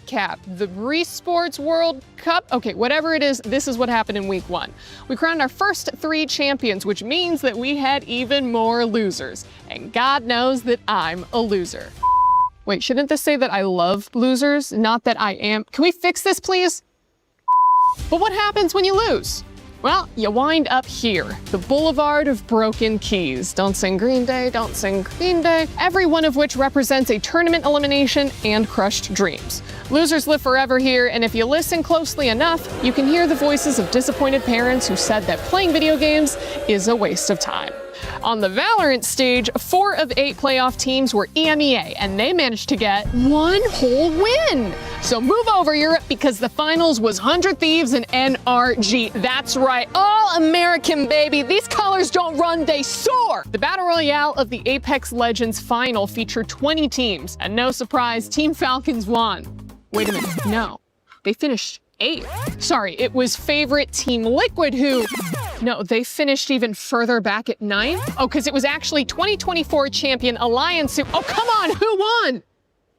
recap. The Esports World Cup, okay, whatever it is, this is what happened in week 1. We crowned our first 3 champions, which means that we had even more losers. And God knows that I'm a loser. Wait, shouldn't this say that I love losers, not that I am? Can we fix this, please? But what happens when you lose? Well, you wind up here, the Boulevard of Broken Keys. Don't sing Green Day, don't sing Green Day. Every one of which represents a tournament elimination and crushed dreams. Losers live forever here, and if you listen closely enough, you can hear the voices of disappointed parents who said that playing video games is a waste of time. On the Valorant stage, 4 of 8 playoff teams were EMEA, and they managed to get 1 whole win. So move over, Europe, because the finals was 100 Thieves and NRG. That's right, all American, baby. These colors don't run, they soar. The Battle Royale of the Apex Legends final featured 20 teams, and no surprise, Team Falcons won. Wait a minute, no, they finished 8th. Sorry, it was favorite Team Liquid who... No, they finished even further back at 9th? Oh, because it was actually 2024 champion Alliance who... Oh, come on, who won?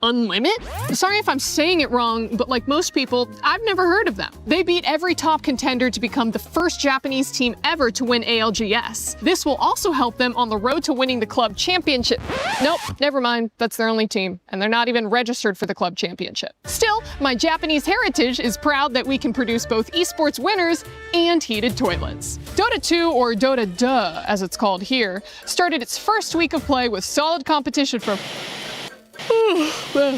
Unlimit? Sorry if I'm saying it wrong, but like most people, I've never heard of them. They beat every top contender to become the first Japanese team ever to win ALGS. This will also help them on the road to winning the club championship. Nope, never mind, that's their only team, and they're not even registered for the club championship. Still, my Japanese heritage is proud that we can produce both esports winners and heated toilets. Dota 2, or Dota Duh, as it's called here, started its first week of play with solid competition from...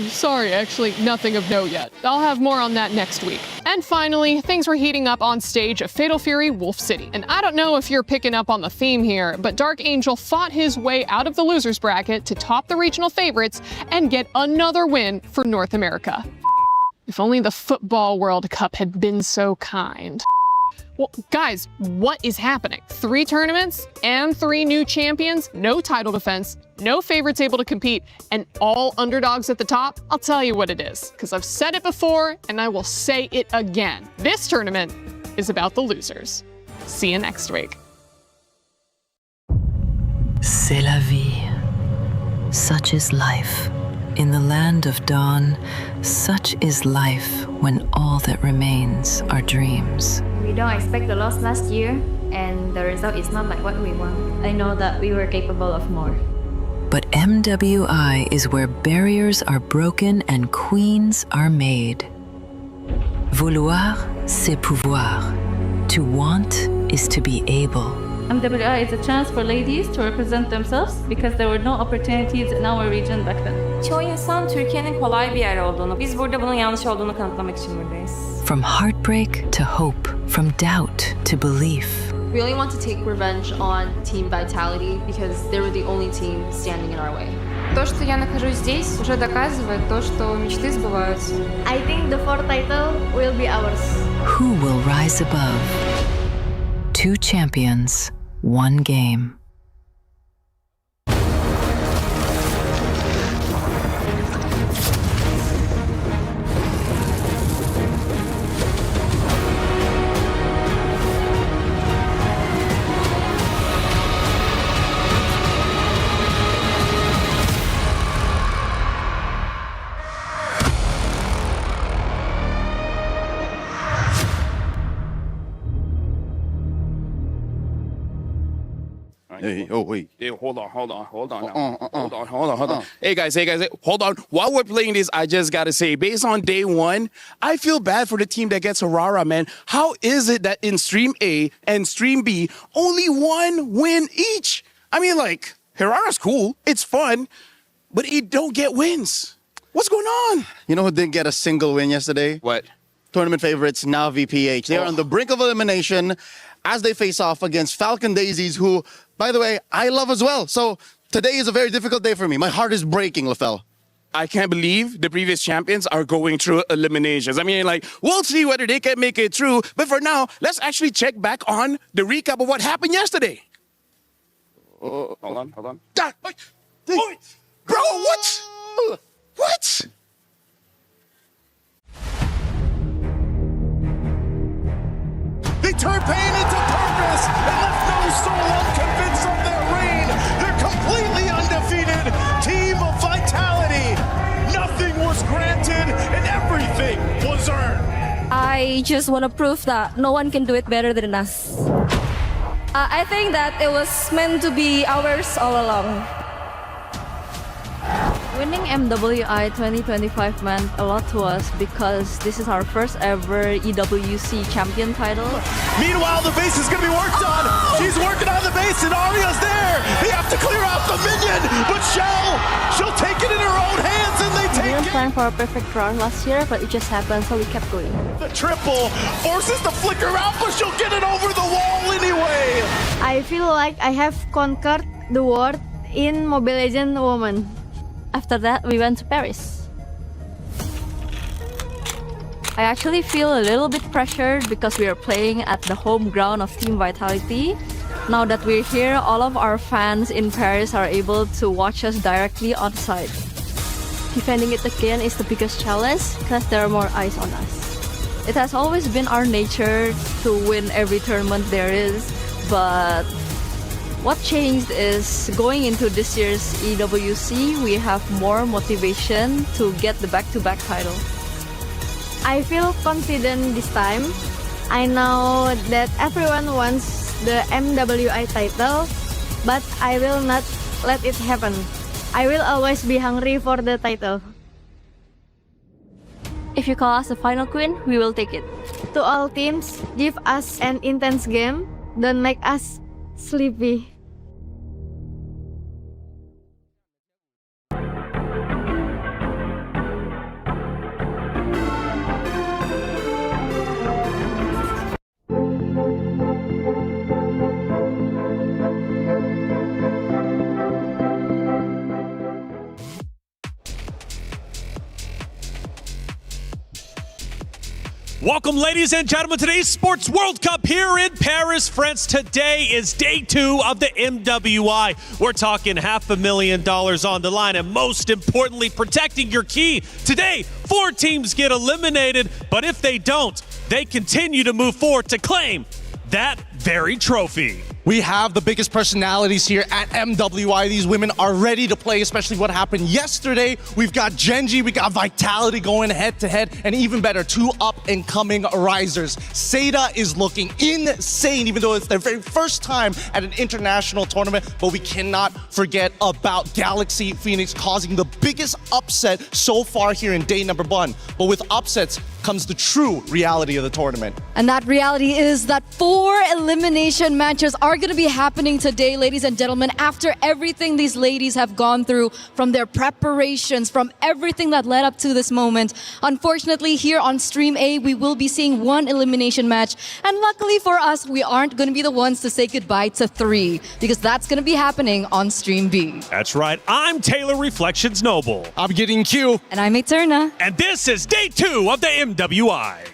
Sorry, actually, nothing of note yet. I'll have more on that next week. And finally, things were heating up on stage at Fatal Fury Wolf City. And I don't know if you're picking up on the theme here, but Dark Angel fought his way out of the losers bracket to top the regional favorites and get another win for North America. If only the Football World Cup had been so kind. Well, guys, what is happening? 3 tournaments and 3 new champions, no title defense, no favorites able to compete, and all underdogs at the top? I'll tell you what it is, because I've said it before and I will say it again. This tournament is about the losers. See you next week. C'est la vie. Such is life. In the land of dawn, such is life when all that remains are dreams. We don't expect the loss last year, and the result is not like what we want. I know that we were capable of more. But MWI is where barriers are broken and queens are made. Vouloir, c'est pouvoir. To want is to be able. MWI is a chance for ladies to represent themselves because there were no opportunities in our region back then. Çoğu insan Türkiye'nin kolay bir yer olduğunu, biz burada bunun yanlış olduğunu kanıtlamak için buradayız. From heartbreak to hope, from doubt to belief. We really want to take revenge on Team Vitality because they were the only team standing in our way. То, что я нахожусь здесь, уже доказывает то, что мечты сбываются. I think the 4th title will be ours. Who will rise above? 2 champions, 1 game. Hey, oh wait. Hey, hold on. Hold on. Hey guys, hold on. While we're playing this, I just gotta say, based on day 1, I feel bad for the team that gets Aurora, man. How is it that in Stream A and Stream B, only 1 win each? I mean, like, Hirara's cool, it's fun, but it don't get wins. What's going on? You know who didn't get a single win yesterday? What? Tournament favorites, Navi PH. They are on the brink of elimination as they face off against Falcon Daisies, who, by the way, I love as well. So today is a very difficult day for me. My heart is breaking, LaFell. I can't believe the previous champions are going through eliminations. I mean, like, we'll see whether they can make it through. But for now, let's actually check back on the recap of what happened yesterday. Hold on. Bro, what? What? They turned pain into purpose and left no soul unconvinced of their reign. They're completely undefeated. Team of Vitality. Nothing was granted and everything concerned? I just want to prove that no one can do it better than us. I think that it was meant to be ours all along. Winning MWI 2025 meant a lot to us because this is our first ever EWC champion title. Meanwhile, the base is going to be worked on. She's working on the base, and Arya's there. They have to clear out the minion, but she'll take it in her own hands, and they We take didn't it. plan for a perfect run last year, but it just happened, so we kept going. The triple forces to flicker out, but she'll get it over the wall anyway. I feel like I have conquered the world in Mobile Legends Women. After that, we went to Paris. I actually feel a little bit pressured because we are playing at the home ground of Team Vitality. Now that we're here, all of our fans in Paris are able to watch us directly on site. Defending it again is the biggest challenge because there are more eyes on us. It has always been our nature to win every tournament there is, but what changed is going into this year's EWC, we have more motivation to get the back-to-back title. I feel confident this time. I know that everyone wants the MWI title, but I will not let it happen. I will always be hungry for the title. If you call us the final queen, we will take it. To all teams, give us an intense game. Don't make us sleepy. Welcome, ladies and gentlemen, to today's Sports World Cup here in Paris, France. Today is day 2 of the MWI. We're talking $500,000 on the line, and most importantly, protecting your key. Today, 4 teams get eliminated, but if they don't, they continue to move forward to claim that very trophy. We have the biggest personalities here at MWI. These women are ready to play, especially what happened yesterday. We've got Genji, we got Vitality going head-to-head, and even better, 2 up-and-coming risers. Seda is looking insane, even though it's their very first time at an international tournament, but we cannot forget about Galaxy Phoenix causing the biggest upset so far here in day number 1. But with upsets comes the true reality of the tournament. And that reality is that 4 elimination matches are going to be happening today, ladies and gentlemen, after everything these ladies have gone through, from their preparations, from everything that led up to this moment. Unfortunately, here on Stream A, we will be seeing 1 elimination match. And luckily for us, we aren't going to be the ones to say goodbye to 3, because that's going to be happening on Stream B. That's right. I'm Taylor Reflections Noble. I'm Getting Q. And I'm Eterna. And this is day 2 of the MWI.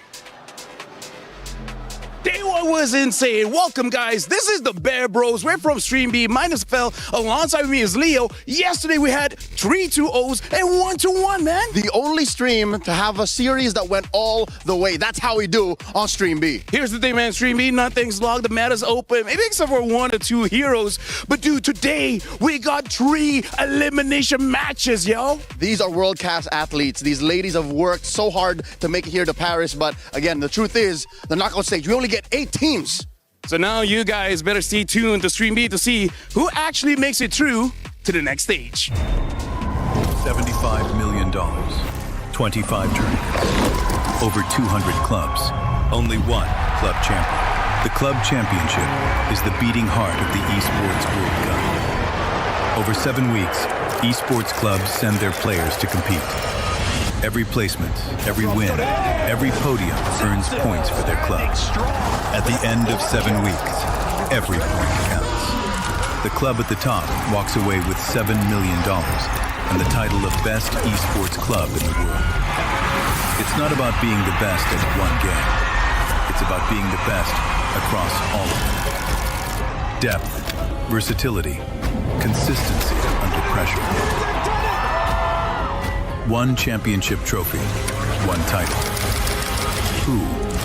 Day 1 was insane. Welcome, guys. This is the Bear Bros. We're from Stream B, minus Fell. Alongside me is Leo. Yesterday, we had 3 2-0s and 1-1, man. The only stream to have a series that went all the way. That's how we do on Stream B. Here's the thing, man. Stream B, nothing's locked. The meta's open. Maybe except for 1 or 2 heroes. But, dude, today, we got 3 elimination matches, yo. These are world-class athletes. These ladies have worked so hard to make it here to Paris. But, again, the truth is, the knockout stage, we only get 8 teams. So now you guys better stay tuned to Stream B to see who actually makes it through to the next stage. $75 million, 25 tournaments, over 200 clubs, only 1 club champion. The club championship is the beating heart of the Esports World Cup. Over 7 weeks, esports clubs send their players to compete. Every placement, every win, every podium earns points for their club. At the end of 7 weeks, every point counts. The club at the top walks away with $7 million and the title of Best Esports Club in the world. It's not about being the best at one game. It's about being the best across all of them. Depth, versatility, consistency under pressure. 1 championship trophy, 1 title. Who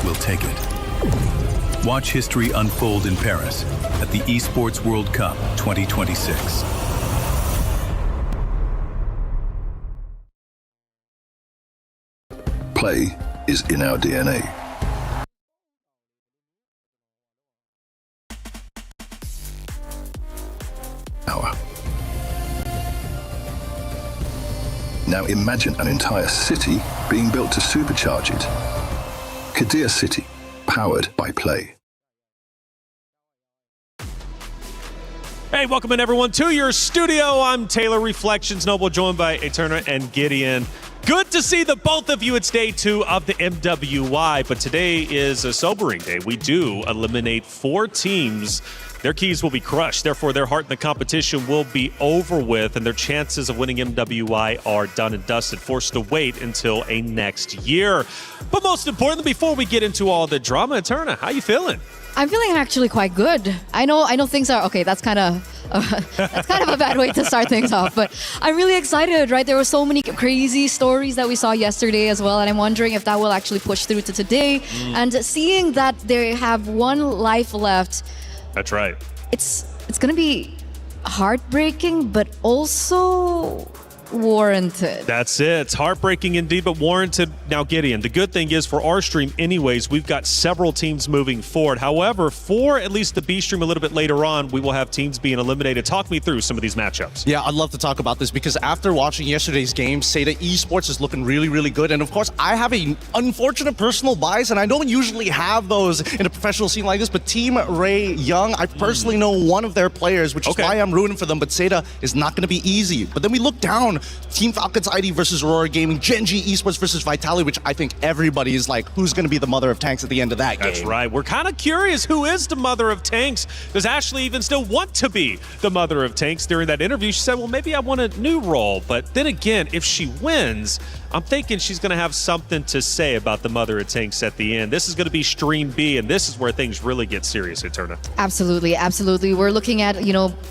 will take it? Watch history unfold in Paris at the Esports World Cup 2026. Play is in our DNA. Now imagine an entire city being built to supercharge it. Kadir City, powered by play. Hey, welcome in everyone to your studio. I'm Taylor, Reflections Noble, joined by Eterna and Gideon. Good to see the both of you. It's day 2 of the MWI, but today is a sobering day. We do eliminate 4 teams. Their keys will be crushed. Therefore, their heart in the competition will be over with, and their chances of winning MWI are done and dusted, forced to wait until a next year. But most importantly, before we get into all the drama, Eterna, how you feeling? I'm feeling actually quite good. I know things are okay. That's kind of a bad way to start things off, but I'm really excited, right? There were so many crazy stories that we saw yesterday as well, and I'm wondering if that will actually push through to today. And seeing that they have 1 life left. That's right. It's going to be heartbreaking, but also warranted. That's it. It's heartbreaking indeed, but warranted. Now, Gideon, the good thing is for our stream anyways, we've got several teams moving forward. However, for at least the B stream a little bit later on, we will have teams being eliminated. Talk me through some of these matchups. Yeah, I'd love to talk about this because after watching yesterday's game, Seda Esports is looking really, really good. And of course, I have an unfortunate personal bias, and I don't usually have those in a professional scene like this, but Team Ray Young, I personally know one of their players, which is why I'm rooting for them, but Seda is not going to be easy. But then we look down, Team Falcons ID versus Aurora Gaming, Genji Esports versus Vitality, which I think everybody is like, who's going to be the mother of tanks at the end of that game? That's right. We're kind of curious, who is the mother of tanks? Does Ashley even still want to be the mother of tanks? During that interview, she said, well, maybe I want a new role. But then again, if she wins, I'm thinking she's going to have something to say about the mother of tanks at the end. This is going to be Stream B, and this is where things really get serious, Eterna. Absolutely, absolutely. We're looking at,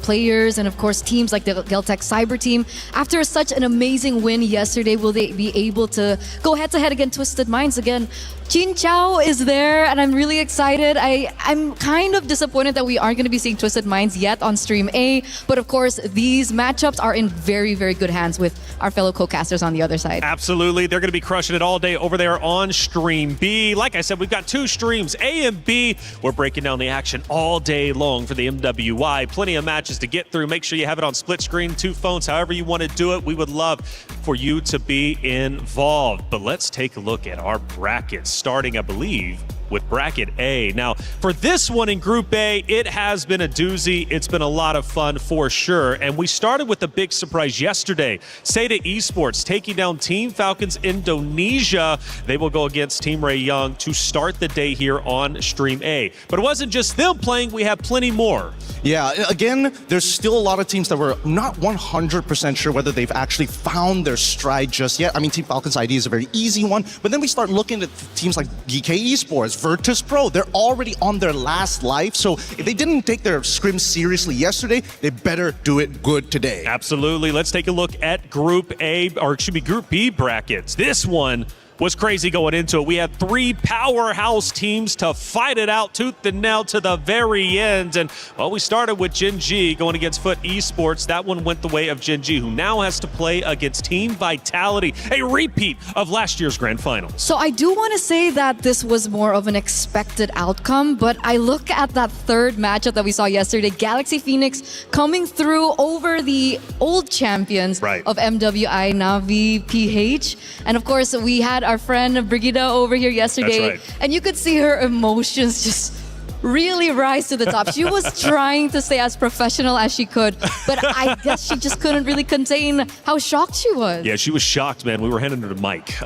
players and, of course, teams like the Geltec Cyber team. After such an amazing win yesterday, will they be able to go head-to-head against Twisted Minds again? Jin Chao is there, and I'm really excited. I'm kind of disappointed that we aren't going to be seeing Twisted Minds yet on Stream A, but of course, these matchups are in very, very good hands with our fellow co-casters on the other side. Absolutely. They're going to be crushing it all day over there on Stream B. Like I said, we've got 2 streams, A and B. We're breaking down the action all day long for the MWI. Plenty of matches to get through. Make sure you have it on split screen, 2 phones, however you want to do it. We would love for you to be involved. But let's take a look at our brackets, starting, I believe, with bracket A. Now, for this one in Group A, it has been a doozy. It's been a lot of fun for sure. And we started with a big surprise yesterday. Seda Esports taking down Team Falcons Indonesia. They will go against Team Ray Young to start the day here on Stream A. But it wasn't just them playing. We have plenty more. Yeah, again, there's still a lot of teams that we're not 100% sure whether they've actually found their stride just yet. I mean, Team Falcons ID is a very easy one, but then we start looking at teams like GK Esports, Virtus Pro. They're already on their last life, so if they didn't take their scrim seriously yesterday, they better do it good today. Absolutely. Let's take a look at Group A, or it should be Group B brackets. This one was crazy going into it. We had 3 powerhouse teams to fight it out tooth and nail to the very end. And, well, we started with Genji going against Foot Esports. That one went the way of Genji, who now has to play against Team Vitality, a repeat of last year's grand final. So I do want to say that this was more of an expected outcome, but I look at that 3rd matchup that we saw yesterday, Galaxy Phoenix coming through over the old champions of MWI, Navi PH. And of course, we had our friend Brigida over here yesterday, and you could see her emotions just really rise to the top. She was trying to stay as professional as she could, but I guess she just couldn't really contain how shocked she was. Yeah, she was shocked, man. We were handing her the mic.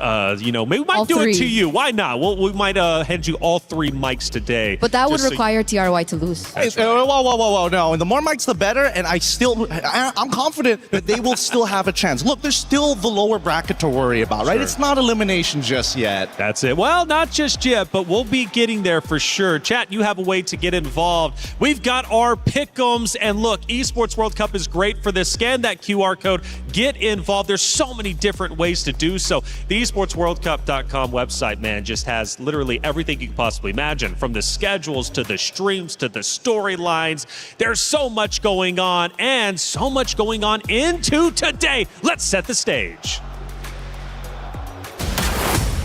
Maybe we might do it to you. Why not? We might hand you all 3 mics today. But that would require TRY to lose. Whoa. No, and the more mics, the better. And I'm confident that they will still have a chance. Look, there's still the lower bracket to worry about, right? It's not elimination just yet. That's it. Well, not just yet, but we'll be getting there for sure. Chat, you have a way to get involved. We've got our pick'ems, and look, Esports World Cup is great for this. Scan that QR code, get involved. There's so many different ways to do so. The esportsworldcup.com website, man, just has literally everything you can possibly imagine, from the schedules to the streams to the storylines. There's so much going on, and so much going on into today. Let's set the stage.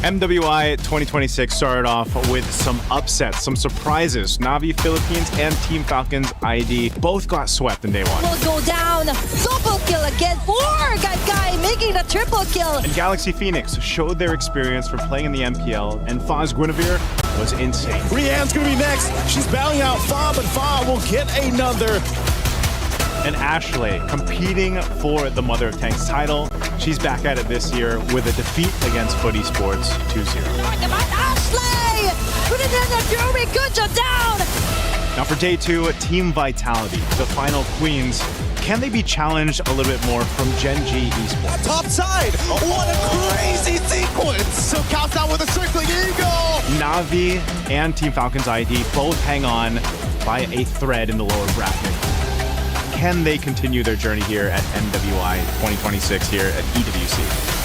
MWI 2026 started off with some upsets, some surprises. Navi Philippines and Team Falcons ID both got swept in day one. Will go down. Double kill again for Guy making the triple kill. And Galaxy Phoenix showed their experience from playing in the MPL, and Faz Guinevere was insane. Rianne's gonna be next. She's bowing out Fa, but Fa will get another. And Ashley competing for the Mother of Tanks title. She's back at it this year with a defeat against Footy Sports 2-0. Ashley! Put it in the Fury. Good job down. Now for day 2, Team Vitality, the final queens. Can they be challenged a little bit more from Gen G Esports? Top side. What a crazy sequence. So counts out with a circling eagle. Navi and Team Falcons ID both hang on by a thread in the lower bracket. Can they continue their journey here at MWI 2026 here at EWC?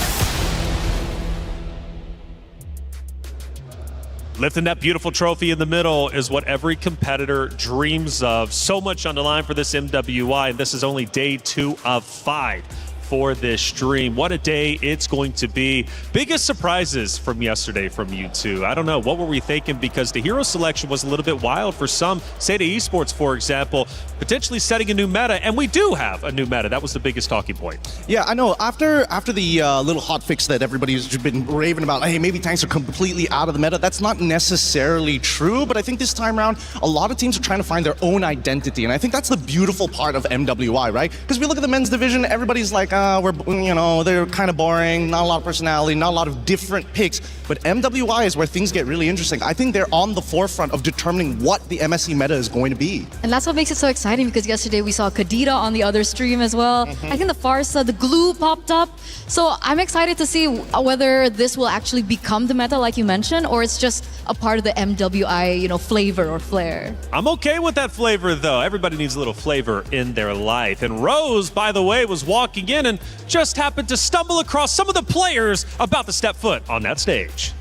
Lifting that beautiful trophy in the middle is what every competitor dreams of. So much on the line for this MWI, and this is only day 2 of 5 for this stream. What a day it's going to be. Biggest surprises from yesterday from you two. I don't know, what were we thinking? Because the hero selection was a little bit wild for some. Seda Esports, for example, potentially setting a new meta, and we do have a new meta. That was the biggest talking point. Yeah, I know. After the little hot fix that everybody's been raving about, hey, maybe tanks are completely out of the meta, that's not necessarily true, but I think this time around, a lot of teams are trying to find their own identity, and I think that's the beautiful part of MWI, right? Because we look at the men's division, everybody's like, they're kind of boring, not a lot of personality, not a lot of different picks, but MWI is where things get really interesting. I think they're on the forefront of determining what the MSC meta is going to be. And that's what makes it so exciting, because yesterday we saw Kadita on the other stream as well. I think the Farsa, the glue popped up. So I'm excited to see whether this will actually become the meta like you mentioned, or it's just a part of the MWI, flavor or flair. I'm okay with that flavor though. Everybody needs a little flavor in their life. And Rose, by the way, was walking in and just happened to stumble across some of the players about to step foot on that stage.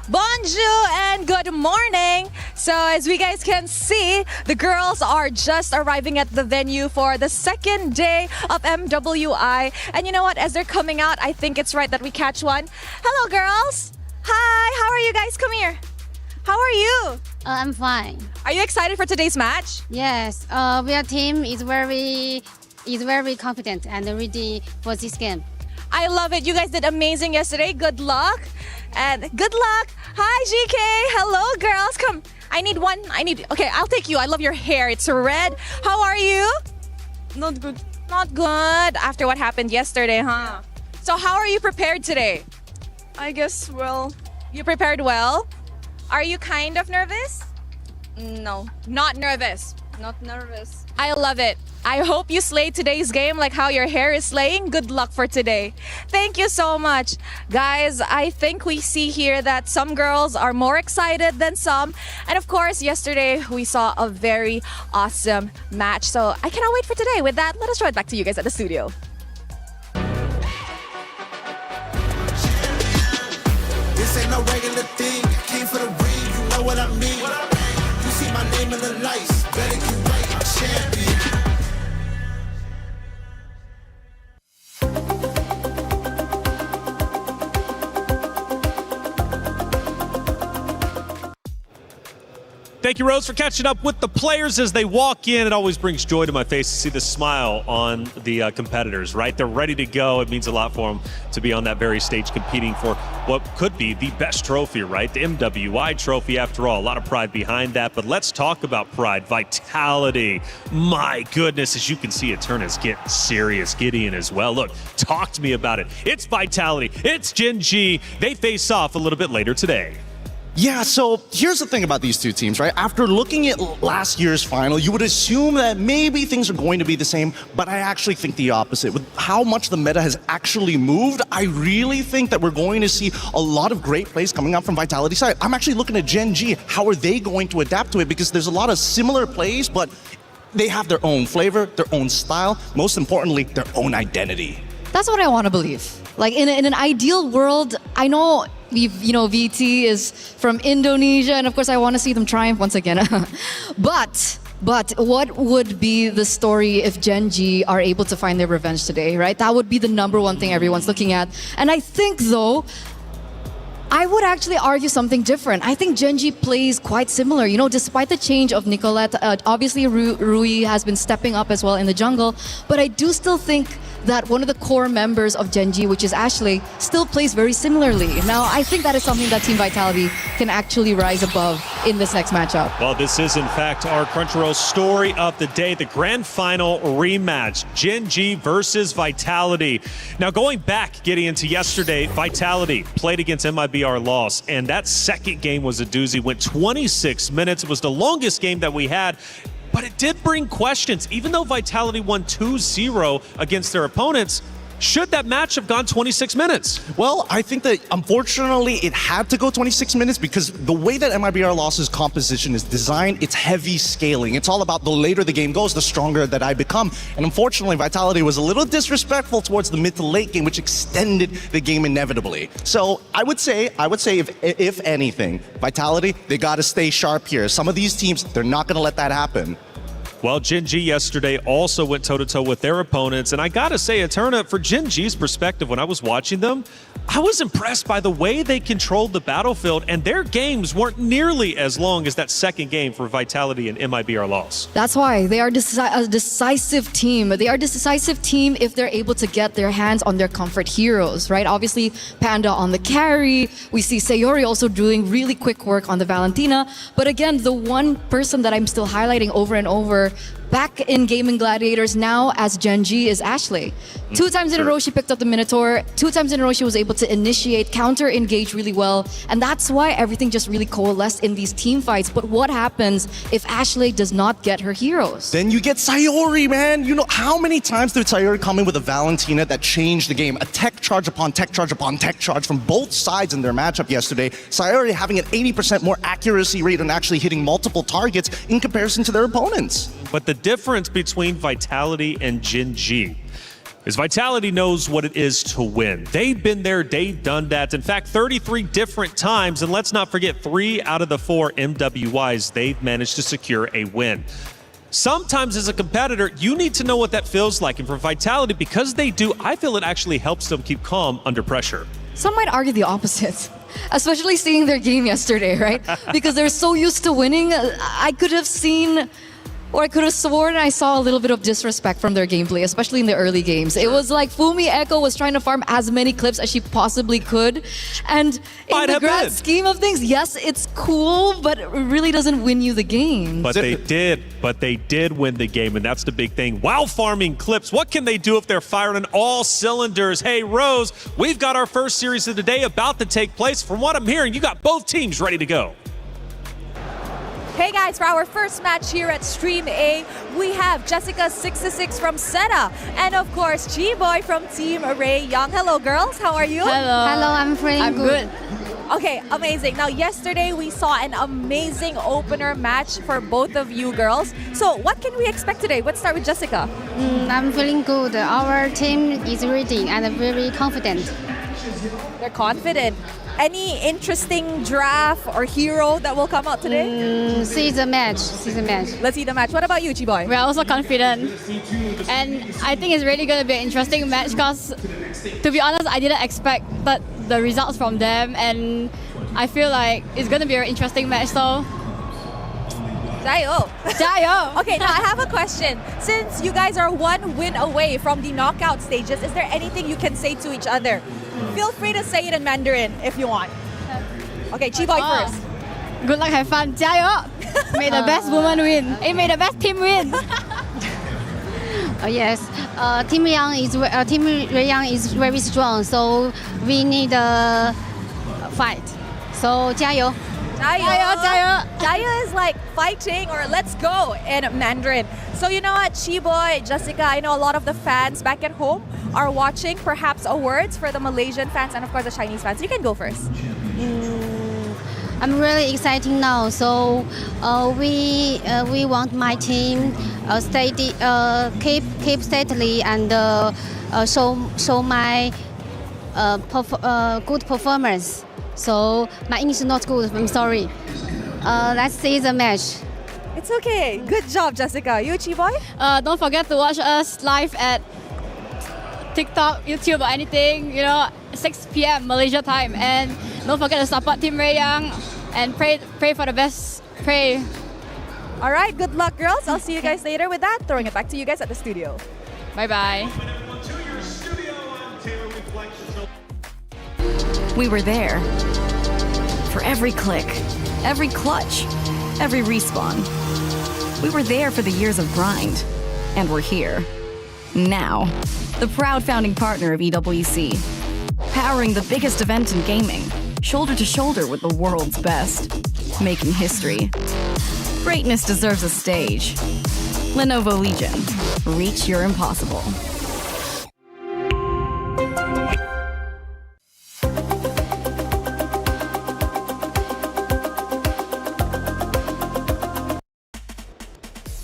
Bonjour and good morning. So as we guys can see, the girls are just arriving at the venue for the second day of MWI. And you know what? As they're coming out, I think it's right that we catch one. Hello, girls. Hi, how are you guys? Come here. How are you? I'm fine. Are you excited for today's match? Yes, our team is very confident and ready for this game. I love it. You guys did amazing yesterday. Good luck. And good luck. Hi, GK. Hello, girls. Come. Okay, I'll take you. I love your hair. It's red. How are you? Not good. Not good. After what happened yesterday, huh? So how are you prepared today? I guess well. You prepared well? Are you kind of nervous? No. Not nervous. Not nervous. I love it. I hope you slay today's game like how your hair is slaying. Good luck for today. Thank you so much. Guys, I think we see here that some girls are more excited than some. And of course, yesterday we saw a very awesome match. So I cannot wait for today. With that, let us throw it back to you guys at the studio. This ain't no regular thing. I came for the ring, you know what I mean. You see my name in the lights. Better get right, I'm champion. Thank you, Rose, for catching up with the players as they walk in. It always brings joy to my face to see the smile on the competitors, right? They're ready to go. It means a lot for them to be on that very stage competing for what could be the best trophy, right? The MWI trophy, after all. A lot of pride behind that, but let's talk about pride. Vitality. My goodness, as you can see, Eterna is getting serious. Gideon as well. Look, talk to me about it. It's Vitality. It's Gen G. They face off a little bit later today. Yeah, so here's the thing about these two teams, right? After looking at last year's final, you would assume that maybe things are going to be the same, but I actually think the opposite. With how much the meta has actually moved, I really think that we're going to see a lot of great plays coming out from Vitality's side. I'm actually looking at Gen G. How are they going to adapt to it? Because there's a lot of similar plays, but they have their own flavor, their own style, most importantly, their own identity. That's what I want to believe. Like in an ideal world, I know VT is from Indonesia, and of course I want to see them triumph once again. But But what would be the story if Gen.G are able to find their revenge today, right? That would be the number one thing everyone's looking at. And I think, though, I would actually argue something different. I think Gen.G plays quite similar. You know, despite the change of Nicolette, obviously Rui has been stepping up as well in the jungle, but I do still think that one of the core members of Gen.G, which is Ashley, still plays very similarly. Now, I think that is something that Team Vitality can actually rise above in this next matchup. Well, this is, in fact, our Crunchyroll story of the day, the grand final rematch, Gen.G versus Vitality. Now, going back, getting into yesterday, Vitality played against MIBR, lost, and that second game was a doozy, went 26 minutes. It was the longest game that we had. But it did bring questions. Even though Vitality won 2-0 against their opponents, should that match have gone 26 minutes? Well, I think that unfortunately it had to go 26 minutes because the way that MIBR Loss's composition is designed, it's heavy scaling. It's all about the later the game goes, the stronger that I become. And unfortunately, Vitality was a little disrespectful towards the mid to late game, which extended the game inevitably. So I would say if anything, Vitality, they got to stay sharp here. Some of these teams, they're not going to let that happen. Well, Gen.G yesterday also went toe-to-toe with their opponents, and I gotta say, Eterna, for Gen.G's perspective, when I was watching them, I was impressed by the way they controlled the battlefield, and their games weren't nearly as long as that second game for Vitality and MIBR Loss. That's why they are a decisive team. They are a decisive team if they're able to get their hands on their comfort heroes, right? Obviously, Panda on the carry. We see Sayori also doing really quick work on the Valentina. But again, the one person that I'm still highlighting over and over back in Gaming Gladiators now as Gen.G is Ashley. 2 times in a row she picked up the Minotaur. 2 times in a row she was able to initiate, counter-engage really well. And that's why everything just really coalesced in these team fights. But what happens if Ashley does not get her heroes? Then you get Sayori, man. You know, how many times did Sayori come in with a Valentina that changed the game? A tech charge upon tech charge upon tech charge from both sides in their matchup yesterday. Sayori having an 80% more accuracy rate and actually hitting multiple targets in comparison to their opponents. But the difference between Vitality and Gen.G is Vitality knows what it is to win. They've been there, they've done that. In fact, 33 different times, and let's not forget 3 out of the 4 MWIs they've managed to secure a win. Sometimes as a competitor, you need to know what that feels like. And for Vitality, because they do, I feel it actually helps them keep calm under pressure. Some might argue the opposite. Especially seeing their game yesterday, right? Because they're so used to winning. I could have seen, or I could have sworn I saw a little bit of disrespect from their gameplay, especially in the early games. It was like Fumi Echo was trying to farm as many clips as she possibly could. And in the grand scheme of things, yes, it's cool, but it really doesn't win you the game. But they did win the game, and that's the big thing. While farming clips, what can they do if they're firing on all cylinders? Hey, Rose, we've got our first series of the day about to take place. From what I'm hearing, you got both teams ready to go. Hey guys, for our first match here at Stream A, we have Jessica626 from Senna, and of course, G-Boy from Team Array Young. Hello girls, how are you? Hello, I'm feeling good. Okay, amazing. Now yesterday we saw an amazing opener match for both of you girls. So what can we expect today? Let's start with Jessica. I'm feeling good. Our team is ready and very confident. They're confident. Any interesting draft or hero that will come out today? See the match. Let's see the match. What about you, Chiboy? We're also confident. And I think it's really going to be an interesting match because, to be honest, I didn't expect the results from them. And I feel like it's going to be an interesting match. So, Jayo. Jayo. Okay, now I have a question. Since you guys are 1 win away from the knockout stages, is there anything you can say to each other? Feel free to say it in Mandarin if you want. Okay, Chiboy first. Good luck, have fun. 加油! May the best woman win. Hey, may the best team win. Yes, Team Ray Young is very strong, so we need a fight. So 加油! 加油! 加油! 加油 is like fighting or let's go in Mandarin. So you know what, Chiboy, Jessica, I know a lot of the fans back at home are watching. Perhaps awards for the Malaysian fans and of course the Chinese fans. You can go first. I'm really excited now. So we want my team keep steadily and show my good performance. So my English is not good. I'm sorry. Let's see the match. It's okay. Good job, Jessica. You, Chiboy? Don't forget to watch us live at TikTok, YouTube, or anything, 6 p.m. Malaysia time. And don't forget to support Team Ray Young and pray for the best. Pray. All right, good luck, girls. I'll see you guys later. With that, throwing it back to you guys at the studio. Bye-bye. We were there for every click, every clutch, every respawn. We were there for the years of grind, and we're here. Now, the proud founding partner of EWC, powering the biggest event in gaming, shoulder to shoulder with the world's best, making history. Greatness deserves a stage. Lenovo Legion, reach your impossible.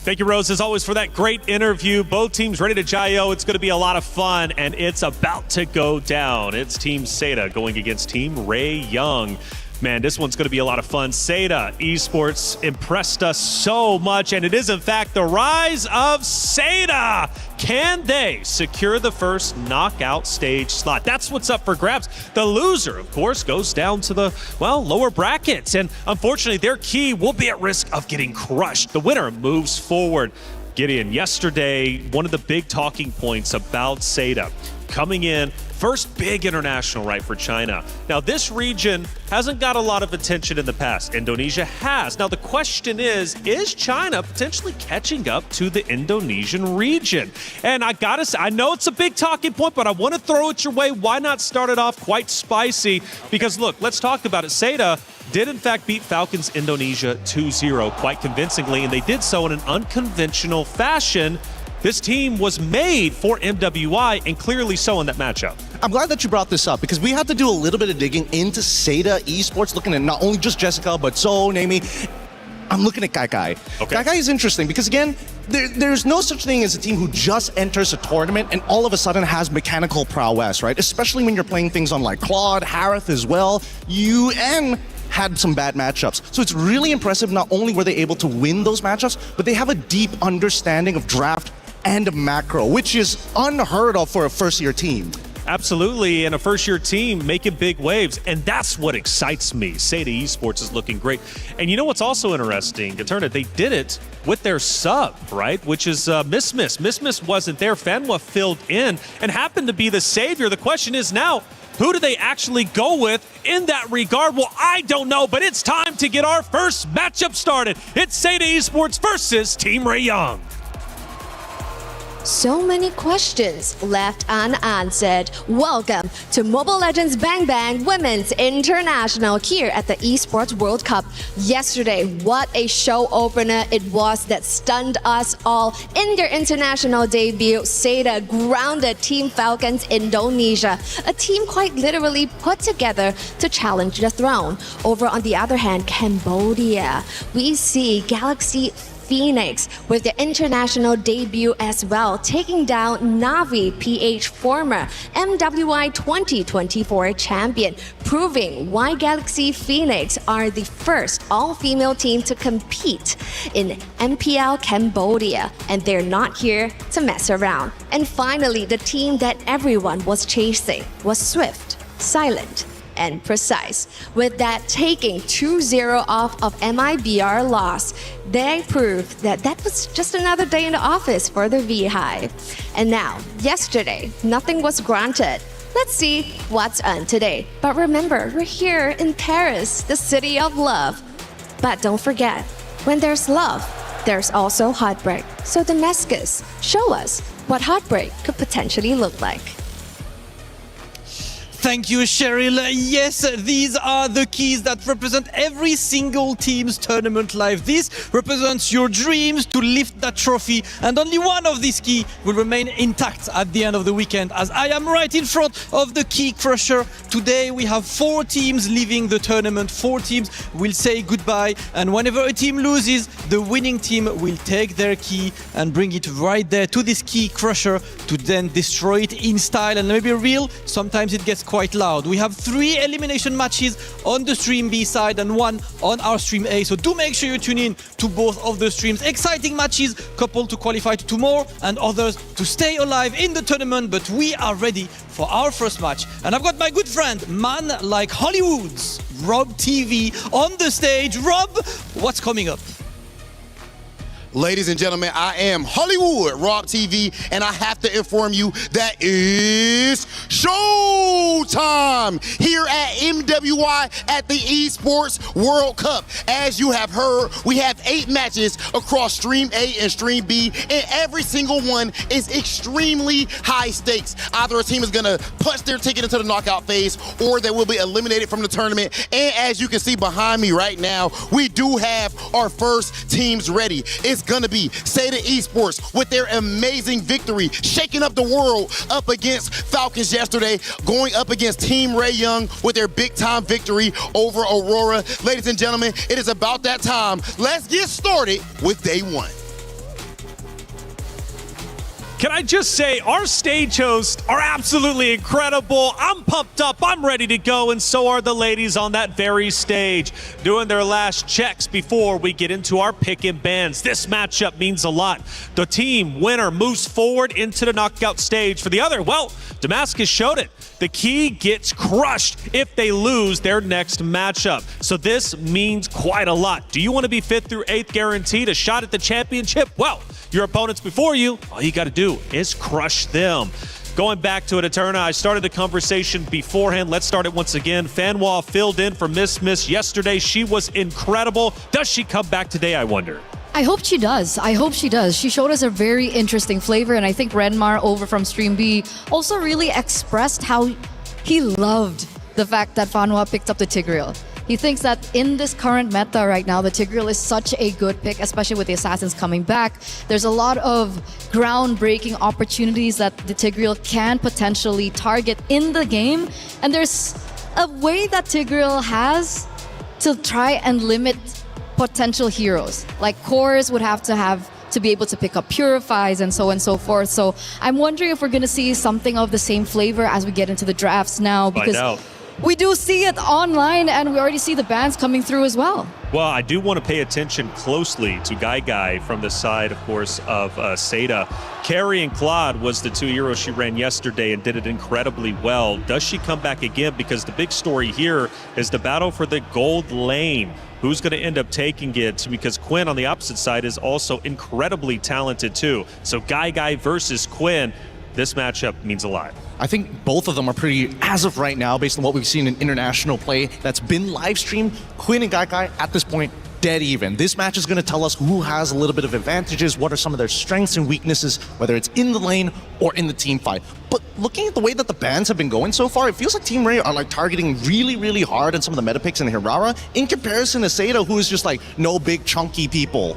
Thank you, Rose, as always, for that great interview. Both teams ready to Jayo. It's going to be a lot of fun, and it's about to go down. It's Team Seda going against Team Ray Young. Man, this one's going to be a lot of fun. Seda Esports impressed us so much, and it is, in fact, the rise of Seda. Can they secure the first knockout stage slot? That's what's up for grabs. The loser, of course, goes down to the, lower brackets, and unfortunately, their key will be at risk of getting crushed. The winner moves forward. Gideon, yesterday, one of the big talking points about Seda coming in, first big international, right, for China. Now, this region hasn't got a lot of attention in the past. Indonesia has. Now, the question is China potentially catching up to the Indonesian region? And I gotta say, I know it's a big talking point, but I want to throw it your way. Why not start it off quite spicy? Because look, let's talk about it. Seda did in fact beat Falcons Indonesia 2-0 quite convincingly, and they did so in an unconventional fashion. This team was made for MWI, and clearly so in that matchup. I'm glad that you brought this up because we had to do a little bit of digging into Seda Esports, looking at not only just Jessica, but Zoe, Naomi. I'm looking at Kai. Okay. Kai is interesting because, again, there's no such thing as a team who just enters a tournament and all of a sudden has mechanical prowess, right? Especially when you're playing things on like Claude, Harith as well. UN had some bad matchups. So it's really impressive. Not only were they able to win those matchups, but they have a deep understanding of draft and macro, which is unheard of for a first-year team. Absolutely, and a first-year team making big waves, and that's what excites me. Seda Esports is looking great. And you know what's also interesting, Gaterna, they did it with their sub, right, which is Miss. Miss wasn't there. Fanwa filled in and happened to be the savior. The question is now, who do they actually go with in that regard? Well, I don't know, but it's time to get our first matchup started. It's Seda Esports versus Team Ray Young. So many questions left unanswered. Welcome to Mobile Legends Bang Bang Women's International here at the Esports World Cup. Yesterday, what a show opener it was that stunned us all. In their international debut, Seda grounded Team Falcons Indonesia, a team quite literally put together to challenge the throne. Over on the other hand, Cambodia, we see Galaxy Phoenix with their international debut as well, taking down Navi PH, former MWI 2024 champion, proving why Galaxy Phoenix are the first all-female team to compete in MPL Cambodia, and they're not here to mess around. And finally, the team that everyone was chasing was Swift, Silent, and Precise. With that taking 2-0 off of MIBR loss, they proved that that was just another day in the office for the V-Hive. And now, yesterday, nothing was granted. Let's see what's on today. But remember, we're here in Paris, the city of love. But don't forget, when there's love, there's also heartbreak. So Damascus, show us what heartbreak could potentially look like. Thank you, Cheryl. Yes, these are the keys that represent every single team's tournament life. This represents your dreams to lift that trophy, and only one of these keys will remain intact at the end of the weekend, as I am right in front of the key crusher. Today we have 4 teams leaving the tournament. 4 teams will say goodbye, and whenever a team loses, the winning team will take their key and bring it right there to this key crusher to then destroy it in style. And let me be real, sometimes it gets quite quite loud. We have 3 elimination matches on the stream B side and 1 on our stream A. So do make sure you tune in to both of the streams. Exciting matches, couple to qualify to 2 more and others to stay alive in the tournament. But we are ready for our first match. And I've got my good friend, man like Hollywood's Rob TV on the stage. Rob, what's coming up? Ladies and gentlemen, I am Hollywood Rob TV, and I have to inform you that is showtime here at MWI at the Esports World Cup. As you have heard, we have 8 matches across Stream A and Stream B, and every single one is extremely high stakes. Either a team is gonna punch their ticket into the knockout phase, or they will be eliminated from the tournament. And as you can see behind me right now, we do have our first teams ready. It's gonna be Seda Esports with their amazing victory, shaking up the world up against Falcons yesterday, going up against Team Ray Young with their big time victory over Aurora. Ladies and gentlemen, it is about that time. Let's get started with day 1. Can I just say, our stage hosts are absolutely incredible. I'm pumped up, I'm ready to go, and so are the ladies on that very stage, doing their last checks before we get into our pick and bans. This matchup means a lot. The team winner moves forward into the knockout stage. For the other, well, Damascus showed it. The key gets crushed if they lose their next matchup. So this means quite a lot. Do you want to be 5th through 8th guaranteed a shot at the championship? Well, your opponents before you, all you got to do is crush them. Going back to it, Eterna, I started the conversation beforehand. Let's start it once again. Fanwa filled in for Miss yesterday. She was incredible. Does she come back today, I wonder? I hope she does. I hope she does. She showed us a very interesting flavor, and I think Renmar over from Stream B also really expressed how he loved the fact that Fanwa picked up the Tigreal. He thinks that in this current meta right now, the Tigreal is such a good pick, especially with the Assassins coming back. There's a lot of groundbreaking opportunities that the Tigreal can potentially target in the game, and there's a way that Tigreal has to try and limit potential heroes. Like cores would have to be able to pick up purifies and so on and so forth. So I'm wondering if we're going to see something of the same flavor as we get into the drafts now, because we do see it online and we already see the bans coming through as well. Well, I do want to pay attention closely to Guy from the side, of course, of Seda. Carrie and Claude was the 2 heroes she ran yesterday and did it incredibly well. Does she come back again? Because the big story here is the battle for the gold lane. Who's going to end up taking it? Because Quinn on the opposite side is also incredibly talented too. So Guy versus Quinn, this matchup means a lot. I think both of them are pretty, as of right now, based on what we've seen in international play that's been live streamed, Quinn and Guy at this point, dead even. This match is going to tell us who has a little bit of advantages, what are some of their strengths and weaknesses, whether it's in the lane or in the team fight. But looking at the way that the bans have been going so far, it feels like Team Ray are like targeting really hard on some of the meta picks in Hirara in comparison to Seda, who is just like no big chunky people.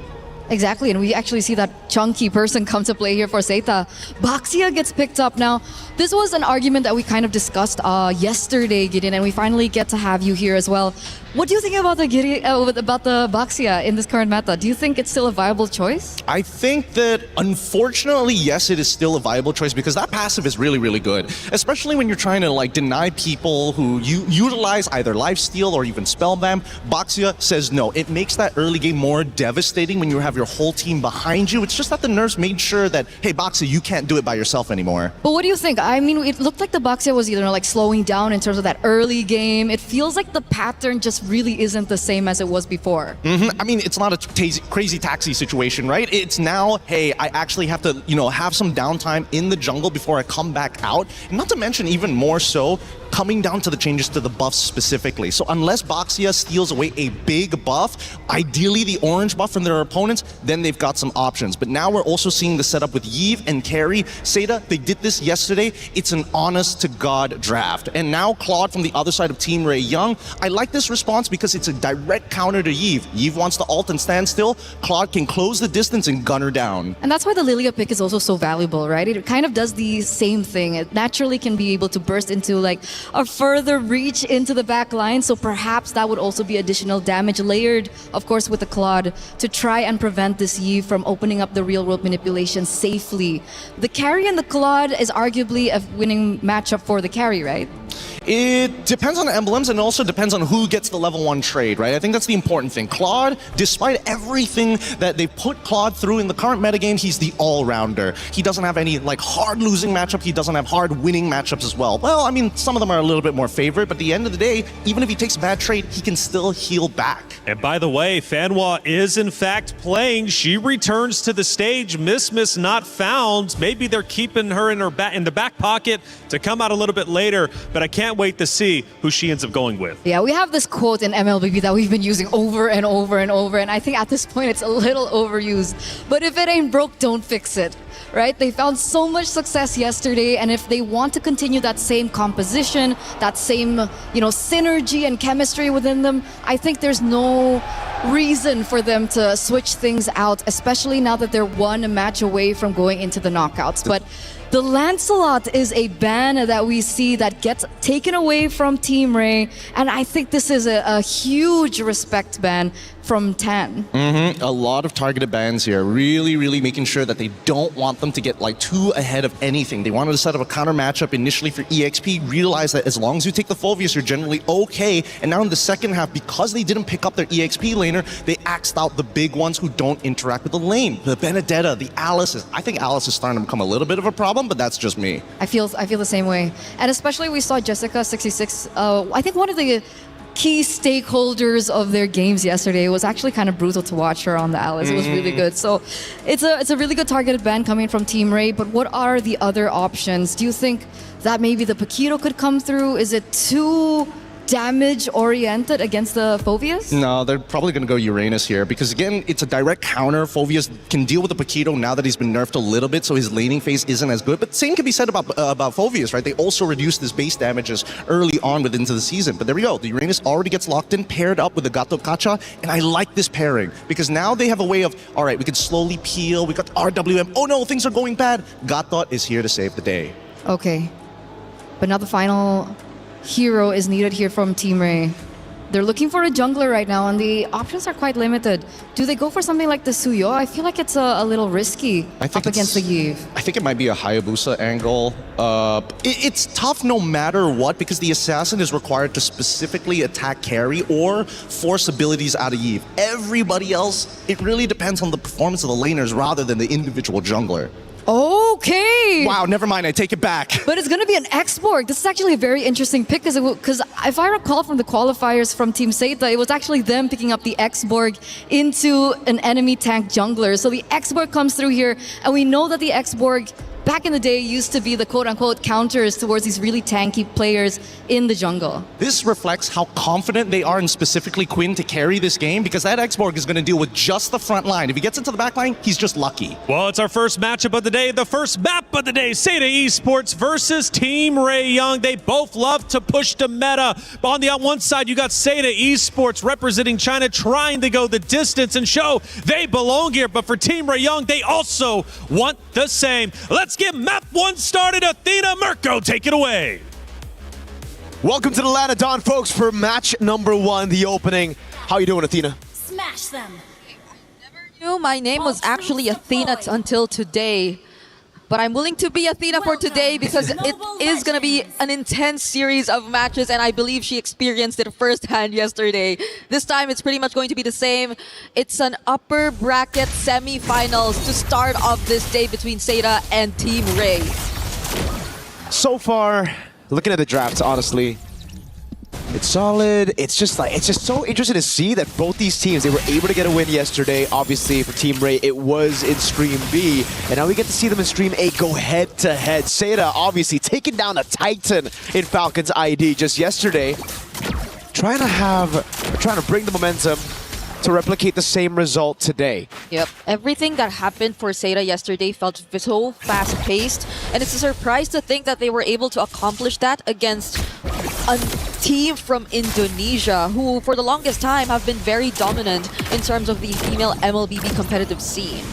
Exactly, and we actually see that chunky person come to play here for Seita. Baxia gets picked up. Now, this was an argument that we kind of discussed yesterday, Gideon, and we finally get to have you here as well. What do you think about the Baxia in this current meta? Do you think it's still a viable choice? I think that, unfortunately, yes, it is still a viable choice because that passive is really good, especially when you're trying to like deny people who utilize either lifesteal or even spellbam. Baxia says no. It makes that early game more devastating when you have your whole team behind you. It's just that the nerfs made sure that, hey, Baxia, you can't do it by yourself anymore. But what do you think? I mean, it looked like the Baxia was either like slowing down in terms of that early game. It feels like the pattern just really isn't the same as it was before. I mean, it's not a crazy taxi situation, right? It's now, hey, I actually have to, have some downtime in the jungle before I come back out. And not to mention, even more so, coming down to the changes to the buffs specifically. So unless Baxia steals away a big buff, ideally the orange buff from their opponents, then they've got some options. But now we're also seeing the setup with Yves and Carrie. Seda, they did this yesterday. It's an honest-to-God draft. And now Claude from the other side of Team Ray Young. I like this response because it's a direct counter to Yves. Yves wants to ult and stand still. Claude can close the distance and gun her down. And that's why the Lilia pick is also so valuable, right? It kind of does the same thing. It naturally can be able to burst into like a further reach into the back line, so perhaps that would also be additional damage layered, of course, with the Claude to try and prevent this Yves from opening up the real-world manipulation safely. The carry and the Claude is arguably a winning matchup for the carry, right? It depends on the emblems, and it also depends on who gets the level 1 trade, right? I think that's the important thing. Claude, despite everything that they put Claude through in the current metagame, he's the all-rounder. He doesn't have any like hard losing matchup. He doesn't have hard winning matchups as well. Well, I mean, some of them are a little bit more favored, but at the end of the day, even if he takes a bad trade, he can still heal back. And by the way, Fanwa is in fact playing. She returns to the stage. Miss not found. Maybe they're keeping her in the back pocket to come out a little bit later, but I can't wait to see who she ends up going with. Yeah, we have this quote in MLBB that we've been using over and over and over, and I think at this point it's a little overused. But if it ain't broke, don't fix it. Right? They found so much success yesterday, and if they want to continue that same composition, that same, synergy and chemistry within them, I think there's no reason for them to switch things out, especially now that they're one match away from going into the knockouts. But the Lancelot is a ban that we see that gets taken away from Team Ray, and I think this is a huge respect ban from Tan. A lot of targeted bans here, really making sure that they don't want them to get like too ahead of anything. They wanted to set up a counter matchup initially for EXP, realize that as long as you take the Phoveus, you're generally okay. And now in the second half, because they didn't pick up their EXP laner, they axed out the big ones who don't interact with the lane. The Benedetta, the Alice. I think Alice is starting to become a little bit of a problem, but that's just me. I feel the same way. And especially we saw Jessica26, I think one of the key stakeholders of their games yesterday. It was actually kind of brutal to watch her on the Alice. It was really good. So it's a really good targeted ban coming from Team Ray, but what are the other options? Do you think that maybe the Paquito could come through? Is it too damage oriented against the Phoveus? No, they're probably going to go Uranus here because again, it's a direct counter. Phoveus can deal with the Paquito now that he's been nerfed a little bit, so his laning phase isn't as good. But same can be said about Phoveus, right? They also reduced his base damages early on within the season. But there we go. The Uranus already gets locked in, paired up with the Gato Kacha, and I like this pairing because now they have a way of, all right, we can slowly peel. We got RWM. Oh no, things are going bad. Gato is here to save the day. Okay, but now the final hero is needed here from Team Ray. They're looking for a jungler right now, and the options are quite limited. Do they go for something like the Suyo? I feel like it's a little risky up against the Yves. I think it might be a Hayabusa angle. It's tough no matter what because the assassin is required to specifically attack carry or force abilities out of Yves. Everybody else, it really depends on the performance of the laners rather than the individual jungler. Okay. Wow, never mind, I take it back. But it's going to be an X-Borg. This is actually a very interesting pick because if I recall from the qualifiers from Team Seita, it was actually them picking up the X-Borg into an enemy tank jungler. So the X-Borg comes through here, and we know that the X-Borg back in the day used to be the quote-unquote counters towards these really tanky players in the jungle. This reflects how confident they are in specifically Quinn to carry this game because that X-Borg is going to deal with just the front line. If he gets into the back line, he's just lucky. Well, it's our first matchup of the day, the first map of the day, Seita Esports versus Team Ray Young. They both love to push the meta. On the one side, you got Seita Esports representing China, trying to go the distance and show they belong here. But for Team Ray Young, they also want the same. Let's get map one started. Athena Mirko, take it away. Welcome to the Land of Dawn, folks, for match number 1, the opening. How you doing, Athena? Smash them. My name was actually Athena until today, but I'm willing to be Athena for today because it is going to be an intense series of matches, and I believe she experienced it firsthand yesterday. This time it's pretty much going to be the same. It's an upper bracket semi-finals to start off this day between Seita and Team Ray. So far, looking at the drafts, honestly, it's solid. It's just so interesting to see that both these teams, they were able to get a win yesterday. Obviously, for Team Ray, it was in Stream B, and now we get to see them in Stream A go head-to-head. Seita, obviously, taking down a Titan in Falcon's ID just yesterday, trying to bring the momentum to replicate the same result today. Yep, everything that happened for Seita yesterday felt so fast-paced, and it's a surprise to think that they were able to accomplish that against a team from Indonesia who for the longest time have been very dominant in terms of the female MLBB competitive scene.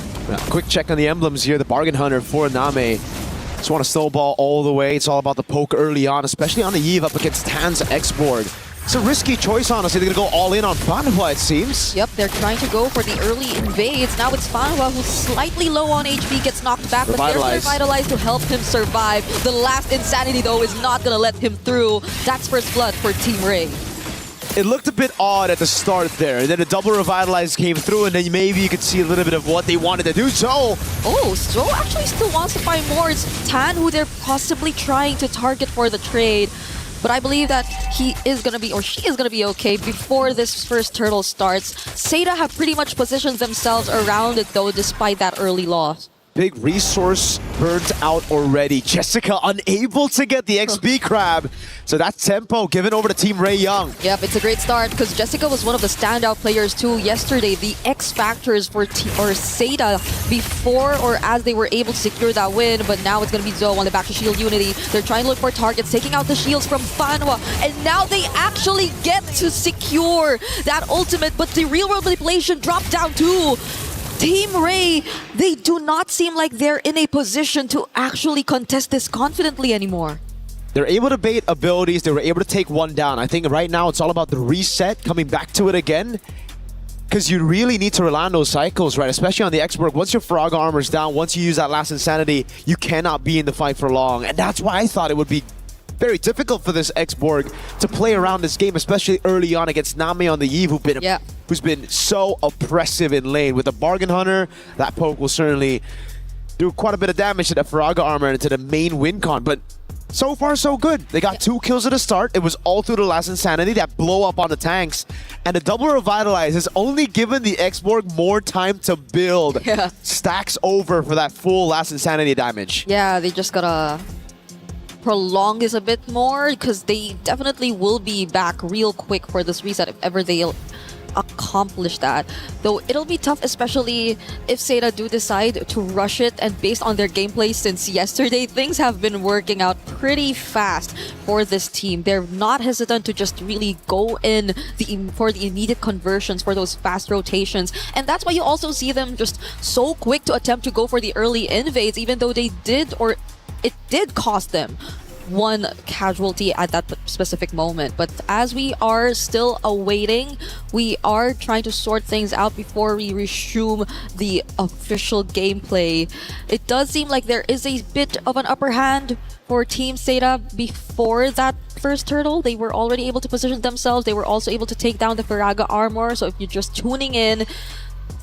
Quick check on the emblems here. The Bargain Hunter for Name. Just want to snowball all the way. It's all about the poke early on, especially on the Yves up against Tan's X-Borg. It's a risky choice, honestly. They're going to go all in on Fanhua, it seems. Yep, they're trying to go for the early invades. Now it's Fanhua who's slightly low on HP, gets knocked back, but there's Revitalize to help him survive. The last Insanity, though, is not going to let him through. That's first blood for Team Ray. It looked a bit odd at the start there, and then a double Revitalize came through, and then maybe you could see a little bit of what they wanted to do. So, So actually still wants to find more. It's Tan who they're possibly trying to target for the trade. But I believe that he is going to be, or she is going to be okay before this first turtle starts. Seda have pretty much positioned themselves around it though, despite that early loss. big resource burnt out already. Jessica unable to get the XP crab. So that's tempo given over to Team Ray Young. Yep, it's a great start because Jessica was one of the standout players too yesterday. The X factors for Seda before or as they were able to secure that win, but now it's going to be Zoe on the back to Shield Unity. They're trying to look for targets, taking out the shields from Fanhua, and now they actually get to secure that ultimate, but the real world manipulation dropped down too. Team Ray, they do not seem like they're in a position to actually contest this confidently anymore. They're able to bait abilities. They were able to take one down. I think right now it's all about the reset, coming back to it again. Because you really need to rely on those cycles, right? Especially on the Expo. Once your Faraga armor's down, once you use that last Insanity, you cannot be in the fight for long. And that's why I thought it would be very difficult for this X-Borg to play around this game, especially early on against Name on the Eve, who's been so oppressive in lane. With the Bargain Hunter, that poke will certainly do quite a bit of damage to the Faraga armor and to the main win con. But so far, so good. They got 2 kills at the start. It was all through the last Insanity, that blow up on the tanks. And the double Revitalize has only given the X-Borg more time to build. Stacks over for that full last Insanity damage. Yeah, they just gotta prolong this a bit more because they definitely will be back real quick for this reset if ever they'll accomplish that. Though it'll be tough, especially if Seda do decide to rush it, and based on their gameplay since yesterday, things have been working out pretty fast for this team. They're not hesitant to just really go in for the immediate conversions, for those fast rotations, and that's why you also see them just so quick to attempt to go for the early invades, even though they did, or it did cost them one casualty at that specific moment. But as we are still awaiting, we are trying to sort things out before we resume the official gameplay. It does seem like there is a bit of an upper hand for Team Seda before that first turtle. They were already able to position themselves. They were also able to take down the Faraga armor. So if you're just tuning in,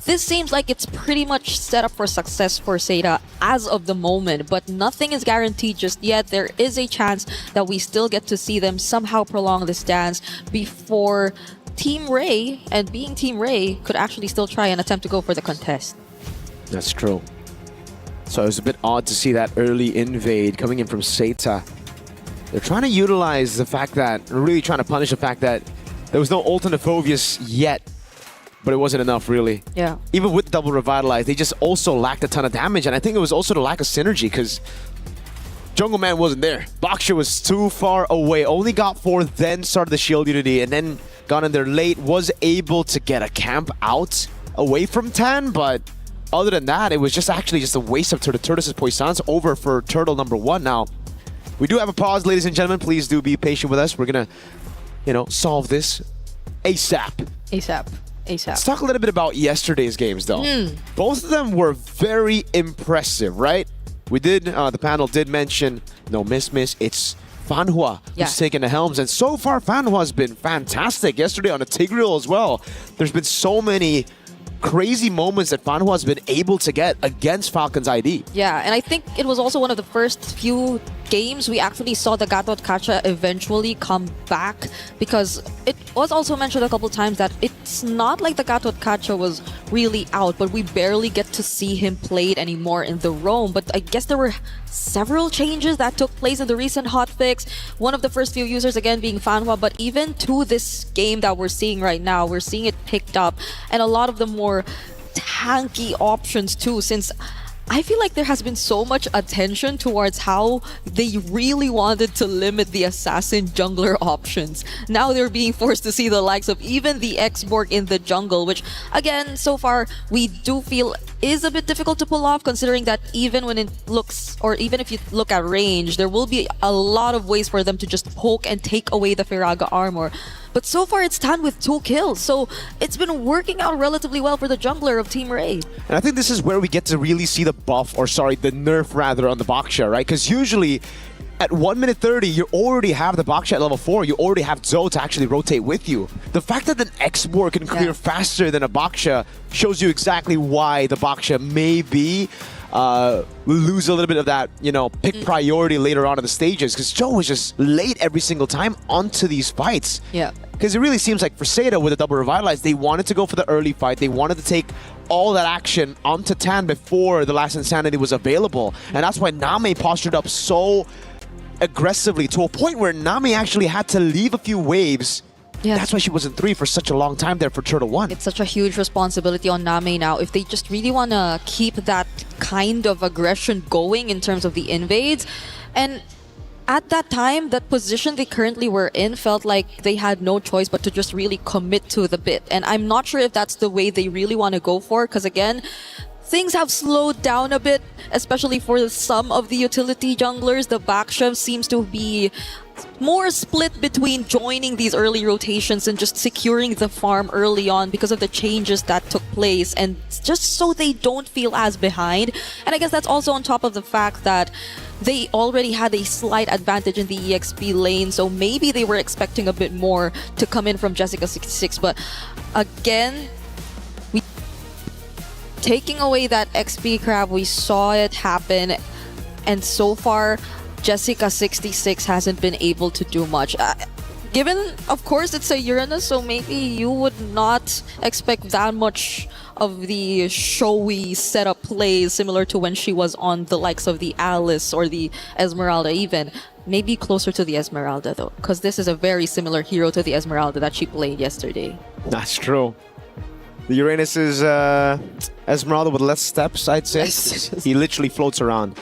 this seems like it's pretty much set up for success for Seda as of the moment, but nothing is guaranteed just yet. There is a chance that we still get to see them somehow prolong this dance before Team Ray, and being Team Ray, could actually still try and attempt to go for the contest. That's true. So it was a bit odd to see that early invade coming in from Seda. They're trying to utilize the fact that, really trying to punish the fact that there was no alternate Phobius yet. But it wasn't enough, really. Yeah. Even with double Revitalize, they just also lacked a ton of damage. And I think it was also the lack of synergy because Jungle Man wasn't there. Boxer was too far away. Only got 4, then started the Shield Unity, and then got in there late. Was able to get a camp out away from Tan, but other than that, it was just actually just a waste of Turtles' Poissons over for Turtle number 1. Now, we do have a pause, ladies and gentlemen. Please do be patient with us. We're going to, solve this ASAP. ASAP. Let's talk a little bit about yesterday's games, though. Both of them were very impressive, right? We did, the panel did mention, no miss, it's Fanhua who's taking the helms. And so far, Fanhua's been fantastic. Yesterday on the Tigreal as well. There's been so many crazy moments that Fanhua's been able to get against Falcon's ID. Yeah, and I think it was also one of the first few games we actually saw the Gatot Kacha eventually come back, because it was also mentioned a couple times that it's not like the Gatot Kacha was really out, but we barely get to see him played anymore in the roam. But I guess there were several changes that took place in the recent hotfix. One of the first few users again being Fanhua, but even to this game that we're seeing right now, we're seeing it picked up, and a lot of the more tanky options too, since I feel like there has been so much attention towards how they really wanted to limit the assassin jungler options. Now they're being forced to see the likes of even the X-Borg in the jungle, which again, so far we do feel is a bit difficult to pull off, considering that even when it looks, or even if you look at range, there will be a lot of ways for them to just poke and take away the Faraga armor. But so far, it's Tan with 2 kills. So it's been working out relatively well for the jungler of Team Ray. And I think this is where we get to really see the buff, or sorry, the nerf rather, on the Baksha, right? Because usually at 1 minute 30, you already have the Baksha at level 4. You already have Zoe to actually rotate with you. The fact that an Expo can clear faster than a Baksha shows you exactly why the Baksha maybe lose a little bit of that, you know, pick priority later on in the stages, because Joe was just late every single time onto these fights. Yeah. Because it really seems like for Seda with a double revitalize, they wanted to go for the early fight. They wanted to take all that action onto Tan before the last Insanity was available. And that's why Name postured up so aggressively to a point where Nami actually had to leave a few waves. Yeah. That's why she was in 3 for such a long time there for Turtle 1. It's such a huge responsibility on Name now. If they just really want to keep that kind of aggression going in terms of the invades. And at that time, that position they currently were in felt like they had no choice but to just really commit to the bit. And I'm not sure if that's the way they really want to go for, because again, things have slowed down a bit, especially for some of the utility junglers. The Baksha seems to be more split between joining these early rotations and just securing the farm early on because of the changes that took place, and just so they don't feel as behind. And I guess that's also on top of the fact that they already had a slight advantage in the EXP lane, so maybe they were expecting a bit more to come in from Jessica26. But again, taking away that XP crab, we saw it happen, and so far Jessica26 hasn't been able to do much. Given, of course, it's a Uranus, so maybe you would not expect that much of the showy setup plays similar to when she was on the likes of the Alice or the Esmeralda even. Maybe closer to the Esmeralda though, because this is a very similar hero to the Esmeralda that she played yesterday. That's true. The Uranus is Esmeralda with less steps, I'd say. He literally floats around.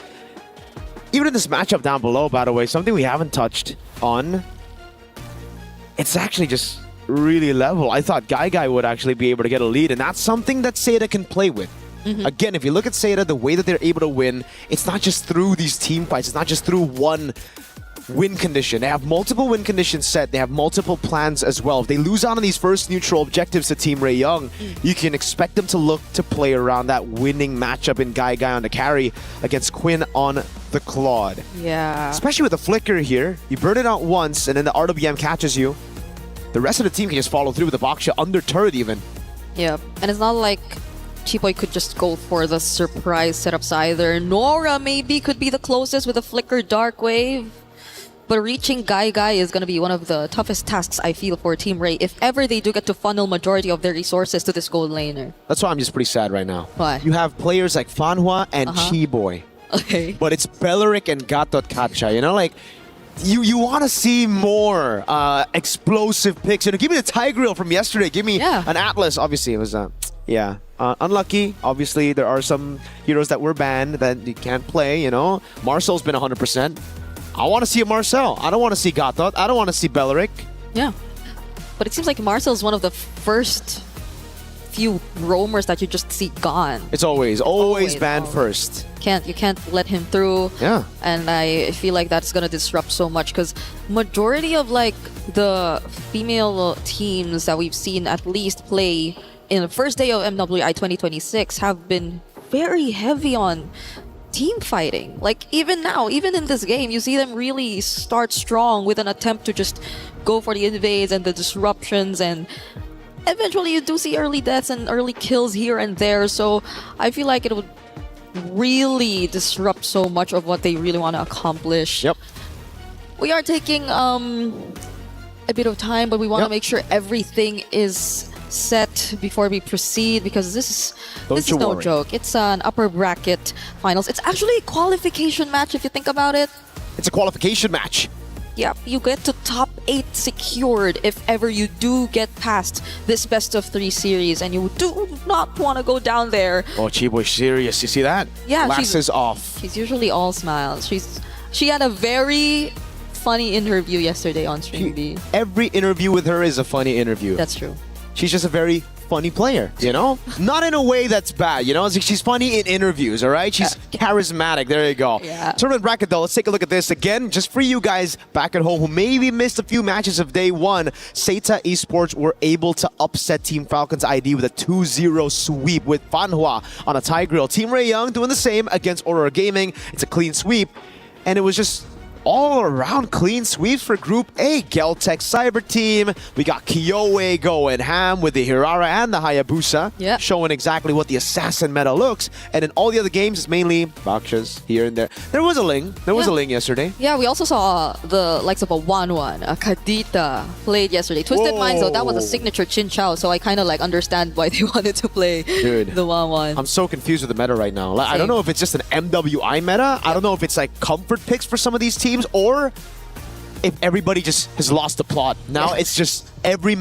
Even in this matchup down below, by the way, something we haven't touched on, it's actually just really level. I thought Guy would actually be able to get a lead, and that's something that Seda can play with. Again, if you look at Seda, the way that they're able to win, it's not just through these team fights, it's not just through one win condition. They have multiple win conditions set. They have multiple plans as well. If they lose out on these first neutral objectives to Team Ray Young, you can expect them to look to play around that winning matchup in Guy on the carry against Quinn on the Claude. Yeah. Especially with the flicker here. You burn it out once and then the RWM catches you. The rest of the team can just follow through with the Baksha under turret even. Yeah, and it's not like Chipoy could just go for the surprise setups either. Nora maybe could be the closest with a flicker dark wave. But reaching Guy is going to be one of the toughest tasks, I feel, for Team Ray, if ever they do get to funnel majority of their resources to this gold laner. That's why I'm just pretty sad right now. Why? You have players like Fanhua and Chiboy. Okay. But it's Beleric and Gatot Kacha, you know, like, you want to see more explosive picks. You know, give me the Tigreal from yesterday. Give me an Atlas. Obviously, it was, unlucky. Obviously, there are some heroes that were banned that you can't play, you know. Marcel's been 100%. I want to see a Marcel. I don't want to see Gatot. I don't want to see Beleric. Yeah. But it seems like Marcel's one of the first few roamers that you just see gone. It's always banned first. You can't let him through. Yeah. And I feel like that's gonna disrupt so much, because majority of like the female teams that we've seen at least play in the first day of MWI 2026 have been very heavy on team fighting. Like even now, even in this game, you see them really start strong with an attempt to just go for the invades and the disruptions, and eventually you do see early deaths and early kills here and there. So I feel like it would really disrupt so much of what they really want to accomplish. Yep. We are taking a bit of time, but we want to make sure everything is set before we proceed, because this is no joke. It's an upper bracket finals. It's actually a qualification match if you think about it. It's a qualification match. Yeah, you get to top 8 secured if ever you do get past this best of 3 series, and you do not want to go down there. Oh, Chiboy's serious. You see that? Yeah, glasses off. She's usually all smiles. She had a very funny interview yesterday on Stream B. Every interview with her is a funny interview. That's true. She's just a very funny player, you know? Not in a way that's bad, you know? She's funny in interviews, all right? She's charismatic. There you go. Yeah. Tournament bracket, though, let's take a look at this again. Just for you guys back at home who maybe missed a few matches of day one, Seita Esports were able to upset Team Falcons ID with a 2-0 sweep with Fanhua on a tie grill. Team Ray Young doing the same against Aurora Gaming. It's a clean sweep. And it was just all around clean sweeps for Group A. Geltech Cyber Team. We got Kyoe going ham with the Hirara and the Hayabusa, showing exactly what the assassin meta looks. And in all the other games, it's mainly Bakshas here and there. There was a Ling. There was a Ling yesterday. Yeah, we also saw the likes of a 1-1, a Kadita played yesterday. Twisted Minds, though, that was a signature Chin Chow, so I kind of like understand why they wanted to play the 1-1. I'm so confused with the meta right now. Like, I don't know if it's just an MWI meta. I don't know if it's like comfort picks for some of these teams, or if everybody just has lost the plot. Now it's just every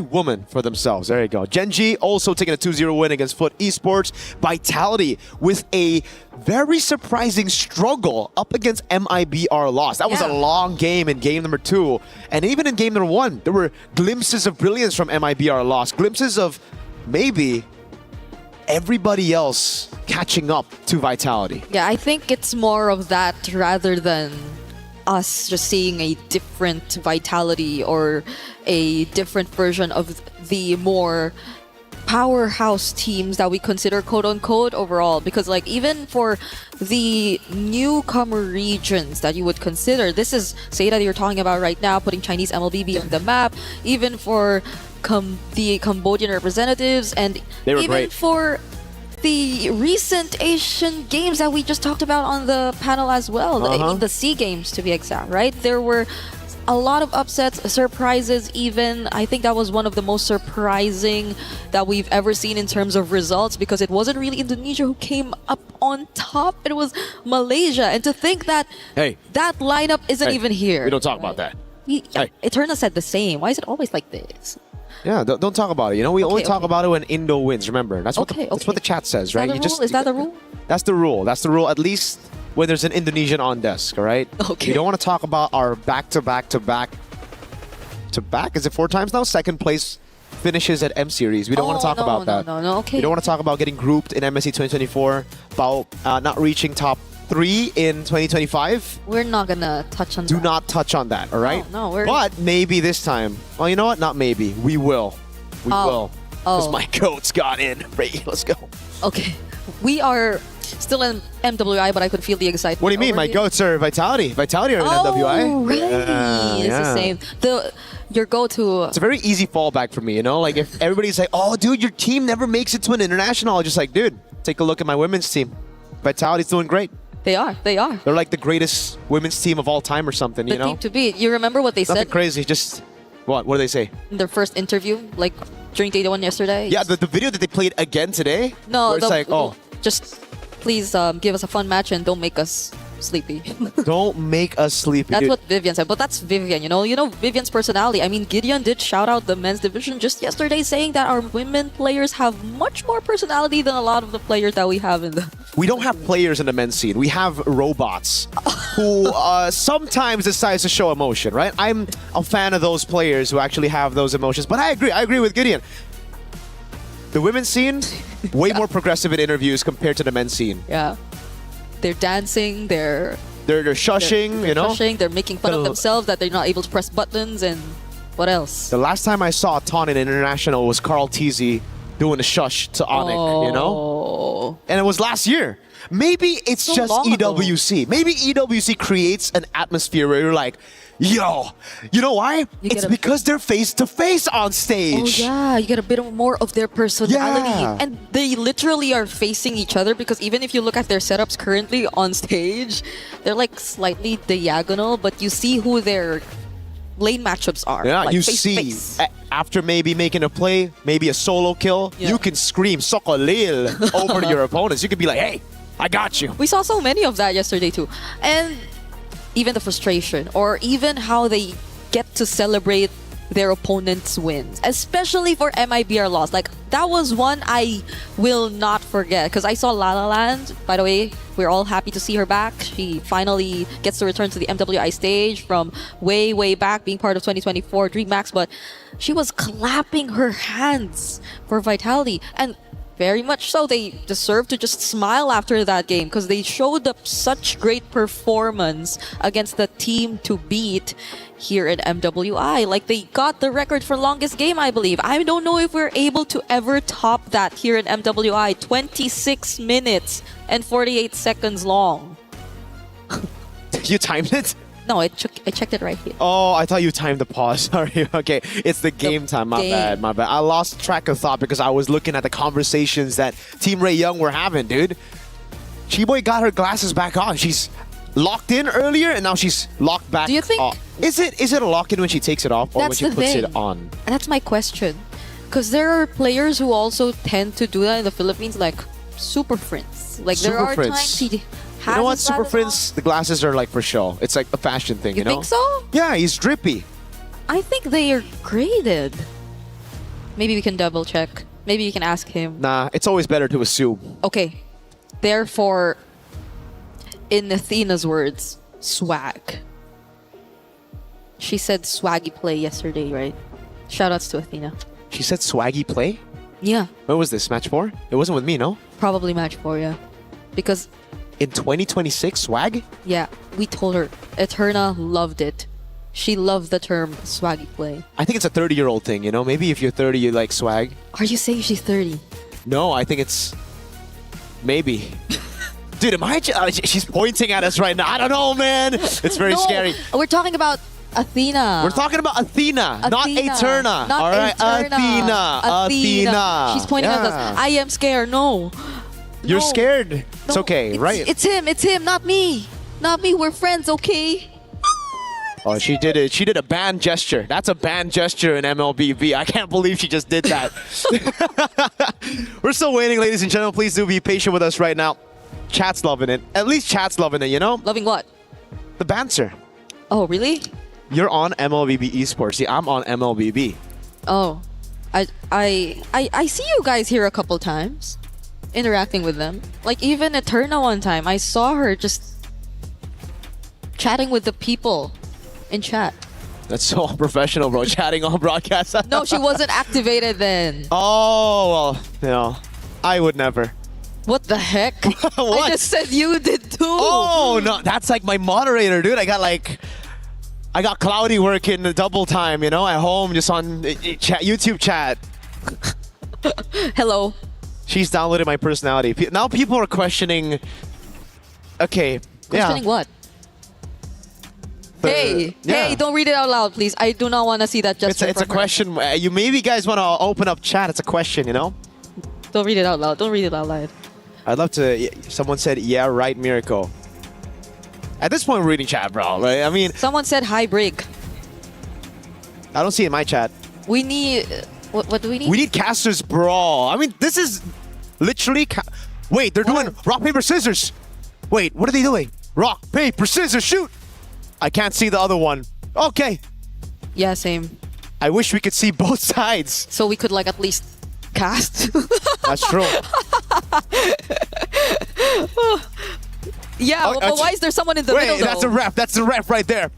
woman for themselves. There you go. Genji also taking a 2-0 win against Foot Esports. Vitality with a very surprising struggle up against MIBR loss. That was a long game in game number 2. And even in game number 1, there were glimpses of brilliance from MIBR loss. Glimpses of maybe everybody else catching up to Vitality. Yeah, I think it's more of that rather than us just seeing a different Vitality or a different version of the more powerhouse teams that we consider quote-unquote overall. Because like even for the newcomer regions that you would consider, this is Seita that you're talking about right now, putting Chinese MLBB on the map. Even for the Cambodian representatives, and even great. for the recent Asian games that we just talked about on the panel as well, the SEA Games to be exact, right? There were a lot of upsets, surprises even. I think that was one of the most surprising that we've ever seen in terms of results, because it wasn't really Indonesia who came up on top, it was Malaysia. And to think that that lineup isn't even here. We don't talk about that. Eternal said the same. Why is it always like this? Yeah, don't talk about it. You know, we only talk about it when Indo wins. Remember, that's what the chat says, right? Is that the rule? That's the rule. That's the rule. At least when there's an Indonesian on desk, all right? Okay. We don't want to talk about our back. Is it 4 times now? Second place finishes at M Series. We don't want to talk about that. No. Okay. We don't want to talk about getting grouped in MSC 2024, about not reaching top 3 in 2025. We're not gonna touch on that. Do not touch on that, all right? No, but maybe this time. Well, you know what? Not maybe. We will. We will. Because my goats got in. Right, let's go. Okay. We are still in MWI, but I could feel the excitement. What do you mean? My goats are Vitality. Vitality are in MWI. Right. It's the same. Your go-to. It's a very easy fallback for me, you know? Like, if everybody's like, oh, dude, your team never makes it to an international, I'm just like, dude, take a look at my women's team. Vitality's doing great. They are. They're like the greatest women's team of all time or something, you know? The team to beat. You remember what they Nothing said? crazy, just... What do they say? In their first interview, like during day 1 yesterday? Yeah, the video that they played again today? No, where it's like, just please give us a fun match and don't make us sleepy. Don't make us sleepy. That's dude. what Vivian said, but that's Vivian, you know Vivian's personality. I mean, Gideon did shout out the men's division just yesterday, saying that our women players have much more personality than a lot of the players that we have in the... We don't have players in the men's scene. We have robots who sometimes decide to show emotion, right? I'm a fan of those players who actually have those emotions, but I agree with Gideon. The women's scene, way more progressive in interviews compared to the men's scene. Yeah. They're dancing, they're shushing, you know? Shushing, they're making fun of themselves that they're not able to press buttons, and what else? The last time I saw Ton in International was Carl Teasy doing a shush to Onik, you know? And it was last year. Maybe it's So just long ago. EWC. Maybe EWC creates an atmosphere where you're like, yo, you know why? It's because they're face-to-face on stage. Oh yeah, you get a bit more of their personality. Yeah. And they literally are facing each other, because even if you look at their setups currently on stage, they're like slightly diagonal, but you see who their lane matchups are. Yeah, like you face to see, face. after maybe making a play, maybe a solo kill, you can scream Sokolil over to your opponents. You could be like, hey, I got you. We saw so many of that yesterday too. And even the frustration, or even how they get to celebrate their opponents' wins, especially for MIBR loss. Like, that was one I will not forget because I saw La La Land. By the way, we're all happy to see her back. She finally gets to return to the MWI stage from way, way back, being part of 2024 DreamHack, but she was clapping her hands for Vitality, and very much so. They deserve to just smile after that game because they showed up such great performance against the team to beat here in MWI. Like, they got the record for longest game, I believe. I don't know if we're able to ever top that here in MWI. 26 minutes and 48 seconds long. You timed it? No, I checked it right here. Oh, I thought you timed the pause. Sorry. Okay, it's the game time. My bad. My bad. I lost track of thought because I was looking at the conversations that Team Ray Young were having, dude. Chiboy got her glasses back on. She's locked in earlier, and now she's locked back. Do you think off. Is it a lock in when she takes it off, or when she puts it on? That's my question. Because there are players who also tend to do that in the Philippines, like Super Friends. Like, there are times he You know what, Super Friends, the glasses are like for show. It's like a fashion thing, you know? think so? Yeah, he's drippy. I think they are graded. Maybe we can double check. Maybe you can ask him. Nah, it's always better to assume. Okay. Therefore, in Athena's words, swag. She said swaggy play yesterday, right? Shoutouts to Athena. She said swaggy play? Yeah. When was this? Match 4? It wasn't with me, no? Probably match 4, yeah. Because in 2026, swag? Yeah, we told her. Eterna loved it. She loved the term swaggy play. I think it's a 30-year-old thing, you know? Maybe if you're 30, you like swag. Are you saying she's 30? No, I think it's... Maybe. Dude, am I... she's pointing at us right now. I don't know, man. It's very scary. We're talking about Athena. We're talking about Athena, not Eterna. Not all right, Eterna. Athena. She's pointing at us. I am scared. No. You're scared. It's okay, right? It's him. It's him, not me. Not me. We're friends, okay? Oh, she did it. She did a band gesture. That's a band gesture in MLBB. I can't believe she just did that. We're still waiting, ladies and gentlemen. Please do be patient with us right now. Chat's loving it. At least chat's loving it, you know? Loving what? The banter. Oh, really? You're on MLBB Esports. See, I'm on MLBB. Oh. I see you guys here a couple times. Interacting with them. Like, even Eterna one time, I saw her just chatting with the people in chat. That's so unprofessional, bro. Chatting on broadcast. No, she wasn't activated then. Oh, well, you know, I would never. What the heck? What? I just said you did too. Oh, no, that's like my moderator, dude. I got Cloudy working double time, you know, at home, just on chat, YouTube chat. Hello. She's downloaded my personality. Now people are questioning. Okay. Questioning what? Hey, don't read it out loud, please. I do not want to see that gesture. It's a question. You maybe guys want to open up chat. It's a question, you know? Don't read it out loud. Don't read it out loud. I'd love to. Someone said, yeah, right, Miracle. At this point, we're reading chat, bro. Right? I mean, someone said hi, Brig. I don't see it in my chat. We need. What do we need? We need Casters Brawl. I mean, this is literally. Wait, they're doing rock, paper, scissors. Wait, what are they doing? Rock, paper, scissors, shoot. I can't see the other one. Okay. Yeah, same. I wish we could see both sides. So we could, like, at least cast. That's true. Yeah, but why is there someone in the middle, though? That's a ref. That's the ref right there.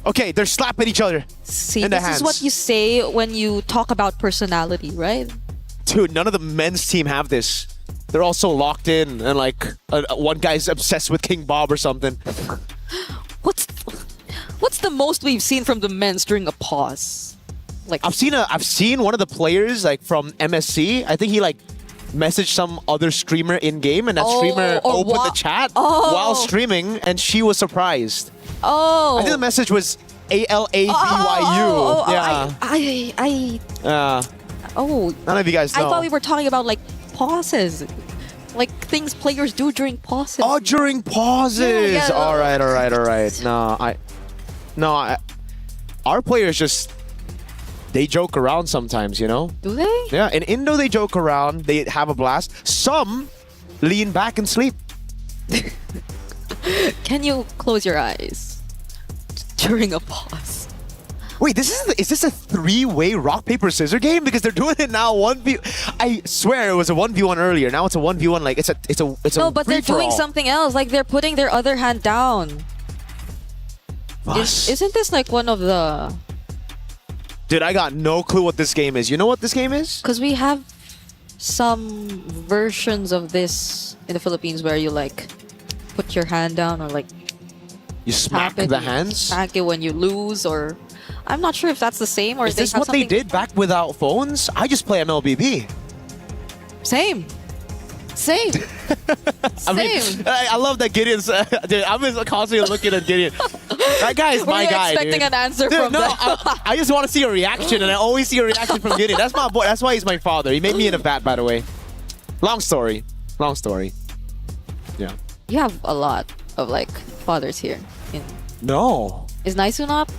Okay, they're slapping each other. See, in the this hands. is what you say when you talk about personality, right? Dude, none of the men's team have this. They're all so locked in, and like one guy's obsessed with King Bob or something. What's the most we've seen from the men's during a pause? Like, I've seen one of the players like from MSC. I think he like messaged some other streamer in game, and that streamer opened the chat while streaming, and she was surprised. Oh, I think the message was ALABYU. Yeah. Oh. None of you guys know. I thought we were talking about like pauses. Like things players do during pauses. Oh, during pauses. Yeah. All right. Our players just, they joke around sometimes, you know? Do they? Yeah, in Indo they joke around, they have a blast. Some lean back and sleep. Can you close your eyes during a pause? Wait, is this a 3-way rock paper scissors game? Because they're doing it now 1v. I swear it was a 1v1 earlier. Now it's a 1v1. Like it's a No, but they're doing free-for-all. something else. Like they're putting their other hand down. Isn't this like one of the? Dude, I got no clue what this game is. You know what this game is? Because we have some versions of this in the Philippines where you like put your hand down or like You smack tap it, the you hands. smack it when you lose, or I'm not sure if that's the same or Is they this have what they something. did back without phones? I just play MLBB. Same. Same. I mean, I love that Gideon's. Dude, I'm just constantly looking at Gideon. That guy is my Were you guy. expecting dude. an answer Dude, from no, them? I just want to see a reaction, and I always see a reaction from Gideon. That's my boy. That's why he's my father. He made me in a vat, by the way. Long story. Long story. Yeah. You have a lot of like fathers here. No. Is Naisu not?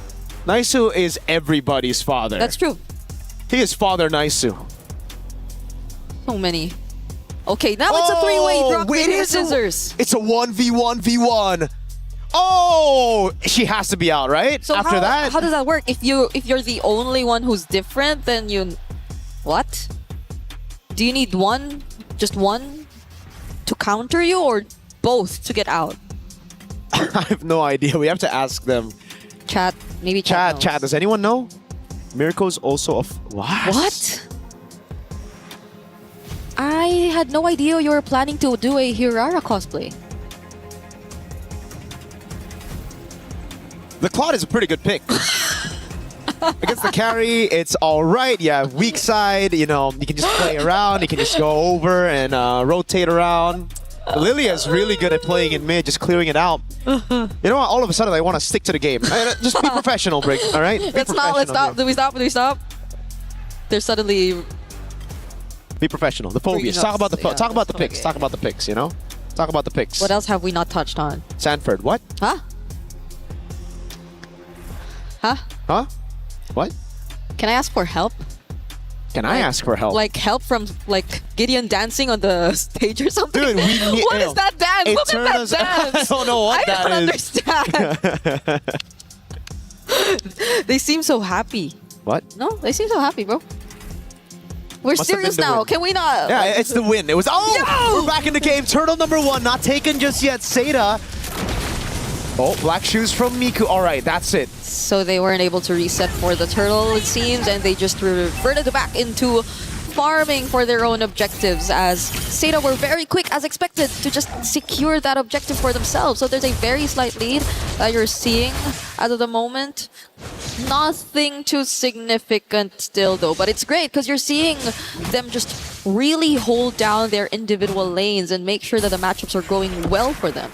Naisu is everybody's father. That's true. He is Father Naisu. So many. Okay, now it's a 3-way rock, paper, scissors. It's a 1v1v1. Oh, she has to be out, right? So After that, how does that work? If you're the only one who's different, then you what? Do you need one, just one, to counter you, or both to get out? I have no idea. We have to ask them. Chat, maybe chat. knows. Chat. Does anyone know? Mirko's also a What? I had no idea you were planning to do a Hirara cosplay. The Claude is a pretty good pick. Against the carry, it's all right. Yeah, weak side. You know, you can just play around. You can just go over and rotate around. Lilia is really good at playing in mid, just clearing it out. You know what? All of a sudden, I want to stick to the game. Just be professional, Brick. All right? Let's stop. Do we stop? Do we stop? They're suddenly. Be professional. The phobias. Talk about the picks. Okay. Talk about the picks. You know. Talk about the picks. What else have we not touched on? Sanford. What? Huh? Huh? Huh? What? Can I ask for help? Can I ask for help? Like help from like Gideon dancing on the stage or something? Dude, we need. What is that dance? Look at that dance. I don't know what that is. I don't understand. They seem so happy. What? No, they seem so happy, bro. We're Must have serious been the now. win. Can we not? Yeah, it's the win. It was. Oh, we're back in the game. Turtle number 1, not taken just yet. Seda. Oh, black shoes from Miku. All right, that's it. So they weren't able to reset for the turtle, it seems, and they just reverted back into farming for their own objectives, as Seda were very quick, as expected, to just secure that objective for themselves. So there's a very slight lead that you're seeing as of the moment. Nothing too significant still, though, but it's great because you're seeing them just really hold down their individual lanes and make sure that the matchups are going well for them.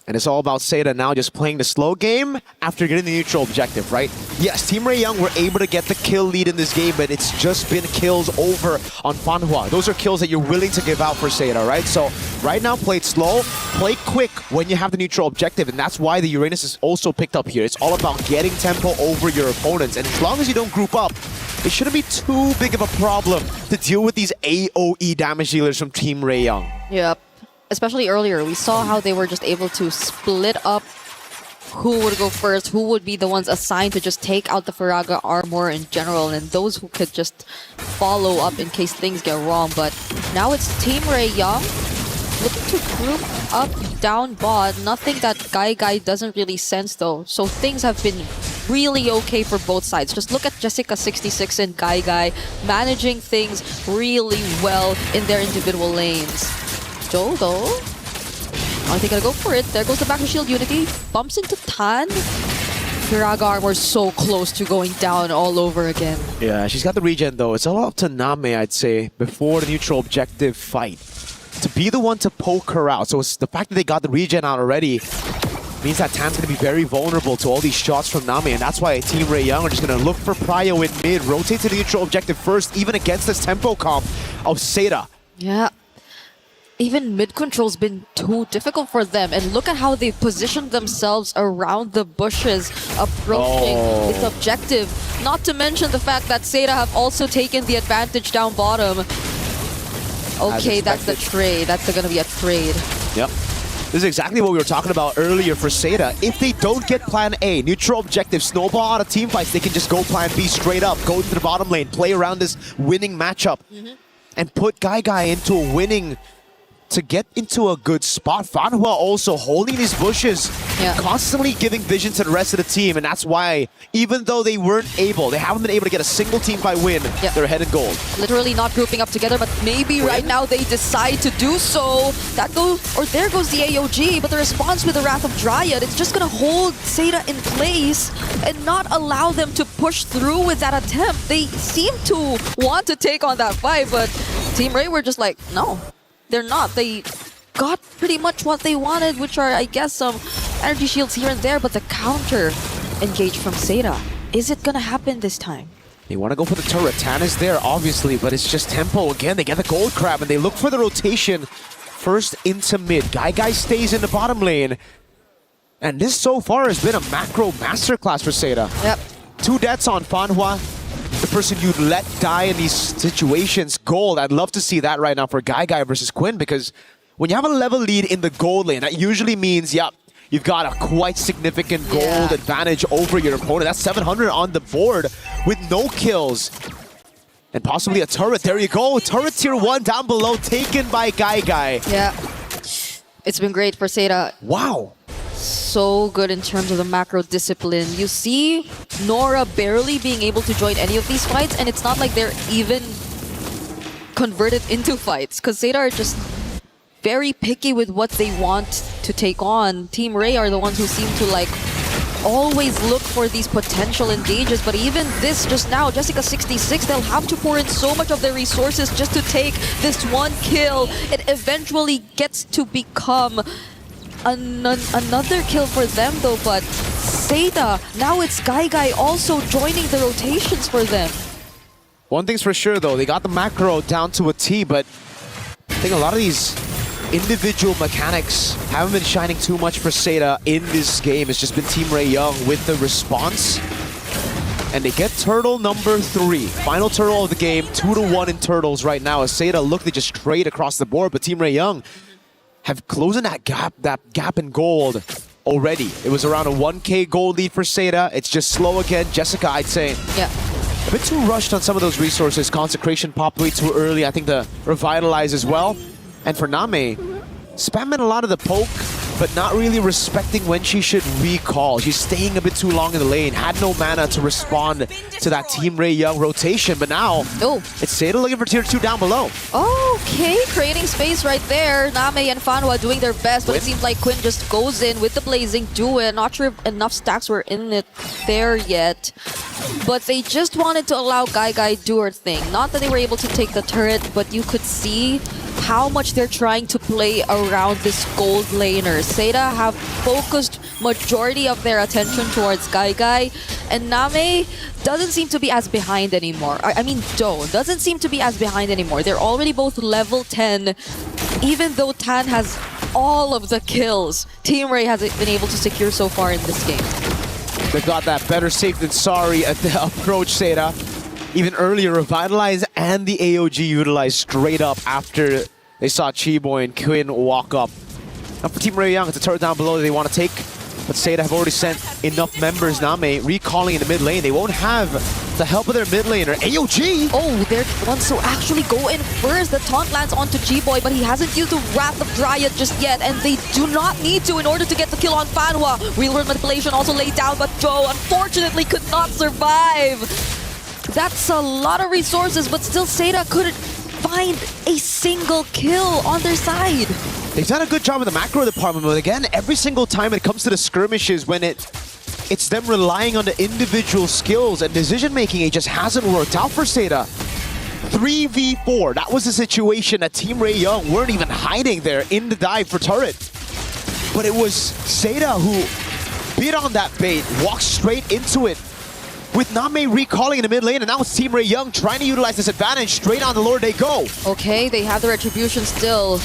And it's all about Seda now just playing the slow game after getting the neutral objective, right? Yes, Team Ray Young were able to get the kill lead in this game, but it's just been kills over on Fanhua. Those are kills that you're willing to give out for Seda, right? So right now, play it slow, play quick when you have the neutral objective, and that's why the Uranus is also picked up here. It's all about getting tempo over your opponents, and as long as you don't group up, it shouldn't be too big of a problem to deal with these AoE damage dealers from Team Ray Young. Yep. Especially earlier, we saw how they were just able to split up who would go first, who would be the ones assigned to just take out the Faraga armor in general, and those who could just follow up in case things get wrong. But now it's Team Ray Young looking to group up down bot. Nothing that Guy doesn't really sense though. So things have been really okay for both sides. Just look at Jessica26 and Guy managing things really well in their individual lanes. Joe, though, are they gonna go for it? There goes the back to shield unity. Bumps into Tan. Firaga armor so close to going down all over again. Yeah, she's got the regen though. It's all up to Name, I'd say, before the neutral objective fight. To be the one to poke her out. So it's the fact that they got the regen out already means that Tan's going to be very vulnerable to all these shots from Nami, and that's why Team Ray Young are just going to look for Prio in mid, rotate to the neutral objective first, even against this tempo comp of Seda. Yeah. Even mid-control's been too difficult for them, and look at how they've positioned themselves around the bushes, approaching this objective. Not to mention the fact that Seda have also taken the advantage down bottom. Okay, that's the trade. That's gonna be a trade. Yep. This is exactly what we were talking about earlier for Seda. If they don't get plan A, neutral objective, snowball out of team fights, they can just go plan B straight up, go into the bottom lane, play around this winning matchup, and put Guy into a winning, to get into a good spot. Fanhua also holding these bushes, constantly giving vision to the rest of the team, and that's why, even though they haven't been able to get a single team fight win, they're ahead in gold. Literally not grouping up together, but maybe right now they decide to do so. There goes the AOG, but the response with the Wrath of Dryad, it's just gonna hold Seda in place and not allow them to push through with that attempt. They seem to want to take on that fight, but Team Ray were just like, no. They're not. They got pretty much what they wanted, which are, I guess, some energy shields here and there, but the counter engage from Seda. Is it gonna happen this time? They want to go for the turret. Tan is there, obviously, but it's just tempo. Again, they get the gold crab, and they look for the rotation first into mid. Guy stays in the bottom lane. And this so far has been a macro masterclass for Seda. Yep. 2 deaths on Fanhua. The person you'd let die in these situations, gold. I'd love to see that right now for Guy versus Quinn, because when you have a level lead in the gold lane, that usually means, you've got a quite significant gold advantage over your opponent. That's 700 on the board with no kills. And possibly a turret. There you go. Turret tier 1 down below, taken by Guy. Yeah. It's been great for Seda. Wow. So good in terms of the macro discipline. You see Nora barely being able to join any of these fights, and it's not like they're even converted into fights, because Seda are just very picky with what they want to take on. Team Ray are the ones who seem to always look for these potential engages, but even this just now, Jessica 66, they'll have to pour in so much of their resources just to take this one kill. It eventually gets to become another kill for them though, but Seda, now it's Guy also joining the rotations for them. One thing's for sure though, they got the macro down to a T, but I think a lot of these individual mechanics haven't been shining too much for Seda in this game. It's just been Team Ray Young with the response. And they get turtle number 3. Final turtle of the game, 2-1 in turtles right now. As Seda look, they just trade across the board, but Team Ray Young have closing that gap in gold already. It was around a 1K gold lead for Seda. It's just slow again. Jessica, I'd say, a bit too rushed on some of those resources. Consecration popped way too early. I think the Revitalize as well. And for Name, spamming a lot of the poke, but not really respecting when she should recall. She's staying a bit too long in the lane. Had no mana to respond to that Team Ray Young rotation, but now it's Seda looking for tier 2 down below. Okay, creating space right there. Name and Fanhua doing their best, but it seems like Quinn just goes in with the Blazing Duet. Not sure if enough stacks were in it there yet, but they just wanted to allow Guy do her thing. Not that they were able to take the turret, but you could see how much they're trying to play around this gold laner. Seda have focused majority of their attention towards Guy, and Name doesn't seem to be as behind anymore. I mean, Do doesn't seem to be as behind anymore. They're already both level 10, even though Tan has all of the kills Team Ray has been able to secure so far in this game. They've got that better safe than sorry at the approach, Seda. Even earlier, Revitalize and the AOG utilized straight up after they saw Chiboy and Quinn walk up. Now for Team Ray Young, it's a turret down below that they want to take, but Seda have already sent enough members. Name recalling in the mid lane. They won't have the help of their mid laner. AOG! Oh, they're the ones who actually go in first. The taunt lands onto Chiboy, but he hasn't used the Wrath of Dryad just yet, and they do not need to in order to get the kill on Fanhua. Real World Manipulation also laid down, but Joe unfortunately could not survive. That's a lot of resources, but still Seda couldn't find a single kill on their side. They've done a good job in the macro department, but again, every single time it comes to the skirmishes, when it's them relying on the individual skills and decision-making, it just hasn't worked out for Seda. 3v4, that was the situation that Team Ray Young weren't even hiding there in the dive for turret. But it was Seda who bit on that bait, walked straight into it, with Name recalling in the mid lane, and now it's Team Ray Young trying to utilize this advantage. Straight on the Lord they go. Okay, they have the retribution still.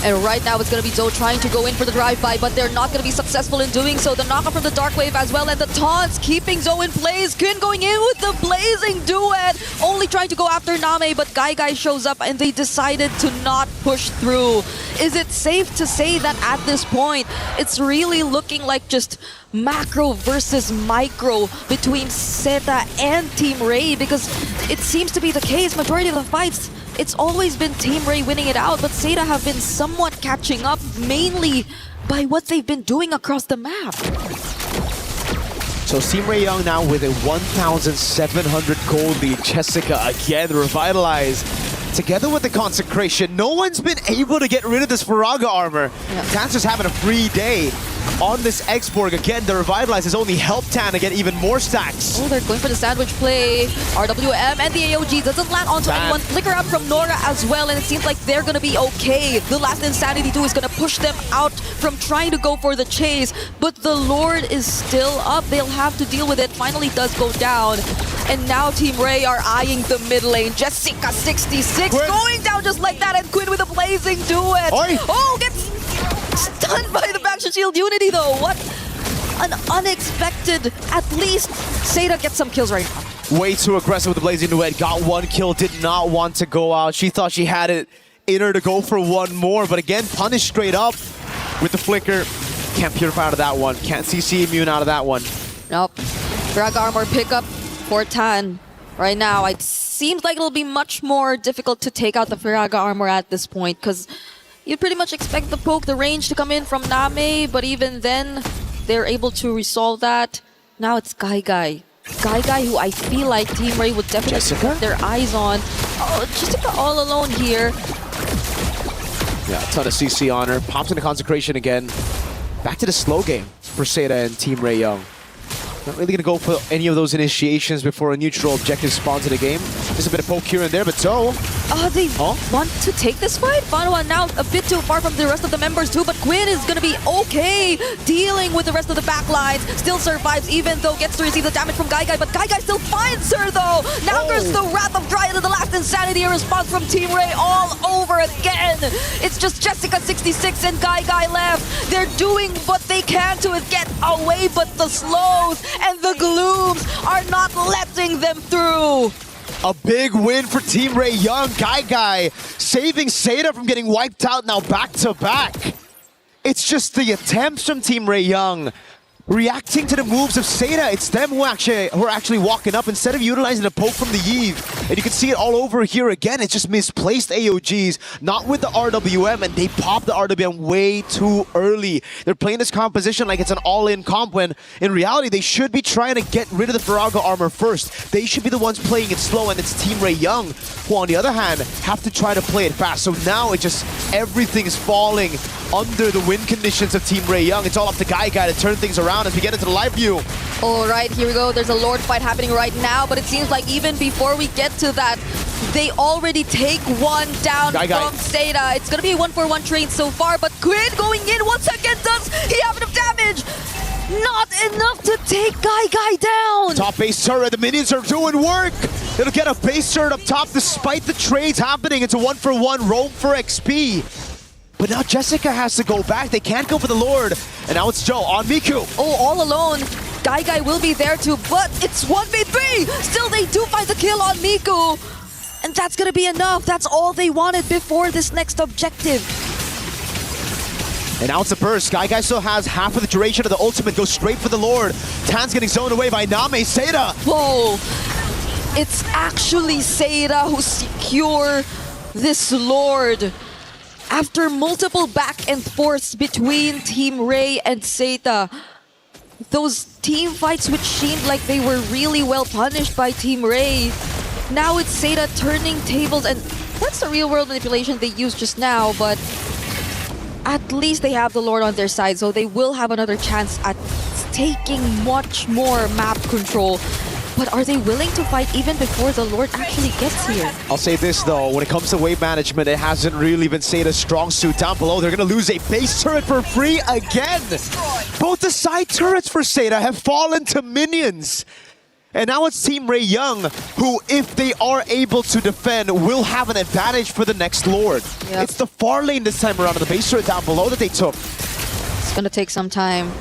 And right now it's going to be Zoe trying to go in for the drive-by, but they're not going to be successful in doing so. The knockup from the Dark Wave as well, and the taunts keeping Zoe in place. Quinn going in with the Blazing Duet, only trying to go after Name, but Guy shows up and they decided to not push through. Is it safe to say that at this point, it's really looking like just macro versus micro between Zeta and Team Ray? Because it seems to be the case, majority of the fights, it's always been Team Ray winning it out, but Zeta have been somewhat catching up, mainly by what they've been doing across the map. So Team Ray Young now with a 1,700 gold lead. Jessica again revitalized. Together with the Consecration, no one's been able to get rid of this Faraga armor. Tancer's having a free day on this Expo. Again, the Revitalize has only helped Tan to get even more stacks. Oh, they're going for the sandwich play. RWM and the AOG doesn't land onto anyone. Flicker out from Nora as well, and it seems like they're going to be okay. The last Insanity 2 is going to push them out from trying to go for the chase, but the Lord is still up. They'll have to deal with it. Finally does go down. And now Team Ray are eyeing the mid lane. Jessica66 going down just like that, and Quinn with a Blazing Duet. Oh, gets stunned by the Backshot Shield Unity though. What an unexpected, at least Zeta gets some kills right now. Way too aggressive with the Blazing Duet. Got one kill, did not want to go out. She thought she had it in her to go for one more, but again, punished straight up with the flicker. Can't purify out of that one. Can't CC immune out of that one. Nope. Drag armor pickup for Tan. Right now, it seems like it'll be much more difficult to take out the Faraga armor at this point, because you pretty much expect the poke, the range to come in from Name, but even then, they're able to resolve that. Now it's Guy, who I feel like Team Ray would definitely put their eyes on. Oh, Jessica all alone here. Yeah, a ton of CC on her. Pops into Consecration again. Back to the slow game for Zeta and Team Ray Young. Not really going to go for any of those initiations before a neutral objective spawns in the game. Just a bit of poke here and there, but so... They want to take this fight? Fanwa now a bit too far from the rest of the members too, but Quinn is going to be okay dealing with the rest of the backlines. Still survives even though gets to receive the damage from Guy, but Guy still finds her though. Now there's the Wrath of Dryad and the last Insanity, a response from Team Ray all over again. It's just Jessica66 and Guy left. They're doing what they can to get away, but the slows and the glooms are not letting them through. A big win for Team Ray Young. Guy saving Zeta from getting wiped out now back to back. It's just the attempts from Team Ray Young reacting to the moves of Zeta. It's them who are actually walking up instead of utilizing the poke from the Eve. And you can see it all over here again. It's just misplaced AOGs, not with the RWM, and they pop the RWM way too early. They're playing this composition like it's an all-in comp when in reality they should be trying to get rid of the Faraga armor first. They should be the ones playing it slow, and it's Team Ray Young who on the other hand have to try to play it fast. So now it just, everything is falling under the win conditions of Team Ray Young. It's all up to Guy to turn things around as we get into the live view. All right, here we go. There's a Lord fight happening right now, but it seems like even before we get to that, they already take one down from Zeta. It's going to be a 1-for-1 trade so far, but Quinn going in once again. Does he have enough damage? Not enough to take Guy down. Top base turret, the minions are doing work. It'll get a base turret up top despite the trades happening. It's a 1-for-1 roam for XP. But now Jessica has to go back. They can't go for the Lord. And now it's Joe on Miku. Oh, all alone. Guy will be there too, but it's 1v3. Still, they do find the kill on Miku. And that's going to be enough. That's all they wanted before this next objective. And now it's a burst. Guy still has half of the duration of the ultimate. Goes straight for the Lord. Tan's getting zoned away by Name. Zeta. Whoa. It's actually Zeta who secure this Lord. After multiple back and forths between Team Ray and Zeta, those team fights which seemed like they were really well punished by Team Ray, now it's Zeta turning tables, and that's the real world manipulation they used just now, but at least they have the Lord on their side, so they will have another chance at taking much more map control. But are they willing to fight even before the Lord actually gets here? I'll say this though, when it comes to wave management, it hasn't really been Zeta's strong suit. Down below, they're going to lose a base turret for free again. Both the side turrets for Zeta have fallen to minions. And now it's Team Ray Young, who, if they are able to defend, will have an advantage for the next Lord. Yep. It's the far lane this time around, on the base turret down below that they took. It's gonna take some time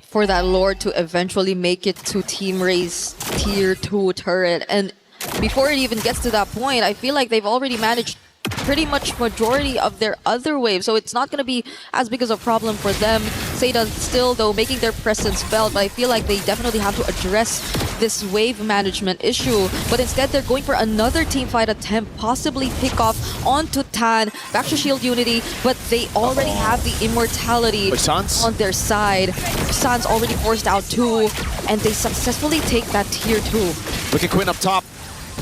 for that Lord to eventually make it to Team Ray's tier 2 turret. And before it even gets to that point, I feel like they've already managed pretty much majority of their other waves, so it's not going to be as big as a problem for them. Seda still, though, making their presence felt, but I feel like they definitely have to address this wave management issue. But instead, they're going for another team fight attempt, possibly pick off onto Tan, back to Shield Unity, but they already have the immortality on their side. San's already forced out 2, and they successfully take that tier 2. Look at Quinn up top,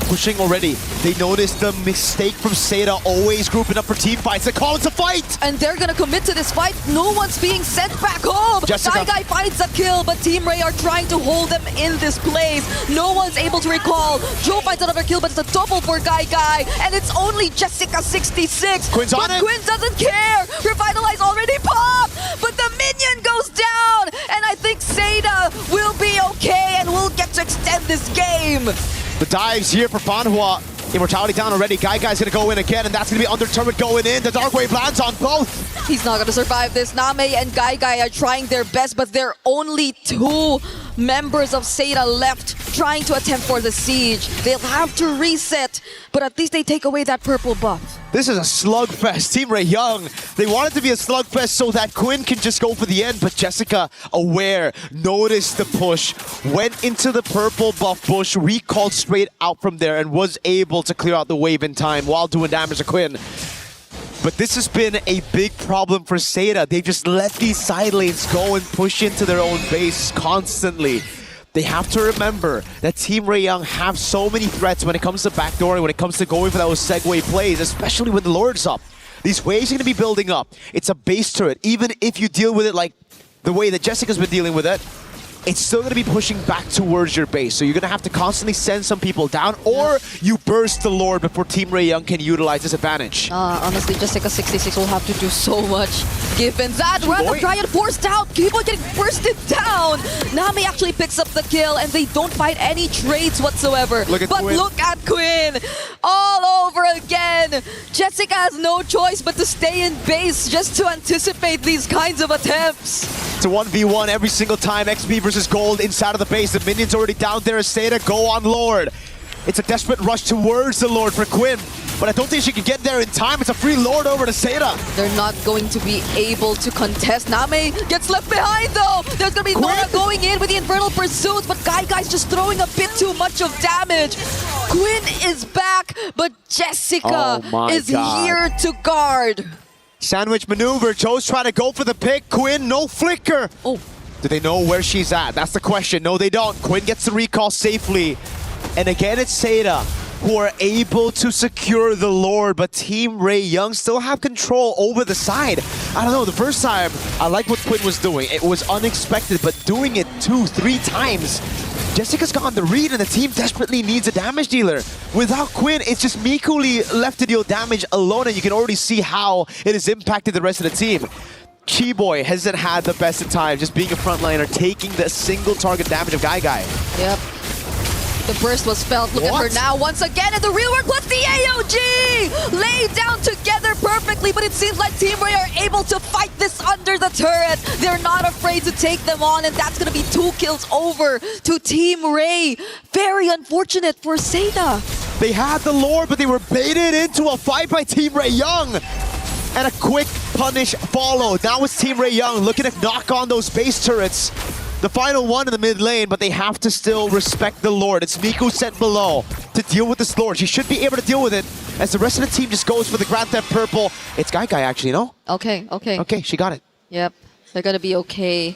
pushing already. They noticed the mistake from Seda, always grouping up for team fights. They call it a fight! And they're gonna commit to this fight. No one's being sent back home! Jessica. Guy finds a kill, but Team Ray are trying to hold them in this place. No one's able to recall. Joe finds another kill, but it's a double for Guy, and it's only Jessica66. Quinn's on but it. Quinn doesn't care! Revitalize already popped! But the minion goes down! And I think Seda will be okay and will get to extend this game. The dives here for Fanhua. Immortality down already. Guy's gonna go in again, and that's gonna be under turret going in. The Dark Wave lands on both. He's not gonna survive this. Name and Guy are trying their best, but there are only 2 members of Seda left trying to attempt for the siege. They'll have to reset, but at least they take away that purple buff. This is a slugfest. Team Ray Young, they want it to be a slugfest so that Quinn can just go for the end, but Jessica, aware, noticed the push, went into the purple buff bush, recalled straight out from there, and was able to clear out the wave in time while doing damage to Quinn. But this has been a big problem for Seda. They've just let these side lanes go and push into their own base constantly. They have to remember that Team Ray Young have so many threats when it comes to backdooring, when it comes to going for those segue plays, especially when the Lord's up. These waves are going to be building up. It's a base turret. Even if you deal with it like the way that Jessica's been dealing with it, it's still going to be pushing back towards your base. So you're going to have to constantly send some people down, or you burst the Lord before Team Ray Young can utilize this advantage. Honestly, Jessica66 will have to do so much given that. Random Giant forced out. Kibo getting bursted down. Nami actually picks up the kill, and they don't fight any trades whatsoever. Look at Quinn. Look at Quinn. All over again. Jessica has no choice but to stay in base just to anticipate these kinds of attempts. It's a 1v1 every single time. XP versus Gold inside of the base. The minion's already down there. Seda go on Lord. It's a desperate rush towards the Lord for Quinn, but I don't think she can get there in time. It's a free Lord over to Seda. They're not going to be able to contest. Name gets left behind though. There's going to be Nora going in with the Infernal Pursuit, but Guy's just throwing a bit too much of damage. Quinn is back, but Jessica is here to guard. Sandwich maneuver. Joe's trying to go for the pick. Quinn, no flicker. Oh. Do they know where she's at? That's the question. No, they don't. Quinn gets the recall safely. And again, it's Seda who are able to secure the Lord, but Team Ray Young still have control over the side. I don't know, the first time, I like what Quinn was doing. It was unexpected, but doing it 2-3 times, Jessica's gotten the read, and the team desperately needs a damage dealer. Without Quinn, it's just Mikuli left to deal damage alone, and you can already see how it has impacted the rest of the team. Chi-Boy hasn't had the best of times, just being a frontliner, taking the single target damage of Guy. Yep. The burst was felt. Look at her now once again, and the real work plus the AOG! Laid down together perfectly, but it seems like Team Ray are able to fight this under the turret. They're not afraid to take them on, and that's going to be 2 kills over to Team Ray. Very unfortunate for Seda. They had the Lord, but they were baited into a fight by Team Ray Young. And a quick punish followed. Now it's Team Ray Young looking to knock on those base turrets. The final one in the mid lane, but they have to still respect the Lord. It's Miku sent below to deal with this Lord. She should be able to deal with it as the rest of the team just goes for the Grand Theft Purple. It's Guy actually, you know? Okay. Okay, she got it. Yep, they're gonna be okay.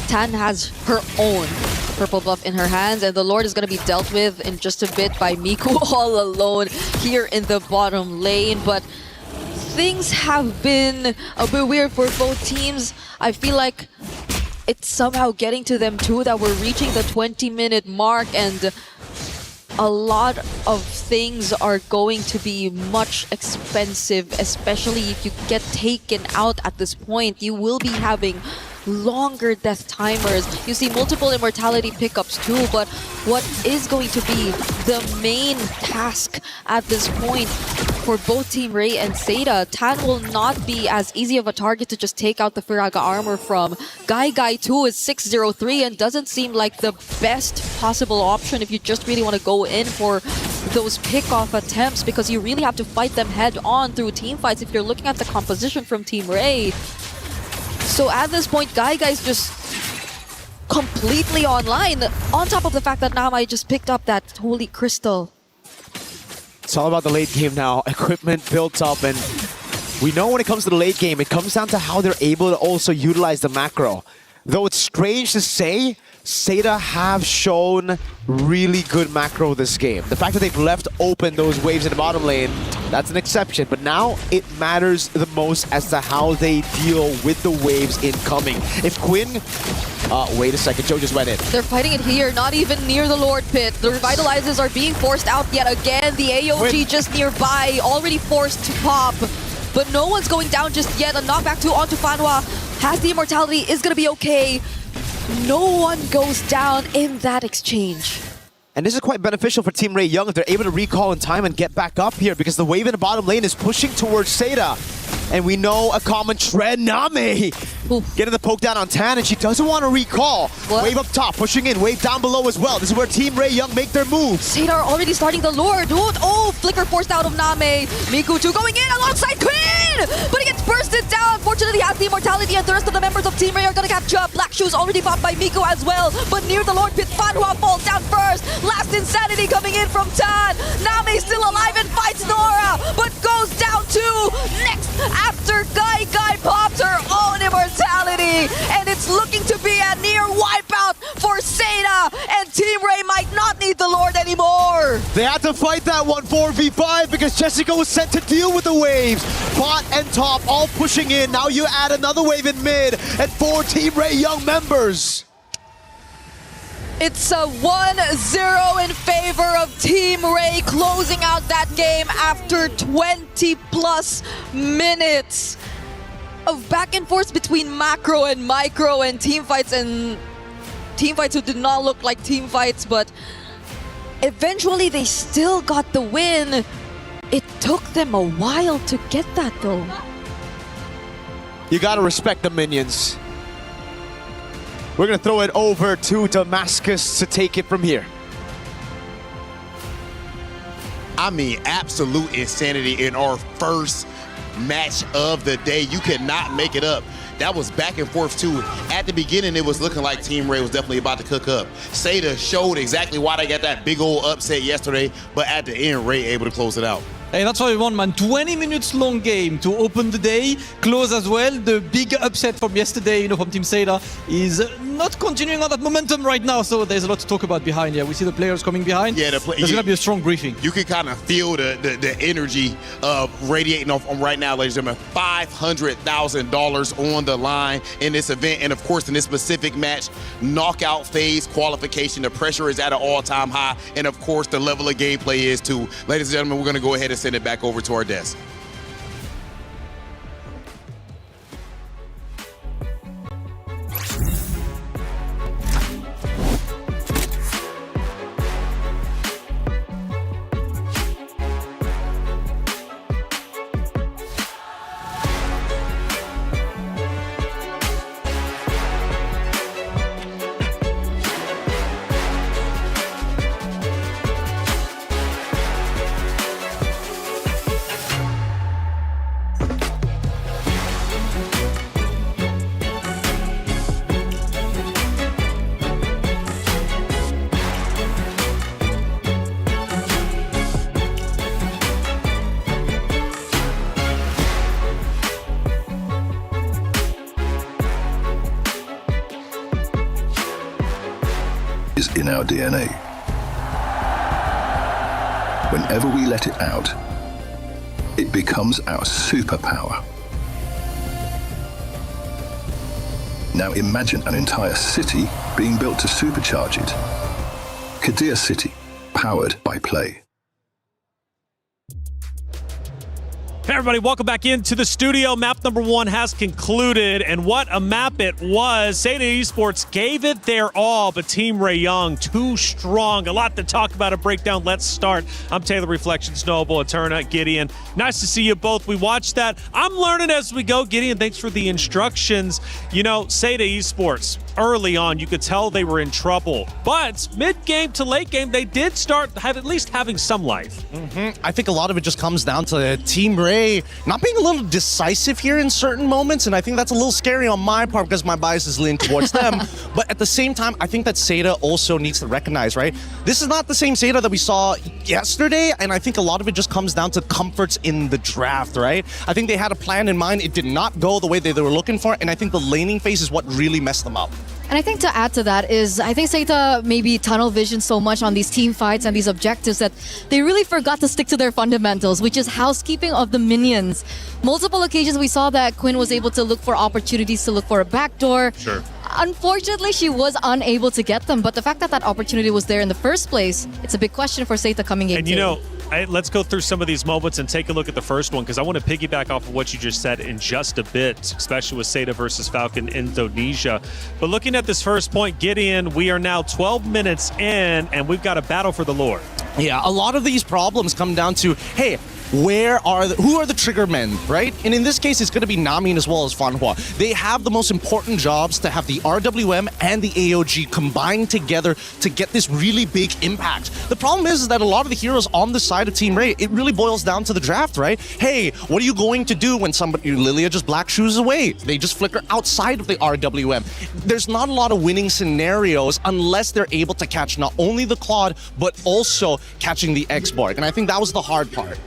Tan has her own purple buff in her hands, and the Lord is gonna be dealt with in just a bit by Miku all alone here in the bottom lane, but things have been a bit weird for both teams. I feel like it's somehow getting to them too, that we're reaching the 20-minute mark, and a lot of things are going to be much expensive, especially if you get taken out at this point. You will be having longer death timers. You see multiple immortality pickups too, but what is going to be the main task at this point for both Team Ray and Seda? Tan will not be as easy of a target to just take out the Firaga armor from. Guy 2 is 603 and doesn't seem like the best possible option if you just really want to go in for those pick-off attempts, because you really have to fight them head-on through team fights if you're looking at the composition from Team Ray. So at this point, Guy is just completely online, on top of the fact that Namai just picked up that holy crystal. It's all about the late game now. Equipment built up, and we know when it comes to the late game, it comes down to how they're able to also utilize the macro. Though it's strange to say, Seda have shown really good macro this game. The fact that they've left open those waves in the bottom lane, that's an exception. But now it matters the most as to how they deal with the waves incoming. If Quinn... wait a second, Joe just went in. They're fighting it here, not even near the Lord Pit. The Revitalizers are being forced out yet again. The AOG Quinn just nearby, already forced to pop. But no one's going down just yet. A knockback to onto Fanwa. Has the immortality, is going to be okay. No one goes down in that exchange. And this is quite beneficial for Team Ray Young if they're able to recall in time and get back up here, because the wave in the bottom lane is pushing towards Seda. And we know a common trend, Name getting the poke down on Tan, and she doesn't want to recall. What? Wave up top, pushing in, wave down below as well. This is where Team Ray Young make their move. Seda are already starting the Lord. Oh, flicker forced out of Name. Miku2 going in alongside Quinn! But he gets bursted down. Fortunately, has the immortality, and the rest of the members of Team Ray are going to catch up. Black Shoes already popped by Miku as well. But near the Lord Pit, Fanhua falls down first. Last Insanity coming in from Tan. Name still alive and fights Nora, but goes down too. Next, after Guy pops her own immortality. And it's looking to be a near wipeout for Seda. And Team Ray might not need the Lord anymore. They had to fight that one 4v5 because Jessica was sent to deal with the waves. Bot and top all pushing in. Now you add another wave in mid and 4 Team Ray Young members. It's a 1-0 in favor of Team Ray, closing out that game after 20 plus minutes of back and forth between macro and micro and team fights who did not look like team fights, but eventually they still got the win. It took them a while to get that though. You gotta respect the minions. We're gonna throw it over to Damascus to take it from here. I mean, absolute insanity in our first match of the day. You cannot make it up. That was back and forth too. At the beginning, it was looking like Team Ray was definitely about to cook up. Seda showed exactly why they got that big old upset yesterday, but at the end, Ray able to close it out. Hey, that's what we want, man. 20 minutes long game to open the day, close as well. The big upset from yesterday, from Team Seda is not continuing on that momentum right now. So there's a lot to talk about behind. Yeah, we see the players coming behind. Yeah, there's gonna be a strong briefing. You can kind of feel the energy radiating off right now, ladies and gentlemen. $500,000 on the line in this event, and of course in this specific match, knockout phase qualification. The pressure is at an all-time high, and of course the level of gameplay is too. Ladies and gentlemen, we're gonna go ahead and send it back over to our desk. Is in our DNA. Whenever we let it out, it becomes our superpower. Now imagine an entire city being built to supercharge it. Kadir City, powered by play. Hey everybody, welcome back into the studio. Map number 1 has concluded, and what a map it was. Seda Esports gave it their all, but Team Ray Young, too strong. A lot to talk about, a breakdown. Let's start. I'm Taylor Reflections Noble, Eterna, Gideon. Nice to see you both. We watched that. I'm learning as we go. Gideon, thanks for the instructions. You know, Seda Esports, early on, you could tell they were in trouble, but mid-game to late game, they did start at least having some life. I think a lot of it just comes down to Team Ray not being a little decisive here in certain moments, and I think that's a little scary on my part because my bias is leaning towards them. But at the same time, I think that Seda also needs to recognize, right? This is not the same Seda that we saw yesterday, and I think a lot of it just comes down to comforts in the draft, right? I think they had a plan in mind. It did not go the way they were looking for, and I think the laning phase is what really messed them up. And I think to add to that is, I think Seita maybe tunnel vision so much on these team fights and these objectives that they really forgot to stick to their fundamentals, which is housekeeping of the minions. Multiple occasions we saw that Quinn was able to look for opportunities to look for a backdoor. Sure. Unfortunately, she was unable to get them, but the fact that that opportunity was there in the first place, it's a big question for Seita coming in. And you know, let's go through some of these moments and take a look at the first one, because I want to piggyback off of what you just said in just a bit, especially with Seda versus Falcon Indonesia. But looking at this first point, Gideon, we are now 12 minutes in, and we've got a battle for the Lord. Yeah, a lot of these problems come down to, hey, who are the trigger men, right? And in this case, it's going to be Namin as well as Fanhua. They have the most important jobs to have the RWM and the AOG combined together to get this really big impact. The problem is that a lot of the heroes on the side of Team Ray, it really boils down to the draft, right? Hey, what are you going to do when Lilia just black shoes away? They just flicker outside of the RWM. There's not a lot of winning scenarios unless they're able to catch not only the Claude, but also catching the X-Borg. And I think that was the hard part.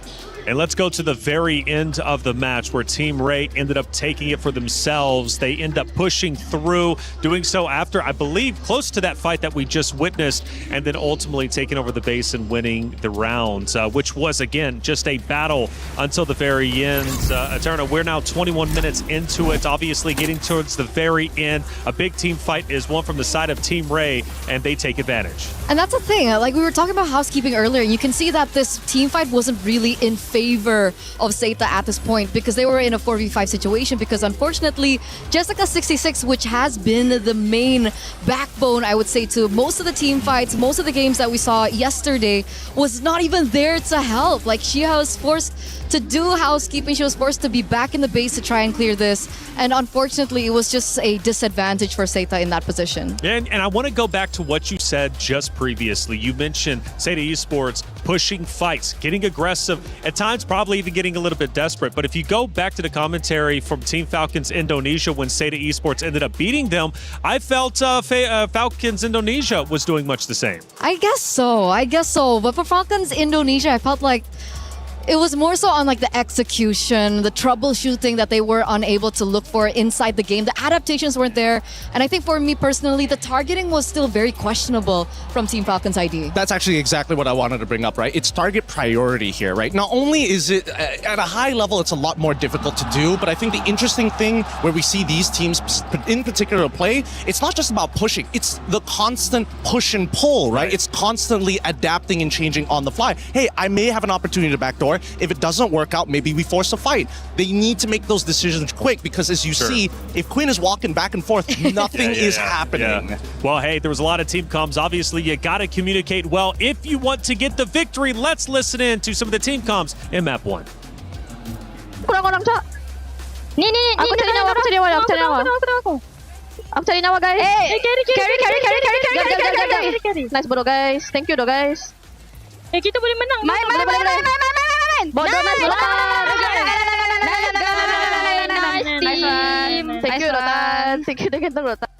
And let's go to the very end of the match where Team Ray ended up taking it for themselves. They end up pushing through, doing so after, I believe, close to that fight that we just witnessed, and then ultimately taking over the base and winning the rounds, which was, again, just a battle until the very end. Eterna, we're now 21 minutes into it, obviously getting towards the very end. A big team fight is one from the side of Team Ray, and they take advantage. And that's the thing, like we were talking about housekeeping earlier, you can see that this team fight wasn't really in favor of Seita at this point because they were in a 4v5 situation, because unfortunately Jessica66, which has been the main backbone, I would say, to most of the team fights, most of the games that we saw yesterday, was not even there to help. Like, she was forced to do housekeeping, she was forced to be back in the base to try and clear this, and unfortunately it was just a disadvantage for Seita in that position. And I want to go back to what you said just previously. You mentioned Seda Esports pushing fights, getting aggressive, at times probably even getting a little bit desperate. But if you go back to the commentary from Team Falcons Indonesia when Seda Esports ended up beating them, I felt Falcons Indonesia was doing much the same. I guess so. But for Falcons Indonesia, I felt like it was more so on like the execution, the troubleshooting that they were unable to look for inside the game. The adaptations weren't there. And I think for me personally, the targeting was still very questionable from Team Falcons ID. That's actually exactly what I wanted to bring up, right? It's target priority here, right? Not only is it at a high level, it's a lot more difficult to do, but I think the interesting thing where we see these teams in particular play, it's not just about pushing, it's the constant push and pull, right? It's constantly adapting and changing on the fly. Hey, I may have an opportunity to backdoor. If it doesn't work out, maybe we force a fight. They need to make those decisions quick because, as you see, if Quinn is walking back and forth, nothing is happening. Yeah. Well, hey, there was a lot of team comms. Obviously, you got to communicate well if you want to get the victory. Let's listen in to some of the team comms in map 1. Kurang orang, Cak. Ni. Aku cari nyawa. Aku cari nyawa, guys. Carry. Nice, bro, guys. Thank you, guys. Kita boleh menang. Main. Bodoh, nice. Nice team. Thank you, Rotan. Thank you, Rotan.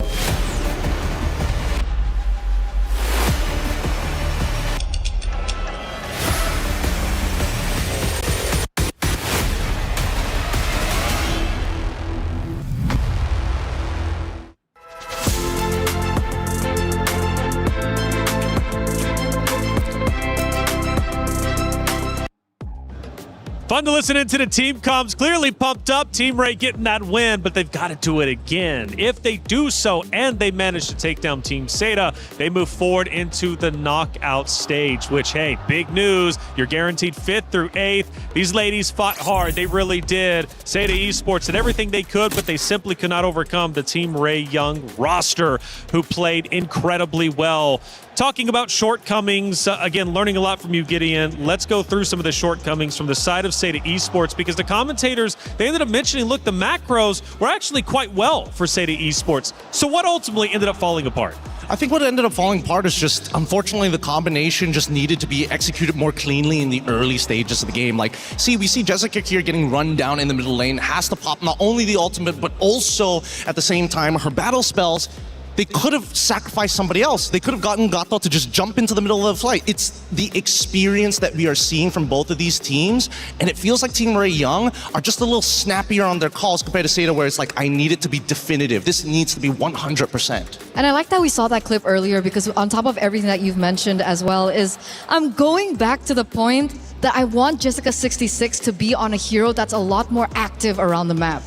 Fun to listen into the team comms. Clearly pumped up. Team Ray getting that win, but they've got to do it again. If they do so and they manage to take down Team Seda, they move forward into the knockout stage, which, hey, big news. You're guaranteed 5th through 8th. These ladies fought hard. They really did. Seda Esports did everything they could, but they simply could not overcome the Team Ray Young roster, who played incredibly well. Talking about shortcomings, again, learning a lot from you, Gideon. Let's go through some of the shortcomings from the side of Seda Esports, because the commentators, they ended up mentioning, look, the macros were actually quite well for Seda Esports. So what ultimately ended up falling apart? I think what ended up falling apart is just, unfortunately, the combination just needed to be executed more cleanly in the early stages of the game. Like, we see Jessica here getting run down in the middle lane, has to pop not only the ultimate, but also, at the same time, her battle spells. They could have sacrificed somebody else. They could have gotten Gato to just jump into the middle of the fight. It's the experience that we are seeing from both of these teams, and it feels like Team Ray Young are just a little snappier on their calls compared to Seda, where it's like, I need it to be definitive. This needs to be 100%. And I like that we saw that clip earlier, because on top of everything that you've mentioned as well, is I'm going back to the point that I want Jessica26 to be on a hero that's a lot more active around the map.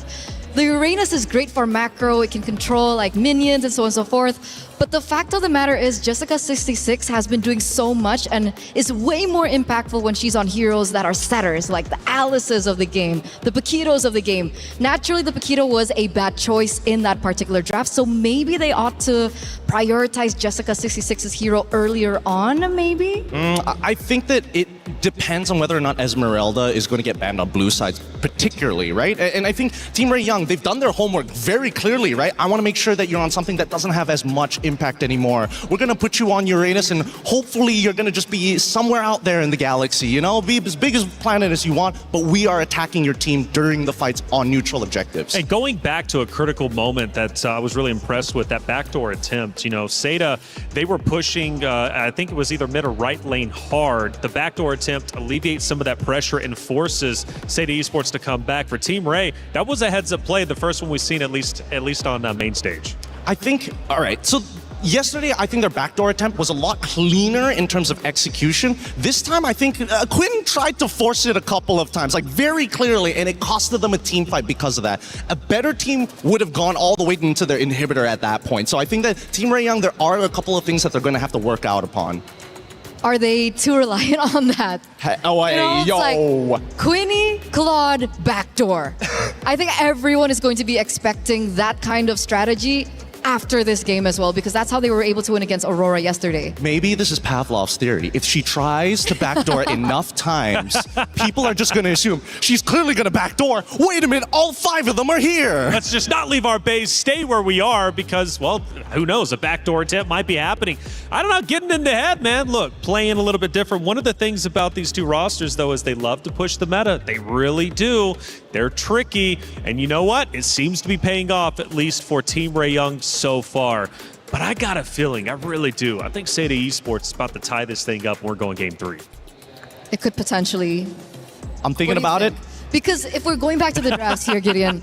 The Uranus is great for macro, it can control like minions and so on and so forth. But the fact of the matter is Jessica26 has been doing so much and is way more impactful when she's on heroes that are setters, like the Alices of the game, the Paquitos of the game. Naturally, the Paquito was a bad choice in that particular draft, so maybe they ought to prioritize Jessica26's hero earlier on, maybe? I think that it depends on whether or not Esmeralda is going to get banned on blue sides, particularly, right? And I think Team Ray Young, they've done their homework very clearly, right? I want to make sure that you're on something that doesn't have as much impact anymore. We're going to put you on Uranus, and hopefully you're going to just be somewhere out there in the galaxy, you know? Be as big as planet as you want, but we are attacking your team during the fights on neutral objectives. And going back to a critical moment that I was really impressed with, that backdoor attempt, you know, Seda, they were pushing, I think it was either mid or right lane hard. The backdoor attempt alleviates some of that pressure and forces Seda Esports to come back. For Team Ray, that was a heads-up play, the first one we've seen at least on main stage. I think, all right, so yesterday, I think their backdoor attempt was a lot cleaner in terms of execution. This time, I think Quinn tried to force it a couple of times, like very clearly, and it costed them a team fight because of that. A better team would have gone all the way into their inhibitor at that point. So I think that Team Ray Young, there are a couple of things that they're going to have to work out upon. Are they too reliant on that? Like Quinny, Claude, backdoor. I think everyone is going to be expecting that kind of strategy after this game as well, because that's how they were able to win against Aurora yesterday. Maybe this is Pavlov's theory. If she tries to backdoor enough times, people are just going to assume she's clearly going to backdoor. Wait a minute, all 5 of them are here. Let's just not leave our base, stay where we are, because, well, who knows, a backdoor attempt might be happening. I don't know, getting in the head, man. Look, playing a little bit different. One of the things about these two rosters, though, is they love to push the meta. They really do. They're tricky, and you know what? It seems to be paying off, at least for Team Ray Young so far. But I got a feeling, I really do. I think Seda Esports is about to tie this thing up and we're going game 3. It could potentially. I'm thinking about it. Because if we're going back to the drafts here, Gideon,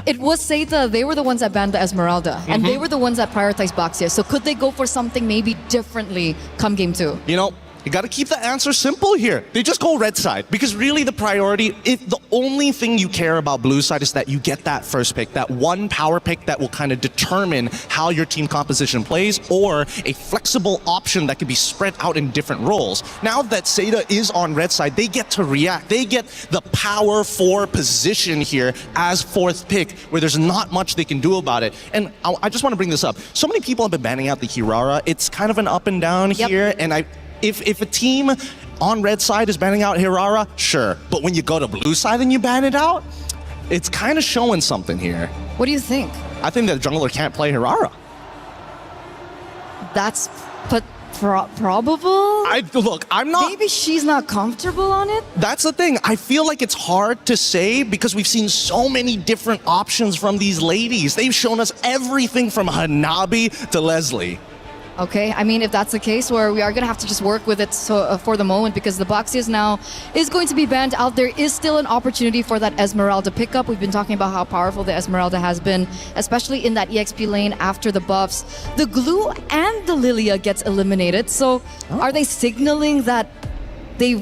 it was Seda, they were the ones that banned the Esmeralda, and they were the ones that prioritized Boxia. So could they go for something maybe differently come game 2? You know, you got to keep the answer simple here. They just go red side, because really the priority, the only thing you care about blue side is that you get that first pick, that one power pick that will kind of determine how your team composition plays, or a flexible option that can be spread out in different roles. Now that Seda is on red side, they get to react. They get the power 4 position here as 4th pick, where there's not much they can do about it. And I just want to bring this up. So many people have been banning out the Hirara. It's kind of an up and down here, and If a team on red side is banning out Hirara, sure. But when you go to blue side and you ban it out, it's kind of showing something here. What do you think? I think that the jungler can't play Hirara. That's probable? Look, I'm not... Maybe she's not comfortable on it? That's the thing. I feel like it's hard to say because we've seen so many different options from these ladies. They've shown us everything from Hanabi to Leslie. Okay, I mean, if that's the case, where we are going to have to just work with it for the moment, because the Boxias now is going to be banned out. There is still an opportunity for that Esmeralda pickup. We've been talking about how powerful the Esmeralda has been, especially in that EXP lane after the buffs. The Glue and the Lilia gets eliminated. So are they signaling that they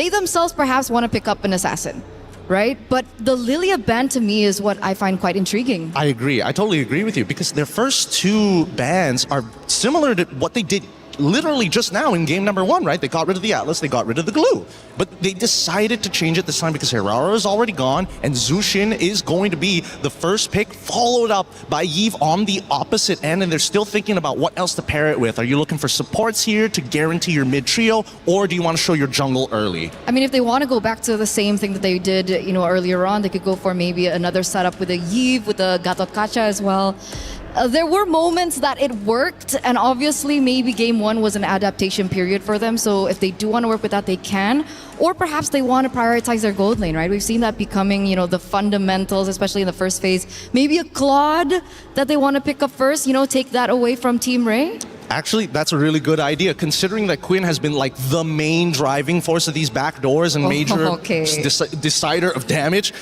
themselves perhaps want to pick up an assassin? right? But the Lilia ban to me is what I find quite intriguing. I agree. I totally agree with you because their first two bans are similar to what they did literally just now in game number 1, right? They got rid of the Atlas, they got rid of the glue. But they decided to change it this time because Hirara is already gone and Zushin is going to be the first pick, followed up by Yves on the opposite end, and they're still thinking about what else to pair it with. Are you looking for supports here to guarantee your mid trio, or do you want to show your jungle early? I mean, if they want to go back to the same thing that they did, earlier on, they could go for maybe another setup with a Yves, with a Gatot Kacha as well. There were moments that it worked, and obviously maybe game 1 was an adaptation period for them, so if they do want to work with that, they can. Or perhaps they want to prioritize their gold lane, right? We've seen that becoming, the fundamentals, especially in the first phase. Maybe a Claude that they want to pick up first, take that away from Team Ray. Actually, that's a really good idea, considering that Quinn has been like the main driving force of these backdoors and major decider of damage.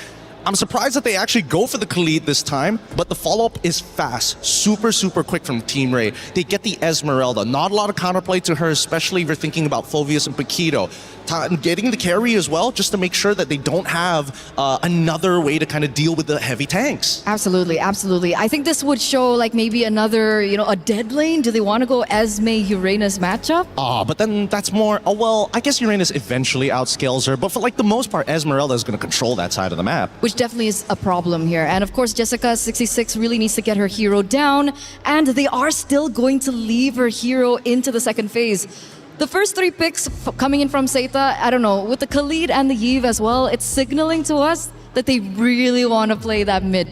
I'm surprised that they actually go for the Khalid this time, but the follow-up is fast, super quick from Team Ray. They get the Esmeralda. Not a lot of counterplay to her, especially if you're thinking about Phoveus and Paquito. Getting the carry as well, just to make sure that they don't have another way to kind of deal with the heavy tanks. Absolutely. I think this would show like maybe another, a dead lane. Do they want to go Esme-Uranus matchup? But then that's more, well, I guess Uranus eventually outscales her, but for like the most part, Esmeralda is going to control that side of the map. Which definitely is a problem here. And of course, Jessica26 really needs to get her hero down, and they are still going to leave her hero into the second phase. The first 3 picks coming in from Seita, I don't know, with the Khalid and the Yves as well, it's signaling to us that they really want to play that mid.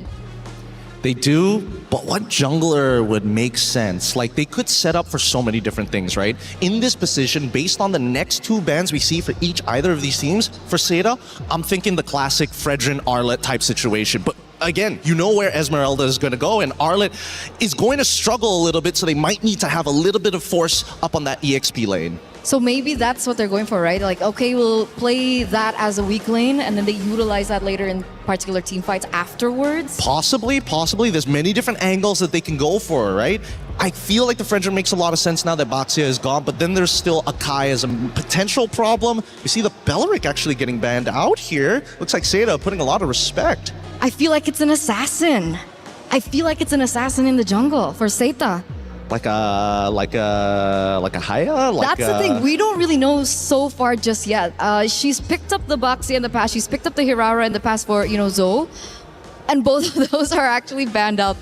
They do, but what jungler would make sense? Like, they could set up for so many different things, right? In this position, based on the next 2 bans we see for either of these teams, for Seita, I'm thinking the classic Fredrin Arlet type situation. But again, you know where Esmeralda is going to go, and Arlet is going to struggle a little bit, so they might need to have a little bit of force up on that EXP lane. So maybe that's what they're going for, right? Like, okay, we'll play that as a weak lane, and then they utilize that later in particular team fights afterwards? Possibly. There's many different angles that they can go for, right? I feel like the Fredrin makes a lot of sense now that Baxia is gone, but then there's still Akai as a potential problem. You see the Belleric actually getting banned out here. Looks like Seita putting a lot of respect. I feel like it's an assassin. In the jungle for Seita. Like a Haya? That's the thing. We don't really know so far just yet. She's picked up the Baxia in the past. She's picked up the Hirara in the past for, Zoe. And both of those are actually banned out.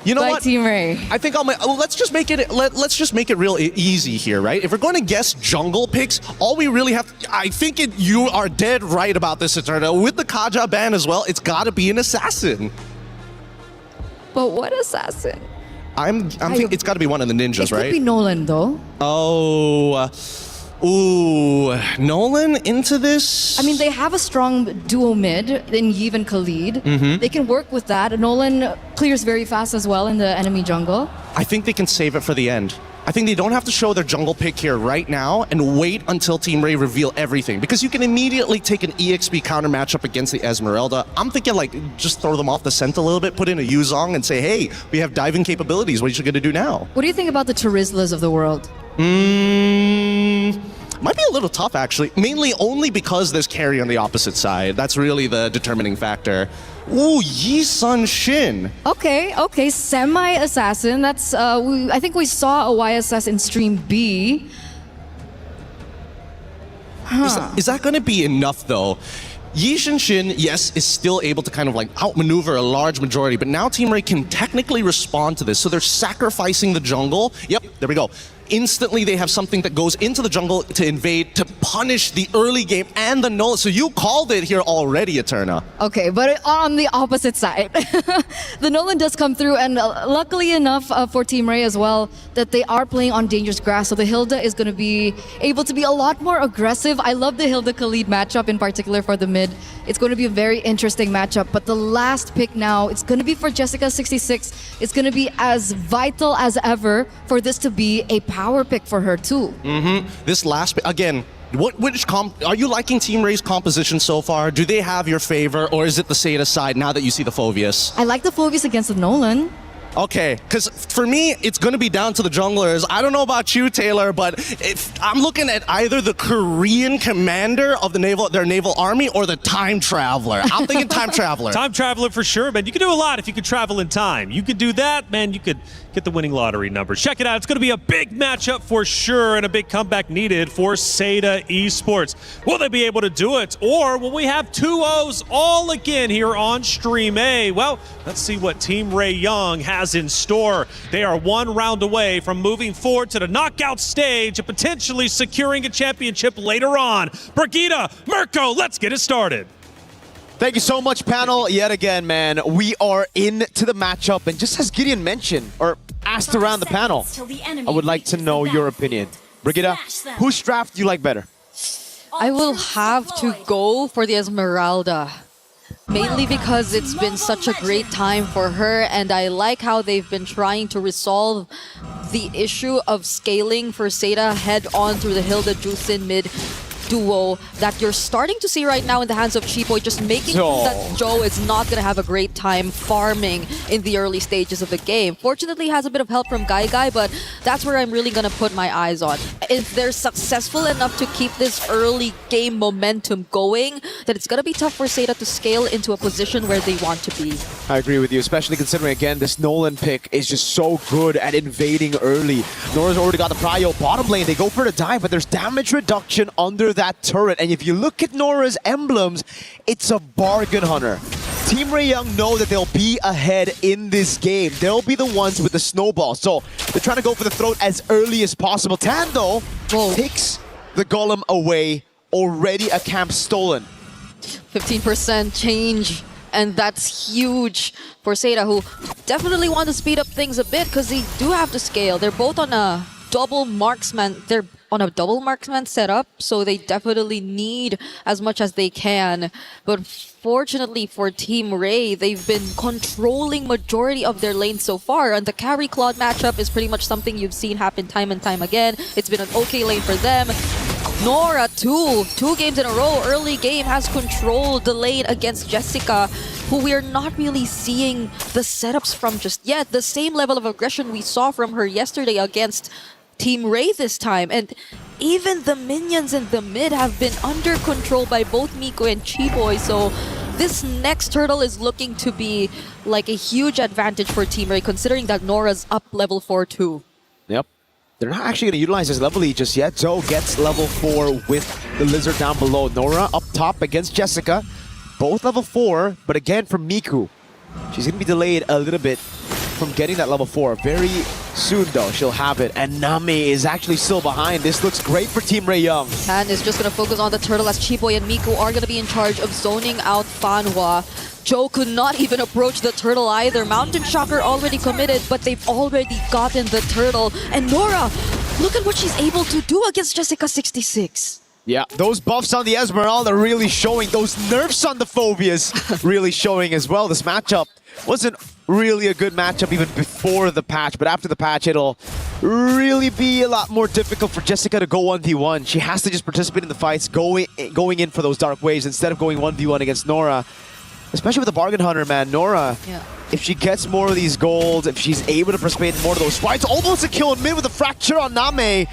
You know what? Team Ray. I think let's just make it real easy here, right? If we're going to guess jungle picks, all we really have I think you are dead right about this, Eterna. With the Kaja ban as well, it's got to be an assassin. But what assassin? I'm thinking it's got to be one of the ninjas, right? It could be Nolan, though. Nolan into this? I mean, they have a strong duo mid in Yves and Khalid. They can work with that. Nolan clears very fast as well in the enemy jungle. I think they can save it for the end. I think they don't have to show their jungle pick here right now and wait until Team Ray reveal everything, because you can immediately take an EXP counter matchup against the Esmeralda. I'm thinking like just throw them off the scent a little bit, put in a Yuzong and say, hey, we have diving capabilities. What are you going to do now? What do you think about the Terizlas of the world? Might be a little tough, actually. Mainly only because there's carry on the opposite side. That's really the determining factor. Ooh, Yi Sun Shin. Okay. Semi-assassin. That's, I think we saw a YSS in Stream B. Is that going to be enough, though? Yi Shin, yes, is still able to kind of like outmaneuver a large majority, but now Team Ray can technically respond to this, so they're sacrificing the jungle. Yep, there we go. Instantly, they have something that goes into the jungle to invade, to punish the early game and the Nolan. So you called it here already, Eterna. Okay, but on the opposite side. The Nolan does come through, and luckily enough for Team Ray as well, that they are playing on dangerous grass, so the Hilda is going to be able to be a lot more aggressive. I love the Hilda-Khalid matchup in particular for the mid. It's going to be a very interesting matchup, but the last pick now, it's going to be for Jessica26. It's going to be as vital as ever for this to be a power pick for her too. This last pick, again, are you liking Team Ray's composition so far? Do they have your favor, or is it the Seita side now that you see the Phoveus? I like the Phoveus against the Nolan. Okay, because for me, it's going to be down to the junglers. I don't know about you, Taylor, but I'm looking at either the Korean commander of their naval army or the time traveler. I'm thinking time traveler. Time traveler for sure, man. You can do a lot if you could travel in time. You could do that, man. You could get the winning lottery numbers. Check it out. It's going to be a big matchup for sure and a big comeback needed for Seda Esports. Will they be able to do it? Or will we have 2-0s all again here on Stream A? Well, let's see what Team Ray Young has in store. They are one round away from moving forward to the knockout stage and potentially securing a championship later on. Brigitte, Mirko, let's get it started. Thank you so much, panel. Yet again, man, we are into the matchup. And just as Gideon mentioned, or asked around the panel, I would like to know your opinion. Brigitte, whose draft do you like better? I will have to go for the Esmeralda. Mainly because it's been such a great time for her, and I like how they've been trying to resolve the issue of scaling for Seda head-on through the Hilda Jusin mid duo that you're starting to see right now in the hands of Chiboy, just making sure that Joe is not going to have a great time farming in the early stages of the game. Fortunately, has a bit of help from Guy, but that's where I'm really going to put my eyes on. If they're successful enough to keep this early game momentum going, then it's going to be tough for Seda to scale into a position where they want to be. I agree with you, especially considering, again, this Nolan pick is just so good at invading early. Nora's already got the prio. Bottom lane, they go for the dive, but there's damage reduction under that turret. And if you look at Nora's emblems, it's a bargain hunter. Team Ray Young know that they'll be ahead in this game. They'll be the ones with the snowball. So they're trying to go for the throat as early as possible. Tan, though, takes the golem away. Already a camp stolen. 15% change. And that's huge for Seda, who definitely want to speed up things a bit because they do have to scale. They're both on a double marksman. They're on a double marksman setup, so they definitely need as much as they can. But fortunately for Team Ray, they've been controlling majority of their lanes so far, and the carry Claude matchup is pretty much something you've seen happen time and time again. It's been an okay lane for them. Nora, two games in a row, early game, has controlled the lane against Jessica, who we are not really seeing the setups from just yet. The same level of aggression we saw from her yesterday against Team Ray this time. And even the minions in the mid have been under control by both Miko and Chiboy. So this next turtle is looking to be like a huge advantage for Team Ray, considering that Nora's up level 4 too. Yep. They're not actually going to utilize this level E just yet. Zoe gets level 4 with the Lizard down below. Nora up top against Jessica. Both level 4, but again from Miku. She's going to be delayed a little bit from getting that level 4. Very soon, though, she'll have it. And Nami is actually still behind. This looks great for Team Ray Young. Tan is just going to focus on the turtle as Chiboy and Miku are going to be in charge of zoning out Fanhua. Joe could not even approach the turtle either. Mountain Shocker already committed, but they've already gotten the turtle. And Nora, look at what she's able to do against Jessica 66. Yeah, those buffs on the Esmeralda are really showing. Those nerfs on the Phobias really showing as well. This matchup wasn't really a good matchup even before the patch, but after the patch, it'll really be a lot more difficult for Jessica to go 1v1. She has to just participate in the fights, going in for those dark waves instead of going 1v1 against Nora. Especially with the Bargain Hunter, man. Nora, if she gets more of these golds, if she's able to participate in more of those fights, almost a kill in mid with a fracture on Name.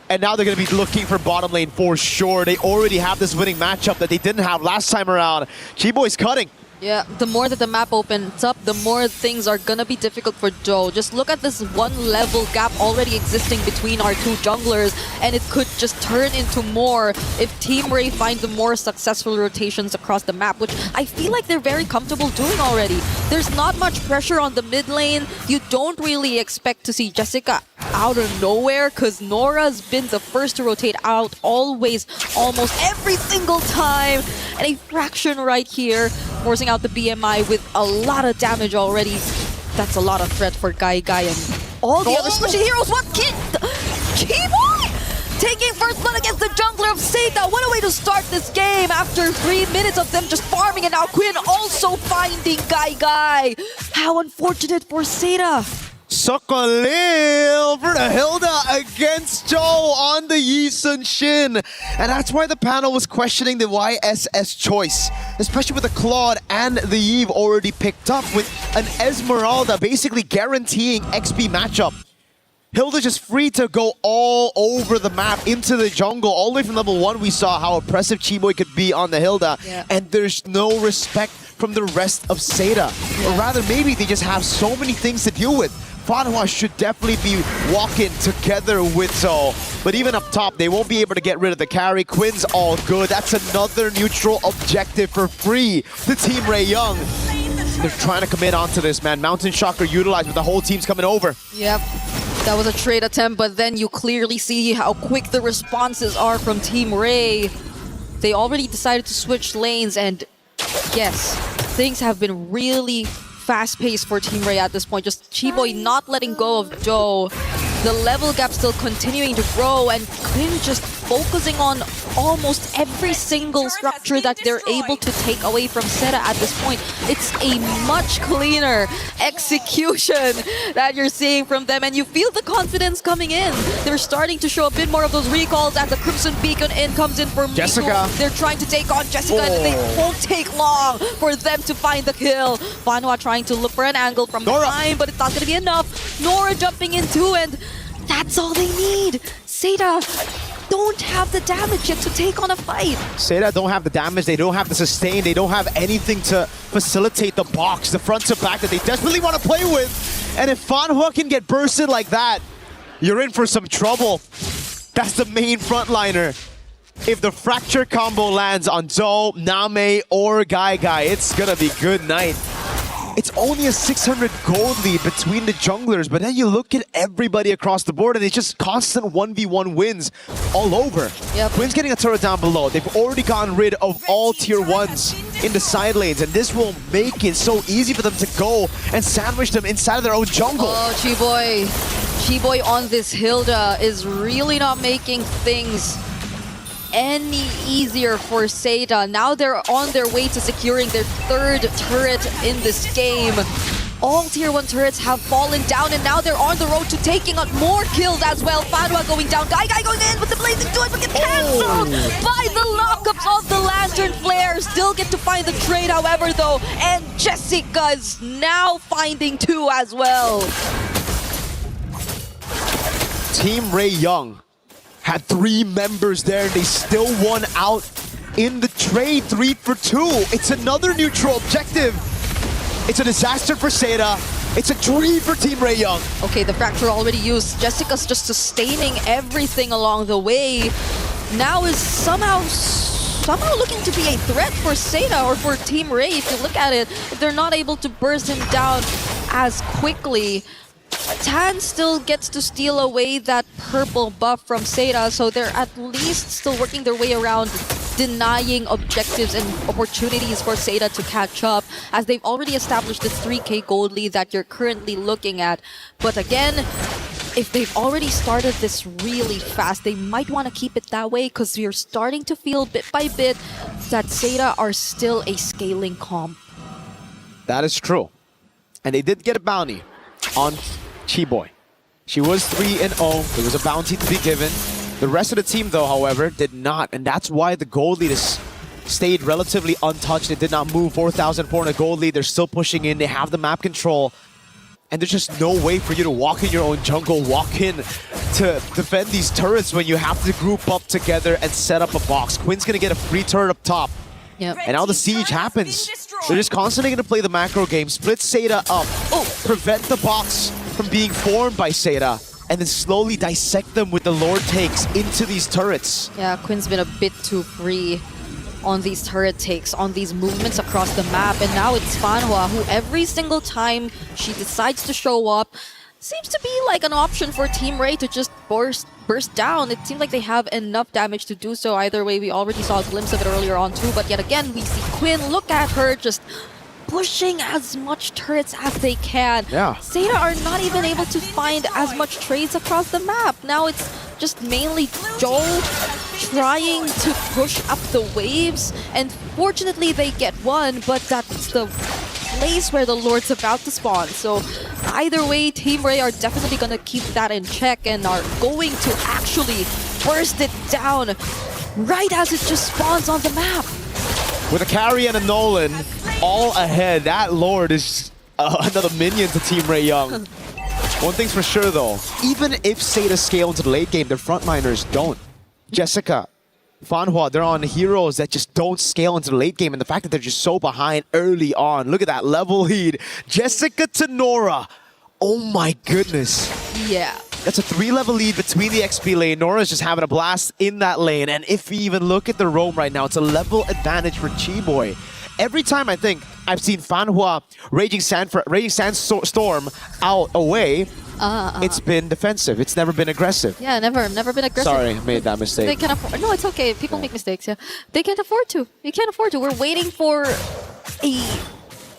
And now they're going to be looking for bottom lane for sure. They already have this winning matchup that they didn't have last time around. Chiboy's cutting. Yeah, the more that the map opens up, the more things are gonna be difficult for Joe. Just look at this one level gap already existing between our two junglers, and it could just turn into more if Team Ray finds the more successful rotations across the map, which I feel like they're very comfortable doing already. There's not much pressure on the mid lane. You don't really expect to see Jessica out of nowhere, because Nora's been the first to rotate out always, almost every single time. And a fraction right here, forcing out the BMI with a lot of damage already. That's a lot of threat for Guy and all the other special heroes. What kid? Chiboy taking first blood against the jungler of Seda. What a way to start this game after 3 minutes of them just farming, and now Quinn also finding Guy. How unfortunate for Seda. Sokolil for the Hilda against Joe on the Yisun Shin. And that's why the panel was questioning the YSS choice, especially with the Claude and the Eve already picked up with an Esmeralda basically guaranteeing XP matchup. Hilda just free to go all over the map into the jungle. All the way from level 1 we saw how oppressive Chiboy could be on the Hilda. Yeah. And there's no respect from the rest of Seda. Or rather, maybe they just have so many things to deal with. Fanhua should definitely be walking together with Zo. But even up top, they won't be able to get rid of the carry. Quinn's all good. That's another neutral objective for free to Team Ray Young. They're trying to commit onto this, man. Mountain Shocker utilized, but the whole team's coming over. Yep. That was a trade attempt, but then you clearly see how quick the responses are from Team Ray. They already decided to switch lanes, and yes, things have been really fast-paced for Team Ray at this point. Just Chiboy not letting go of Joe. The level gap still continuing to grow, and Quinn just focusing on almost every single structure that they're able to take away from Seda at this point. It's a much cleaner execution that you're seeing from them, and you feel the confidence coming in. They're starting to show a bit more of those recalls as the Crimson Beacon in comes in for Jessica. Miko. They're trying to take on Jessica, and they won't take long for them to find the kill. Fanhua trying to look for an angle from behind, but it's not going to be enough. Nora jumping in too, and that's all they need. Seda don't have the damage yet to take on a fight. Seda don't have the damage, they don't have the sustain, they don't have anything to facilitate the box, the front to back that they desperately want to play with. And if Fanhua can get bursted like that, you're in for some trouble. That's the main frontliner. If the fracture combo lands on Zo, Name, or Guy, it's gonna be good night. It's only a 600 gold lead between the junglers, but then you look at everybody across the board and it's just constant 1v1 wins all over. Yep. Quinn's getting a turret down below. They've already gotten rid of all tier 1s in the side lanes, and this will make it so easy for them to go and sandwich them inside of their own jungle. Oh, Chiboy. Chiboy on this Hilda is really not making things any easier for Seda. Now they're on their way to securing their 3rd turret in this game. All tier 1 turrets have fallen down, and now they're on the road to taking on more kills as well. Fanhua going down, Guy going in with the blazing joy, but gets cancelled by the lockups of the Lantern Flare. Still get to find the trade, however, though, and Jessica's now finding 2 as well. Team Ray Young had 3 members there, and they still won out in the trade 3 for 2. It's another neutral objective. It's a disaster for Seda. It's a dream for Team Ray Young. Okay, the fracture already used. Jessica's just sustaining everything along the way. Now is somehow looking to be a threat for Seda or for Team Ray. If you look at it, if they're not able to burst him down as quickly, Tan still gets to steal away that purple buff from Seda, so they're at least still working their way around denying objectives and opportunities for Seda to catch up, as they've already established the 3k gold lead that you're currently looking at. But again, if they've already started this really fast, they might want to keep it that way, because you're starting to feel bit by bit that Seda are still a scaling comp. That is true. And they did get a bounty on Chiboy. She was 3-0. There was a bounty to be given. The rest of the team, though, however, did not. And that's why the gold lead has stayed relatively untouched. It did not move. 4,400 gold lead. They're still pushing in. They have the map control. And there's just no way for you to walk in your own jungle, walk in to defend these turrets when you have to group up together and set up a box. Quinn's going to get a free turret up top. Yep. And now the siege happens. They're just constantly going to play the macro game, split Seda up, prevent the box from being formed by Seda, and then slowly dissect them with the Lord takes into these turrets. Yeah, Quinn's been a bit too free on these turret takes, on these movements across the map, and now it's Fanhua, who every single time she decides to show up, seems to be like an option for Team Ray to just burst down. It seems like they have enough damage to do so. Either way, we already saw a glimpse of it earlier on too, but yet again, we see Quinn, look at her, just pushing as much turrets as they can. Yeah. Seda are not even able to find as much trades across the map. Now it's just mainly Joel trying to push up the waves, and fortunately they get one, but that's the place where the Lord's about to spawn. So either way, Team Ray are definitely going to keep that in check and are going to actually burst it down right as it just spawns on the map. With a carry and a Nolan all ahead, that Lord is another minion to Team Ray Young. One thing's for sure though, even if Seda scale into the late game, their frontliners don't. Jessica, Fanhua, they're on heroes that just don't scale into the late game, and the fact that they're just so behind early on. Look at that level lead. Jessica to Nora. Oh my goodness. Yeah. That's a 3-level lead between the XP lane. Nora's just having a blast in that lane, and if we even look at the roam right now, it's a level advantage for Chi-Boy. Every time I think I've seen Fanhua Raging Sandstorm out away, it's been defensive. It's never been aggressive. Yeah, never been aggressive. Sorry, I made that mistake. They can afford. No, it's okay. People make mistakes. Yeah, they can't afford to. You can't afford to. We're waiting for a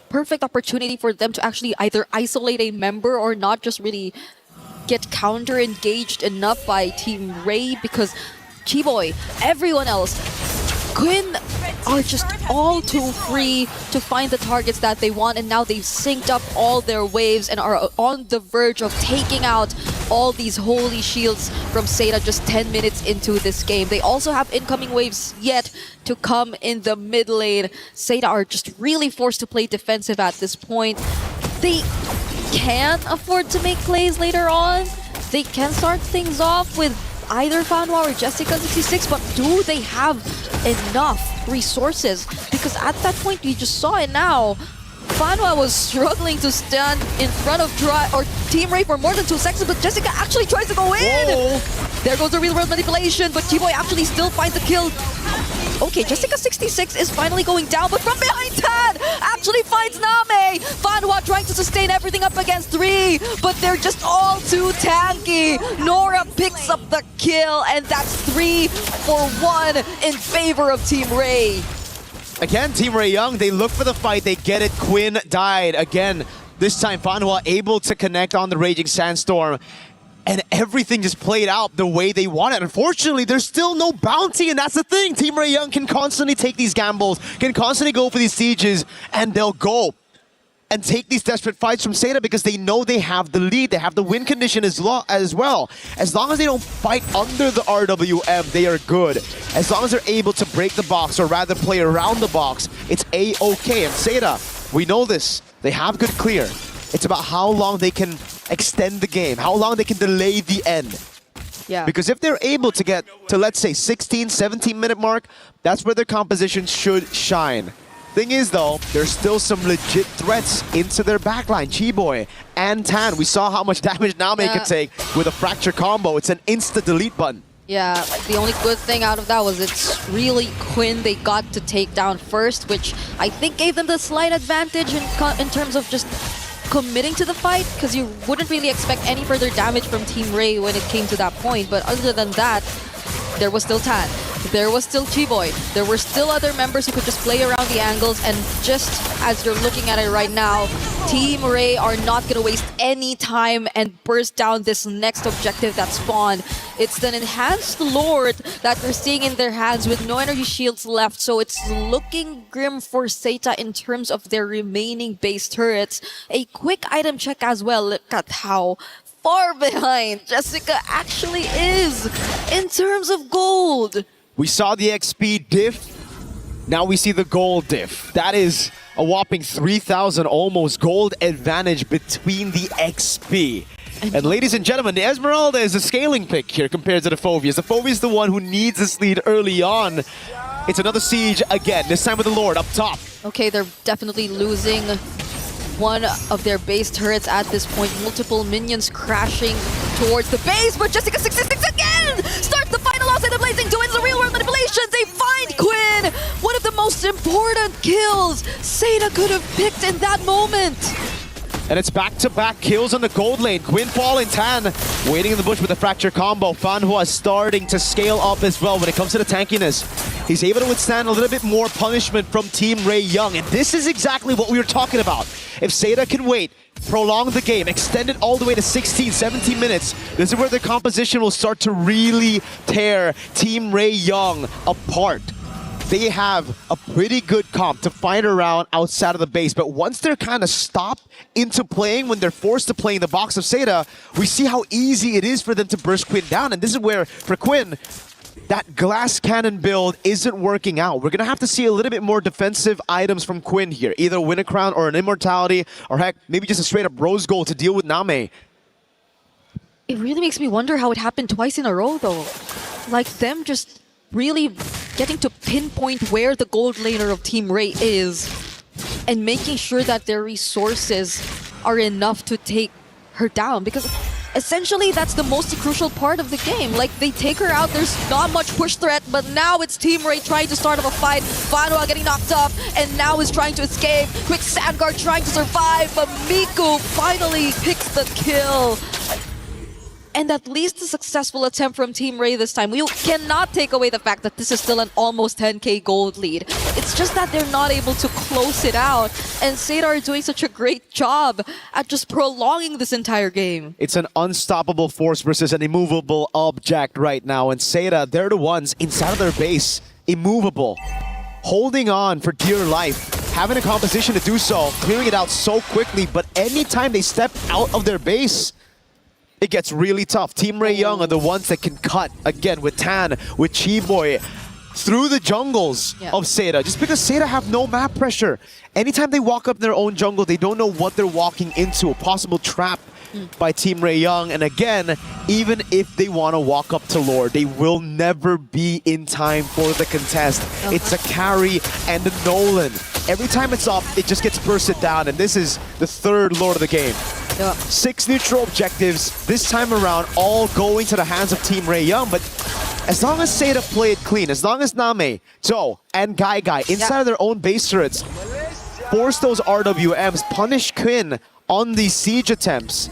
perfect opportunity for them to actually either isolate a member or not just really get counter engaged enough by Team Ray, because Chi-Boy, everyone else, Quinn are just all too free to find the targets that they want, and now they've synced up all their waves and are on the verge of taking out all these holy shields from Seda just 10 minutes into this game. They also have incoming waves yet to come in the mid lane. Seda are just really forced to play defensive at this point. They can afford to make plays later on. They can start things off with either Fanhua or Jessica26, but do they have enough resources? Because at that point, you just saw it now. Fanhua was struggling to stand in front of Team Ray for more than 2 seconds, but Jessica actually tries to go in! Whoa. There goes the real-world manipulation, but Chi-Boy actually still finds the kill. Okay, Jessica26 is finally going down, but from behind Tan actually finds Name! Fanhua trying to sustain everything up against 3, but they're just all too tanky. Nora picks up the kill, and that's 3 for 1 in favor of Team Ray. Again, Team Ray Young, they look for the fight, they get it. Quinn died. Again, this time Fanhua able to connect on the Raging Sandstorm. And everything just played out the way they wanted. Unfortunately, there's still no bounty, and that's the thing. Team Ray Young can constantly take these gambles, can constantly go for these sieges, and they'll go and take these desperate fights from Seda because they know they have the lead. They have the win condition as well. As long as they don't fight under the RWM, they are good. As long as they're able to break the box, or rather play around the box, it's A-okay. And Seda, we know this. They have good clear. It's about how long they can extend the game, how long they can delay the end. Yeah. Because if they're able to get to, let's say, 16, 17-minute mark, that's where their composition should shine. Thing is, though, there's still some legit threats into their backline. Chi-Boy and Tan, we saw how much damage Name can take with a fracture combo. It's an insta-delete button. Yeah, the only good thing out of that was it's really Quinn they got to take down first, which I think gave them the slight advantage in terms of just committing to the fight, because you wouldn't really expect any further damage from Team Ray when it came to that point. But other than that, there was still Tan, there was still Chi-Boy, there were still other members who could just play around the angles, and just as you're looking at it right now, Team Ray are not going to waste any time and burst down this next objective that spawned. It's an enhanced Lord that we're seeing in their hands with no energy shields left, so it's looking grim for Seda in terms of their remaining base turrets. A quick item check as well. Look at how far behind Jessica actually is in terms of gold. We saw the XP diff, now we see the gold diff. That is a whopping 3,000 almost gold advantage between the XP. And ladies and gentlemen, the Esmeralda is a scaling pick here compared to the Phoveus. The Phoveus is the one who needs this lead early on. It's another siege again, this time with the Lord up top. Okay, they're definitely losing one of their base turrets at this point. Multiple minions crashing towards the base, but Jessica26 again starts the final loss, and the Blazing Twins, the real world manipulations. They find Quinn, one of the most important kills Seda could have picked in that moment. And it's back-to-back kills on the gold lane. Quinn falling, Tan waiting in the bush with the fracture combo. Fanhua is starting to scale up as well when it comes to the tankiness. He's able to withstand a little bit more punishment from Team Ray Young. And this is exactly what we were talking about. If Seda can wait, prolong the game, extend it all the way to 16, 17 minutes, this is where the composition will start to really tear Team Ray Young apart. they have a pretty good comp to fight around outside of the base. But once they're kind of stopped into playing, when they're forced to play in the box of Seda, we see how easy it is for them to burst Quinn down. And this is where, for Quinn, that glass cannon build isn't working out. We're going to have to see a little bit more defensive items from Quinn here. Either win a crown or an immortality, or heck, maybe just a straight up rose gold to deal with Name. It really makes me wonder how it happened twice in a row, though. Like, them just really getting to pinpoint where the gold laner of Team Ray is and making sure that their resources are enough to take her down. Because essentially, that's the most crucial part of the game. Like, they take her out, there's not much push threat, but now it's Team Ray trying to start up a fight. Fanwa getting knocked up, and now is trying to escape. Quick Sandguard trying to survive, but Miku finally picks the kill. And at least a successful attempt from Team Ray this time. We cannot take away the fact that this is still an almost 10k gold lead. It's just that they're not able to close it out. And Seda are doing such a great job at just prolonging this entire game. It's an unstoppable force versus an immovable object right now. And Seda, they're the ones inside of their base, immovable, holding on for dear life, having a composition to do so, clearing it out so quickly. But anytime they step out of their base, it gets really tough. Team Ray Young are the ones that can cut, again, with Tan, with Chiboy, through the jungles of Seda. Just because Seda have no map pressure. Anytime they walk up their own jungle, they don't know what they're walking into. A possible trap by Team Ray Young. And again, even if they want to walk up to Lord, they will never be in time for the contest. It's a carry and a Nolan. Every time it's up, it just gets bursted down. And this is the third Lord of the game. 6 neutral objectives, this time around, all going to the hands of Team Ray Young. But as long as Seda play it clean, as long as Name, Joe, and Guy inside of their own base turrets, force those RWMs, punish Quinn on these siege attempts,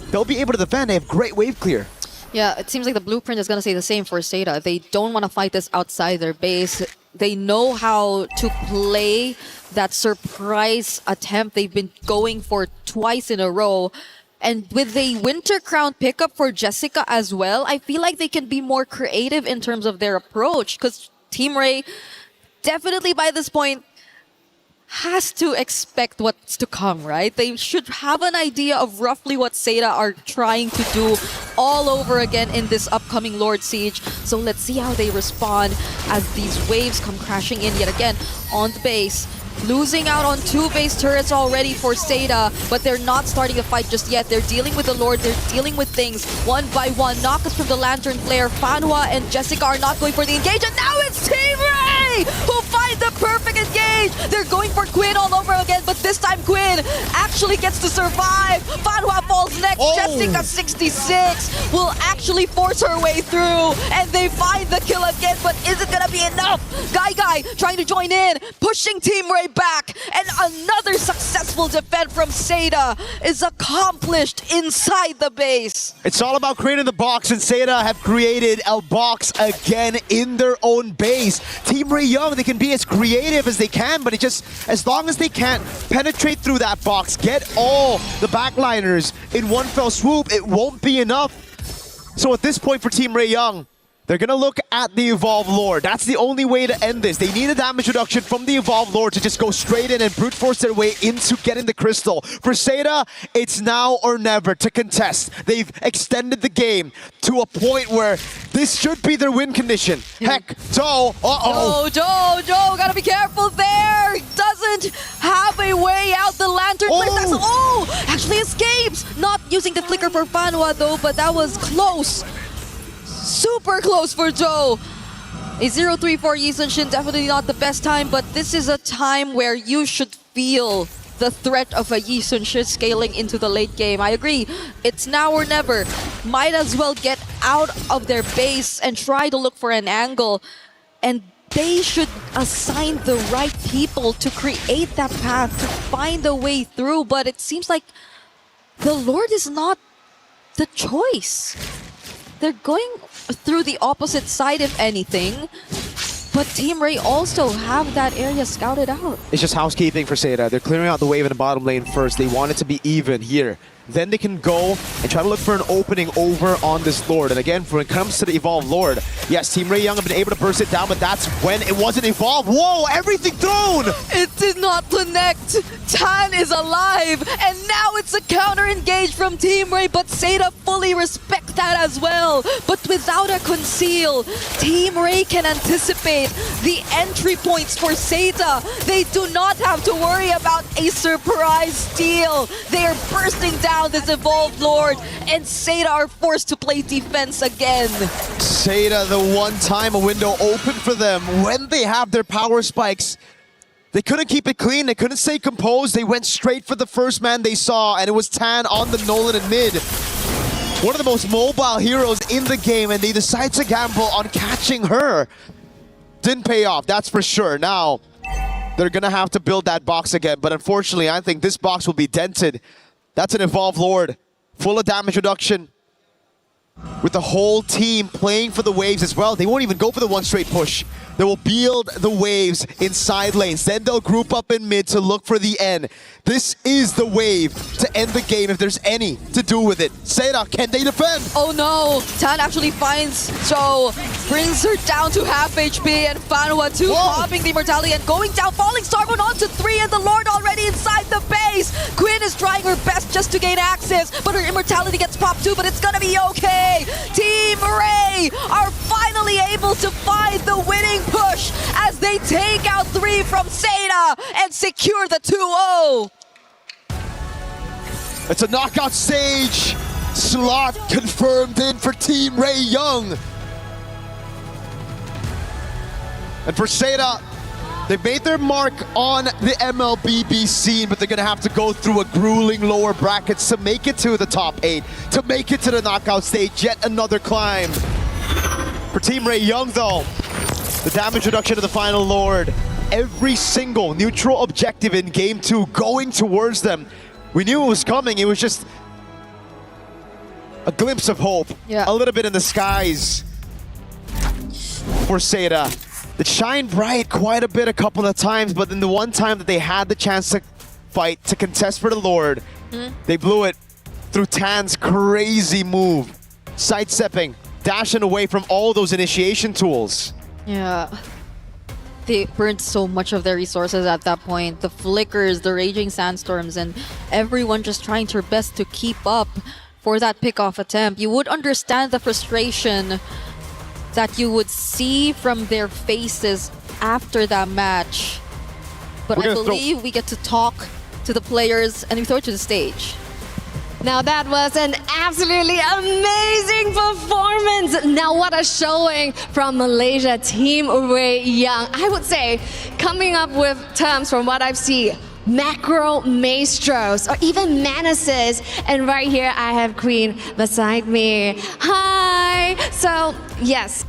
they'll be able to defend. They have great wave clear. Yeah, it seems like the blueprint is going to say the same for Seda. They don't want to fight this outside their base. They know how to play that surprise attempt they've been going for twice in a row. And with a Winter Crown pickup for Jessica as well, I feel like they can be more creative in terms of their approach. Because Team Ray, definitely by this point, has to expect what's to come, right? They should have an idea of roughly what Seda are trying to do all over again in this upcoming Lord Siege. So let's see how they respond as these waves come crashing in yet again on the base. Losing out on 2 base turrets already for Seda, but they're not starting the fight just yet. They're dealing with the Lord, they're dealing with things one by one. Knockus from the Lantern Flare, Fanwa and Jessica are not going for the engage, and now it's Team Ray who find the perfect engage! They're going for Quinn all over again, but this time Quinn actually gets to survive. Fanwa falls next, Jessica 66 will actually force her way through, and they find the kill again, but is it gonna be enough? Guy trying to join in, pushing Team Ray back, and another successful defense from Seda is accomplished inside the base. It's all about creating the box, and Seda have created a box again in their own base. Team Ray Young, they can be as creative as they can, but it just, as long as they can't penetrate through that box, get all the backliners in one fell swoop, it won't be enough. So at this point for Team Ray Young, they're going to look at the Evolved Lord. That's the only way to end this. They need a damage reduction from the Evolved Lord to just go straight in and brute force their way into getting the crystal. For Seda, it's now or never to contest. They've extended the game to a point where this should be their win condition. Heck, Joe, Joe, gotta be careful there. Doesn't have a way out. The Lantern actually escapes. Not using the flicker for Fanwa though, but that was close. Super close for Joe. A 0-3 for Yi Sun-shin, definitely not the best time, but this is a time where you should feel the threat of a Yi Sun-shin scaling into the late game. I agree, it's now or never. Might as well get out of their base and try to look for an angle. And they should assign the right people to create that path, to find a way through, but it seems like the Lord is not the choice. They're going through the opposite side, if anything. But Team Ray also have that area scouted out. It's just housekeeping for Seda. They're clearing out the wave in the bottom lane first. They want it to be even here. then they can go and try to look for an opening over on this Lord. And again, when it comes to the Evolve Lord, yes, Team Ray Young have been able to burst it down, but that's when it wasn't Evolve. Whoa, everything thrown! It did not connect. Tan is alive, and now it's a counter engage from Team Ray, but Seda fully respect that as well. But without a conceal, Team Ray can anticipate the entry points for Seda. They do not have to worry about a surprise steal. They are bursting down this Evolved Lord, and Seda are forced to play defense again. Seda, the one time a window opened for them when they have their power spikes. They couldn't keep it clean, they couldn't stay composed, they went straight for the first man they saw, and it was Tan on the Nolan in mid. One of the most mobile heroes in the game, and they decide to gamble on catching her. Didn't pay off, that's for sure. Now, they're gonna have to build that box again, but unfortunately, I think this box will be dented. That's an Evolved Lord, full of damage reduction. With the whole team playing for the waves as well. They won't even go for the one straight push. They will build the waves in side lanes. Then they'll group up in mid to look for the end. This is the wave to end the game if there's any to do with it. Seda, can they defend? Oh no, Tan actually finds Joe, brings her down to half HP, and Fanwa too, popping the immortality and going down. Falling Star went on to 3, and the Lord already inside the base. Quinn is trying her best just to gain access, but her immortality gets popped too, but it's gonna be okay. Team Ray are finally able to find the winning push as they take out 3 from Seda and secure the 2-0. It's a knockout stage. Slot confirmed in for Team Ray Young. And for Seda, they've made their mark on the MLBB scene, but they're gonna have to go through a grueling lower brackets to make it to the top 8, to make it to the knockout stage. Yet another climb. For Team Ray Young though, the damage reduction to the final Lord, every single neutral objective in Game 2 going towards them. We knew it was coming, it was just a glimpse of hope. A little bit in the skies for Seda. It shined bright quite a bit a couple of times, but then the one time that they had the chance to fight, to contest for the Lord, they blew it through Tan's crazy move. Sidestepping, dashing away from all those initiation tools. Yeah. They burned so much of their resources at that point. The flickers, the raging sandstorms, and everyone just trying their best to keep up for that pickoff attempt. You would understand the frustration that you would see from their faces after that match. But I believe we get to talk to the players and we throw it to the stage. Now that was an absolutely amazing performance. Now what a showing from Malaysia, Team Ray Young. I would say, coming up with terms from what I've seen, macro maestros or even menaces. And right here I have Queen beside me. Hi. So yes,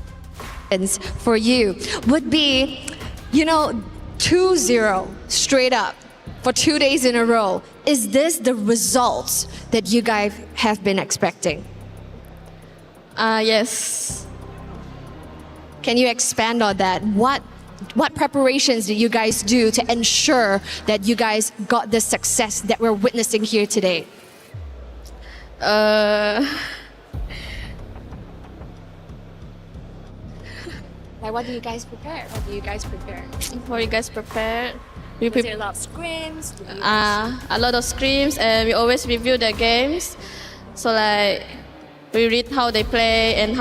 for you would be, 2-0 straight up for 2 days in a row. Is this the results that you guys have been expecting? Yes. Can you expand on that? What preparations did you guys do to ensure that you guys got the success that we're witnessing here today? Like, what do you guys prepare? What do you guys prepare? What you guys prepared? We Was there a lot of scrims? a lot of scrims, and we always review the games. So like we read how they play and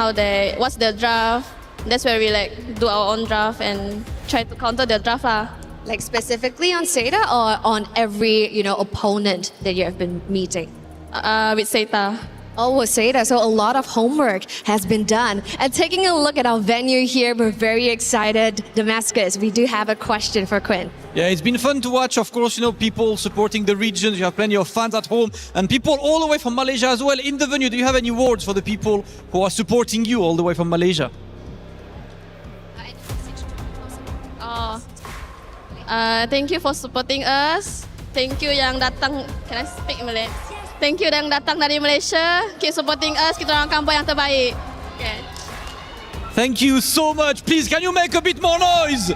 what's their draft. That's where we do our own draft and try to counter their draft lah. Like specifically on Seda or on every opponent that you have been meeting? With Seda. Oh, with Seda. So a lot of homework has been done. And taking a look at our venue here, we're very excited. Damascus, we do have a question for Quinn. Yeah, it's been fun to watch, of course, people supporting the region. You have plenty of fans at home and people all the way from Malaysia as well in the venue. Do you have any words for the people who are supporting you all the way from Malaysia? Thank you for supporting us. Thank you yang datang. Can I speak Malay? Thank you yang datang dari Malaysia. Keep supporting us. Kita orang akan buat yang terbaik. Okay. Thank you so much. Please, can you make a bit more noise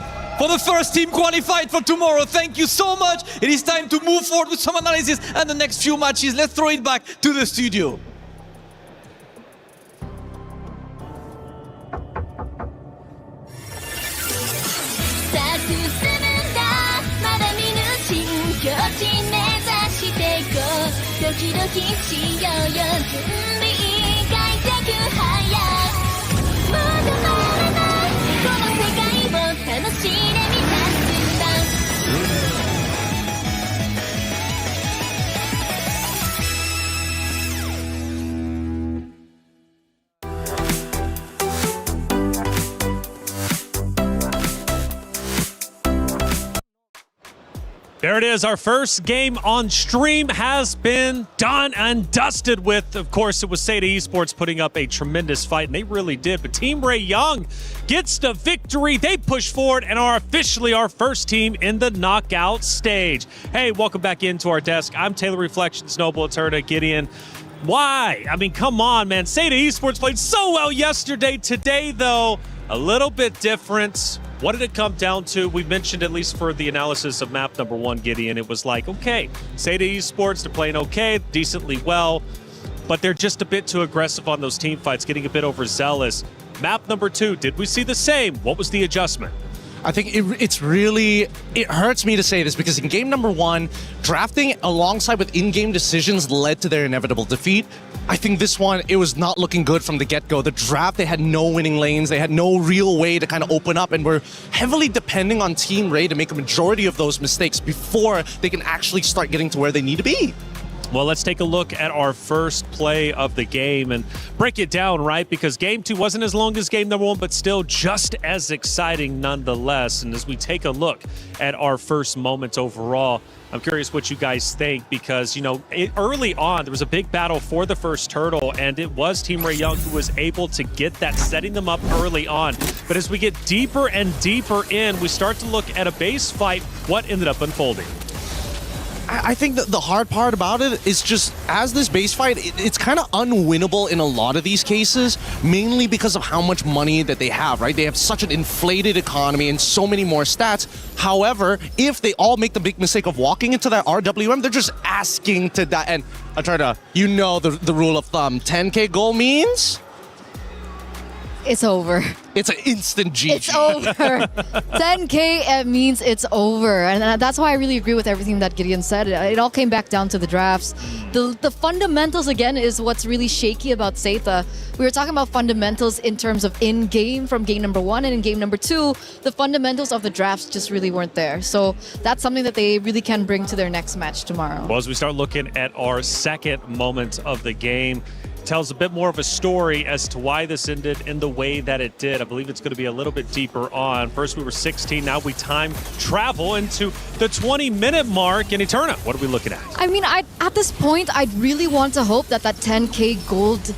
for the first team qualified for tomorrow. Thank you so much. It is time to move forward with some analysis and the next few matches. Let's throw it back to the studio. There it is. Our first game on stream has been done and dusted with. Of course, it was Seda Esports putting up a tremendous fight, and they really did. But Team Ray Young gets the victory. They push forward and are officially our first team in the knockout stage. Hey, welcome back into our desk. I'm Taylor Reflections, Noble Eterna, Gideon. Why? I mean, come on, man. Seda Esports played so well yesterday. Today, though, a little bit different. What did it come down to? We mentioned, at least for the analysis of map number 1, Gideon, it was like, okay, Seda Esports, they're playing okay, decently well, but they're just a bit too aggressive on those team fights, getting a bit overzealous. Map number 2, did we see the same? What was the adjustment? I think it hurts me to say this because in game number 1, drafting alongside with in-game decisions led to their inevitable defeat. I think this one, it was not looking good from the get-go. The draft, they had no winning lanes. They had no real way to kind of open up, and were heavily depending on Team Ray to make a majority of those mistakes before they can actually start getting to where they need to be. Well, let's take a look at our first play of the game and break it down, right? Because game 2 wasn't as long as game number 1, but still just as exciting nonetheless. And as we take a look at our first moments overall, I'm curious what you guys think because, you know, early on, there was a big battle for the first turtle, and it was Team Ray Young who was able to get that, setting them up early on. But as we get deeper and deeper in, we start to look at a base fight. What ended up unfolding? I think that the hard part about it is just, as this base fight, it's kind of unwinnable in a lot of these cases, mainly because of how much money that they have, right? They have such an inflated economy and so many more stats. However, if they all make the big mistake of walking into that RWM, they're just asking to die. And I try to, you know, the rule of thumb, 10K goal means? It's over. It's an instant GG. It's over. 10K means it's over. And that's why I really agree with everything that Gideon said. It all came back down to the drafts. The fundamentals, again, is what's really shaky about Seda. We were talking about fundamentals in terms of in-game from game number 1, and in game number 2, the fundamentals of the drafts just really weren't there. So that's something that they really can bring to their next match tomorrow. Well, as we start looking at our second moment of the game, tells a bit more of a story as to why this ended in the way that it did. I believe it's going to be a little bit deeper on. First we were 16, now we time travel into the 20-minute mark in Eterna. What are we looking at? I mean, at this point, I'd really want to hope that 10K gold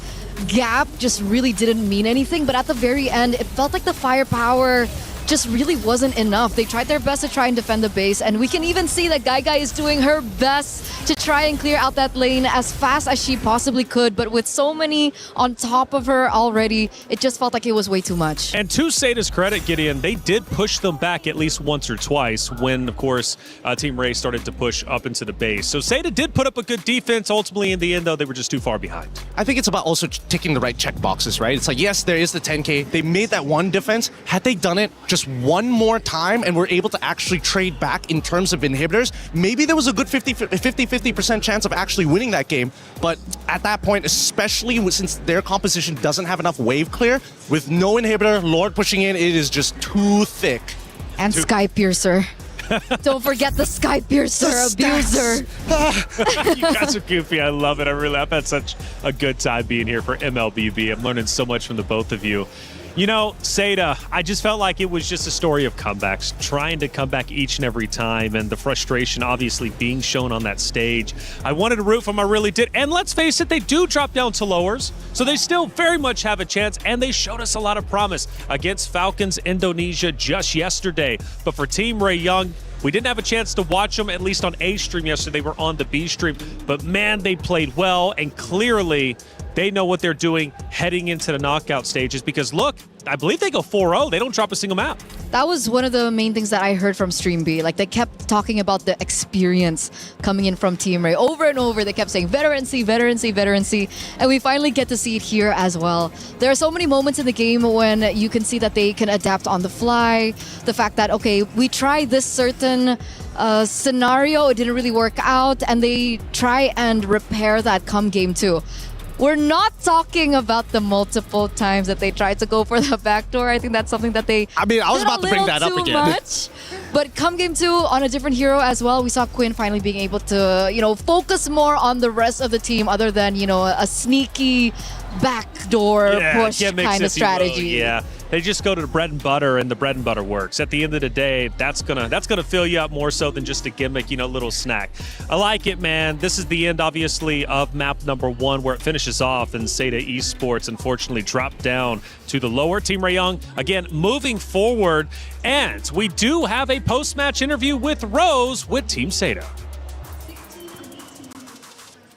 gap just really didn't mean anything, but at the very end, it felt like the firepower just really wasn't enough. They tried their best to try and defend the base, and we can even see that Guy is doing her best to try and clear out that lane as fast as she possibly could, but with so many on top of her already, it just felt like it was way too much. And to Seda's credit, Gideon, they did push them back at least once or twice when, of course, Team Ray started to push up into the base. So Seda did put up a good defense. Ultimately, in the end, though, they were just too far behind. I think it's about also ticking the right check boxes, right? It's like, yes, there is the 10K. They made that one defense. Had they done it just one more time and were able to actually trade back in terms of inhibitors, maybe there was a good 50% chance of actually winning that game. But at that point, especially since their composition doesn't have enough wave clear, with no inhibitor, Lord pushing in, it is just too thick. And Sky Piercer. Don't forget the Sky Piercer abuser. You guys are goofy. I love it. I've had such a good time being here for MLBB. I'm learning so much from the both of you. You know, Seda, I just felt like it was just a story of comebacks, trying to come back each and every time, and the frustration obviously being shown on that stage. I wanted to root for them, I really did. And let's face it, they do drop down to lowers, so they still very much have a chance, and they showed us a lot of promise against Falcons Indonesia just yesterday. But for Team Ray Young, we didn't have a chance to watch them, at least on A stream yesterday. They were on the B stream. But man, they played well, and clearly they know what they're doing heading into the knockout stages because, look, I believe they go 4-0. They don't drop a single map. That was one of the main things that I heard from Stream B. Like, they kept talking about the experience coming in from Team Ray. Over and over, they kept saying veterancy, veterancy, veterancy. And we finally get to see it here as well. There are so many moments in the game when you can see that they can adapt on the fly. The fact that, okay, we tried this certain scenario, it didn't really work out, and they try and repair that come game 2. We're not talking about the multiple times that they tried to go for the backdoor. I think that's something that they I was about to bring that up again. Much. But come game 2 on a different hero as well, we saw Quinn finally being able to, focus more on the rest of the team other than, a sneaky backdoor push kind of strategy. Yeah. They just go to the bread and butter, and the bread and butter works. At the end of the day, that's gonna fill you up more so than just a gimmick, little snack. I like it, man. This is the end, obviously, of map number 1, where it finishes off, and Seda Esports unfortunately dropped down to the lower. Team Rayong, again, moving forward, and we do have a post-match interview with Rose with Team Seda.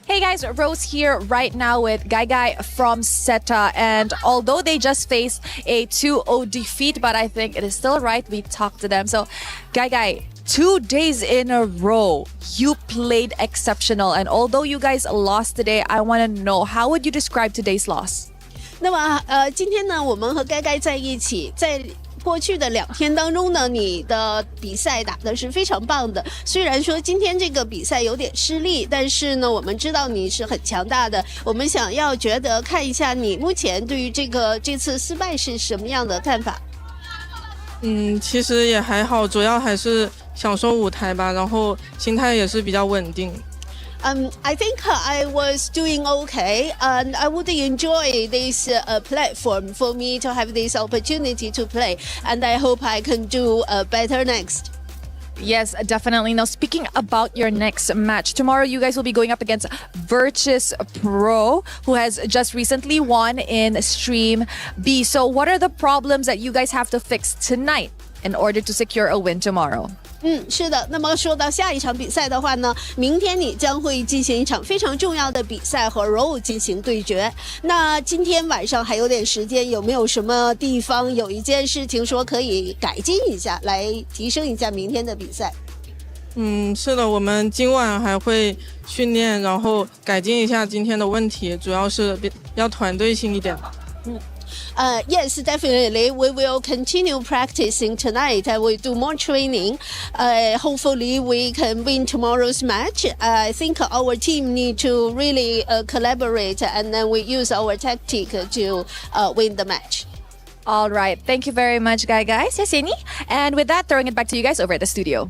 Hey guys, Rose here right now with Guy from SETA, and although they just faced a 2-0 defeat, but I think it is still right we talk to them. So Guy, 2 days in a row, you played exceptional, and although you guys lost today, I want to know, how would you describe today's loss? 那么今天呢，我们和该在一起，在过去的2天当中呢，你的比赛打的是非常棒的。虽然说今天这个比赛有点失利，但是呢，我们知道你是很强大的。我们想要觉得看一下你目前对于这次失败是什么样的看法？其实也还好，主要还是享受舞台吧，然后心态也是比较稳定。I think I was doing okay, and I would enjoy this platform for me to have this opportunity to play, and I hope I can do better next. Yes, definitely. Now, speaking about your next match, tomorrow you guys will be going up against Virtus Pro, who has just recently won in Stream B. So what are the problems that you guys have to fix tonight in order to secure a win tomorrow? 是的。那么说到下一场比赛的话呢，明天你将会进行一场非常重要的比赛和 ROW 进行对决。那今天晚上还有点时间，有没有什么地方有一件事情说可以改进一下，来提升一下明天的比赛？是的，我们今晚还会训练，然后改进一下今天的问题，主要是要团队性一点。Yes, definitely. We will continue practicing tonight. I will do more training. Hopefully, we can win tomorrow's match. I think our team need to really collaborate, and then we use our tactic to win the match. All right. Thank you very much, guys. Yasini. And with that, throwing it back to you guys over at the studio.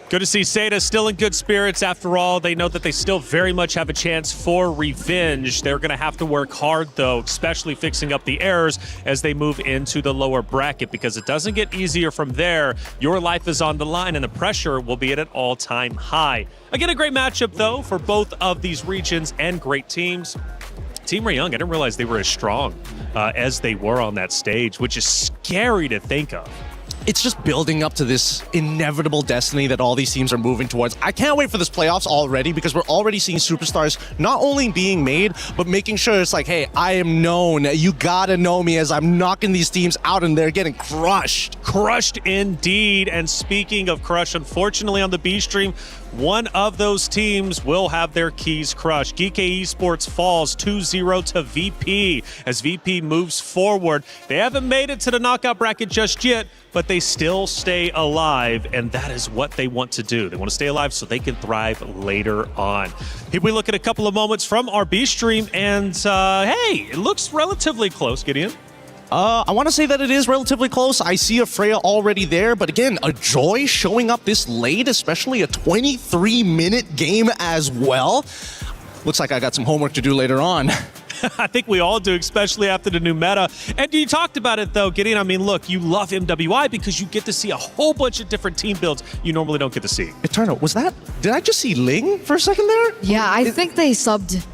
Good to see Seda still in good spirits after all. They know that they still very much have a chance for revenge. They're going to have to work hard, though, especially fixing up the errors as they move into the lower bracket, because it doesn't get easier from there. Your life is on the line, and the pressure will be at an all-time high. Again, a great matchup, though, for both of these regions and great teams. Team Rayong, I didn't realize they were as strong as they were on that stage, which is scary to think of. It's just building up to this inevitable destiny that all these teams are moving towards. I can't wait for this playoffs already, because we're already seeing superstars not only being made, but making sure it's like, hey, I am known. You gotta know me as I'm knocking these teams out and they're getting crushed. Crushed indeed. And speaking of crush, unfortunately on the B stream, one of those teams will have their keys crushed. GK Esports falls 2-0 to VP as VP moves forward. They haven't made it to the knockout bracket just yet, but they still stay alive, and that is what they want to do. They want to stay alive so they can thrive later on. Here we look at a couple of moments from our B stream, and hey, it looks relatively close, Gideon. I want to say that it is relatively close. I see a Freya already there, but again, a Joy showing up this late, especially a 23-minute game as well. Looks like I got some homework to do later on. I think we all do, especially after the new meta. And you talked about it, though, Gideon. I mean, look, you love MWI because you get to see a whole bunch of different team builds you normally don't get to see. Eternal, did I just see Ling for a second there? Yeah, I think they subbed.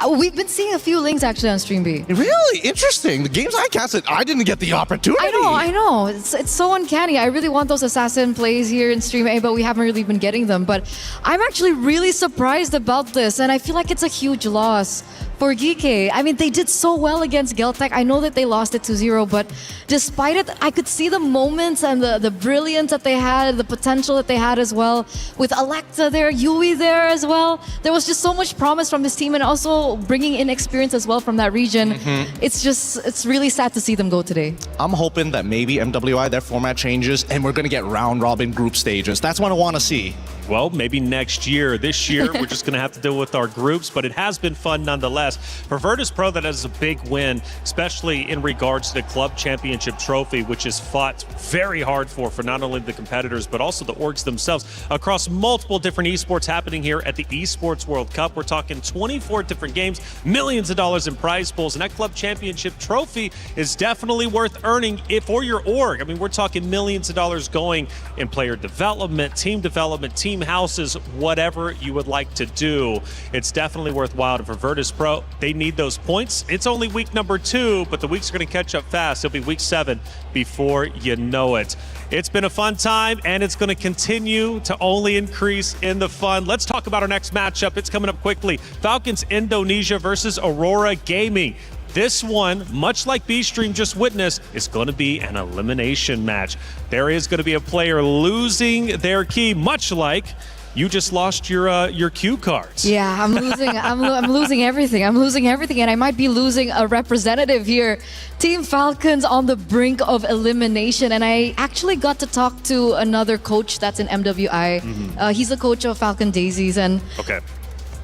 We've been seeing a few links actually on Stream B. Really interesting. The games I casted, I didn't get the opportunity. I know. It's so uncanny. I really want those assassin plays here in Stream A, but we haven't really been getting them. But I'm actually really surprised about this, and I feel like it's a huge loss for Geeke. I mean, they did so well against Geltec. I know that they lost it 2-0, but despite it, I could see the moments and the brilliance that they had, the potential that they had as well. With Alexa there, Yui there as well. There was just so much promise from this team, and also bringing in experience as well from that region. It's really sad to see them go today. I'm hoping that maybe MWI, their format changes, and we're going to get round-robin group stages. That's what I want to see. Well, maybe next year. This year, we're just going to have to deal with our groups, but it has been fun nonetheless. For Virtus Pro, that is a big win, especially in regards to the Club Championship Trophy, which is fought very hard for not only the competitors, but also the orgs themselves across multiple different esports happening here at the Esports World Cup. We're talking 24 different games, millions of dollars in prize pools, and that Club Championship Trophy is definitely worth earning for your org. I mean, we're talking millions of dollars going in player development, team houses, whatever you would like to do. It's definitely worthwhile. And for Virtus Pro, they need those points. It's only week number 2, but the weeks are going to catch up fast. It'll be week 7 before you know it. It's been a fun time, and it's going to continue to only increase in the fun. Let's talk about our next matchup. It's coming up quickly. Falcons Indonesia versus Aurora Gaming. This one, much like B-Stream just witnessed, is going to be an elimination match. There is going to be a player losing their key, much like you just lost your cue cards. Yeah, I'm losing. I'm losing everything. I'm losing everything, and I might be losing a representative here. Team Falcons on the brink of elimination, and I actually got to talk to another coach that's in MWI. He's the coach of Falcon Daisies, and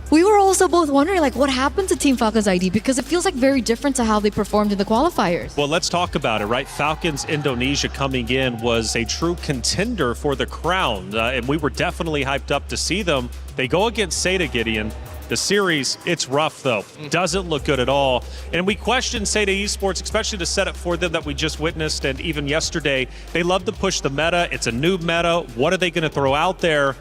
we were also both wondering, like, what happened to Team Falcons ID, because it feels like very different to how they performed in the qualifiers. Well, let's talk about it, right? Falcons Indonesia coming in was a true contender for the crown, and we were definitely hyped up to see them. They go against Seda, Gideon. The series, it's rough though. Doesn't look good at all. And we question Seda Esports, especially the setup for them that we just witnessed, and even yesterday. They love to push the meta. It's a new meta. What are they going to throw out there?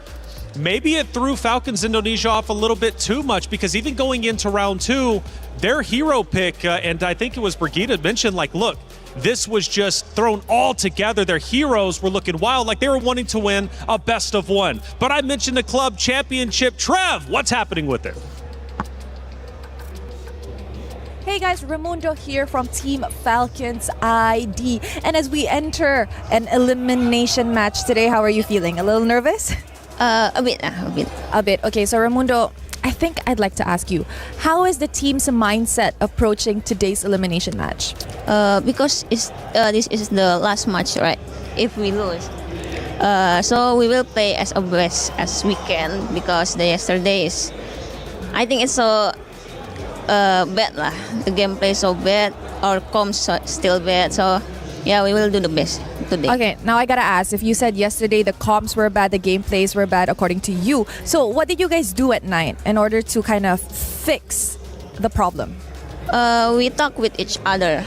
Maybe it threw Falcons Indonesia off a little bit too much, because even going into round 2, their hero pick, and I think it was Brigitte mentioned, like, look, this was just thrown all together. Their heroes were looking wild, like they were wanting to win a best of 1. But I mentioned the club championship. Trev, what's happening with it? Hey guys, Raimundo here from Team Falcons ID. And as we enter an elimination match today, how are you feeling? A little nervous? A bit. Okay, so Raimundo, I think I'd like to ask you, how is the team's mindset approaching today's elimination match? Because this is the last match, right? If we lose, so we will play as best as we can, because the yesterday is, I think it's so bad lah. The gameplay so bad, our comms still bad, so yeah, we will do the best today. Okay, now I gotta ask, if you said yesterday the comms were bad, the gameplays were bad according to you, so what did you guys do at night in order to kind of fix the problem? We talk with each other,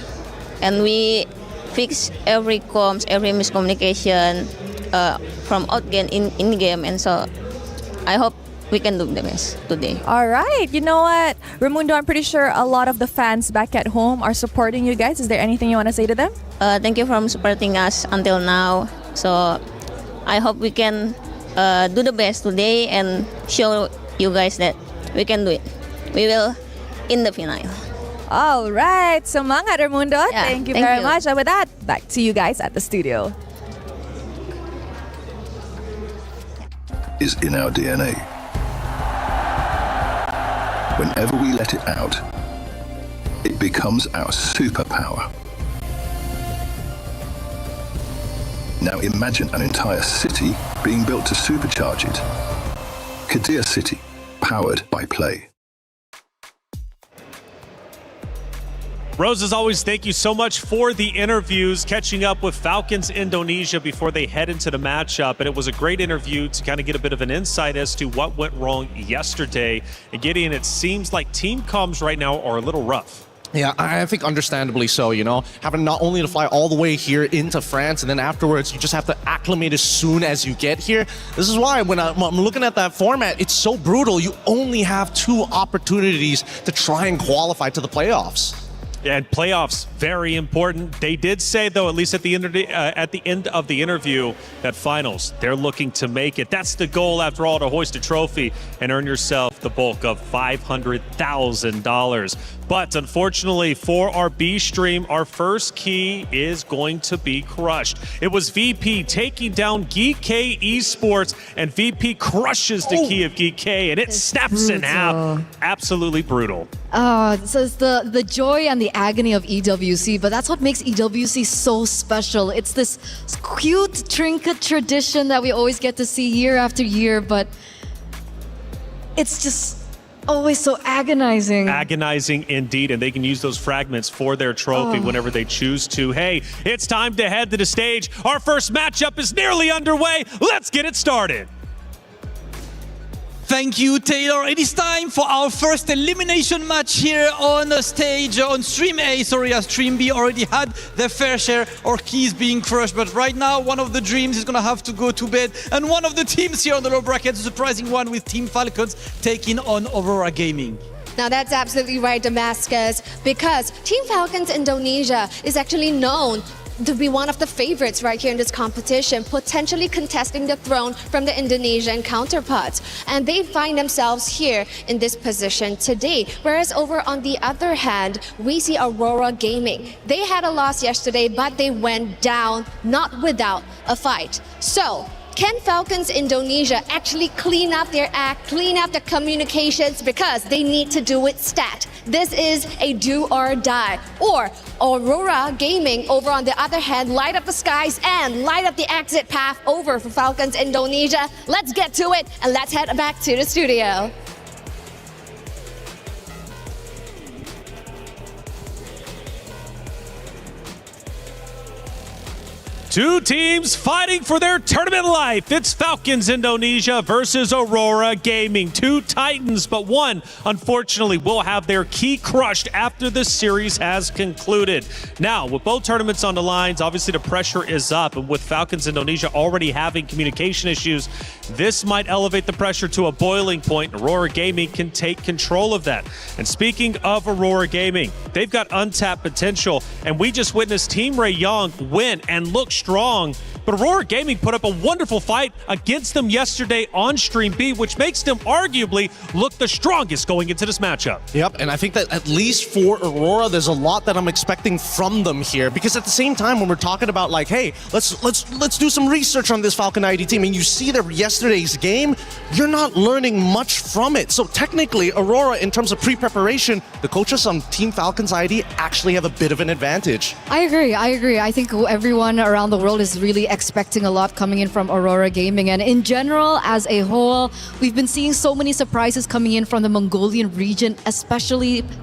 and we fix every comms, every miscommunication from out game in game, and so I hope we can do the best today. All right, you know what, Raimundo, I'm pretty sure a lot of the fans back at home are supporting you guys. Is there anything you want to say to them? Thank you for supporting us until now. So I hope we can do the best today and show you guys that we can do it. We will in the final. All right, semangat Raimundo. Yeah, thank you very much. And with that, back to you guys at the studio. Is in our DNA. Whenever we let it out, it becomes our superpower. Now imagine an entire city being built to supercharge it. Kadir City, powered by play. Rose, as always, thank you so much for the interviews, catching up with Falcons Indonesia before they head into the matchup. And it was a great interview to kind of get a bit of an insight as to what went wrong yesterday. And Gideon, it seems like team comms right now are a little rough. Yeah, I think understandably so, you know, having not only to fly all the way here into France and then afterwards you just have to acclimate as soon as you get here. This is why when I'm looking at that format, it's so brutal. You only have 2 opportunities to try and qualify to the playoffs. And playoffs, very important. They did say, though, at least at the end of the interview, that finals, they're looking to make it. That's the goal, after all, to hoist a trophy and earn yourself the bulk of $500,000. But unfortunately for our B stream, our first key is going to be crushed. It was VP taking down Geek Esports, and VP crushes the key of Geek, and it snaps in half. Absolutely brutal. So it's the joy and the agony of EWC, but that's what makes EWC so special. It's this cute trinket tradition that we always get to see year after year, but it's just always so agonizing. Agonizing indeed, and they can use those fragments for their trophy whenever they choose to. Hey, it's time to head to the stage. Our first matchup is nearly underway. Let's get it started. Thank you, Taylor. It is time for our first elimination match here on the stage, on Stream A. Sorry, as Stream B already had their fair share of keys being crushed. But right now, one of the dreams is going to have to go to bed. And one of the teams here on the low bracket, a surprising one with Team Falcons taking on Aurora Gaming. Now that's absolutely right, Damascus, because Team Falcons Indonesia is actually known to be one of the favorites right here in this competition, potentially contesting the throne from the Indonesian counterparts. And they find themselves here in this position today. Whereas over on the other hand, we see Aurora Gaming. They had a loss yesterday, but they went down, not without a fight. So, can Falcons Indonesia actually clean up their act, clean up the communications, because they need to do it stat? This is a do or die. Or Aurora Gaming, over on the other hand, light up the skies and light up the exit path over for Falcons Indonesia. Let's get to it and let's head back to the studio. Two teams fighting for their tournament life. It's Falcons Indonesia versus Aurora Gaming. Two titans, but one, unfortunately, will have their key crushed after the series has concluded. Now, with both tournaments on the lines, obviously the pressure is up. And with Falcons Indonesia already having communication issues, this might elevate the pressure to a boiling point. Aurora Gaming can take control of that. And speaking of Aurora Gaming, they've got untapped potential. And we just witnessed Team Ray Young win and look strong, but Aurora Gaming put up a wonderful fight against them yesterday on Stream B, which makes them arguably look the strongest going into this matchup. Yep, and I think that at least for Aurora, there's a lot that I'm expecting from them here, because at the same time, when we're talking about like, hey, let's do some research on this Falcon ID team, and you see that yesterday's game, you're not learning much from it. So technically, Aurora, in terms of pre-preparation, the coaches on Team Falcons ID actually have a bit of an advantage. I agree. I think everyone around the world is really expecting a lot coming in from Aurora Gaming, and in general, as a whole, we've been seeing so many surprises coming in from the Mongolian region,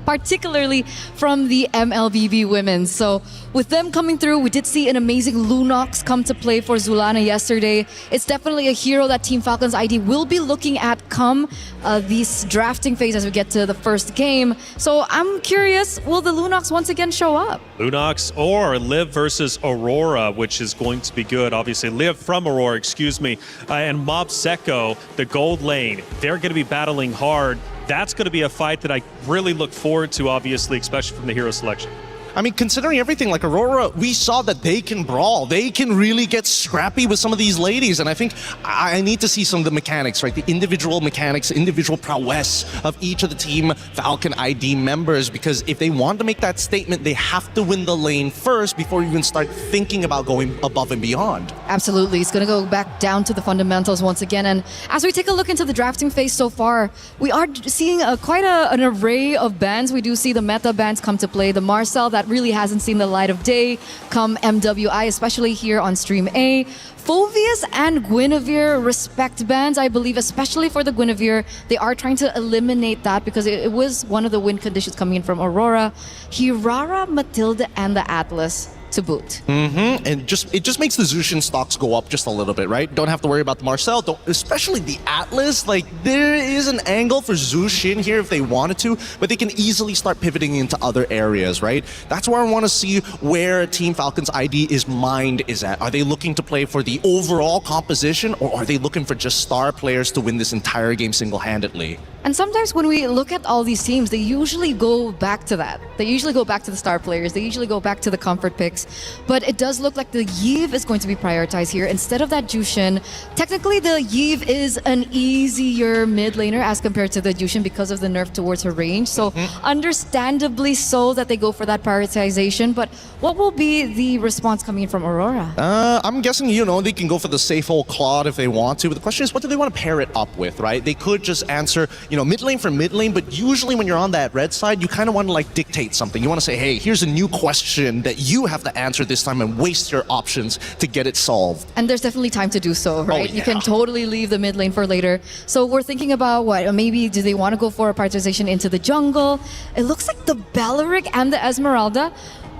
particularly from the MLBB women. So with them coming through, we did see an amazing Lunox come to play for Zulana yesterday. It's definitely a hero that Team Falcons ID will be looking at come this drafting phase as we get to the first game. So I'm curious, will the Lunox once again show up? Lunox or Liv versus Aurora, which is going to be good. Obviously, Liv from Aurora, and Mob Secco, the gold lane. They're going to be battling hard. That's going to be a fight that I really look forward to, obviously, especially from the hero selection. I mean, considering everything, like Aurora, we saw that they can brawl. They can really get scrappy with some of these ladies. And I think I need to see some of the mechanics, right? The individual mechanics, individual prowess of each of the Team Falcon ID members. Because if they want to make that statement, they have to win the lane first before you even start thinking about going above and beyond. Absolutely. It's going to go back down to the fundamentals once again. And as we take a look into the drafting phase so far, we are seeing quite an array of bans. We do see the meta bans come to play. The Marcel, that really hasn't seen the light of day, come MWI, especially here on Stream A. Phovius and Guinevere respect bans, I believe, especially for the Guinevere. They are trying to eliminate that because it was one of the win conditions coming in from Aurora. Hirara, Matilda, and the Atlas. to boot. And it just makes the Zushin stocks go up just a little bit, right? Don't have to worry about the Marcel, especially the Atlas. Like, there is an angle for Zushin here if they wanted to, but they can easily start pivoting into other areas, right? That's where I want to see where Team Falcon's mind is at. Are they looking to play for the overall composition, or are they looking for just star players to win this entire game single-handedly? And sometimes when we look at all these teams, they usually go back to that. They usually go back to the star players. They usually go back to the comfort picks. But it does look like the Yve is going to be prioritized here instead of that Jushin. Technically, the Yve is an easier mid laner as compared to the Jushin because of the nerf towards her range. So understandably so that they go for that prioritization. But what will be the response coming in from Aurora? I'm guessing, they can go for the safe old Claude if they want to. But the question is, what do they want to pair it up with, right? They could just answer, mid lane for mid lane, but usually when you're on that red side, you kind of want to like dictate something. You want to say, hey, here's a new question that you have to answer this time and waste your options to get it solved. And there's definitely time to do so, right? Oh, yeah. You can totally leave the mid lane for later. So we're thinking about what? Maybe do they want to go for a prioritization into the jungle? It looks like the Belleric and the Esmeralda.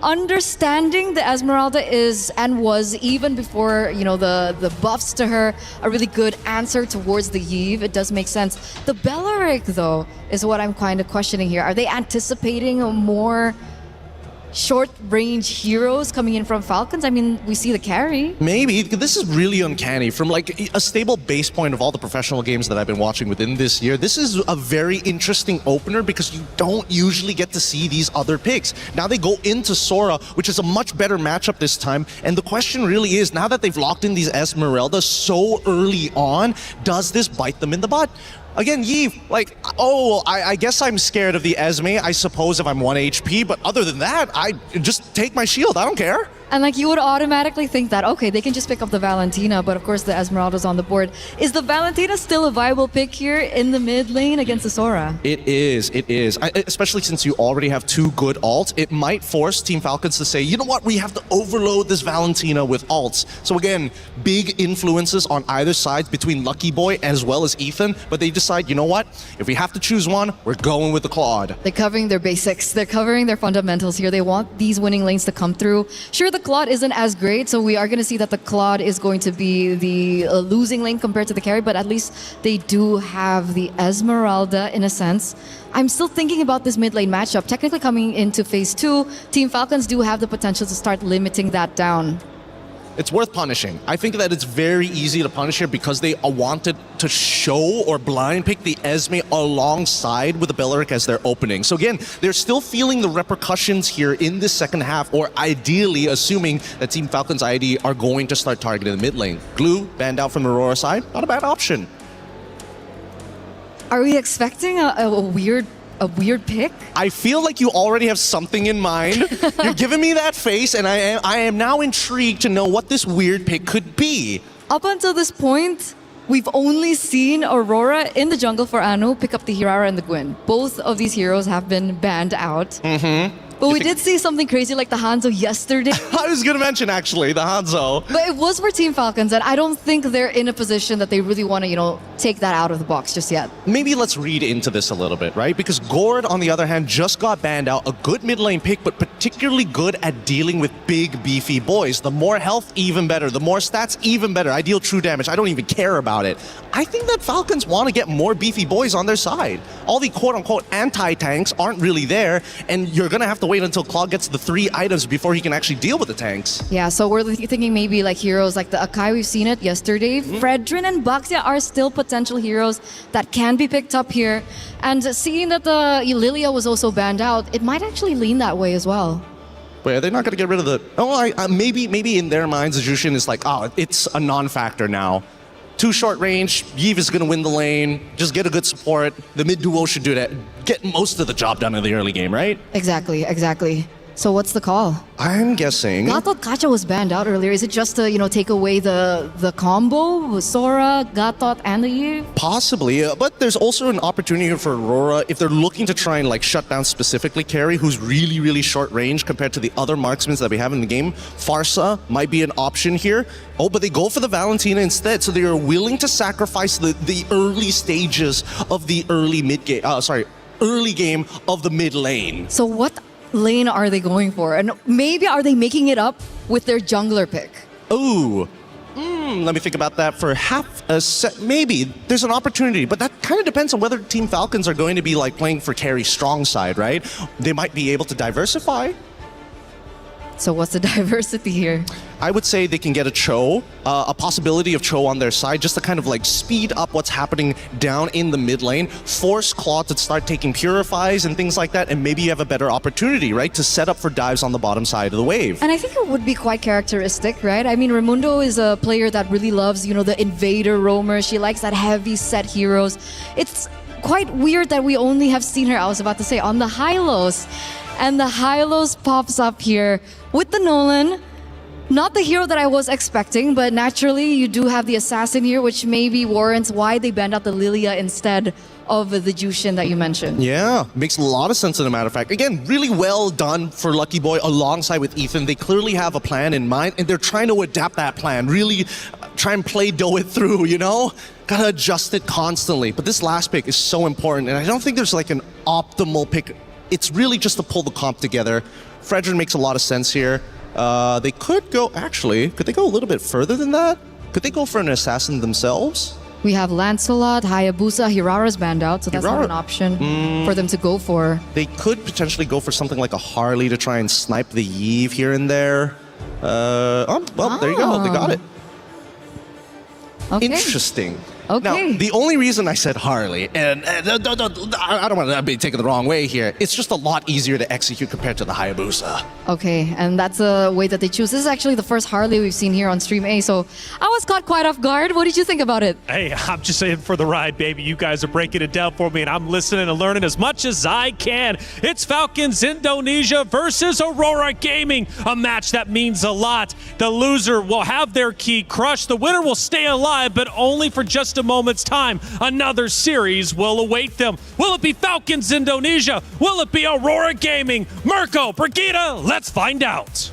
Understanding the Esmeralda is and was, even before the buffs to her, a really good answer towards the Yve. It does make sense. The Belleric, though, is what I'm kind of questioning here. Are they anticipating more short-range heroes coming in from Falcons? I mean, we see the carry. Maybe. This is really uncanny. From like a stable base point of all the professional games that I've been watching within this year, this is a very interesting opener because you don't usually get to see these other picks. Now they go into Sora, which is a much better matchup this time. And the question really is, now that they've locked in these Esmeraldas so early on, does this bite them in the butt? Again, Yve, I guess I'm scared of the Esme, I suppose, if I'm 1 HP, but other than that, I just take my shield, I don't care. And you would automatically think that, okay, they can just pick up the Valentina, but of course the Esmeralda's on the board. Is the Valentina still a viable pick here in the mid lane against the Sora? It is. Especially since you already have 2 good ults, it might force Team Falcons to say, you know what, we have to overload this Valentina with ults. So again, big influences on either side between Lucky Boy as well as Ethan, but they decide, you know what, if we have to choose one, we're going with the Claude. They're covering their basics. They're covering their fundamentals here. They want these winning lanes to come through. Sure, the Claude isn't as great, so we are going to see that the Claude is going to be the losing lane compared to the carry, but at least they do have the Esmeralda in a sense. I'm still thinking about this mid lane matchup. Technically coming into phase 2, Team Falcons do have the potential to start limiting that down. It's worth punishing. I think that it's very easy to punish here because they wanted to show or blind pick the Esme alongside with the Belleric as their opening. So again, they're still feeling the repercussions here in this second half, or ideally assuming that Team Falcon's ID are going to start targeting the mid lane. Glue, banned out from the Aurora side, not a bad option. Are we expecting a weird pick? I feel like you already have something in mind. You're giving me that face, and I am now intrigued to know what this weird pick could be. Up until this point, we've only seen Aurora in the jungle for Anu pick up the Hirara and the Gwyn. Both of these heroes have been banned out. But we did see something crazy like the Hanzo yesterday. I was going to mention, actually, the Hanzo. But it was for Team Falcons, and I don't think they're in a position that they really want to, take that out of the box just yet. Maybe let's read into this a little bit, right? Because Gord, on the other hand, just got banned out. A good mid lane pick, but particularly good at dealing with big, beefy boys. The more health, even better. The more stats, even better. I deal true damage. I don't even care about it. I think that Falcons want to get more beefy boys on their side. All the quote-unquote anti-tanks aren't really there, and you're going to have to wait until Claude gets the 3 items before he can actually deal with the tanks. Yeah, so we're thinking maybe like heroes like the Akai, we've seen it yesterday. Fredrin and Baxia are still potential heroes that can be picked up here. And seeing that the Lilia was also banned out, it might actually lean that way as well. But they're not going to get rid of the... maybe in their minds, the Jushin is like, it's a non-factor now. 2 short range, Yve is going to win the lane, just get a good support. The mid duo should do that. Get most of the job done in the early game, right? Exactly. So what's the call? I'm guessing... I thought Gacha was banned out earlier. Is it just to, take away the combo with Sora, Gatot, and the Yve? Possibly, but there's also an opportunity here for Aurora if they're looking to try and shut down specifically Carry, who's really, really short range compared to the other marksmen that we have in the game. Farsa might be an option here. Oh, but they go for the Valentina instead, so they are willing to sacrifice the early stages of the early game of the mid lane. So what lane are they going for? And maybe are they making it up with their jungler pick? Ooh. Let me think about that for half a set. Maybe there's an opportunity, but that kind of depends on whether Team Falcons are going to be like playing for carry strong side, right? They might be able to diversify. So what's the diversity here? I would say they can get a Cho, a possibility of Cho on their side, just to kind of like speed up what's happening down in the mid lane, force Claw to start taking purifies and things like that, and maybe you have a better opportunity, right, to set up for dives on the bottom side of the wave. And I think it would be quite characteristic, right? I mean, Raimundo is a player that really loves, you know, the invader roamer. She likes that heavy set heroes. It's quite weird that we only have seen her, I was about to say, on the Hylos. And the Hylos pops up here with the Nolan. Not the hero that I was expecting, but naturally you do have the assassin here, which maybe warrants why they banned out the Lilia instead of the Jushin that you mentioned. Yeah, makes a lot of sense as a matter of fact. Again, really well done for Lucky Boy alongside with Ethan. They clearly have a plan in mind and they're trying to adapt that plan. Really try and dough it through, you know? Gotta adjust it constantly. But this last pick is so important and I don't think there's like an optimal pick. It's really just to pull the comp together. Fredrin makes a lot of sense here. They could go, actually, could they go a little bit further than that? Could they go for an assassin themselves? We have Lancelot, Hayabusa, Hirara's banned out, so that's not an option for them to go for. They could potentially go for something like a Harley to try and snipe the Yve here and there. Well, there you go, they got it. Okay. Interesting. Okay. Now, the only reason I said Harley, and I don't want to be taken the wrong way here, it's just a lot easier to execute compared to the Hayabusa. Okay, and that's a way that they choose. This is actually the first Harley we've seen here on Stream A, so I was caught quite off guard. What did you think about it? Hey, I'm just in for the ride, baby. You guys are breaking it down for me, and I'm listening and learning as much as I can. It's Falcons Indonesia versus Aurora Gaming, a match that means a lot. The loser will have their key crushed. The winner will stay alive, but only for just a moment's time. Another series will await them. Will it be Falcons Indonesia? Will it be Aurora Gaming? Mirko, Brigitte, let's find out.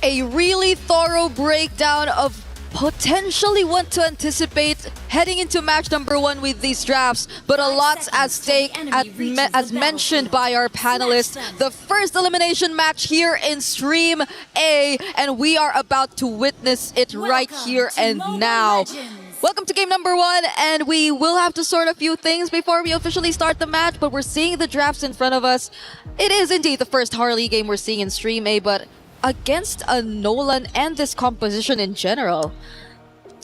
A really thorough breakdown of potentially what to anticipate heading into match number 1 with these drafts, but a lot's at stake as mentioned by our panelists. The first elimination match here in Stream A, and we are about to witness it right here and now. Welcome to game number 1, and we will have to sort a few things before we officially start the match, but we're seeing the drafts in front of us. It is indeed the first Harley game we're seeing in Stream A, but against a Nolan and this composition in general,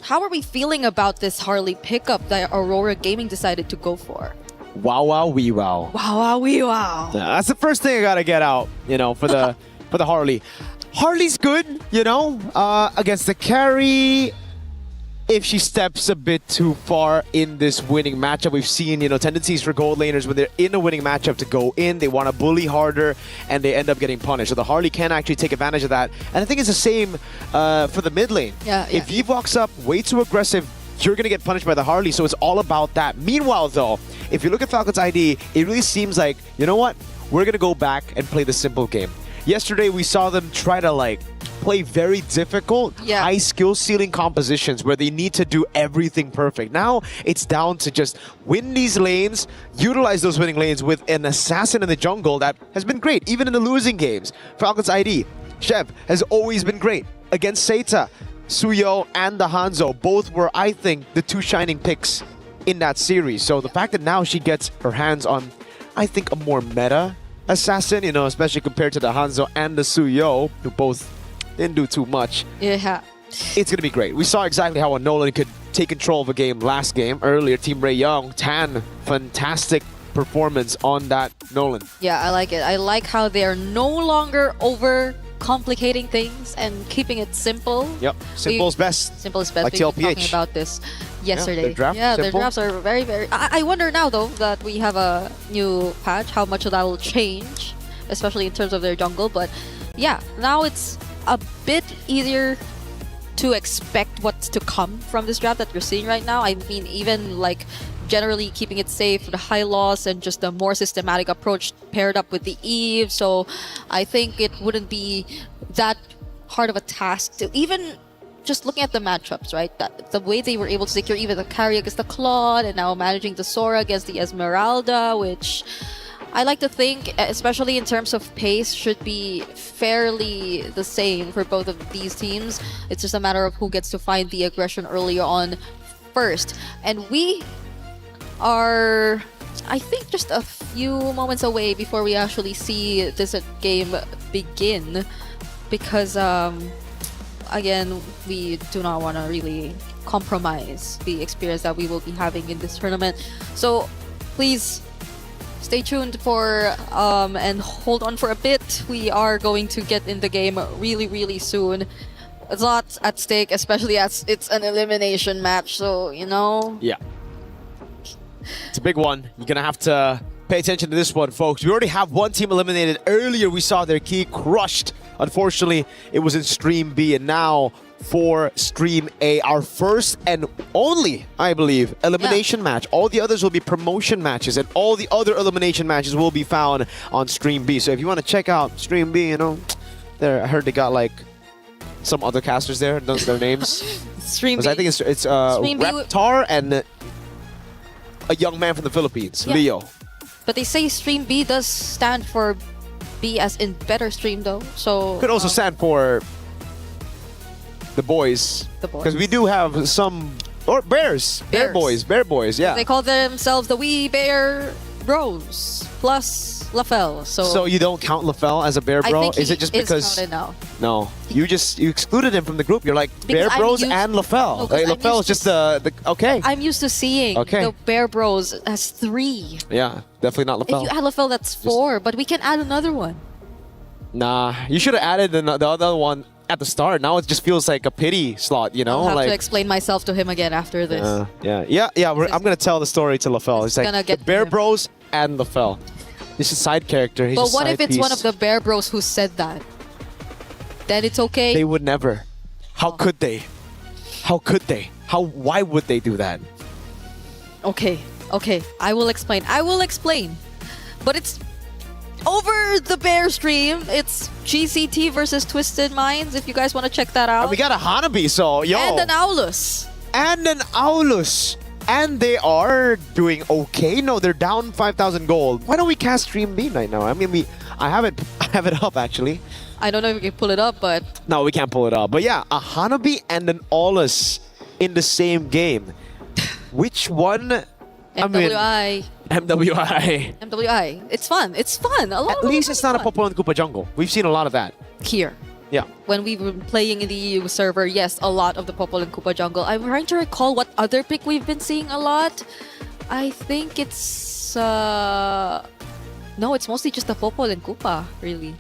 how are we feeling about this Harley pickup that Aurora Gaming decided to go for? Wow, wow, wee, wow. Wow, wow, wee, wow. Yeah, that's the first thing I gotta get out, you know, for the for the Harley. Harley's good, you know, against the carry. If she steps a bit too far in this winning matchup, we've seen, you know, tendencies for gold laners when they're in a winning matchup to go in, they want to bully harder, and they end up getting punished. So the Harley can actually take advantage of that. And I think it's the same for the mid lane. If Yve walks up way too aggressive, you're going to get punished by the Harley, so it's all about that. Meanwhile, though, if you look at Falcons ID, it really seems like, you know what? We're going to go back and play the simple game. Yesterday, we saw them try to, like, play very difficult, high skill ceiling compositions where they need to do everything perfect. Now it's down to just win these lanes, utilize those winning lanes with an assassin in the jungle that has been great, even in the losing games. Falcons ID, Chev has always been great against Seita. Suyo and the Hanzo both were, I think, the two shining picks in that series. So the fact that now she gets her hands on, I think, a more meta assassin, you know, especially compared to the Hanzo and the Suyo, who both didn't do too much. Yeah. It's going to be great. We saw exactly how a Nolan could take control of a game last game. Earlier, Team Ray Young, Tan, fantastic performance on that Nolan. Yeah, I like it. I like how they are no longer over complicating things and keeping it simple. Yep, simple is best. Simple is best. Like We've been TLPH. talking about this yesterday. Their drafts are very, very... I wonder now, though, that we have a new patch, how much of that will change, especially in terms of their jungle. But yeah, now it's a bit easier to expect what's to come from this draft that we're seeing right now. I mean, even like generally keeping it safe, the high loss, and just a more systematic approach paired up with the Eve. So I think it wouldn't be that hard of a task to even just looking at the matchups, right? That the way they were able to secure even the carry against the Claude and now managing the Sora against the Esmeralda, which I like to think, especially in terms of pace, should be fairly the same for both of these teams. It's just a matter of who gets to find the aggression earlier on first. And we are, I think, just a few moments away before we actually see this game begin. Because, again, we do not want to really compromise the experience that we will be having in this tournament. So please stay tuned for and hold on for a bit. We are going to get in the game really, really soon. It's a lot at stake, especially as it's an elimination match. So, you know. Yeah. It's a big one. You're going to have to pay attention to this one, folks. We already have one team eliminated. Earlier, we saw their key crushed. Unfortunately, it was in Stream B. And now for Stream A, our first and only, I believe, elimination match. All the others will be promotion matches, and all the other elimination matches will be found on Stream B. So if you want to check out Stream B, you know, there, I heard they got like some other casters there. Those are their names. Stream B. I think it's Reptar and a young man from the Philippines, Leo. But they say Stream B does stand for B as in better stream though. So could also stand for the boys. Because we do have some bears. Bear boys, yeah. They call themselves the Wee Bear Bros plus LaFell. So you don't count LaFell as a bear bro? Is it just because now? No. You excluded him from the group. You're like Bear Bros and LaFell. No, like, LaFell is just the okay. I'm used to seeing the Bear Bros as 3. Yeah, definitely not LaFell. If you add LaFell, that's 4, but we can add another one. Nah, you should have added the other one at the start. Now it just feels like a pity slot, you know? I'll have to explain myself to him again after this. I'm gonna tell the story to LaFell. It's like the Bear Bros and LaFell. This is side character. He's but a what side if it's piece. one of the Bear Bros who said that? Then it's okay? They would never. How could they? How could they? Why would they do that? Okay. I will explain. But it's over the Bear stream. It's GCT versus Twisted Minds, if you guys want to check that out. And we got a Hanabi, so yo. And an Aulus. And they are doing okay. No, they're down 5,000 gold. Why don't we cast Stream B right now? I mean, I have it up actually. I don't know if we can pull it up, but no, we can't pull it up. But yeah, a Hanabi and an Aulus in the same game. Which one? MWI. MWI. It's fun. At least it's not a Popo and Koopa jungle. We've seen a lot of that. Here. Yeah. When we were playing in the EU server, yes, a lot of the Popol and Koopa jungle. I'm trying to recall what other pick we've been seeing a lot. I think it's... No, it's mostly just the Popol and Koopa, really.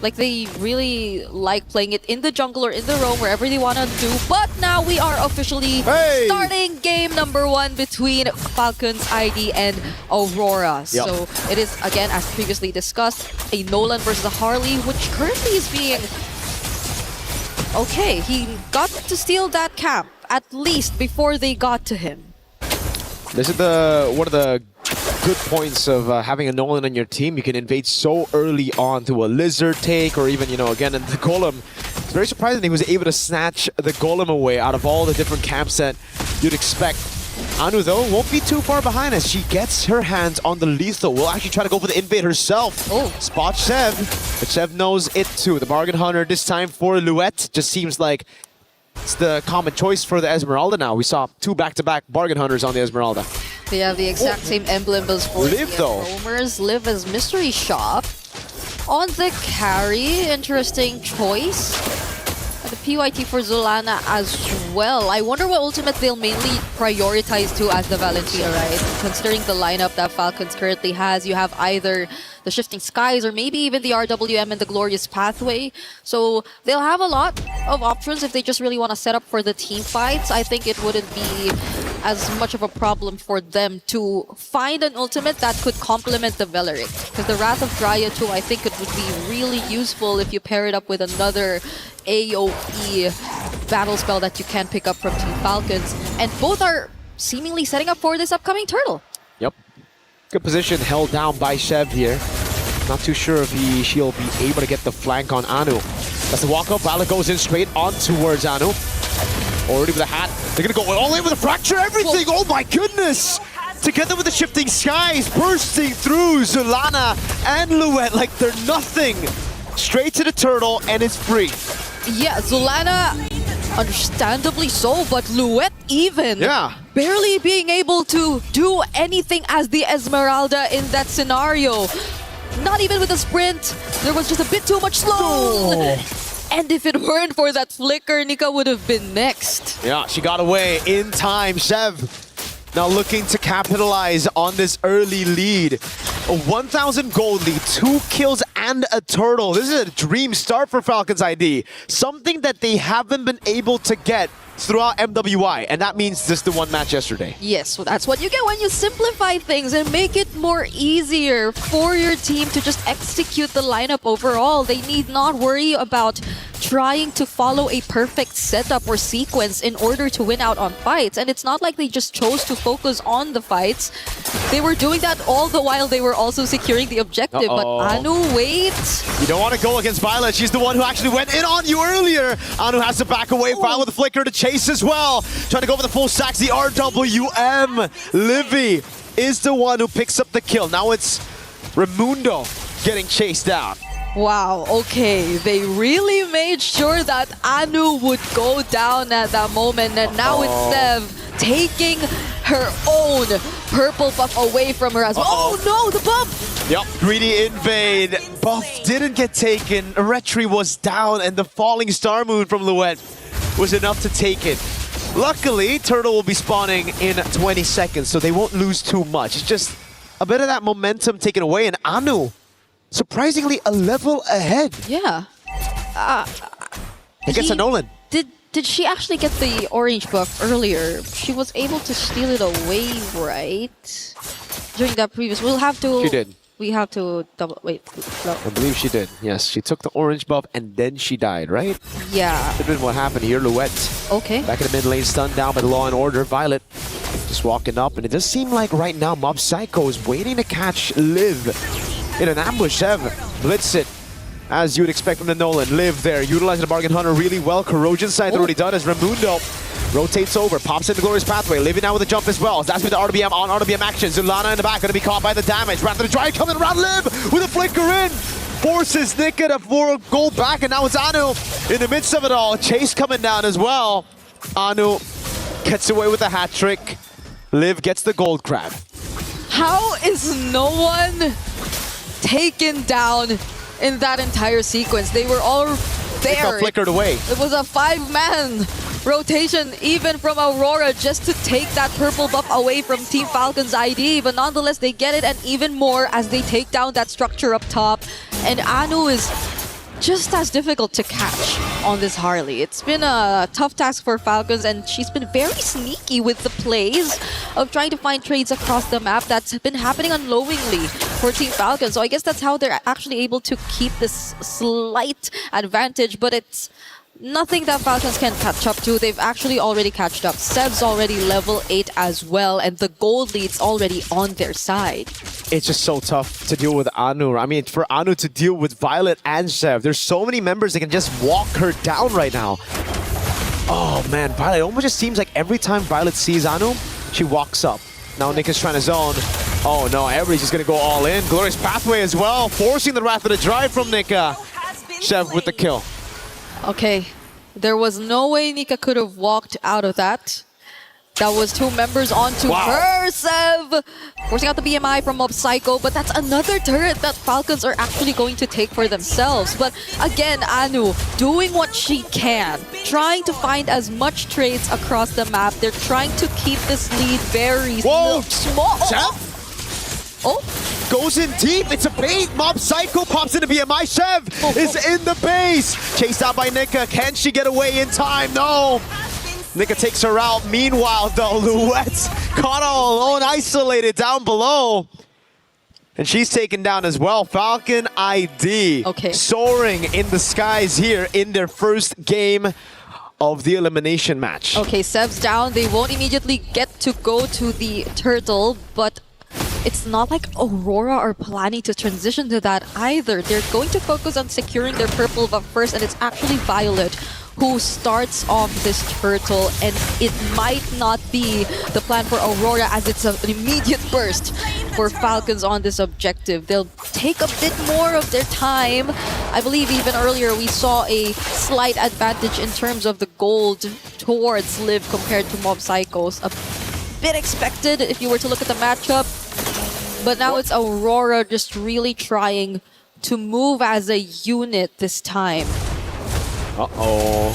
Like, they really like playing it in the jungle or in the roam, wherever they want to do. But now we are officially starting game number 1 between Falcons ID and Aurora. Yep. So it is, again, as previously discussed, a Nolan versus a Harley, which currently is being... Okay, he got to steal that camp, at least before they got to him. This is one of the good points of having a Nolan on your team. You can invade so early on to a Lizard take, or even, again, in the Golem. It's very surprising he was able to snatch the Golem away out of all the different camps that you'd expect. Anu, though, won't be too far behind as she gets her hands on the lethal. Will actually try to go for the invade herself. Spot Sev, but Sev knows it too. The Bargain Hunter this time for Luette. Just seems like it's the common choice for the Esmeralda now. We saw 2 back-to-back Bargain Hunters on the Esmeralda. They have the exact same emblem as for Live, though. Roamers. Live as Mystery Shop. On the carry, interesting choice. The PYT for Zulana as well. I wonder what ultimate they'll mainly prioritize to as the Valentina, right? Considering the lineup that Falcons currently has, you have either the Shifting Skies or maybe even the RWM and the Glorious Pathway. So they'll have a lot of options if they just really want to set up for the team fights. I think it wouldn't be as much of a problem for them to find an ultimate that could complement the Veleric. Because the Wrath of Dryad too, I think it would be really useful if you pair it up with another AoE battle spell that you can pick up from Team Falcons. And both are seemingly setting up for this upcoming turtle. Yep. Good position held down by Shev here. Not too sure if she'll be able to get the flank on Anu. That's the walk up. Valak goes in straight on towards Anu. Already with a hat. They're going to go all in with a fracture everything. Oh my goodness. together with the shifting skies, bursting through Zulana and Luet like they're nothing. Straight to the turtle, and it's free. Yeah, Zulana, understandably so, but Luet even. Yeah. Barely being able to do anything as the Esmeralda in that scenario. Not even with a sprint. There was just a bit too much slow. Oh. And if it weren't for that flicker, Nika would have been next. Yeah, she got away in time. Sev now looking to capitalize on this early lead. A 1,000 gold lead, 2 kills and a turtle. This is a dream start for Falcons ID. Something that they haven't been able to get throughout MWI, and that means just the one match yesterday. Yes, so that's what you get when you simplify things and make it more easier for your team to just execute the lineup overall. They need not worry about trying to follow a perfect setup or sequence in order to win out on fights. And it's not like they just chose to focus on the fights. They were doing that all the while they were also securing the objective. But Anu, wait. You don't want to go against Violet. She's the one who actually went in on you earlier. Anu has to back away. Violet with the flicker to chase as well. Trying to go for the full stacks. The RWM. Livy is the one who picks up the kill. Now it's Raimundo getting chased down. Wow, okay. They really made sure that Anu would go down at that moment. And now it's Sev taking her own purple buff away from her as well. Oh no, the buff! Yep, greedy invade. Buff didn't get taken. Retri was down, and the falling star moon from Luet was enough to take it. Luckily, Turtle will be spawning in 20 seconds, so they won't lose too much. It's just a bit of that momentum taken away, and Anu, surprisingly, a level ahead. Yeah. Against a Nolan. Did she actually get the orange buff earlier? She was able to steal it away, right? During that previous, we'll have to... She did. We have to double... Wait. No. I believe she did. Yes, she took the orange buff and then she died, right? Yeah. Could have been what happened here. Luet. Okay. Back in the mid lane, stunned down by the Law and Order. Violet just walking up, and it does seem like right now Mob Psycho is waiting to catch Liv in an ambush. Sev blitz it, as you would expect from the Nolan. Liv there, utilizing the Bargain Hunter really well. Corrosion side already done as Raimundo rotates over, pops in the Glorious Pathway. Living now with a jump as well. That's with the RBM on RBM action. Zulana in the back, gonna be caught by the damage. Rather try coming around Liv with a flicker in. Forces Nika to go back, and now it's Anu in the midst of it all. Chase coming down as well. Anu gets away with a hat trick. Liv gets the gold crab. How is no one taken down in that entire sequence? They were all there. They got flickered away. It was a 5-man rotation even from Aurora just to take that purple buff away from Team Falcon's ID, but nonetheless they get it, and even more as they take down that structure up top. And Anu is just as difficult to catch on this Harley. It's been a tough task for Falcons, and she's been very sneaky with the plays of trying to find trades across the map. That's been happening unknowingly for Team Falcons. So I guess that's how they're actually able to keep this slight advantage, but it's nothing that Falcons can catch up to. They've actually already catched up. Sev's already level 8 as well, and the gold lead's already on their side. It's just so tough to deal with Anu. I mean, for Anu to deal with Violet and Sev, there's so many members that can just walk her down right now. Oh man, Violet, it almost just seems like every time Violet sees Anu, she walks up. Now Nick is trying to zone. Oh no, everybody's just gonna go all in. Glorious Pathway as well, forcing the Wrath of the Drive from Nika. Sev with the kill. Okay, there was no way Nika could have walked out of that. That was 2 members onto her, Sev! Forcing out the BMI from Mob Psycho, but that's another turret that Falcons are actually going to take for themselves. But again, Anu doing what she can, trying to find as much trades across the map. They're trying to keep this lead very small. Oh, goes in deep. It's a bait. Mob Psycho pops into BMI. Sev is in the base. Chased down by Nika. Can she get away in time? No. Nika takes her out. Meanwhile, though, Luet's caught all alone, isolated down below. And she's taken down as well. Falcon ID soaring in the skies here in their first game of the elimination match. Okay, Sev's down. They won't immediately get to go to the turtle, but it's not like Aurora are planning to transition to that either. They're going to focus on securing their purple buff first, and it's actually Violet who starts off this turtle, and it might not be the plan for Aurora as it's an immediate burst for Falcons on this objective. They'll take a bit more of their time. I believe even earlier we saw a slight advantage in terms of the gold towards Liv compared to Mob Psychos. A bit expected if you were to look at the matchup. But now it's Aurora just really trying to move as a unit this time. Uh-oh.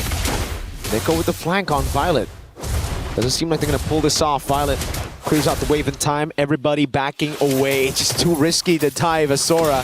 Nico with the flank on Violet. Doesn't seem like they're going to pull this off. Violet clears out the wave in time. Everybody backing away. It's just too risky to dive Asura.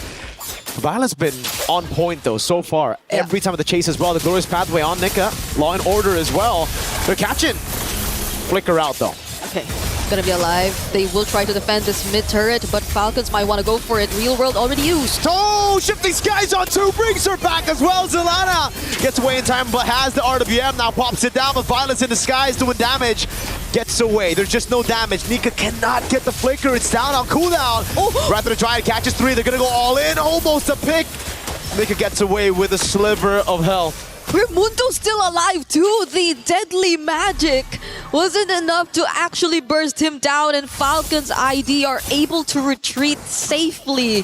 Violet's been on point though so far. Yeah. Every time with the chase as well. The Glorious Pathway on Nika. Law and Order as well. They're catching. Flicker out though. Okay, gonna be alive. They will try to defend this mid turret, but Falcons might want to go for it. Real World already used. Oh, Shifting Skies on 2 brings her back as well. Zelana gets away in time, but has the RWM, now pops it down, but Violence in disguise doing damage. Gets away, there's just no damage. Nika cannot get the flicker, it's down on cooldown. Oh. Rather than try and catches 3, they're gonna go all in, almost a pick. Nika gets away with a sliver of health. Raimundo's still alive too. The deadly magic wasn't enough to actually burst him down, and Falcon's ID are able to retreat safely.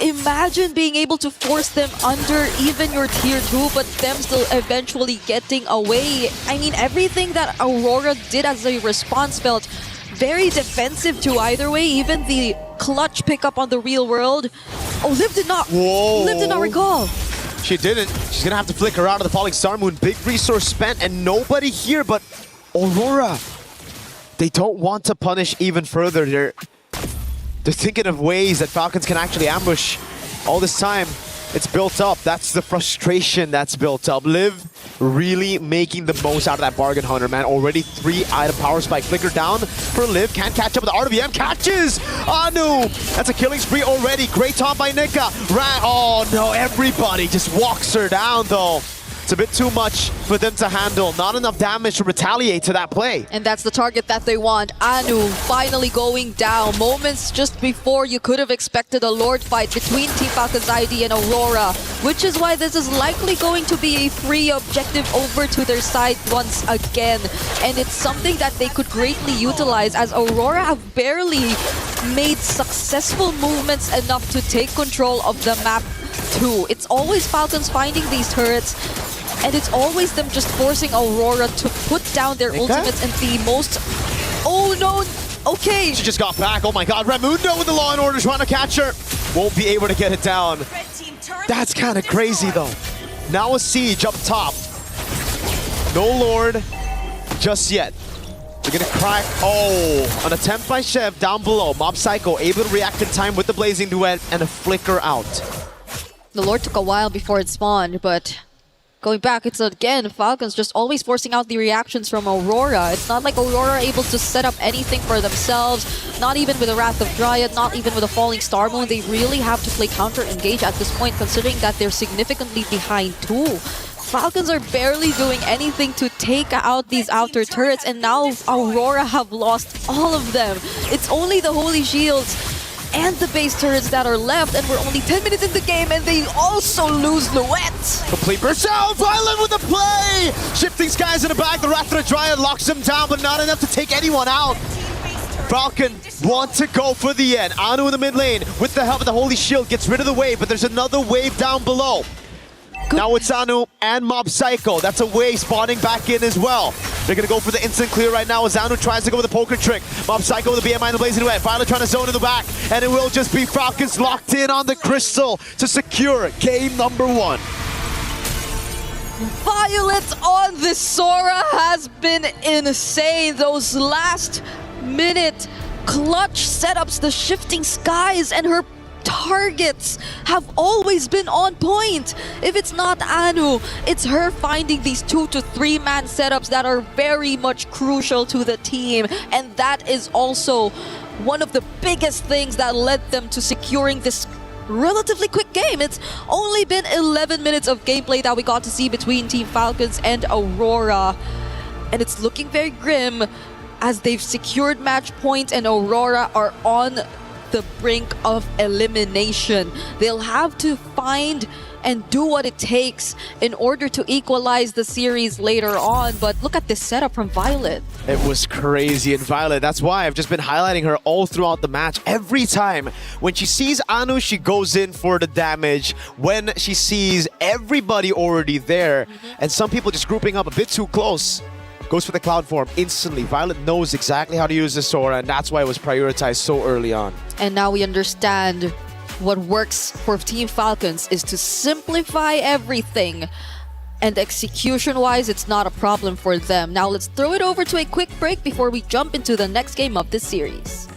Imagine being able to force them under even your tier 2, but them still eventually getting away. I mean, everything that Aurora did as a response felt very defensive too either way. Even the clutch pickup on the Real World. Oh, Liv did not. Whoa. Liv did not recall. She didn't. She's gonna have to flicker out of the Falling Star Moon. Big resource spent and nobody here but Aurora. They don't want to punish even further. They're thinking of ways that Falcons can actually ambush. All this time, it's built up. That's the frustration that's built up. Liv really making the most out of that Bargain Hunter, man. Already 3-item power spike. Flicker down for Liv. Can't catch up with the RWM. Catches Anu. That's a killing spree already. Great taunt by Nika. Oh no, everybody just walks her down though. It's a bit too much for them to handle. Not enough damage to retaliate to that play. And that's the target that they want. Anu finally going down. Moments just before you could have expected a Lord fight between Team Falcons ID and Aurora, which is why this is likely going to be a free objective over to their side once again. And it's something that they could greatly utilize, as Aurora have barely made successful movements enough to take control of the map too. It's always Falcons finding these turrets, and it's always them just forcing Aurora to put down their ultimates and the most... Oh no! Okay! She just got back. Oh my god, Raimundo with the Law and Order trying to catch her. Won't be able to get it down. That's kind of crazy though. Now a siege up top. No Lord just yet. They're gonna crack. Oh, an attempt by Chev down below. Mob Psycho able to react in time with the Blazing Duet and a flicker out. The Lord took a while before it spawned, but going back, it's again Falcons just always forcing out the reactions from Aurora. It's not like Aurora are able to set up anything for themselves, not even with the Wrath of Dryad, not even with a Falling Star Moon. They really have to play counter-engage at this point, considering that they're significantly behind too. Falcons are barely doing anything to take out these outer turrets, and now Aurora have lost all of them. It's only the Holy Shields and the base turrets that are left, and we're only 10 minutes in the game, and they also lose Luet. Complete herself, Violet with the play! Shifting Skies in the back, the Wrath of the Dryad locks him down, but not enough to take anyone out. Falcon want to go for the end. Anu in the mid lane, with the help of the Holy Shield, gets rid of the wave, but there's another wave down below. Now it's Anu and Mob Psycho. That's a wave spawning back in as well. They're gonna go for the instant clear right now as Anu tries to go with the poker trick. Mob Psycho with the BMI and the Blazing Duet. Violet trying to zone in the back, and it will just be Falcons locked in on the crystal to secure game number 1. Violet on this Sora has been insane. Those last minute clutch setups, the Shifting Skies, and her targets have always been on point. If it's not Anu, it's her finding these 2 to 3 man setups that are very much crucial to the team, and that is also one of the biggest things that led them to securing this relatively quick game. It's only been 11 minutes of gameplay that we got to see between Team Falcons and Aurora, and it's looking very grim as they've secured match point and Aurora are on the brink of elimination. They'll have to find and do what it takes in order to equalize the series later on. But look at this setup from Violet. It was crazy. And Violet, that's why I've just been highlighting her all throughout the match. Every time when she sees Anu, she goes in for the damage. When she sees everybody already there, and some people just grouping up a bit too close, goes for the cloud form instantly. Violet knows exactly how to use the Sora, and that's why it was prioritized so early on. And now we understand what works for Team Falcons is to simplify everything. And execution-wise, it's not a problem for them. Now let's throw it over to a quick break before we jump into the next game of this series.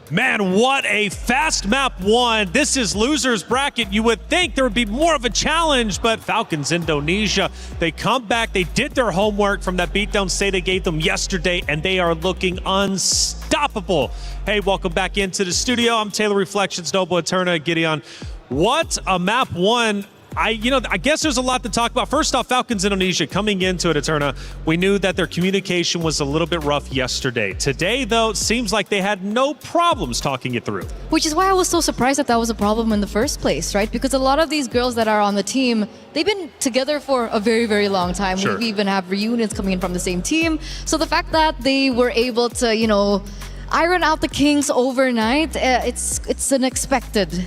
Man, what a fast map one. This is loser's bracket. You would think there would be more of a challenge, but Falcons Indonesia, they come back. They did their homework from that beatdown say they gave them yesterday, and they are looking unstoppable. Hey, welcome back into the studio. I'm Taylor Reflections, Noble Eterna, Gideon. What a map one. I guess there's a lot to talk about. First off, Falcons Indonesia coming into it, Eterna. We knew that their communication was a little bit rough yesterday. Today, though, it seems like they had no problems talking it through. Which is why I was so surprised that was a problem in the first place, right? Because a lot of these girls that are on the team, they've been together for a very, very long time. Sure. We even have reunions coming in from the same team. So the fact that they were able to, iron out the kinks overnight, it's an expected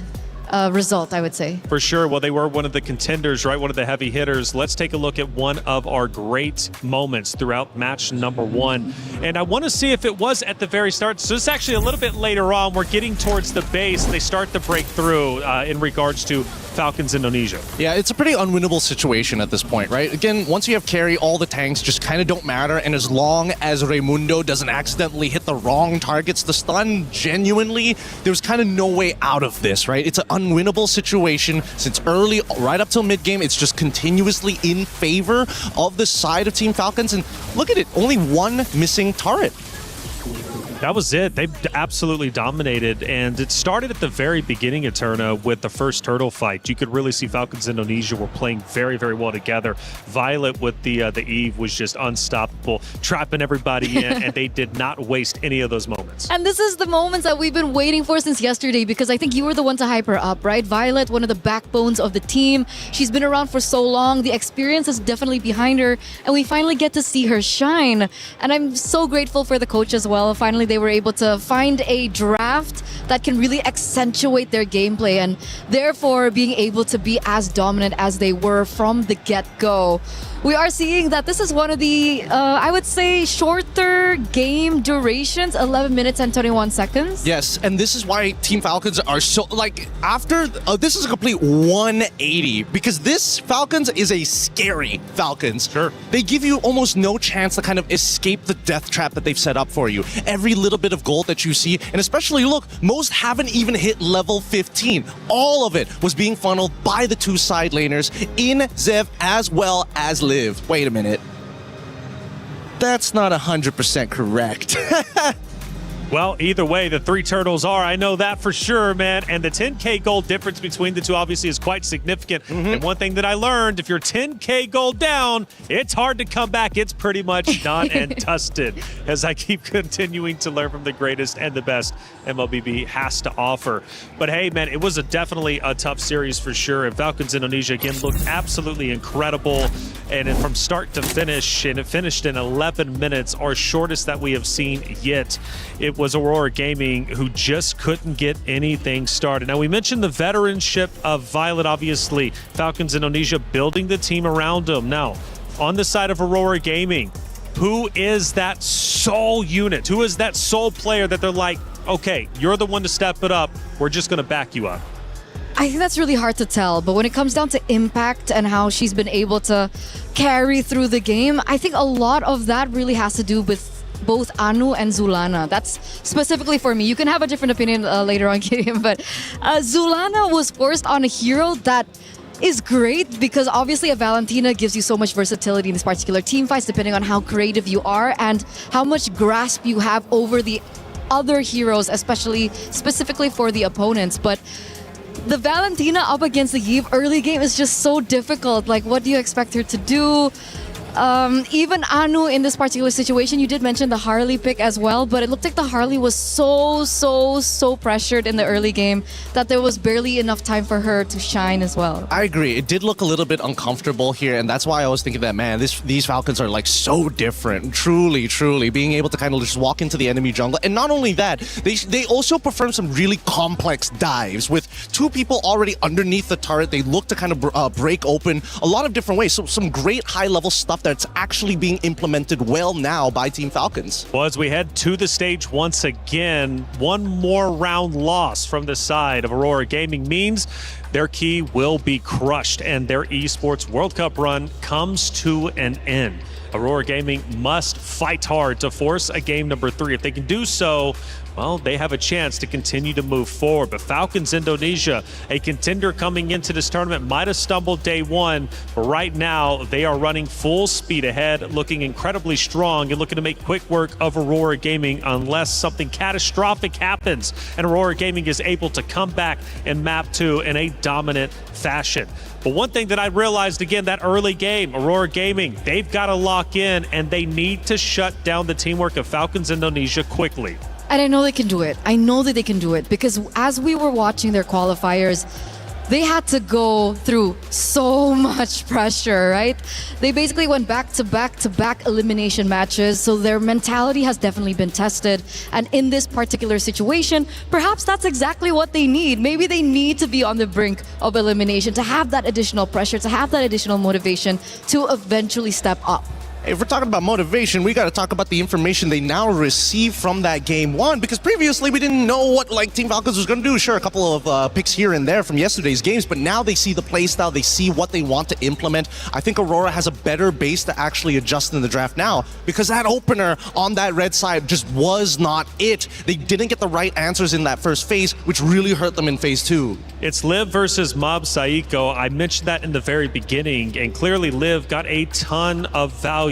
result, I would say. For sure. Well, they were one of the contenders, right? One of the heavy hitters. Let's take a look at one of our great moments throughout match number one. And I want to see if it was at the very start. So it's actually a little bit later on. We're getting towards the base. They start to break through in regards to Falcons Indonesia. Yeah, it's a pretty unwinnable situation at this point, right? Again, once you have carry, all the tanks just kind of don't matter. And as long as Raimundo doesn't accidentally hit the wrong targets to stun, genuinely, there's kind of no way out of this, right? It's an unwinnable situation since early, right up till mid-game. It's just continuously in favor of the side of Team Falcons. And look at it, only one missing turret. That was it. They absolutely dominated, and it started at the very beginning, Eterna, with the first turtle fight. You could really see Falcons Indonesia were playing very, very well together. Violet with the Eve was just unstoppable, trapping everybody in, and they did not waste any of those moments. And this is the moments that we've been waiting for since yesterday, because I think you were the one to hype her up, right? Violet, one of the backbones of the team. She's been around for so long. The experience is definitely behind her, and we finally get to see her shine. And I'm so grateful for the coach as well. Finally, they were able to find a draft that can really accentuate their gameplay, and therefore being able to be as dominant as they were from the get-go. We are seeing that this is one of the, I would say, shorter game durations, 11 minutes and 21 seconds. Yes, and this is why Team Falcons are so, after, this is a complete 180, because this Falcons is a scary Falcons. Sure. They give you almost no chance to kind of escape the death trap that they've set up for you. Every little bit of gold that you see, and especially, look, most haven't even hit level 15. All of it was being funneled by the two side laners in Zev as well as Live. Wait a minute. That's not 100% correct. Well, either way, the three turtles are. I know that for sure, man. And the 10K gold difference between the two obviously is quite significant. And one thing that I learned, if you're 10K gold down, it's hard to come back. It's pretty much done and dusted, as I keep continuing to learn from the greatest and the best MLBB has to offer. But hey, man, it was definitely a tough series for sure. And Falcons Indonesia, again, looked absolutely incredible. And from start to finish, and it finished in 11 minutes, our shortest that we have seen yet. It was Aurora Gaming who just couldn't get anything started. Now, we mentioned the veteranship of Violet, obviously. Falcons Indonesia building the team around them. Now, on the side of Aurora Gaming, who is that sole unit? Who is that sole player that they're like, okay, you're the one to step it up. We're just going to back you up? I think that's really hard to tell, but when it comes down to impact and how she's been able to carry through the game, I think a lot of that really has to do with both Anu and Zulana. That's specifically for me. You can have a different opinion later on, Gideon, but Zulana was forced on a hero that is great because obviously a Valentina gives you so much versatility in this particular team fights depending on how creative you are and how much grasp you have over the other heroes, specifically for the opponents. But the Valentina up against the Eve early game is just so difficult. Like, what do you expect her to do? Even Anu in this particular situation, you did mention the Harley pick as well, but it looked like the Harley was so pressured in the early game that there was barely enough time for her to shine as well. I agree. It did look a little bit uncomfortable here, and that's why I was thinking that, man, these Falcons are like so different. Truly, being able to kind of just walk into the enemy jungle. And not only that, they also perform some really complex dives with two people already underneath the turret. They look to kind of break open a lot of different ways. So some great high-level stuff that's actually being implemented well now by Team Falcons. Well, as we head to the stage once again, one more round loss from the side of Aurora Gaming means their key will be crushed and their esports World Cup run comes to an end. Aurora Gaming must fight hard to force a game number 3. If they can do so, well, they have a chance to continue to move forward. But Falcons Indonesia, a contender coming into this tournament, might have stumbled day one, but right now they are running full speed ahead, looking incredibly strong and looking to make quick work of Aurora Gaming unless something catastrophic happens and Aurora Gaming is able to come back in map 2 in a dominant fashion. But one thing that I realized again, that early game, Aurora Gaming, they've got to lock in and they need to shut down the teamwork of Falcons Indonesia quickly. And I know they can do it. I know that they can do it because as we were watching their qualifiers, they had to go through so much pressure, right? They basically went back to back elimination matches, so their mentality has definitely been tested. And in this particular situation, perhaps that's exactly what they need. Maybe they need to be on the brink of elimination to have that additional pressure, to have that additional motivation to eventually step up. If we're talking about motivation, we got to talk about the information they now receive from that game 1, because previously we didn't know what Team Falcons was going to do. Sure, a couple of picks here and there from yesterday's games, but now they see the playstyle, they see what they want to implement. I think Aurora has a better base to actually adjust in the draft now, because that opener on that red side just was not it. They didn't get the right answers in that first phase, which really hurt them in phase 2. It's Liv versus Mob Saiko. I mentioned that in the very beginning, and clearly Liv got a ton of value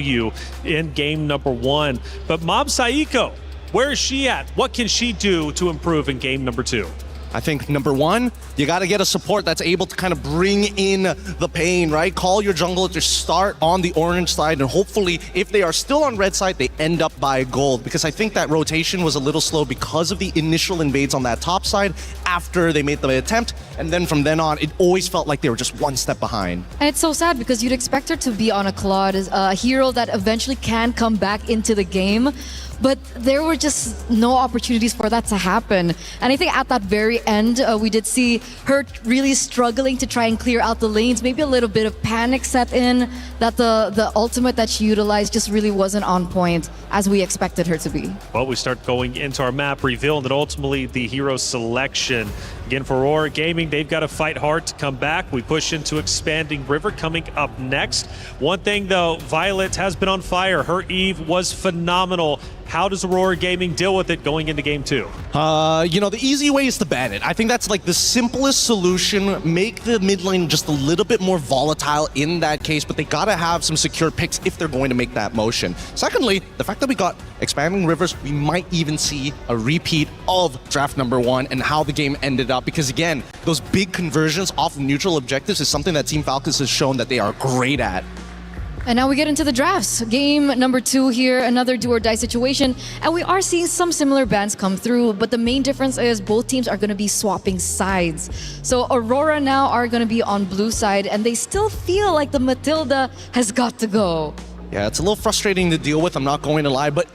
in game number 1. But Mob Saiko, where is she at? What can she do to improve in game number 2? I think number 1, you got to get a support that's able to kind of bring in the pain, right? Call your jungler to start on the orange side, and hopefully, if they are still on red side, they end up by gold. Because I think that rotation was a little slow because of the initial invades on that top side after they made the attempt. And then from then on, it always felt like they were just one step behind. And it's so sad because you'd expect her to be on a Claude, a hero that eventually can come back into the game. But there were just no opportunities for that to happen. And I think at that very end, we did see her really struggling to try and clear out the lanes. Maybe a little bit of panic set in, that the ultimate that she utilized just really wasn't on point as we expected her to be. Well, we start going into our map reveal and then ultimately the hero selection. Again, for Aurora Gaming, they've got to fight hard to come back. We push into Expanding River coming up next. One thing though, Violet has been on fire. Her Eve was phenomenal. How does Aurora Gaming deal with it going into game 2? You know, the easy way is to ban it. I think that's like the simplest solution. Make the mid lane just a little bit more volatile in that case, but they gotta have some secure picks if they're going to make that motion. Secondly, the fact that we got Expanding Rivers, we might even see a repeat of draft number 1 and how the game ended up, because again, those big conversions off of neutral objectives is something that Team Falcons has shown that they are great at. And now we get into the drafts. Game number 2 here, another do or die situation. And we are seeing some similar bans come through, but the main difference is both teams are going to be swapping sides. So Aurora now are going to be on blue side, and they still feel like the Matilda has got to go. Yeah, it's a little frustrating to deal with, I'm not going to lie, but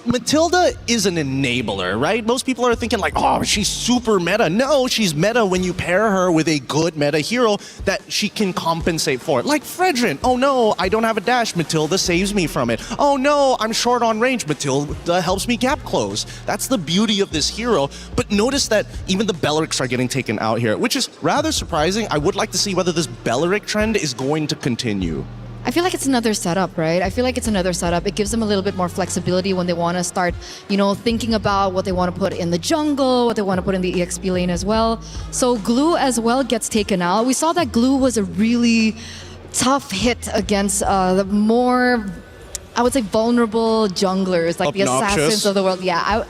Matilda is an enabler, right? Most people are thinking like, oh, she's super meta. No, she's meta when you pair her with a good meta hero that she can compensate for. Like Fredrin. Oh no, I don't have a dash. Matilda saves me from it. Oh no, I'm short on range. Matilda helps me gap close. That's the beauty of this hero. But notice that even the Bellerics are getting taken out here, which is rather surprising. I would like to see whether this Belleric trend is going to continue. I feel like it's another setup, right? I feel like it's another setup. It gives them a little bit more flexibility when they want to start, thinking about what they want to put in the jungle, what they want to put in the EXP lane as well. So Glue as well gets taken out. We saw that Glue was a really tough hit against the more, I would say, vulnerable junglers, like the assassins of the world. Yeah,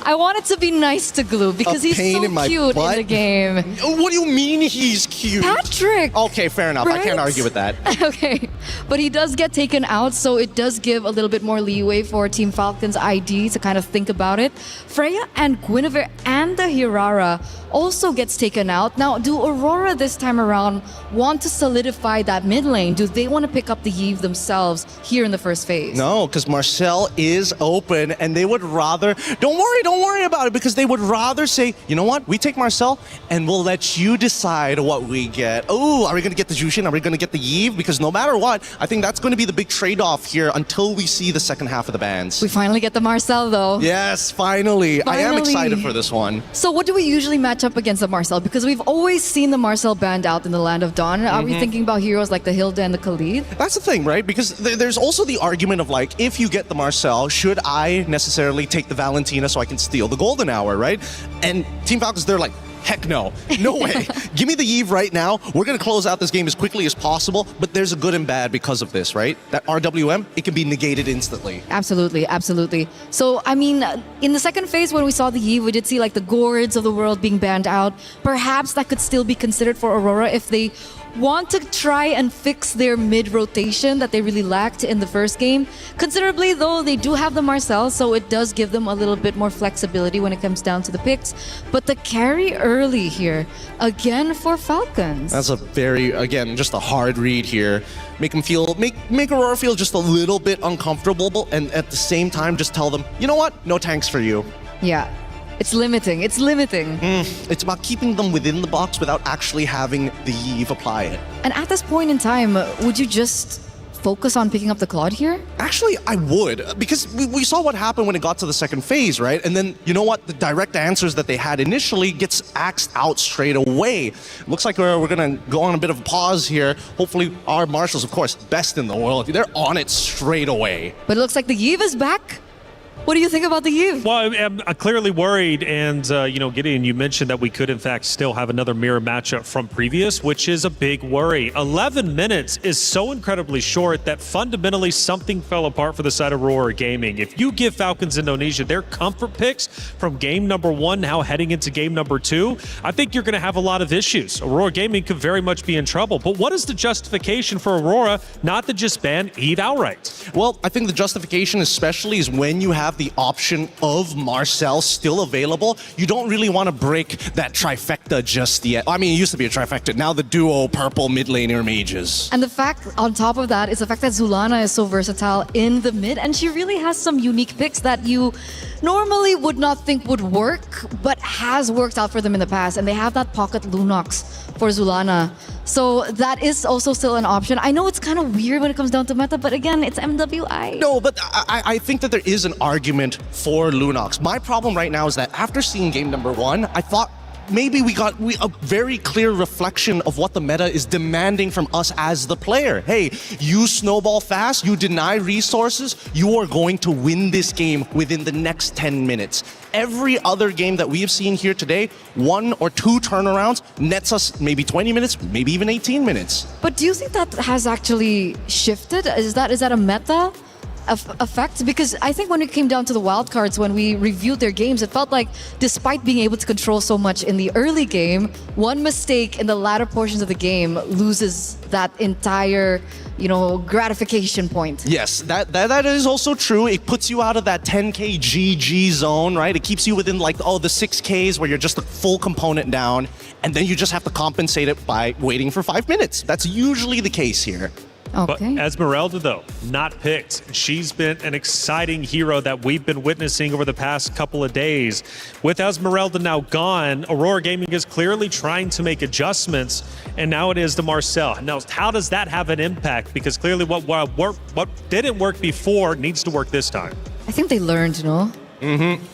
I wanted to be nice to Glue because he's so cute in the game. What do you mean he's cute? Patrick! Okay, fair enough. Right? I can't argue with that. Okay, but he does get taken out, so it does give a little bit more leeway for Team Falcon's ID to kind of think about it. Freya and Guinevere and the Hirara also gets taken out. Now, do Aurora this time around want to solidify that mid lane? Do they want to pick up the Yve themselves here in the first phase? No, because Marcel is open and they would rather... Don't worry about it, because they would rather say, you know what, we take Marcel and we'll let you decide what we get. Oh, are we going to get the Jushin? Are we going to get the Yve? Because no matter what, I think that's going to be the big trade-off here until we see the second half of the bans. We finally get the Marcel though. Yes, finally. I am excited for this one. So what do we usually match up against the Marcel? Because we've always seen the Marcel banned out in the Land of Dawn. Are we thinking about heroes like the Hilda and the Khalid? That's the thing, right? Because there's also the argument of like, if you get the Marcel, should I necessarily take the Valentina so I can steal the Golden Hour, right? And Team Falcons, they're like, heck no. No way. Give me the Yve right now. We're going to close out this game as quickly as possible, but there's a good and bad because of this, right? That RWM, it can be negated instantly. Absolutely, absolutely. So, I mean, in the second phase when we saw the Yve, we did see like the Gourds of the world being banned out. Perhaps that could still be considered for Aurora if they want to try and fix their mid-rotation that they really lacked in the first game. Considerably, though, they do have the Marcel, so it does give them a little bit more flexibility when it comes down to the picks. But the carry early here, again for Falcons. That's a very, again, just a hard read here. Make them feel, make Aurora feel just a little bit uncomfortable, and at the same time, just tell them, you know what? No tanks for you. Yeah. It's limiting. It's limiting. It's about keeping them within the box without actually having the Yve apply it. And at this point in time, would you just focus on picking up the Claude here? Actually, I would, because we saw what happened when it got to the second phase, right? And then, you know what? The direct answers that they had initially gets axed out straight away. Looks like we're going to go on a bit of a pause here. Hopefully, our marshals, of course, best in the world, they're on it straight away. But it looks like the Yve is back. What do you think about the Yve? Well, I'm clearly worried, and Gideon, you mentioned that we could in fact still have another mirror matchup from previous, which is a big worry. 11 minutes is so incredibly short that fundamentally something fell apart for the side of Aurora Gaming. If you give Falcons Indonesia their comfort picks from game number 1 now heading into game number 2, I think you're going to have a lot of issues. Aurora Gaming could very much be in trouble. But what is the justification for Aurora not to just ban Yve outright? Well, I think the justification especially is when you have the option of Marcel still available, you don't really want to break that trifecta just yet. I mean, it used to be a trifecta. Now the duo purple mid laner mages. And the fact on top of that is the fact that Zulana is so versatile in the mid, and she really has some unique picks that you normally would not think would work, but has worked out for them in the past. And they have that pocket Lunox for Zulana. So that is also still an option. I know it's kind of weird when it comes down to meta, but again, it's MWI. No, but I think that there is an argument for Lunox. My problem right now is that after seeing game number 1, I thought maybe we got a very clear reflection of what the meta is demanding from us as the player. Hey, you snowball fast, you deny resources, you are going to win this game within the next 10 minutes. Every other game that we have seen here today, 1 or 2 turnarounds nets us maybe 20 minutes, maybe even 18 minutes. But do you think that has actually shifted? Is that a meta effect? Because I think when it came down to the wildcards, when we reviewed their games, it felt like despite being able to control so much in the early game, one mistake in the latter portions of the game loses that entire, gratification point. Yes, that is also true. It puts you out of that 10k GG zone, right? It keeps you within the 6Ks where you're just a full component down, and then you just have to compensate it by waiting for 5 minutes. That's usually the case here. Okay. But Esmeralda, though, not picked. She's been an exciting hero that we've been witnessing over the past couple of days. With Esmeralda now gone, Aurora Gaming is clearly trying to make adjustments, and now it is the Marcel. Now, how does that have an impact? Because clearly what didn't work before needs to work this time. I think they learned,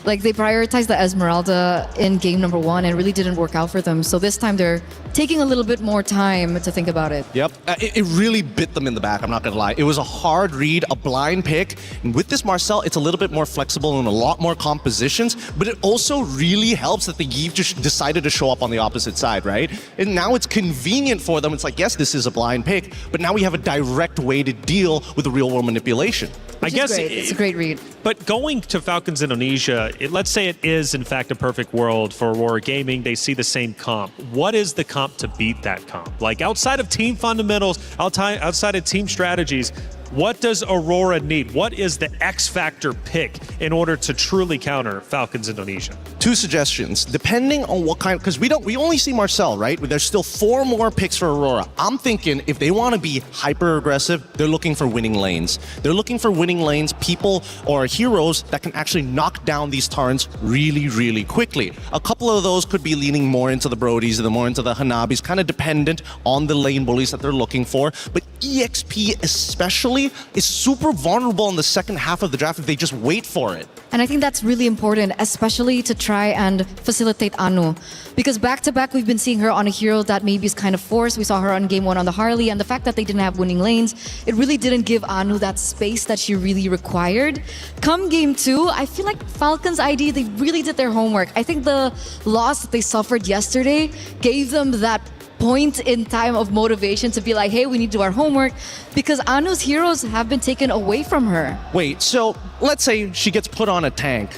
Like they prioritized the Esmeralda in game number 1 and it really didn't work out for them. So this time they're taking a little bit more time to think about it. Yep, it really bit them in the back, I'm not gonna lie. It was a hard read, a blind pick. And with this Marcel, it's a little bit more flexible and a lot more compositions, but it also really helps that the Yves just decided to show up on the opposite side, right? And now it's convenient for them. It's like, yes, this is a blind pick, but now we have a direct way to deal with the real world manipulation. I guess it's a great read. But going to Falcons Indonesia, let's say it is in fact a perfect world for Aurora Gaming. They see the same comp. What is the comp to beat that comp? Like outside of team fundamentals, outside of team strategies, what does Aurora need? What is the X factor pick in order to truly counter Falcons Indonesia? 2 suggestions, depending on what kind, because we only see Marcel, right? There's still 4 more picks for Aurora. I'm thinking if they want to be hyper aggressive, they're looking for winning lanes. They're looking for winning lanes, people or heroes that can actually knock down these Tarns really, really quickly. A couple of those could be leaning more into the Brodies and more into the Hanabis, kind of dependent on the lane bullies that they're looking for. But EXP especially is super vulnerable in the second half of the draft if they just wait for it. And I think that's really important, especially to try and facilitate Anu. Because back-to-back, we've been seeing her on a hero that maybe is kind of forced. We saw her on game 1 on the Harley, and the fact that they didn't have winning lanes, it really didn't give Anu that space that she really required. Come game 2, I feel like Falcons ID, they really did their homework. I think the loss that they suffered yesterday gave them that point in time of motivation to be like, hey, we need to do our homework, because Anu's heroes have been taken away from her. Wait, so let's say she gets put on a tank.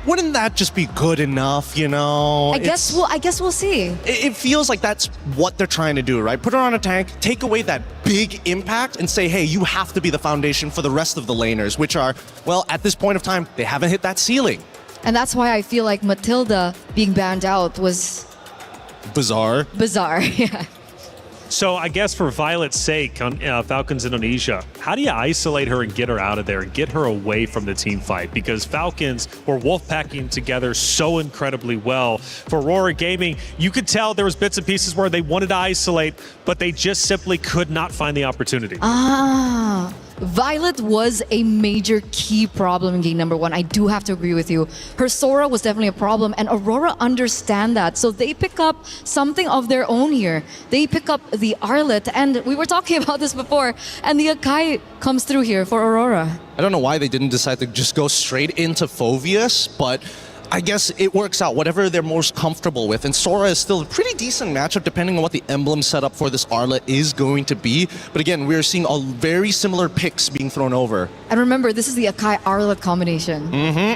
Wouldn't that just be good enough, you know? I guess we'll see. It feels like that's what they're trying to do, right? Put her on a tank, take away that big impact and say, hey, you have to be the foundation for the rest of the laners, which are, well, at this point of time, they haven't hit that ceiling. And that's why I feel like Matilda being banned out was bizarre, yeah. So I guess for Violet's sake on Falcons Indonesia, how do you isolate her and get her out of there and get her away from the team fight? Because Falcons were wolfpacking together so incredibly well. For Aurora Gaming, you could tell there was bits and pieces where they wanted to isolate, but they just simply could not find the opportunity. Violet was a major key problem in game number 1. I do have to agree with you. Her Sora was definitely a problem, and Aurora understand that. So they pick up something of their own here. They pick up the Arlet, and we were talking about this before, and the Akai comes through here for Aurora. I don't know why they didn't decide to just go straight into Phoveus, but I guess it works out, whatever they're most comfortable with. And Sora is still a pretty decent matchup depending on what the emblem setup for this Arlet is going to be. But again, we're seeing a very similar picks being thrown over. And remember, this is the Akai Arlet combination.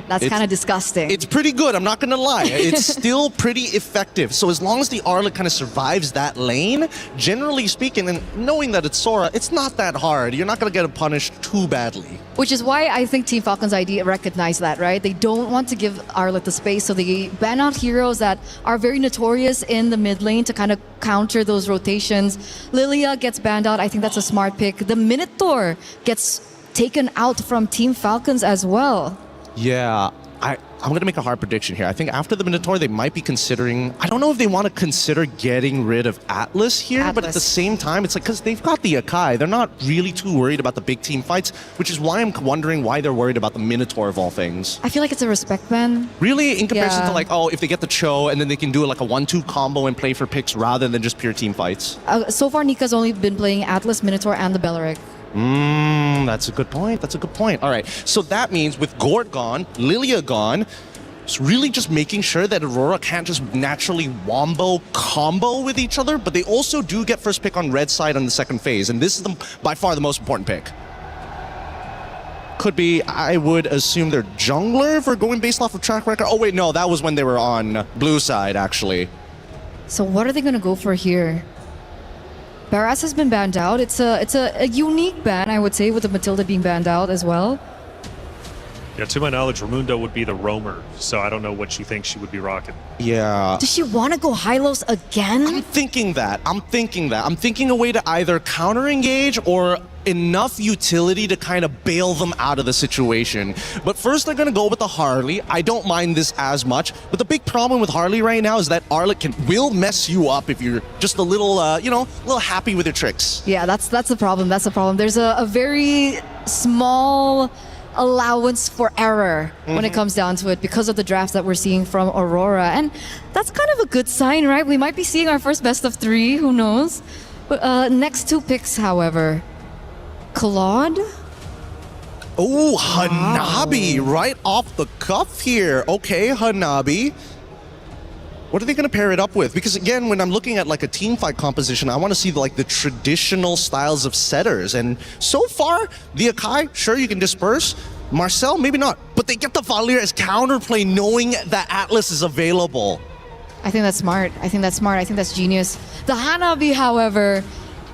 That's kind of disgusting. It's pretty good, I'm not gonna lie. It's still pretty effective. So as long as the Arlet kind of survives that lane, generally speaking, and knowing that it's Sora, it's not that hard. You're not gonna get punished too badly. Which is why I think Team Falcons ID recognize that, right? They don't want to give Arlet the space, so they ban out heroes that are very notorious in the mid lane to kind of counter those rotations. Lilia gets banned out. I think that's a smart pick. The Minotaur gets taken out from Team Falcons as well. Yeah, I'm going to make a hard prediction here. I think after the Minotaur, they might be considering... I don't know if they want to consider getting rid of Atlas here, but at the same time, it's like, because they've got the Akai. They're not really too worried about the big team fights, which is why I'm wondering why they're worried about the Minotaur of all things. I feel like it's a respect ban. Really? In comparison to like, oh, if they get the Cho, and then they can do like a 1-2 combo and play for picks rather than just pure team fights. So far, Nika's only been playing Atlas, Minotaur, and the Belleric. That's a good point. That's a good point. All right. So that means with Gord gone, Lilia gone, it's really just making sure that Aurora can't just naturally wombo combo with each other, but they also do get first pick on red side on the second phase, and this is by far the most important pick. Could be, I would assume they're jungler for going based off of track record. Oh wait, no, that was when they were on blue side, actually. So what are they going to go for here? Barras has been banned out. It's a unique ban, I would say, with the Matilda being banned out as well. Yeah, to my knowledge, Raimundo would be the roamer, so I don't know what she thinks she would be rocking. Yeah. Does she want to go Hylos again? I'm thinking that. I'm thinking a way to either counter-engage or enough utility to kind of bail them out of the situation. But first, they're going to go with the Harley. I don't mind this as much, but the big problem with Harley right now is that Arlet will mess you up if you're just a little, a little happy with your tricks. Yeah, that's the problem. That's the problem. There's a very small allowance for error when it comes down to it because of the drafts that we're seeing from Aurora. And that's kind of a good sign, right? We might be seeing our first best of 3, who knows? But next 2 picks, however, Claude. Oh, Hanabi, right off the cuff here. Okay, Hanabi. What are they going to pair it up with? Because again, when I'm looking at like a team fight composition, I want to see like the traditional styles of setters. And so far, the Akai, sure, you can disperse. Marcel, maybe not. But they get the Valier as counterplay knowing that Atlas is available. I think that's smart. I think that's genius. The Hanabi, however,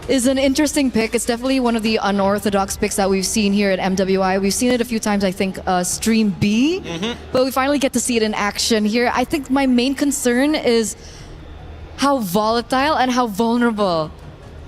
is an interesting pick. It's definitely one of the unorthodox picks that we've seen here at MWI. We've seen it a few times, I think, Stream B, but we finally get to see it in action here. I think my main concern is how volatile and how vulnerable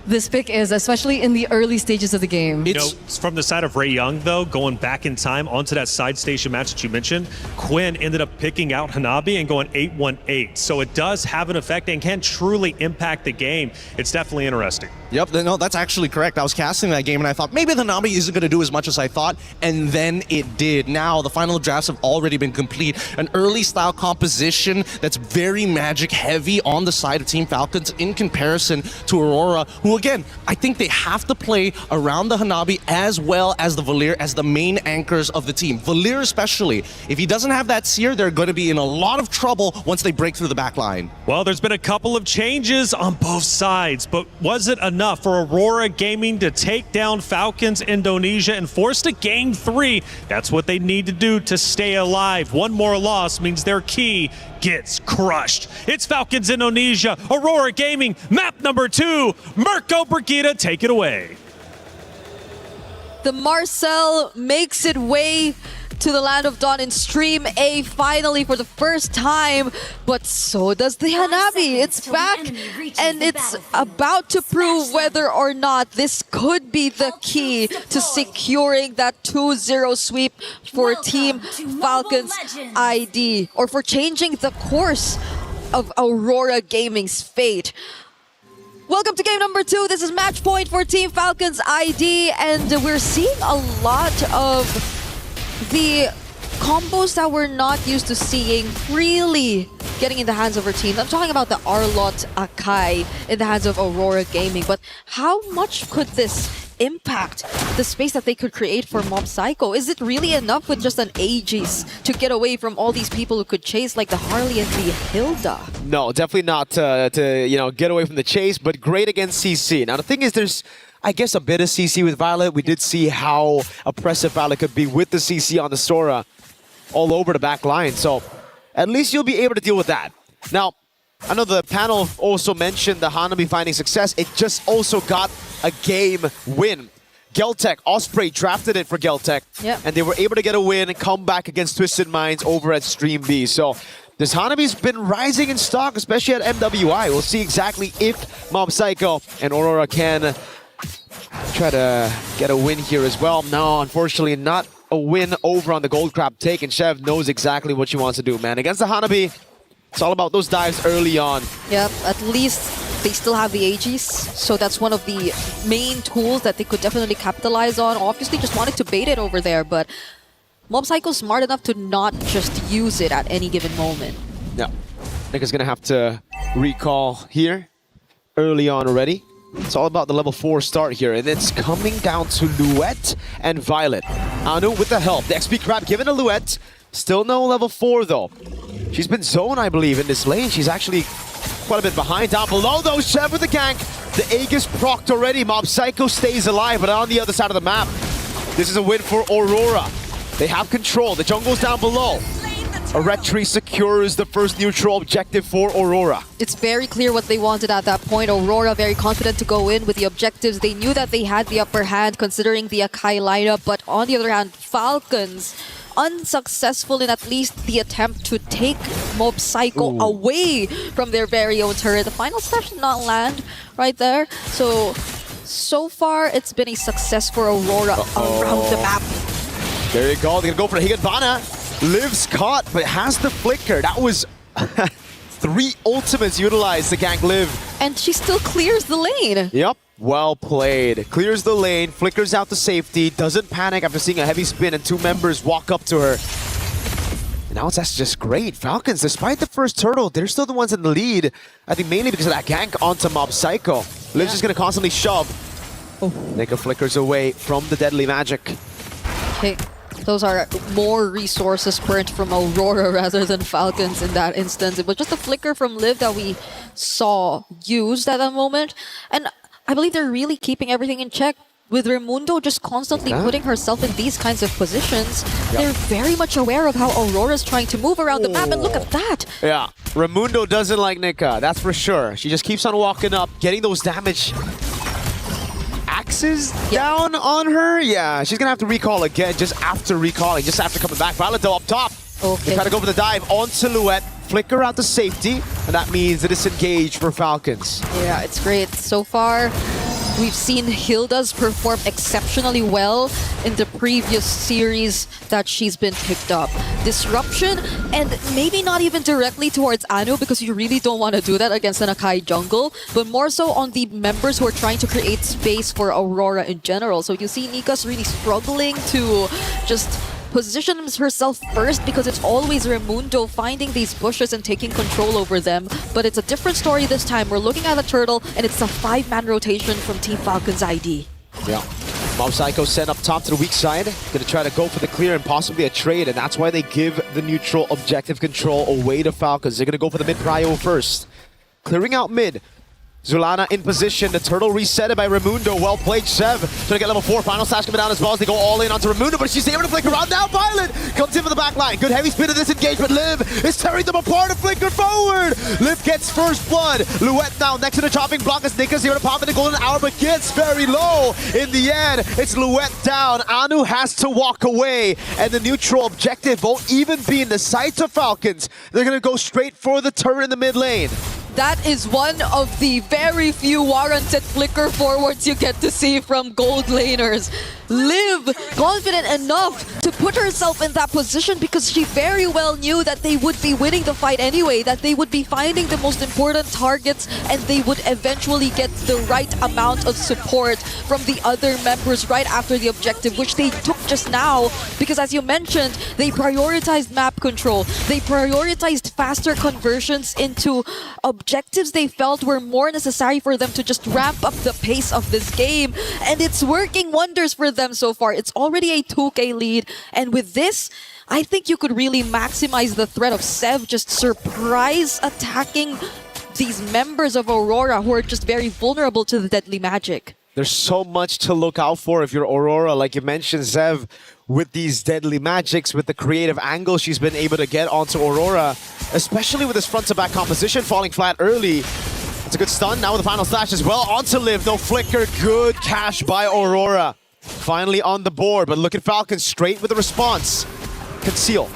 this pick is, especially in the early stages of the game. You know, from the side of Ray Young, though, going back in time onto that side station match that you mentioned, Quinn ended up picking out Hanabi and going 8-1-8. So it does have an effect and can truly impact the game. It's definitely interesting. Yep, no, that's actually correct. I was casting that game and I thought maybe the Hanabi isn't going to do as much as I thought, and then it did. Now, the final drafts have already been complete. An early style composition that's very magic heavy on the side of Team Falcons in comparison to Aurora, who again, I think they have to play around the Hanabi as well as the Valier as the main anchors of the team. Valier especially. If he doesn't have that Seer, they're going to be in a lot of trouble once they break through the back line. Well, there's been a couple of changes on both sides, but was it enough for Aurora Gaming to take down Falcons Indonesia and force to game 3? That's what they need to do to stay alive. One more loss means their key gets crushed. It's Falcons Indonesia, Aurora Gaming, map number 2. Mirko Brigida, take it away. The Marcel makes it way to the Land of Dawn in Stream A finally for the first time, but so does the Hanabi. It's back and it's about to prove whether or not this could be the key to securing that 2-0 sweep for Team Falcons ID, or for changing the course of Aurora Gaming's fate. Welcome to game number 2. This is match point for Team Falcons ID, and we're seeing a lot of the combos that we're not used to seeing really getting in the hands of our team. I'm talking about the Arlott Akai in the hands of Aurora Gaming, but how much could this impact the space that they could create for Mob Psycho? Is it really enough with just an Aegis to get away from all these people who could chase like the Harley and the Hilda? No, definitely not to get away from the chase, but great against CC. Now the thing is, there's I guess a bit of CC with Violet. We did see how oppressive Violet could be with the CC on the Sora all over the back line. So at least you'll be able to deal with that. Now, I know the panel also mentioned the Hanabi finding success. It just also got a game win. Geltech, Osprey drafted it for Geltech. Yep. And they were able to get a win and come back against Twisted Minds over at Stream B. So this Hanabi's been rising in stock, especially at MWI. We'll see exactly if Mob Psycho and Aurora can try to get a win here as well. No, unfortunately not a win over on the Gold Crab take, and Chev knows exactly what she wants to do, man. Against the Hanabi, it's all about those dives early on. Yep, at least they still have the Aegis, so that's one of the main tools that they could definitely capitalize on. Obviously just wanted to bait it over there, but Mob Psycho's smart enough to not just use it at any given moment. Yeah, Nick is gonna have to recall here early on already. It's all about the level 4 start here, and it's coming down to Luette and Violet. Anu with the help. The XP Crab given to Luette. Still no level 4 though. She's been zoned, I believe, in this lane. She's actually quite a bit behind. Down below though, Chev with the gank. The Aegis procced already. Mob Psycho stays alive, but on the other side of the map, this is a win for Aurora. They have control. The jungle's down below. A red tree secures the first neutral objective for Aurora. It's very clear what they wanted at that point. Aurora very confident to go in with the objectives. They knew that they had the upper hand considering the Akai lineup, but on the other hand, Falcons unsuccessful in at least the attempt to take Mob Psycho away from their very own turret. The final slash did not land right there. So far, it's been a success for Aurora around the map. There you go. They're gonna go for Higanbana. Liv's caught, but has the flicker. That was 3 ultimates utilized to gank Liv. And she still clears the lane. Yep. Well played. Clears the lane, flickers out the safety, doesn't panic after seeing a heavy spin and two members walk up to her. And now that's just great. Falcons, despite the first turtle, they're still the ones in the lead. I think mainly because of that gank onto Mob Psycho. Liv's just gonna constantly shove. Nika flickers away from the deadly magic. Okay, those are more resources burnt from Aurora rather than Falcons in that instance. It was just a flicker from Liv that we saw used at that moment. And I believe they're really keeping everything in check. With Raimundo just constantly putting herself in these kinds of positions, they're very much aware of how Aurora's trying to move around the map, and look at that! Yeah, Raimundo doesn't like Nika, that's for sure. She just keeps on walking up, getting those damage axes down on her. Yeah, she's gonna have to recall again just after recalling, just after coming back. Violet though up top. Okay. They try to go for the dive on Silhouette, flicker out the safety, and that means a disengage for Falcons. Yeah, it's great. So far, we've seen Hilda's perform exceptionally well in the previous series that she's been picked up. Disruption, and maybe not even directly towards Anu because you really don't want to do that against an Akai jungle, but more so on the members who are trying to create space for Aurora in general. So you see Nika's really struggling to just position herself first because it's always Raimundo finding these bushes and taking control over them. But it's a different story this time. We're looking at a turtle and it's a 5-man rotation from Team Falcons ID. Yeah. Mob Psycho sent up top to the weak side. Gonna try to go for the clear and possibly a trade, and that's why they give the neutral objective control away to Falcons. They're gonna go for the mid prio first. Clearing out mid. Zulana in position, the turtle resetted by Raimundo. Well played, Sev. Trying to get level 4. Final slash coming down as well as they go all in onto Raimundo, but she's able to flicker around. Now Violet comes in for the back line. Good heavy spin to this engagement. Liv is tearing them apart and flicker forward. Liv gets first blood. Luette now next to the chopping block as Nika's here to pop in the golden hour, but gets very low. In the end, it's Luette down. Anu has to walk away, and the neutral objective won't even be in the sights of Falcons. They're gonna go straight for the turret in the mid lane. That is one of the very few warranted flicker forwards you get to see from gold laners. Liv, confident enough to put herself in that position because she very well knew that they would be winning the fight anyway, that they would be finding the most important targets and they would eventually get the right amount of support from the other members right after the objective, which they took just now because, as you mentioned, they prioritized map control. They prioritized faster conversions into objectives they felt were more necessary for them to just ramp up the pace of this game, and it's working wonders for them so far. It's already a 2K lead, and with this, I think you could really maximize the threat of Sev just surprise attacking these members of Aurora who are just very vulnerable to the deadly magic. There's so much to look out for if you're Aurora, like you mentioned, Zev, with these deadly magics, with the creative angle she's been able to get onto Aurora, especially with this front-to-back composition falling flat early. It's a good stun. Now with the final slash as well onto Liv. No flicker. Good cash by Aurora. Finally on the board, but look at Falcons straight with the response. Conceal.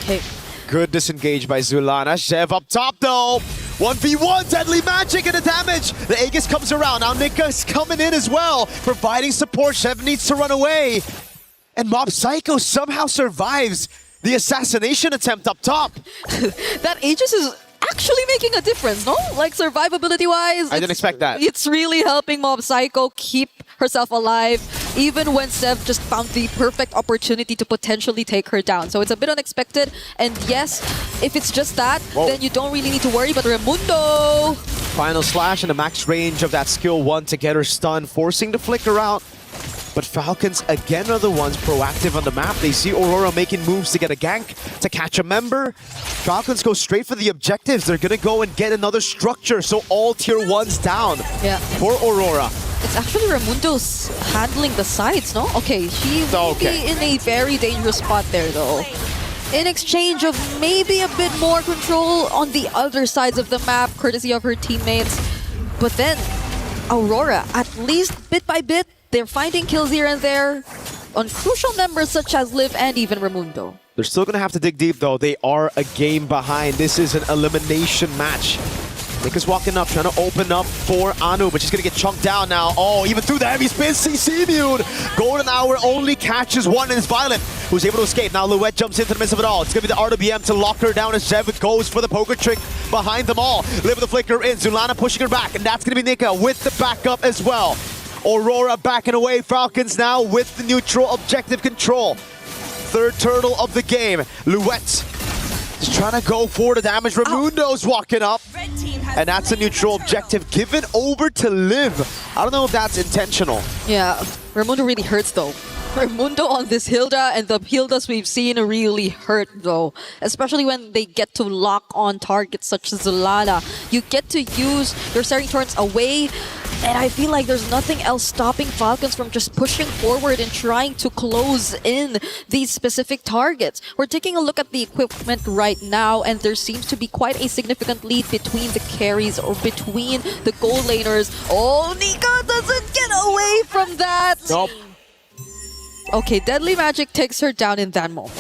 Okay. Good disengage by Zulana. Zev up top though. 1v1, deadly magic and the damage. The Aegis comes around. Now Nika's coming in as well, providing support. Zev needs to run away. And Mob Psycho somehow survives the assassination attempt up top. That Aegis is actually making a difference, no? Like survivability-wise. I didn't expect that. It's really helping Mob Psycho keep herself alive, even when Sev just found the perfect opportunity to potentially take her down. So it's a bit unexpected. And yes, if it's just that, then you don't really need to worry. But Raimundo! Final slash and a max range of that skill 1 to get her stunned, forcing the flicker out. But Falcons again are the ones proactive on the map. They see Aurora making moves to get a gank, to catch a member. Falcons go straight for the objectives. They're gonna go and get another structure, so all tier 1s down for Aurora. It's actually Raimundo's handling the sides, no? Okay, she will be in a very dangerous spot there though. In exchange of maybe a bit more control on the other sides of the map, courtesy of her teammates. But then, Aurora, at least bit by bit, they're finding kills here and there on crucial members such as Liv and even Raimundo. They're still going to have to dig deep though. They are a game behind. This is an elimination match. Nika's walking up, trying to open up for Anu, but she's going to get chunked down now. Oh, even through the heavy spin, CC immune. Golden Hour only catches one, and it's Violet who's able to escape. Now Luette jumps into the midst of it all. It's going to be the RWBM to lock her down as Zev goes for the poker trick behind them all. Live with the flicker in, Zulana pushing her back, and that's going to be Nika with the backup as well. Aurora backing away, Falcons now with the neutral objective control. Third turtle of the game, Luette just trying to go for the damage. Raimundo's walking up, and that's a neutral objective given over to Liv. I don't know if that's intentional. Yeah, Raimundo really hurts though. Raimundo on this Hilda, and the Hildas we've seen really hurt though. Especially when they get to lock on targets such as Zulana. You get to use your starting turns away, and I feel like there's nothing else stopping Falcons from just pushing forward and trying to close in these specific targets. We're taking a look at the equipment right now, and there seems to be quite a significant lead between the carries or between the gold laners. Oh, Nika doesn't get away from that! Nope. Okay, Deadly Magic takes her down in that moment.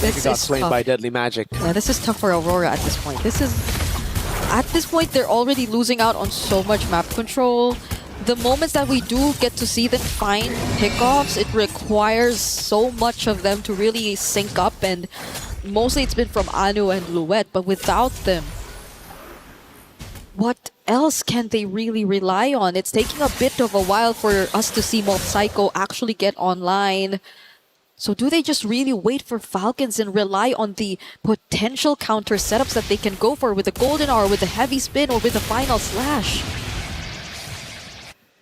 Nika got slain by Deadly Magic. Yeah, this is tough for Aurora at this point. At this point, they're already losing out on so much map control. The moments that we do get to see them find pickoffs, it requires so much of them to really sync up, and mostly it's been from Anu and Luette, but without them, what else can they really rely on? It's taking a bit of a while for us to see Mob Psycho actually get online. So do they just really wait for Falcons and rely on the potential counter setups that they can go for with the Golden Hour, with the heavy spin, or with the final slash?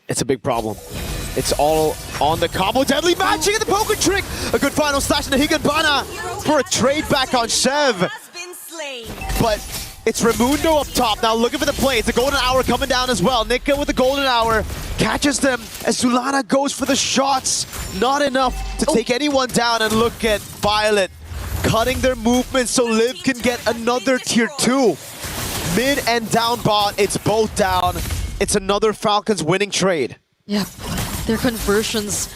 It's a big problem. It's all on the combo. Deadly Magic and the poker trick. A good final slash in the Higanbana for a trade back on Shev. But it's Raimundo up top now looking for the play. It's a Golden Hour coming down as well. Nika with the Golden Hour catches them as Zulana goes for the shots. Not enough to take anyone down, and look at Violet cutting their movement so Liv can get another tier 2. Mid and down bot, it's both down. It's another Falcons winning trade. Yeah, their conversions.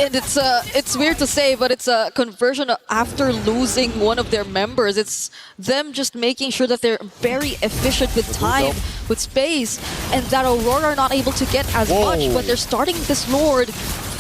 And it's weird to say, but it's a conversion after losing one of their members. It's them just making sure that they're very efficient with time, with space, and that Aurora are not able to get as much when they're starting this Lord.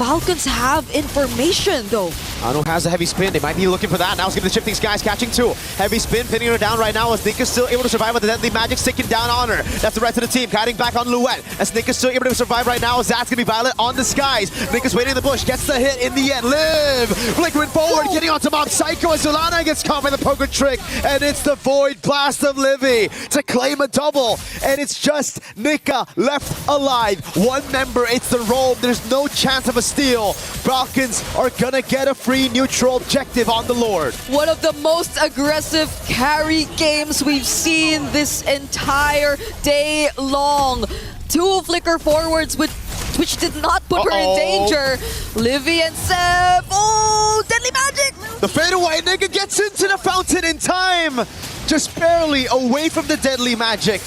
Falcons have information though. Anu has a heavy spin. They might be looking for that. Now it's going to the Shifting Skies catching two. Heavy spin, pinning her down right now as Nika's still able to survive with the Deadly Magic sticking down on her. That's the rest of the team. Kiting back on Luette as Nika's still able to survive right now as that's going to be Violet on the skies. Nika's waiting in the bush. Gets the hit in the end. Liv flickering forward, getting onto Mob Psycho as Zulana gets caught by the poker trick. And it's the Void Blast of Livy to claim a double. And it's just Nika left alive. One member, it's the roam. There's no chance of a steal. Falcons are gonna get a free neutral objective on the Lord. One of the most aggressive carry games we've seen this entire day long. Two flicker forwards which did not put her in danger. Livy and Seb. Oh, Deadly Magic! The fadeaway, Nika gets into the fountain in time. Just barely away from the Deadly Magic.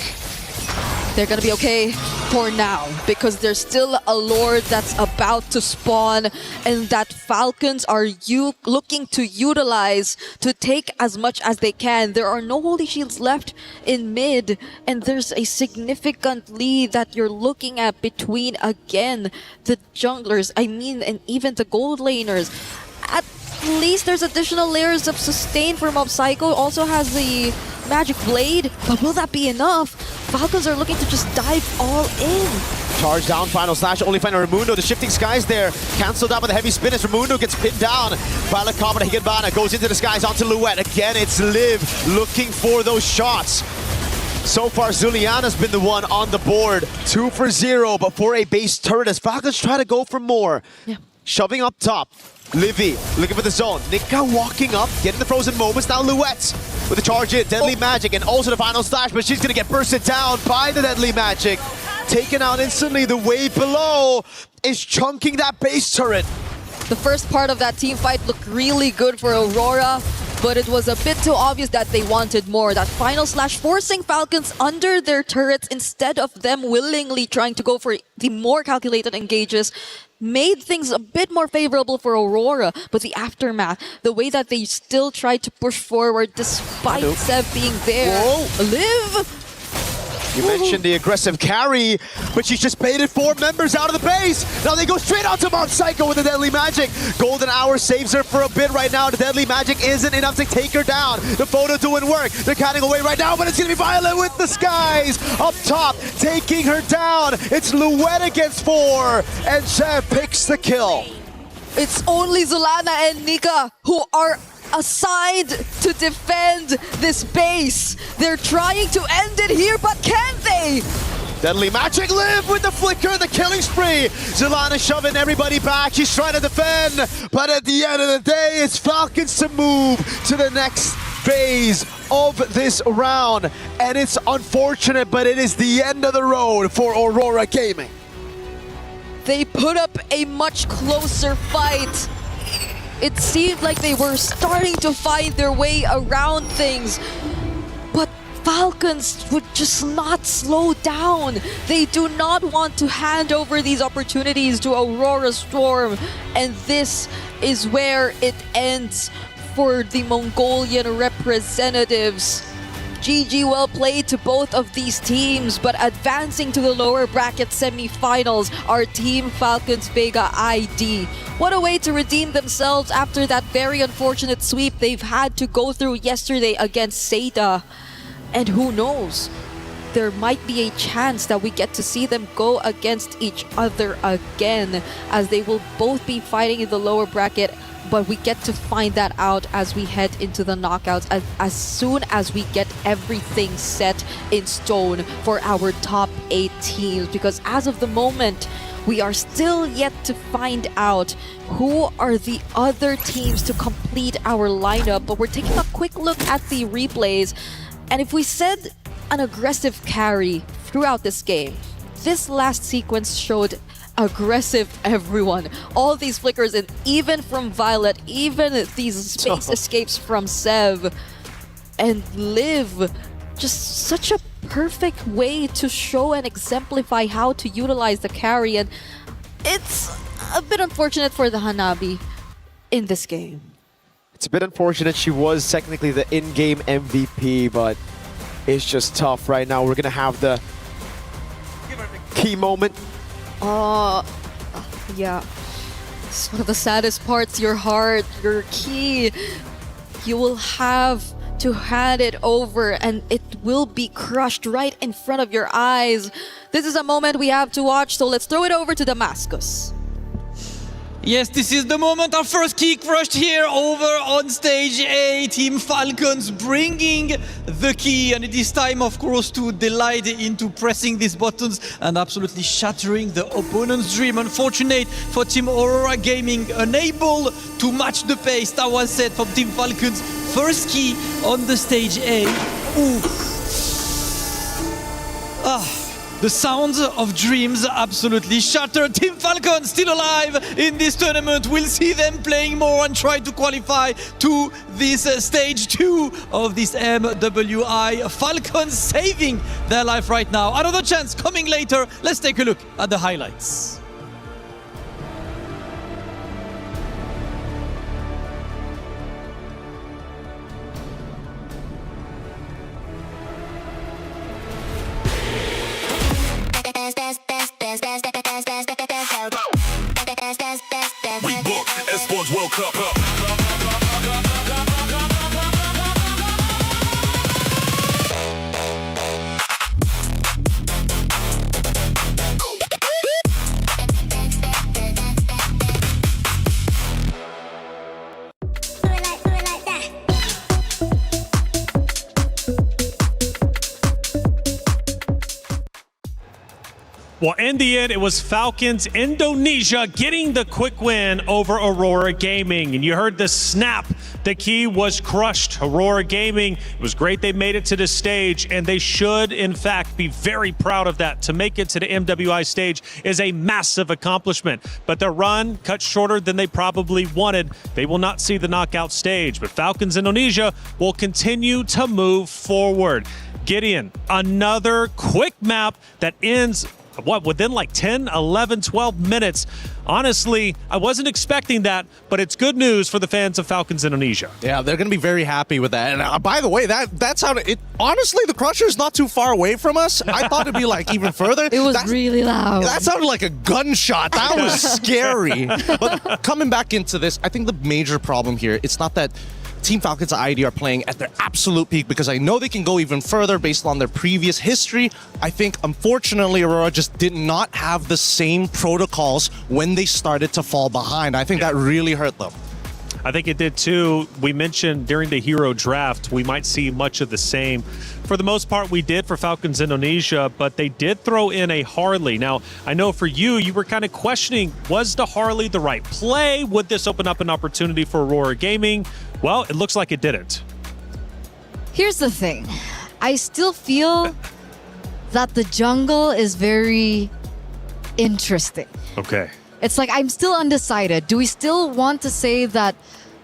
They're gonna be okay for now because there's still a Lord that's about to spawn and that Falcons are looking to utilize to take as much as they can. There are no Holy Shields left in mid, and there's a significant lead that you're looking at between, again, the junglers, and even the gold laners. At least there's additional layers of sustain for Mob Psycho. Also has the Magic Blade, but will that be enough? Falcons are looking to just dive all in. Charge down, final slash, only find Raimundo. The Shifting Skies there, cancelled out by the heavy spin as Raimundo gets pinned down. Violet Comet Higanbana goes into the skies onto Luette. Again, it's Liv looking for those shots. So far, Zuliana's been the one on the board. 2 for 0, but for a base turret as Falcons try to go for more. Yeah. Shoving up top. Livy looking for the zone. Nika walking up, getting the frozen moments. Now Luette with the charge in. Deadly Magic and also the final slash, but she's going to get bursted down by the Deadly Magic. Taken out instantly. The wave below is chunking that base turret. The first part of that team fight looked really good for Aurora, but it was a bit too obvious that they wanted more. That final slash forcing Falcons under their turrets instead of them willingly trying to go for the more calculated engages. made things a bit more favorable for Aurora. But the aftermath, the way that they still tried to push forward despite Sev being there. Whoa. Liv! You mentioned the aggressive carry, but she's just baited 4 members out of the base. Now they go straight onto Mob Psycho with the Deadly Magic. Golden Hour saves her for a bit right now. The Deadly Magic isn't enough to take her down. The photo doing work. They're counting away right now, but it's going to be Violet with the skies. Up top, taking her down. It's Luet against 4, and Sev picks the kill. It's only Zulana and Nika who are assigned to defend this base. They're trying to end it here, but can they? Deadly Magic Live with the flicker, the killing spree. Zulana shoving everybody back. She's trying to defend, but at the end of the day, it's Falcons to move to the next phase of this round. And it's unfortunate, but it is the end of the road for Aurora Gaming. They put up a much closer fight. It seemed like they were starting to find their way around things, but Falcons would just not slow down. They do not want to hand over these opportunities to Aurora Storm, and this is where it ends for the Mongolian representatives. GG, well played to both of these teams, but advancing to the lower bracket semifinals are Team Falcons Vega ID. What a way to redeem themselves after that very unfortunate sweep they've had to go through yesterday against Seda. And who knows, there might be a chance that we get to see them go against each other again, as they will both be fighting in the lower bracket. But we get to find that out as we head into the knockouts, as soon as we get everything set in stone for our top 8 teams. Because as of the moment, we are still yet to find out who are the other teams to complete our lineup. But we're taking a quick look at the replays. And if we said an aggressive carry throughout this game, this last sequence showed aggressive everyone. All these flickers, and even from Violet, even these space escapes from Sev and Liv. Just such a perfect way to show and exemplify how to utilize the carry. And it's a bit unfortunate for the Hanabi in this game. It's a bit unfortunate. She was technically the in-game MVP, but it's just tough right now. We're gonna have the key moment. Yeah. It's one of the saddest parts. Your heart, your key. You will have to hand it over, and it will be crushed right in front of your eyes. This is a moment we have to watch, so let's throw it over to Damascus. Yes, this is the moment. Our first key crushed here over on stage A. Team Falcons bringing the key, and it is time, of course, to delight into pressing these buttons and absolutely shattering the opponent's dream. Unfortunate for Team Aurora Gaming, unable to match the pace that was set from Team Falcons. First key on the stage A. Ooh. The sounds of dreams absolutely shattered. Team Falcon still alive in this tournament. We'll see them playing more and try to qualify to this stage 2 of this MWI. Falcons saving their life right now. Another chance coming later. Let's take a look at the highlights. We book Expo's World Cup. Well, in the end, it was Falcons Indonesia getting the quick win over Aurora Gaming. And you heard the snap. The key was crushed. Aurora Gaming, it was great they made it to the stage, and they should, in fact, be very proud of that. To make it to the MWI stage is a massive accomplishment. But their run cut shorter than they probably wanted. They will not see the knockout stage. But Falcons Indonesia will continue to move forward. Gideon, another quick map that ends within like 10, 11, 12 minutes. Honestly, I wasn't expecting that, but it's good news for the fans of Falcons Indonesia. Yeah, they're going to be very happy with that. And by the way, that sounded... Honestly, the Crusher is not too far away from us. I thought it'd be like even further. It was really loud. That sounded like a gunshot. That was scary. But coming back into this, I think the major problem here, it's not that Team Falcons ID are playing at their absolute peak, because I know they can go even further based on their previous history. I think, unfortunately, Aurora just did not have the same protocols when they started to fall behind. I think that really hurt them. I think it did too. We mentioned during the hero draft, we might see much of the same. For the most part, we did for Falcons Indonesia, but they did throw in a Harley. Now, I know for you were kind of questioning, was the Harley the right play? Would this open up an opportunity for Aurora Gaming? Well, it looks like it didn't. Here's the thing. I still feel that the jungle is very interesting. Okay. It's like I'm still undecided. Do we still want to say that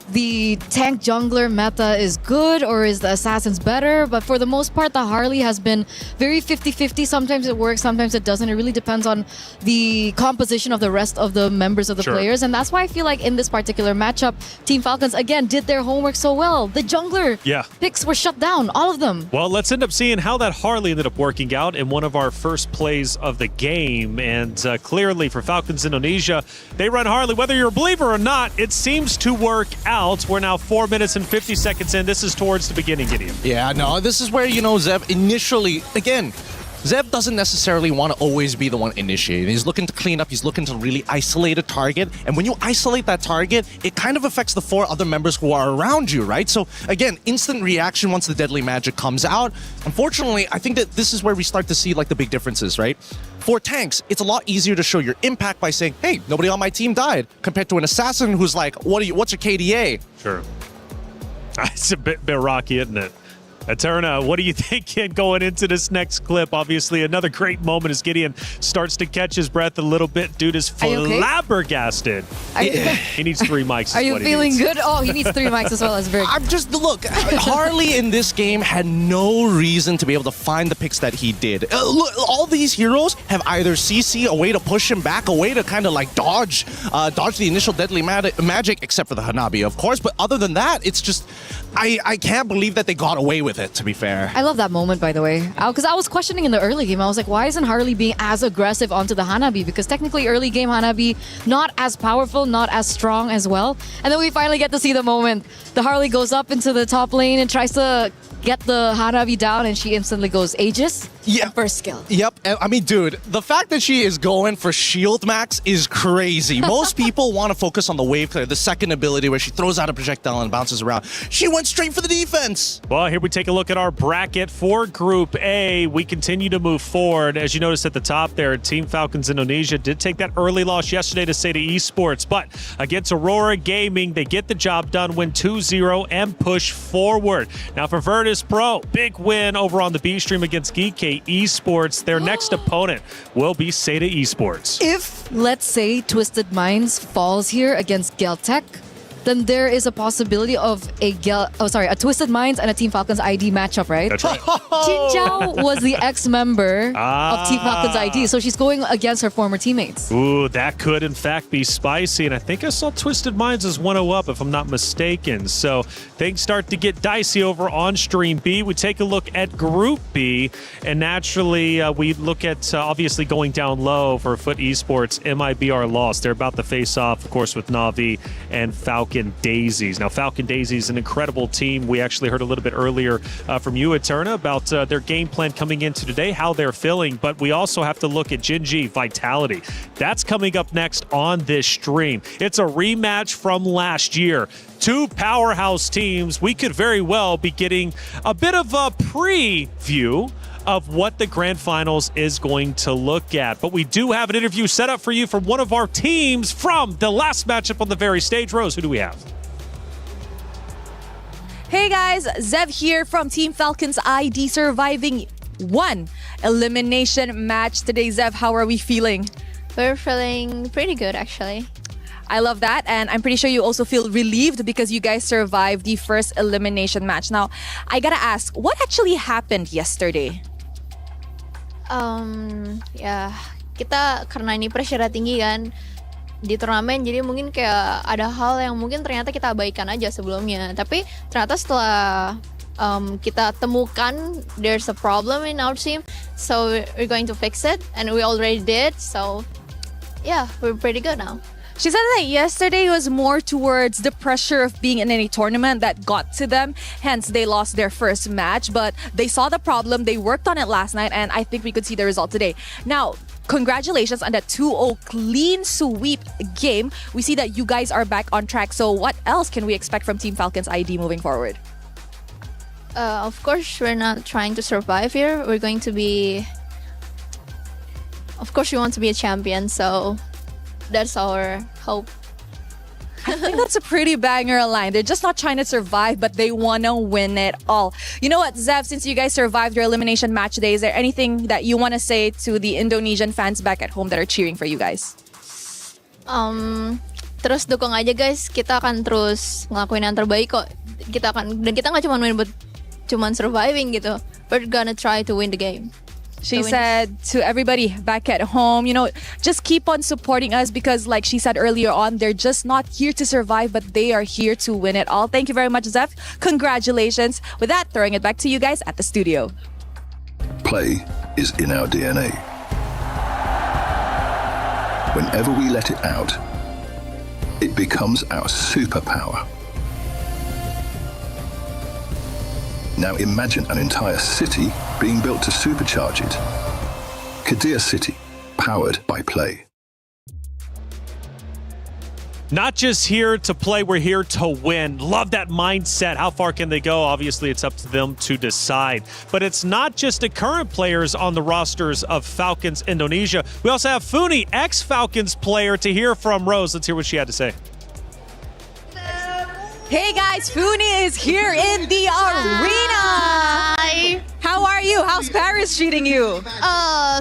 the tank jungler meta is good, or is the assassins better? But for the most part, the Harley has been very 50-50. Sometimes it works, sometimes it doesn't. It really depends on the composition of the rest of the members of the players. And that's why I feel like in this particular matchup, Team Falcons, again, did their homework so well. The jungler picks were shut down, all of them. Well, let's end up seeing how that Harley ended up working out in one of our first plays of the game. And clearly for Falcons Indonesia, they run Harley. Whether you're a believer or not, it seems to work out. We're now 4 minutes and 50 seconds in. This is towards the beginning, Gideon. Yeah, no, this is where, Zev initially, again, Zev doesn't necessarily want to always be the one initiating. He's looking to clean up. He's looking to really isolate a target. And when you isolate that target, it kind of affects the 4 other members who are around you, right? So again, instant reaction once the deadly magic comes out. Unfortunately, I think that this is where we start to see like the big differences, right? For tanks, it's a lot easier to show your impact by saying, hey, nobody on my team died, compared to an assassin who's like, what's your KDA? Sure. It's a bit rocky, isn't it? Eterna, what are you thinking going into this next clip? Obviously, another great moment as Gideon starts to catch his breath a little bit. Dude is flabbergasted. He needs 3 mics. Are you feeling good? Oh, he needs 3 mics as well as Vic. I'm just, look, Harley in this game had no reason to be able to find the picks that he did. Look, all these heroes have either CC, a way to push him back, a way to kind of like dodge the initial deadly magic, except for the Hanabi, of course. But other than that, it's just, I can't believe that they got away with it, to be fair. I love that moment, by the way. Because I was questioning in the early game. I was like, why isn't Harley being as aggressive onto the Hanabi? Because technically early game Hanabi, not as powerful, not as strong as well. And then we finally get to see the moment. The Harley goes up into the top lane and tries to get the Hanabi down, and she instantly goes Aegis. Yeah. First skill. Yep. I mean, dude, the fact that she is going for shield max is crazy. Most people want to focus on the wave clear, the second ability where she throws out a projectile and bounces around. She went straight for the defense. Well, here we take a look at our bracket for Group A. We continue to move forward. As you noticed at the top there, Team Falcons Indonesia did take that early loss yesterday to Seda Esports, but against Aurora Gaming, they get the job done, win 2-0 and push forward. Now for Virtus Pro, big win over on the B stream against Geek Esports. Their next opponent will be Seda Esports. If, let's say, Twisted Minds falls here against Geltech, then there is a possibility of a Twisted Minds and a Team Falcons ID matchup, right? That's right. Jin Zhao was the ex-member of Team Falcons ID, so she's going against her former teammates. Ooh, that could in fact be spicy, and I think I saw Twisted Minds as 1-0 up, if I'm not mistaken. So things start to get dicey over on Stream B. We take a look at Group B, and naturally we look at obviously going down low for Foot Esports. MIBR lost. They're about to face off, of course, with Na'Vi and Falcon Daisies. Now, Falcon Daisies, an incredible team. We actually heard a little bit earlier from you, Eterna, about their game plan coming into today, how they're feeling. But we also have to look at Gen.G Vitality. That's coming up next on this stream. It's a rematch from last year. 2 powerhouse teams. We could very well be getting a bit of a preview of what the grand finals is going to look at. But we do have an interview set up for you from one of our teams from the last matchup on the very stage. Rose, who do we have? Hey guys, Zev here from Team Falcons ID, surviving 1 elimination match today. Zev, how are we feeling? We're feeling pretty good, actually. I love that, and I'm pretty sure you also feel relieved because you guys survived the first elimination match. Now, I gotta ask, what actually happened yesterday? Yeah, kita karena ini pressure tinggi kan di turnamen, jadi mungkin kayak ada hal yang mungkin ternyata kita abaikan aja sebelumnya. Tapi ternyata setelah kita temukan there's a problem in our team, so we're going to fix it, and we already did. So yeah, we're pretty good now. She said that yesterday was more towards the pressure of being in any tournament that got to them. Hence, they lost their first match. But they saw the problem, they worked on it last night, and I think we could see the result today. Now, congratulations on that 2-0 clean sweep game. We see that you guys are back on track. So what else can we expect from Team Falcons ID moving forward? Of course, we're not trying to survive here. We're going to be... Of course, we want to be a champion, so that's our hope. I think that's a pretty banger line. They're just not trying to survive, but they want to win it all. You know what, Zev, since you guys survived your elimination match day, is there anything that you want to say to the Indonesian fans back at home that are cheering for you guys? Terus dukung aja guys, kita akan terus ngelakuin yang terbaik kok. Kita nggak cuma main buat cuman surviving gitu. We're gonna try to win the game. She said to everybody back at home, you know, just keep on supporting us because like she said earlier on, they're just not here to survive, but they are here to win it all. Thank you very much, Zev. Congratulations. With that, throwing it back to you guys at the studio. Play is in our DNA. Whenever we let it out, it becomes our superpower. Now imagine an entire city being built to supercharge it. Kadir City, powered by play. Not just here to play, we're here to win. Love that mindset. How far can they go? Obviously, it's up to them to decide. But it's not just the current players on the rosters of Falcons Indonesia. We also have Funi, ex-Falcons player, to hear from Rose. Let's hear what she had to say. Hey guys, Funi is here in the arena. Hi. How are you? How's Paris treating you?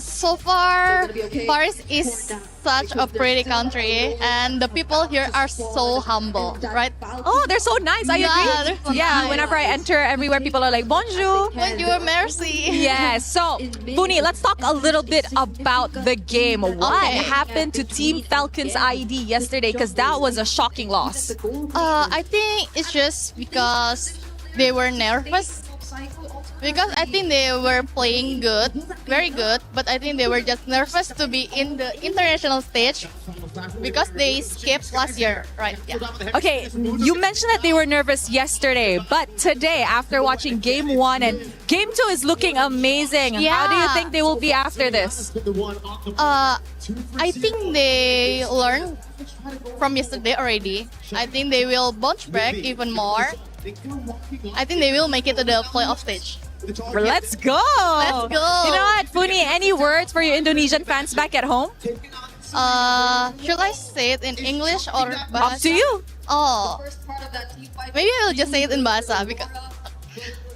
So far, Paris is such a pretty country, and the people here are so humble, right? Oh, they're so nice. I agree. So Yeah, nice. whenever I enter everywhere, people are like, bonjour. Bonjour, merci. Yes. So, Funi, let's talk a little bit about the game. What happened to Team Falcons ID yesterday? Because that was a shocking loss. I think it's just because they were nervous. Because I think they were playing good, very good, but I think they were just nervous to be in the international stage because they skipped last year, right? Yeah. Okay, you mentioned that they were nervous yesterday, but today, after watching Game 1 and Game 2 is looking amazing. How do you think they will be after this? I think they learned from yesterday already. I think they will bounce back even more. I think they will make it to the playoff stage. Let's go! Let's go! You know what, Funi, any words for your Indonesian fans back at home? Should I say it in English or bahasa? Up to you. Oh, maybe I will just say it in bahasa. Because,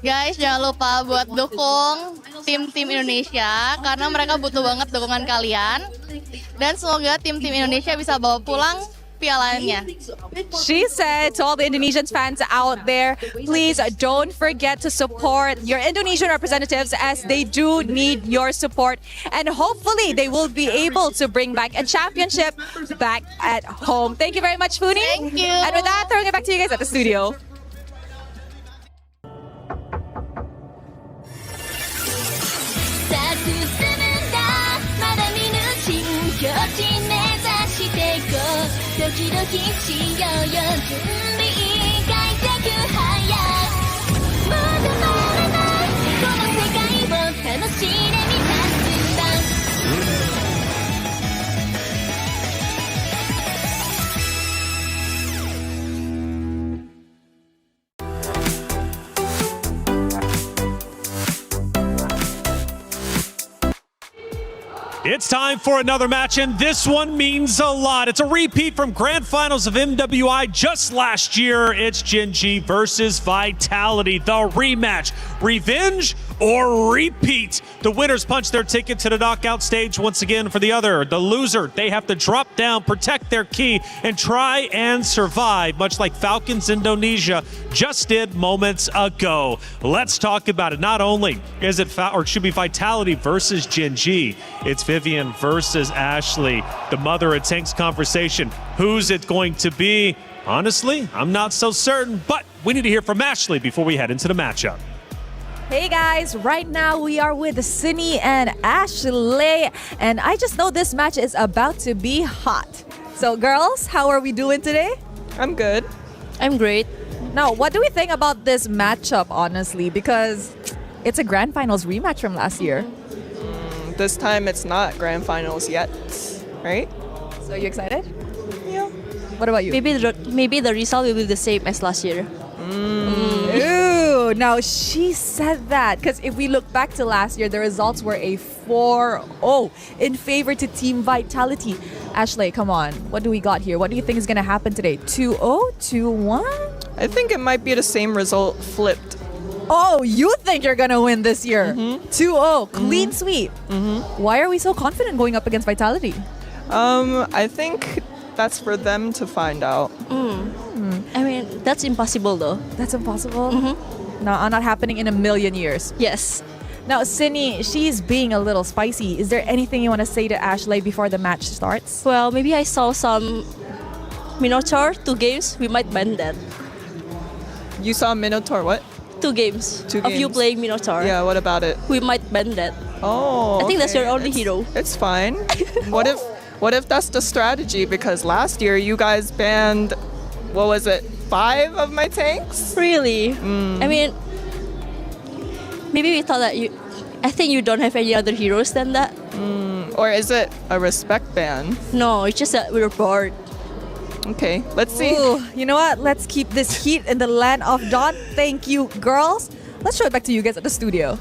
guys, jangan lupa buat dukung tim-tim Indonesia karena mereka butuh banget dukungan kalian. Dan semoga tim-tim Indonesia bisa bawa pulang pialanya. She said to all the Indonesian fans out there, please don't forget to support your Indonesian representatives as they do need your support. And hopefully they will be able to bring back a championship back at home. Thank you very much, Funi. Thank you. And with that, throwing it back to you guys at the studio. It's time for another match, and this one means a lot. It's a repeat from Grand Finals of MWI just last year. It's Gen G versus Vitality, the rematch. Revenge or repeat. The winners punch their ticket to the knockout stage once again. For the other, the loser, they have to drop down, protect their key, and try and survive, much like Falcons Indonesia just did moments ago. Let's talk about it. Not only is it should be Vitality versus Gen G, it's Vivian versus Ashley. The mother of tanks conversation. Who's it going to be? Honestly, I'm not so certain, but we need to hear from Ashley before we head into the matchup. Hey guys, right now we are with Cindy and Ashley, and I just know this match is about to be hot. So girls, how are we doing today? I'm good. I'm great. Now, what do we think about this matchup, honestly? Because it's a grand finals rematch from last year. This time it's not grand finals yet, right? So you excited? Yeah. What about you? Maybe the result will be the same as last year. Ooh, now she said that because if we look back to last year, the results were a 4-0 in favor to Team Vitality. Ashley, come on. What do we got here? What do you think is going to happen today? 2-0? 2-1? I think it might be the same result flipped. Oh, you think you're going to win this year? 2-0, clean sweep. Why are we so confident going up against Vitality? I think that's for them to find out. I mean, that's impossible though. That's impossible? No, not happening in a million years. Yes. Now, Cindy, she's being a little spicy. Is there anything you want to say to Ashley before the match starts? Well, maybe I saw some Minotaur, 2 games. We might ban that. You saw Minotaur what? 2 games. 2 games. Of you playing Minotaur. Yeah, what about it? We might ban that. Oh, I think that's your only it's, hero. It's fine. What if that's the strategy? Because last year you guys banned, what was it, 5 of my tanks? Really? I mean, maybe we thought that I think you don't have any other heroes than that. Or is it a respect ban? No, it's just that we're bored. Okay, let's see. Ooh, you know what? Let's keep this heat in the land of dawn. Thank you, girls. Let's show it back to you guys at the studio.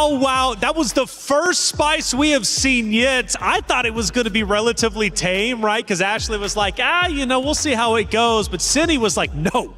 Wow, that was the first spice we have seen yet. I thought it was going to be relatively tame, right? Because Ashley was like, we'll see how it goes. But Cindy was like, no,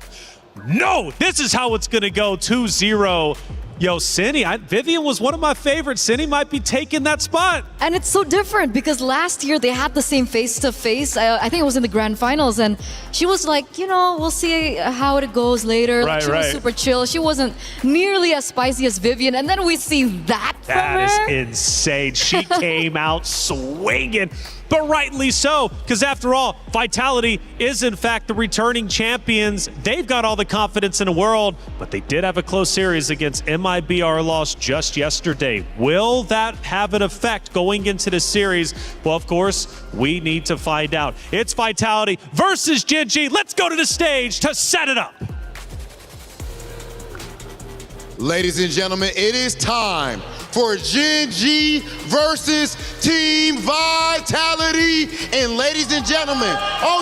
this is how it's going to go, 2-0. Yo, Cindy, Vivian was one of my favorites. Cindy might be taking that spot. And it's so different because last year they had the same face-to-face. I think it was in the grand finals. And she was like, we'll see how it goes later. Right, she was super chill. She wasn't nearly as spicy as Vivian. And then we see that from her. That is insane. She came out swinging. But rightly so, because after all, Vitality is in fact the returning champions. They've got all the confidence in the world, but they did have a close series against MIBR loss just yesterday. Will that have an effect going into the series? Well, of course, we need to find out. It's Vitality versus Gen G. Let's go to the stage to set it up. Ladies and gentlemen, it is time for Gen G versus Team Vitality. And ladies and gentlemen, oh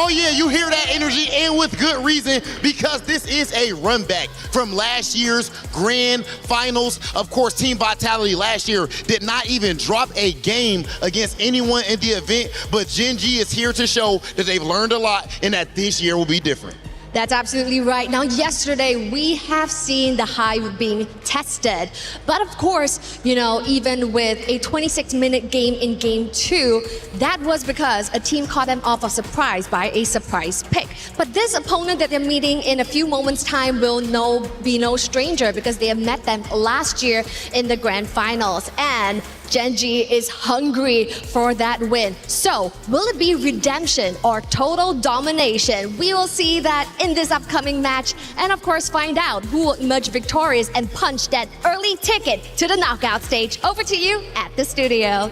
yeah, you hear that energy, and with good reason, because this is a run back from last year's grand finals. Of course, Team Vitality last year did not even drop a game against anyone in the event, but Gen G is here to show that they've learned a lot and that this year will be different. That's absolutely right. Now, yesterday, we have seen the Hive being tested. But of course, even with a 26-minute game in Game 2, that was because a team caught them off a surprise by a surprise pick. But this opponent that they're meeting in a few moments' time will be no stranger because they have met them last year in the grand finals. And Gen G is hungry for that win. So, will it be redemption or total domination? We will see that in this upcoming match, and of course find out who will emerge victorious and punch that early ticket to the knockout stage. Over to you at the studio.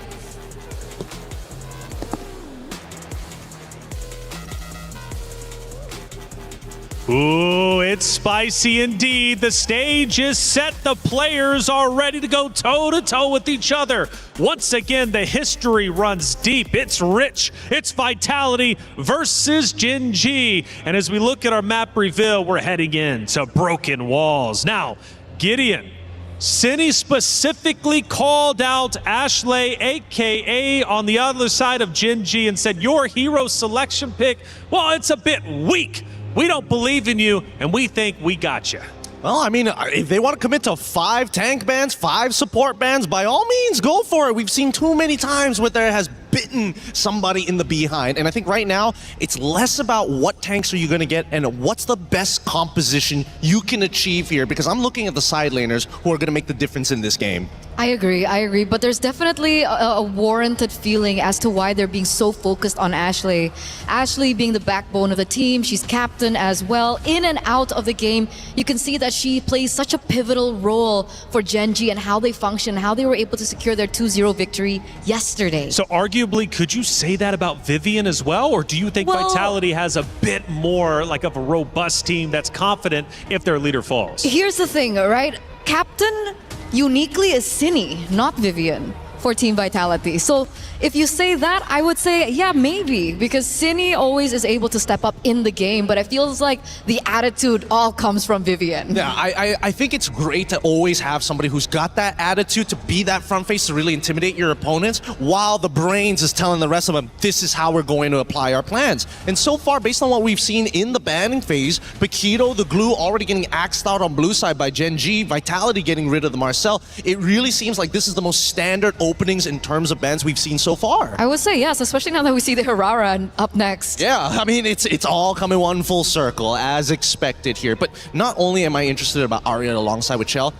Ooh, it's spicy indeed. The stage is set. The players are ready to go toe-to-toe with each other. Once again, the history runs deep. It's rich. It's Vitality versus Gen G. And as we look at our map reveal, we're heading in to Broken Walls. Now, Gideon, Cindy specifically called out Ashley, a.k.a. on the other side of Gen G, and said, your hero selection pick, well, it's a bit weak. We don't believe in you, and we think we got you. Well, I mean, if they want to commit to 5 tank bans, 5 support bans, by all means, go for it. We've seen too many times where there has bitten somebody in the behind. And I think right now, it's less about what tanks are you going to get and what's the best composition you can achieve here, because I'm looking at the side laners who are going to make the difference in this game. I agree, but there's definitely a warranted feeling as to why they're being so focused on Ashley. Ashley being the backbone of the team, she's captain as well. In and out of the game, you can see that she plays such a pivotal role for Gen G and how they function, how they were able to secure their 2-0 victory yesterday. So arguably, could you say that about Vivian as well? Or do you think Vitality has a bit more like of a robust team that's confident if their leader falls? Here's the thing, right? Captain uniquely is Cindy, not Vivian, for Team Vitality. So if you say that, I would say, yeah, maybe, because Cindy always is able to step up in the game, but it feels like the attitude all comes from Vivian. Yeah, I think it's great to always have somebody who's got that attitude to be that front face to really intimidate your opponents, while the brains is telling the rest of them, this is how we're going to apply our plans. And so far, based on what we've seen in the banning phase, Paquito, the glue, already getting axed out on blue side by Gen G, Vitality getting rid of the Marcel, it really seems like this is the most standard openings in terms of bans we've seen so far. I would say yes, especially now that we see the Herrera up next. Yeah, I mean, it's all coming one full circle, as expected here. But not only am I interested about Arya alongside with Chell,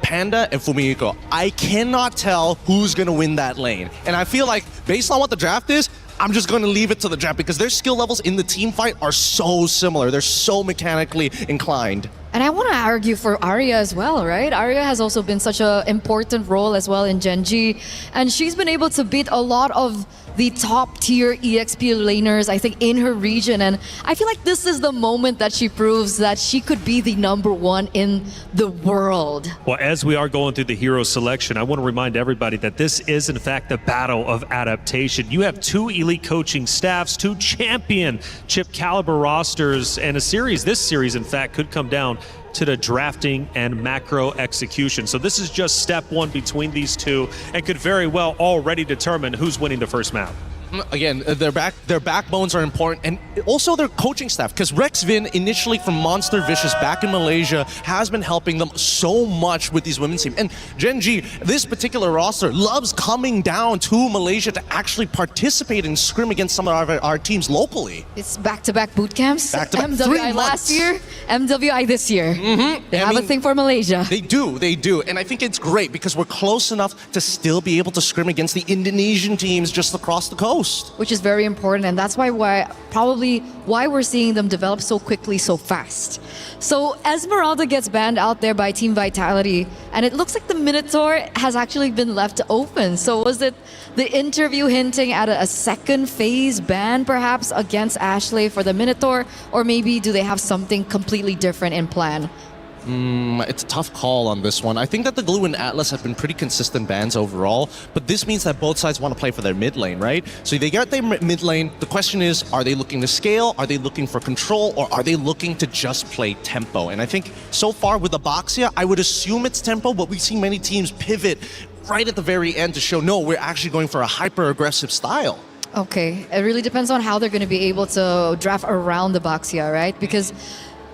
Panda and Fumiko, I cannot tell who's going to win that lane. And I feel like, based on what the draft is, I'm just going to leave it to the draft, because their skill levels in the team fight are so similar. They're so mechanically inclined. And I want to argue for Arya as well, right? Arya has also been such an important role as well in Gen G, and she's been able to beat a lot of the top tier EXP laners, I think, in her region. And I feel like this is the moment that she proves that she could be the #1 in the world. Well, as we are going through the hero selection, I want to remind everybody that this is, in fact, the battle of adaptation. You have 2 elite coaching staffs, 2 championship caliber rosters, and this series, in fact, could come down to the drafting and macro execution. So this is just step 1 between these two, and could very well already determine who's winning the first map. Again, their backbones are important, and also their coaching staff, because Rex Vin, initially from Monster Vicious back in Malaysia, has been helping them so much with these women's teams. And Gen G, this particular roster, loves coming down to Malaysia to actually participate and scrim against some of our teams locally. It's back-to-back boot camps. Back-to-back, MWI last year, MWI this year. They have a thing for Malaysia. They do. And I think it's great because we're close enough to still be able to scrim against the Indonesian teams just across the coast. Which is very important, and that's why we're seeing them develop so quickly, so fast. So Esmeralda gets banned out there by Team Vitality, and it looks like the Minotaur has actually been left open. So was it the interview hinting at a second phase ban perhaps against Ashley for the Minotaur, or maybe do they have something completely different in plan? It's a tough call on this one. I think that the Glue and Atlas have been pretty consistent bans overall, but this means that both sides want to play for their mid lane, right? So they got their mid lane. The question is, are they looking to scale? Are they looking for control? Or are they looking to just play tempo? And I think so far with Abaxia, I would assume it's tempo, but we've seen many teams pivot right at the very end to show, no, we're actually going for a hyper-aggressive style. Okay, it really depends on how they're going to be able to draft around the Baxia, right? Because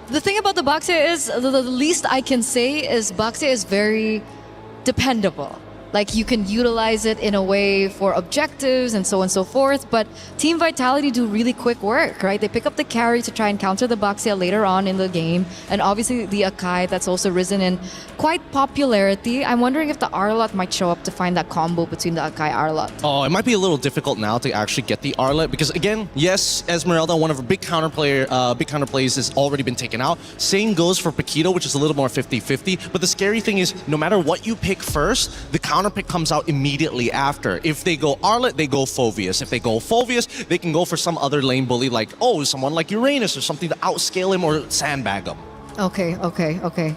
the thing about the Baxia is, the least I can say is Baxia is very dependable. Like, you can utilize it in a way for objectives and so on and so forth, but Team Vitality do really quick work, right? They pick up the carry to try and counter the Baxia later on in the game, and obviously the Akai that's also risen in quite popularity. I'm wondering if the Arlot might show up to find that combo between the Akai Arlot. Oh, it might be a little difficult now to actually get the Arlot, because again, yes, Esmeralda, one of her big counterplays has already been taken out. Same goes for Paquito, which is a little more 50-50, but the scary thing is, no matter what you pick first, the counter pick comes out immediately after. If they go Arlot, they go Phoveus. If they go Phoveus, they can go for some other lane bully like, someone like Uranus or something to outscale him or sandbag him. Okay.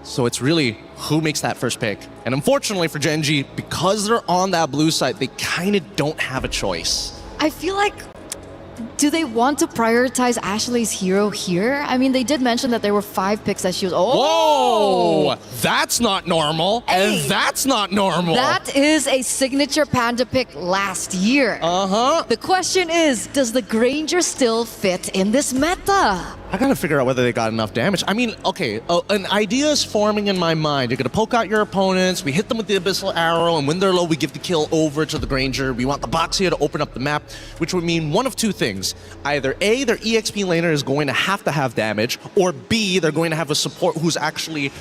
So it's really who makes that first pick. And unfortunately for Gen G, because they're on that blue side, they kind of don't have a choice. I feel like, do they want to prioritize Ashley's hero here? I mean, they did mention that there were 5 picks that she was. Whoa! That's not normal. Hey, and that's not normal. That is a signature Panda pick last year. The question is, does the Granger still fit in this meta? I gotta figure out whether they got enough damage. I mean, okay, an idea is forming in my mind. You're gonna poke out your opponents, we hit them with the Abyssal Arrow, and when they're low, we give the kill over to the Granger. We want the Boxia to open up the map, which would mean one of two things. Either A, their EXP laner is going to have damage, or B, they're going to have a support who's actually,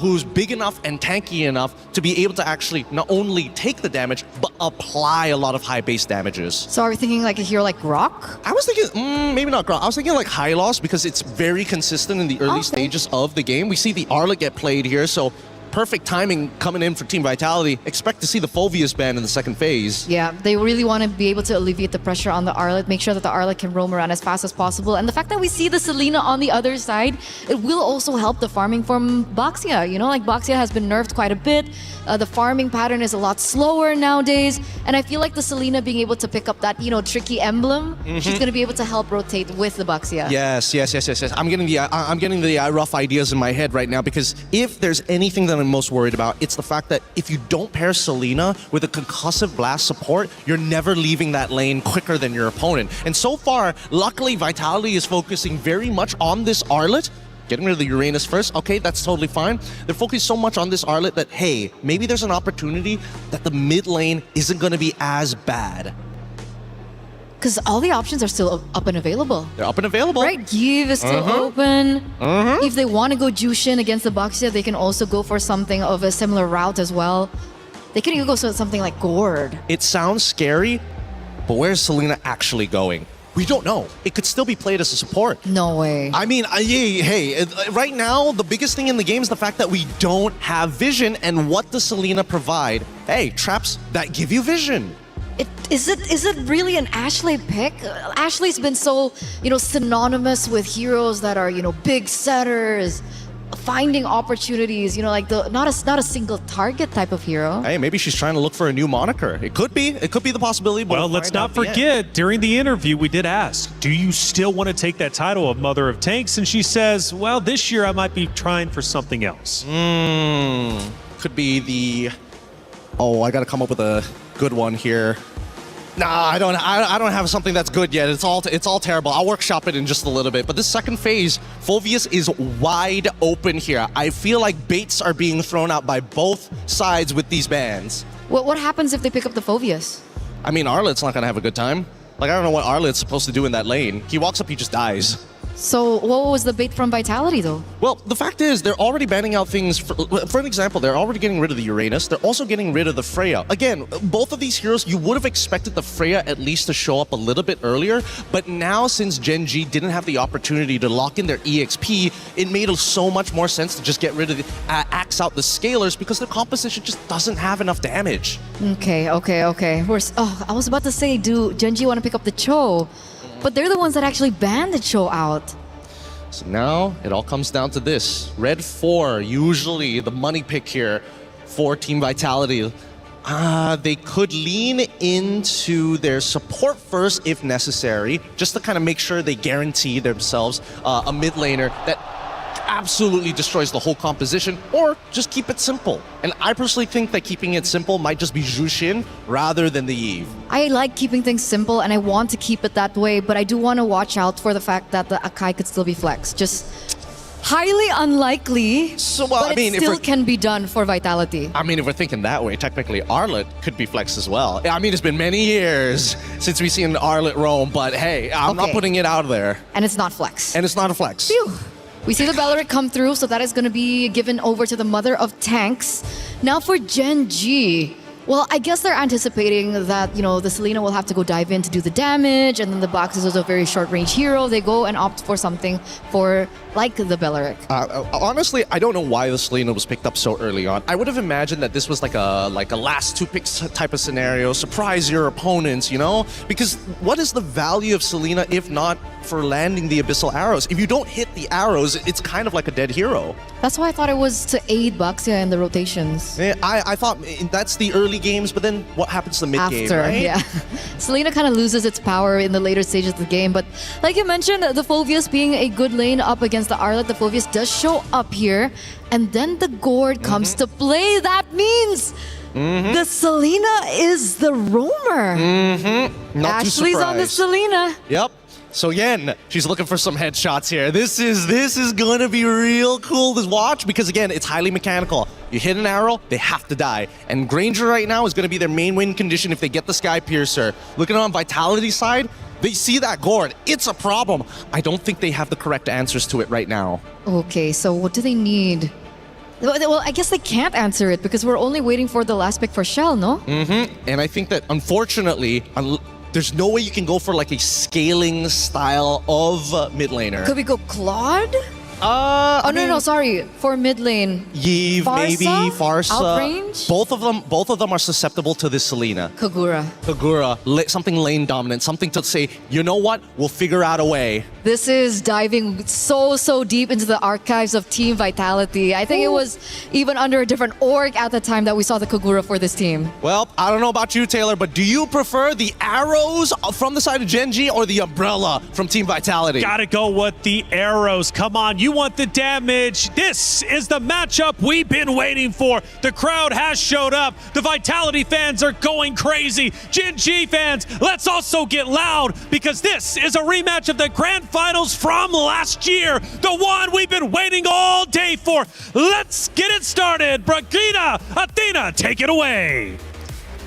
who's big enough and tanky enough to be able to actually not only take the damage, but apply a lot of high base damages. So are we thinking like a hero like Grok? I was thinking, maybe not Grok. I was thinking like Hylos, because it's very consistent in the early stages of the game. We see the Arlet get played here, so perfect timing coming in for Team Vitality. Expect to see the Fulvius ban in the second phase. Yeah, they really want to be able to alleviate the pressure on the Arlet, make sure that the Arlet can roam around as fast as possible. And the fact that we see the Selena on the other side, it will also help the farming from Boxia. You know, like Boxia has been nerfed quite a bit. The farming pattern is a lot slower nowadays. And I feel like the Selena being able to pick up that, you know, tricky emblem, she's going to be able to help rotate with the Boxia. Yes. I'm getting the rough ideas in my head right now, because if there's anything that I'm most worried about, it's the fact that if you don't pair Selena with a concussive blast support, you're never leaving that lane quicker than your opponent. And so far, luckily, Vitality is focusing very much on this Arlet. Getting rid of the Uranus first, okay, that's totally fine. They're focused so much on this Arlet that, hey, maybe there's an opportunity that the mid lane isn't going to be as bad. Because all the options are still up and available. They're up and available. Right, Give is still open. If they want to go Jushin against the Boxia, they can also go for something of a similar route as well. They could even go for something like Gord. It sounds scary, but where's Selena actually going? We don't know. It could still be played as a support. No way. I mean, hey, right now, the biggest thing in the game is the fact that we don't have vision, and what does Selena provide? Hey, traps that give you vision. Is it really an Ashley pick? Ashley's been so, you know, synonymous with heroes that are, you know, big setters, finding opportunities, you know, like not a single target type of hero. Hey, maybe she's trying to look for a new moniker. It could be the possibility. But well, let's not forget, during the interview, we did ask, do you still want to take that title of Mother of Tanks? And she says, well, this year I might be trying for something else. Could be the... Oh, I got to come up with a good one here. Nah, I don't have something that's good yet. It's all terrible. I'll workshop it in just a little bit. But this second phase, Fulvius is wide open here. I feel like baits are being thrown out by both sides with these bans. What happens if they pick up the Fulvius? I mean, Arlet's not gonna have a good time. Like, I don't know what Arlet's supposed to do in that lane. He walks up, he just dies. So what was the bait from Vitality, though? Well, the fact is, they're already banning out things. For an example, they're already getting rid of the Uranus. They're also getting rid of the Freya. Again, both of these heroes, you would have expected the Freya at least to show up a little bit earlier. But now, since Gen G didn't have the opportunity to lock in their EXP, it made so much more sense to just get rid of the axe out the Scalers, because their composition just doesn't have enough damage. Okay. I was about to say, do Gen G want to pick up the Cho? But they're the ones that actually banned the Cho out. So now it all comes down to this. Red 4, usually the money pick here for Team Vitality. They could lean into their support first if necessary, just to kind of make sure they guarantee themselves a mid laner that absolutely destroys the whole composition, or just keep it simple. And I personally think that keeping it simple might just be Jushin rather than the Eve. I like keeping things simple, and I want to keep it that way, but I do want to watch out for the fact that the Akai could still be flexed. Just highly unlikely, so, well, but it still can be done for Vitality. I mean, if we're thinking that way, technically Arlet could be flexed as well. I mean, it's been many years since we've seen Arlet roam, but hey, I'm not putting it out there. And it's not flex. And it's not a flex. Phew. We see the Beleric come through, so that is going to be given over to the Mother of Tanks. Now for Gen G, Well, I guess they're anticipating that, the Selena will have to go dive in to do the damage, and then the Box is a very short-range hero. They go and opt for something like the Belleric. Honestly, I don't know why the Selena was picked up so early on. I would have imagined that this was like a last two picks type of scenario, surprise your opponents, Because what is the value of Selena if not for landing the Abyssal Arrows? If you don't hit the arrows, it's kind of like a dead hero. That's why I thought it was to aid Baxia in the rotations. Yeah, I thought that's the early games, but then what happens to the mid game, After, right? yeah. Selena kind of loses its power in the later stages of the game, but like you mentioned, the Phoveus being a good lane up against the Arlet, the Phoveus does show up here, and then the Gourd comes to play. That means the Selena is the roamer. Not too Ashley's on the surprised. Selena. Yep. So Yen, she's looking for some headshots here. This is gonna be real cool to watch because again, it's highly mechanical. You hit an arrow, they have to die. And Granger right now is gonna be their main win condition if they get the Sky Piercer. Looking on Vitality's side, they see that Gourd. It's a problem. I don't think they have the correct answers to it right now. Okay, so what do they need? Well, I guess they can't answer it because we're only waiting for the last pick for Shell, no? And I think that unfortunately, there's no way you can go for like a scaling style of mid laner. Could we go Claude? I no, mean, sorry. For mid lane. Yeve, Farsa? maybe Farsa. Outrange? Both of them are susceptible to this Selena. Kagura. Something lane dominant, something to say, you know what? We'll figure out a way. This is diving so deep into the archives of Team Vitality. I think it was even under a different org at the time that we saw the Kagura for this team. Well, I don't know about you, Taylor, but do you prefer the arrows from the side of Genji or the umbrella from Team Vitality? Gotta go with the arrows. Come on, you want the damage. This is the matchup we've been waiting for. The crowd has showed up. The Vitality fans are going crazy. Gen G fans, let's also get loud because this is a rematch of the Grand Finals from last year. The one we've been waiting all day for. Let's get it started. Brigida, Athena, take it away.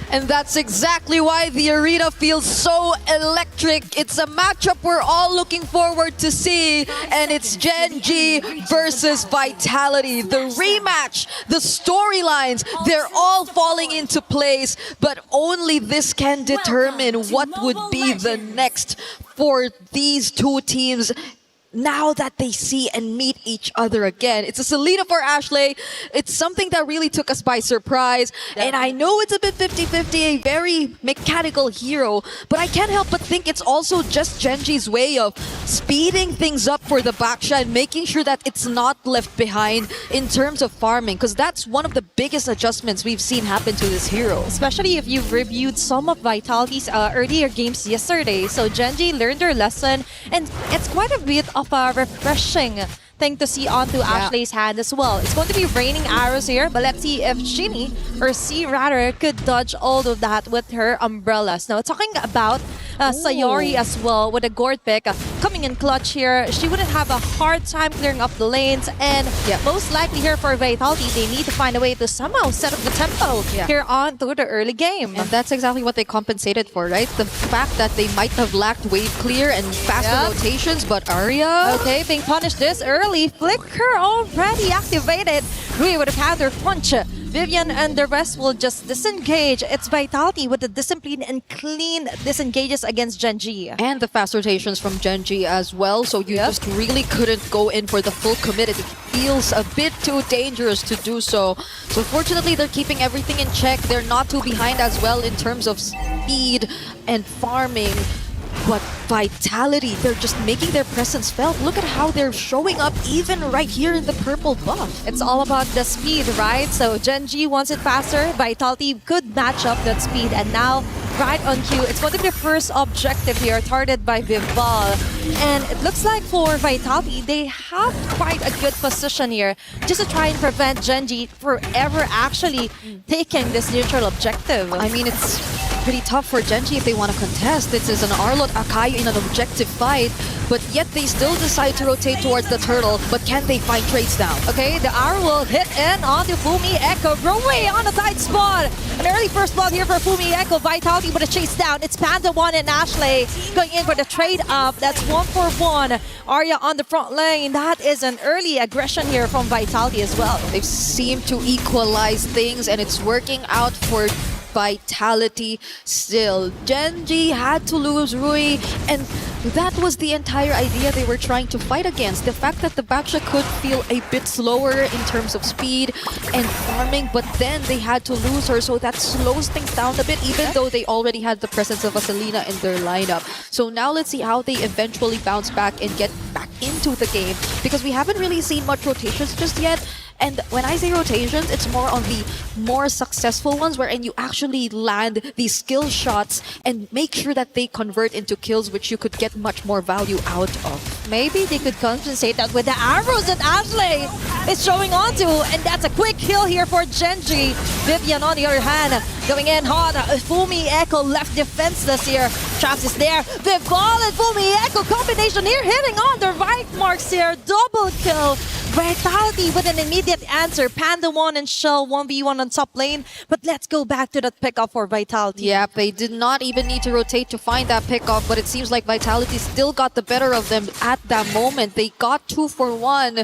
And that's exactly why the arena feels so electric. It's a matchup we're all looking forward to see. And it's Gen G versus Vitality. The rematch, the storylines, they're all falling into place. But only this can determine what would be the next for these two teams now that they see and meet each other again. It's a Selena for Ashley. It's something that really took us by surprise. And I know it's a bit 50-50, a very mechanical hero, but I can't help but think it's also just Genji's way of speeding things up for the Baksha and making sure that it's not left behind in terms of farming, because that's one of the biggest adjustments we've seen happen to this hero. Especially if you've reviewed some of Vitality's earlier games yesterday. So Genji learned their lesson, and it's quite a bit of a refreshing thing to see onto Ashley's hand as well. It's going to be raining arrows here, but let's see if Shinny, or C rather, could dodge all of that with her umbrellas. Now, talking about Sayori as well, with a Gourd pick coming in clutch here, she wouldn't have a hard time clearing up the lanes, and most likely here for Vitality, they need to find a way to somehow set up the tempo here on through the early game. And that's exactly what they compensated for, right? The fact that they might have lacked wave clear and faster rotations, but Arya... Okay, being punished this early. Flicker already activated. Rui with a counter punch. Vivian and the rest will just disengage. It's Vitality with the discipline and clean disengages against Genji. And the fast rotations from Genji as well, so you just really couldn't go in for the full commit. It feels a bit too dangerous to do so. So fortunately, they're keeping everything in check. They're not too behind as well in terms of speed and farming. But Vitality, they're just making their presence felt. Look at how they're showing up even right here in the purple buff. It's all about the speed, right? So Genji wants it faster. Vitality could match up that speed. And now, right on cue, it's going to be the first objective here, targeted by Vival. And it looks like for Vitality, they have quite a good position here just to try and prevent Genji from ever actually taking this neutral objective. I mean, it's pretty tough for Genji if they want to contest. This is an Arlot Akai in an objective fight, but yet they still decide to rotate towards the turtle. But can they find trades now? Okay, the arrow will hit in onto Fumi Echo. Rowe on a tight spot. An early first blood here for Fumi Echo. Vitality with a chase down. It's Panda 1 and Ashley going in for the trade up. That's 1-for-1. Arya on the front lane. That is an early aggression here from Vitality as well. They seem to equalize things, and it's working out for Vitality still. Genji had to lose Rui, and that was the entire idea they were trying to fight against. The fact that the Baksha could feel a bit slower in terms of speed and farming, but then they had to lose her, so that slows things down a bit, even though they already had the presence of Vaselina in their lineup. So now let's see how they eventually bounce back and get back into the game, because we haven't really seen much rotations just yet. And when I say rotations, it's more on the more successful ones wherein you actually land these skill shots and make sure that they convert into kills, which you could get much more value out of. Maybe they could compensate that with the arrows that Ashley is showing onto, and that's a quick kill here for Genji. Vivian on the other hand, going in hard. Fumi Echo left defenseless here. Traps is there. Vival and Fumi Echo combination here, hitting on the right marks here. Double kill. Vitality with an immediate answer. Panda 1 and Shell 1v1 on top lane. But let's go back to that pickup for Vitality. Yep, they did not even need to rotate to find that pickup, but it seems like Vitality still got the better of them at that moment. They got 2 for 1,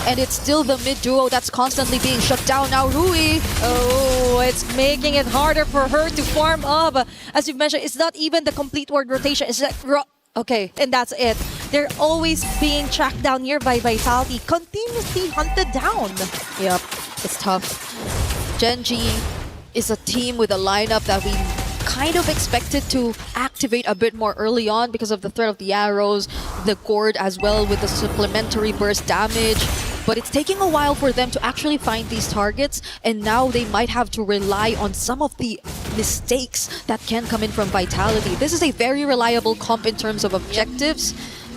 and it's still the mid duo that's constantly being shut down. Now Rui. Oh, it's making it harder for her to farm up. As you've mentioned, it's not even the complete word rotation. It's like, okay, and that's it. They're always being tracked down here by Vitality, continuously hunted down. Yep, it's tough. Genji is a team with a lineup that we kind of expected to activate a bit more early on because of the threat of the arrows, the gourd as well with the supplementary burst damage. But it's taking a while for them to actually find these targets, and now they might have to rely on some of the mistakes that can come in from Vitality. This is a very reliable comp in terms of objectives,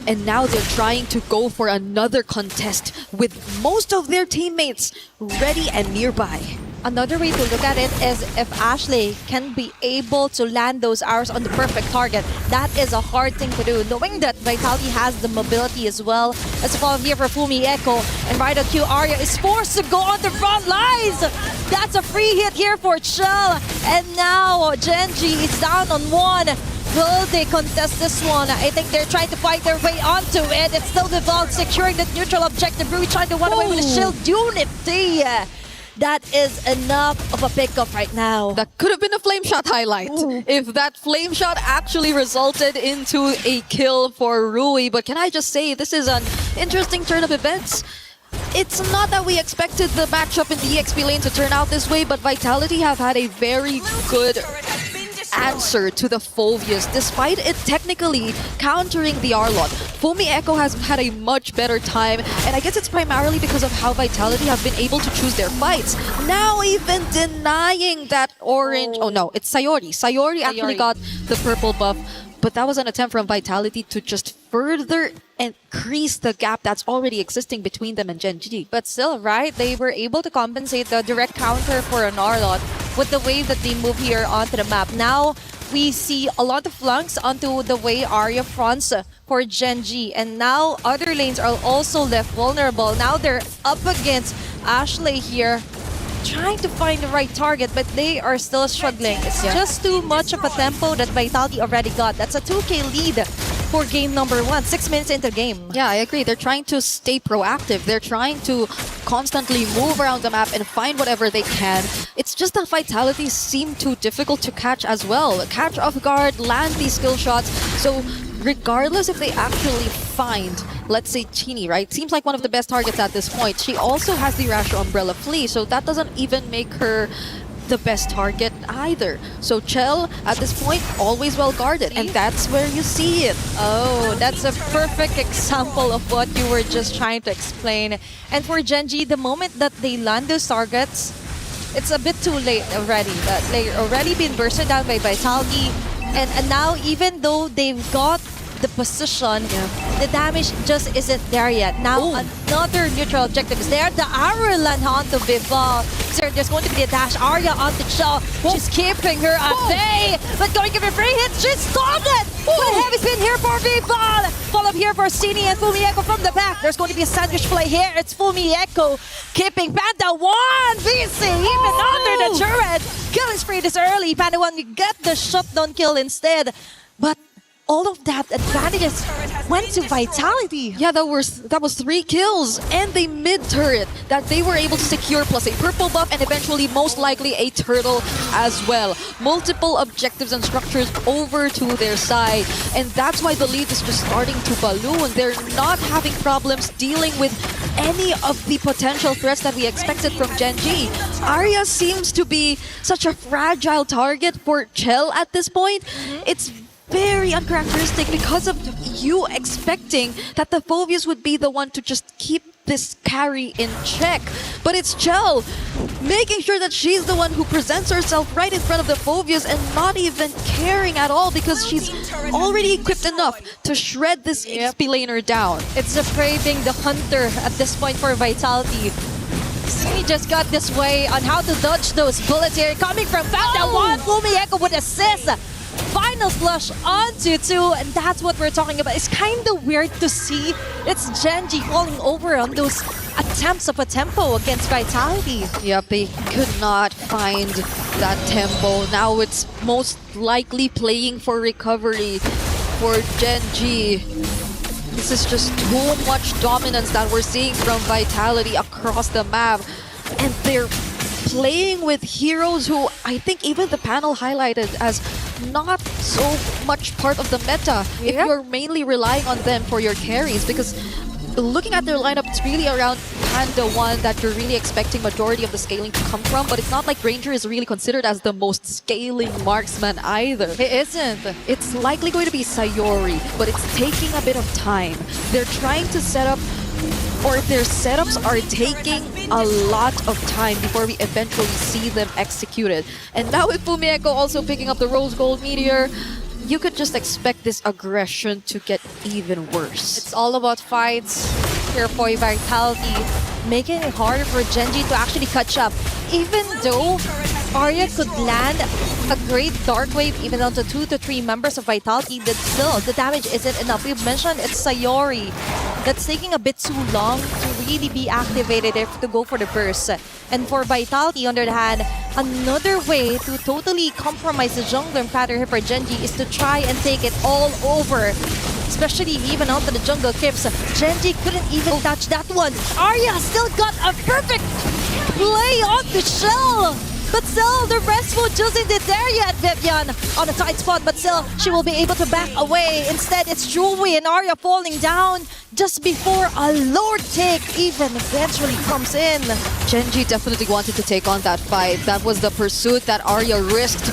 and now they're trying to go for another contest with most of their teammates ready and nearby. Another way to look at it is if Ashley can be able to land those arrows on the perfect target. That is a hard thing to do, knowing that Vitality has the mobility as well. As a follow here for Fumi Echo, and right Q Arya is forced to go on the front lines. That's a free hit here for Chell, and now Genji is down on 1. Will they contest this one? I think they're trying to fight their way onto it. It's still Vival securing the neutral objective. Rui trying to run away with a shield unity. That is enough of a pickup right now. That could have been a flame shot highlight. Ooh. If that flame shot actually resulted into a kill for Rui. But can I just say, this is an interesting turn of events. It's not that we expected the matchup in the EXP lane to turn out this way, but Vitality have had a very good answer to the Phoveus, despite it technically countering the Arlott. Fumi Echo has had a much better time, and I guess it's primarily because of how Vitality have been able to choose their fights. Now even denying that orange... Oh no, it's Sayori. Sayori actually got the purple buff, but that was an attempt from Vitality to just further increase the gap that's already existing between them and Genji. But still, right, they were able to compensate the direct counter for an Arlott with the way that they move here onto the map. Now we see a lot of flanks onto the way Arya fronts for Genji, and now other lanes are also left vulnerable. Now they're up against Ashley here, trying to find the right target, but they are still struggling. It's just too much of a tempo that Vitality already got. That's a 2K lead for game number 1, 6 minutes into the game. Yeah, I agree. They're trying to stay proactive. They're trying to constantly move around the map and find whatever they can. It's just that Vitality seem too difficult to catch as well. Catch off guard, land these skill shots. So regardless if they actually find, let's say, Chini, right? Seems like one of the best targets at this point. She also has the Rasher Umbrella Flea, so that doesn't even make her the best target either. So Chell, at this point, always well guarded, and that's where you see it. Oh, that's a perfect example of what you were just trying to explain. And for Genji, the moment that they land those targets, it's a bit too late already. They've already been bursted down by Vitality, and now even though they've got the position, the damage just isn't there yet. Now another neutral objective is there. The arrow land onto Vival. So there's going to be a dash. Arya onto Chell. She's keeping her at bay, but going to give her free hit. She's stopped it. But heavy spin here for Vival. Follow up here for Cini and Fumi Echo from the back. There's going to be a sandwich play here. It's Fumi Echo keeping Panda 1 VC even under the turret. Killing spree this early. Panda 1, you get the shutdown kill instead. But all of that advantages went to Vitality. Yeah, that was 3 kills and a mid turret that they were able to secure, plus a purple buff and eventually most likely a turtle as well. Multiple objectives and structures over to their side, and that's why the lead is just starting to balloon. They're not having problems dealing with any of the potential threats that we expected from Gen.G. Arya seems to be such a fragile target for Chell at this point. It's very uncharacteristic because of you expecting that the Phobius would be the one to just keep this carry in check. But it's Chell making sure that she's the one who presents herself right in front of the Phobius and not even caring at all because she's already equipped enough to shred this XP laner down. It's the Prey being the hunter at this point for Vitality. He just got this way on how to dodge those bullets here coming from Panda. One Fumieko would assist. Final flush onto 2, and that's what we're talking about. It's kind of weird to see it's Gen.G falling over on those attempts of a tempo against Vitality. Yep, they could not find that tempo. Now it's most likely playing for recovery for Gen.G. This is just too much dominance that we're seeing from Vitality across the map. And they're playing with heroes who I think even the panel highlighted as not so much part of the meta if you're mainly relying on them for your carries, because looking at their lineup, it's really around Panda 1 that you're really expecting majority of the scaling to come from, but it's not like Ranger is really considered as the most scaling marksman either. It isn't. It's likely going to be Sayori, but it's taking a bit of time. They're trying to set up, or their setups are taking a lot of time before we eventually see them executed. And now with Fumieko also picking up the Rose Gold Meteor, you could just expect this aggression to get even worse. It's all about fights here for Vitality, making it harder for Gen.G to actually catch up. Even though Arya could land a great Dark Wave even onto 2 to 3 members of Vitality, but still, the damage isn't enough. We've mentioned it's Sayori that's taking a bit too long to really be activated to go for the burst. And for Vitality, on the other hand, another way to totally compromise the jungler pattern here for Gen.G is to try and take it all over. Especially even onto the jungle creeps. Gen.G couldn't even touch that one. Arya still got a perfect play onto Shell. But still, the restful just isn't there yet, Vivian. On a tight spot, but still, she will be able to back away. Instead, it's Jewelry and Arya falling down just before a Lord take even eventually comes in. Gen.G definitely wanted to take on that fight. That was the pursuit that Arya risked,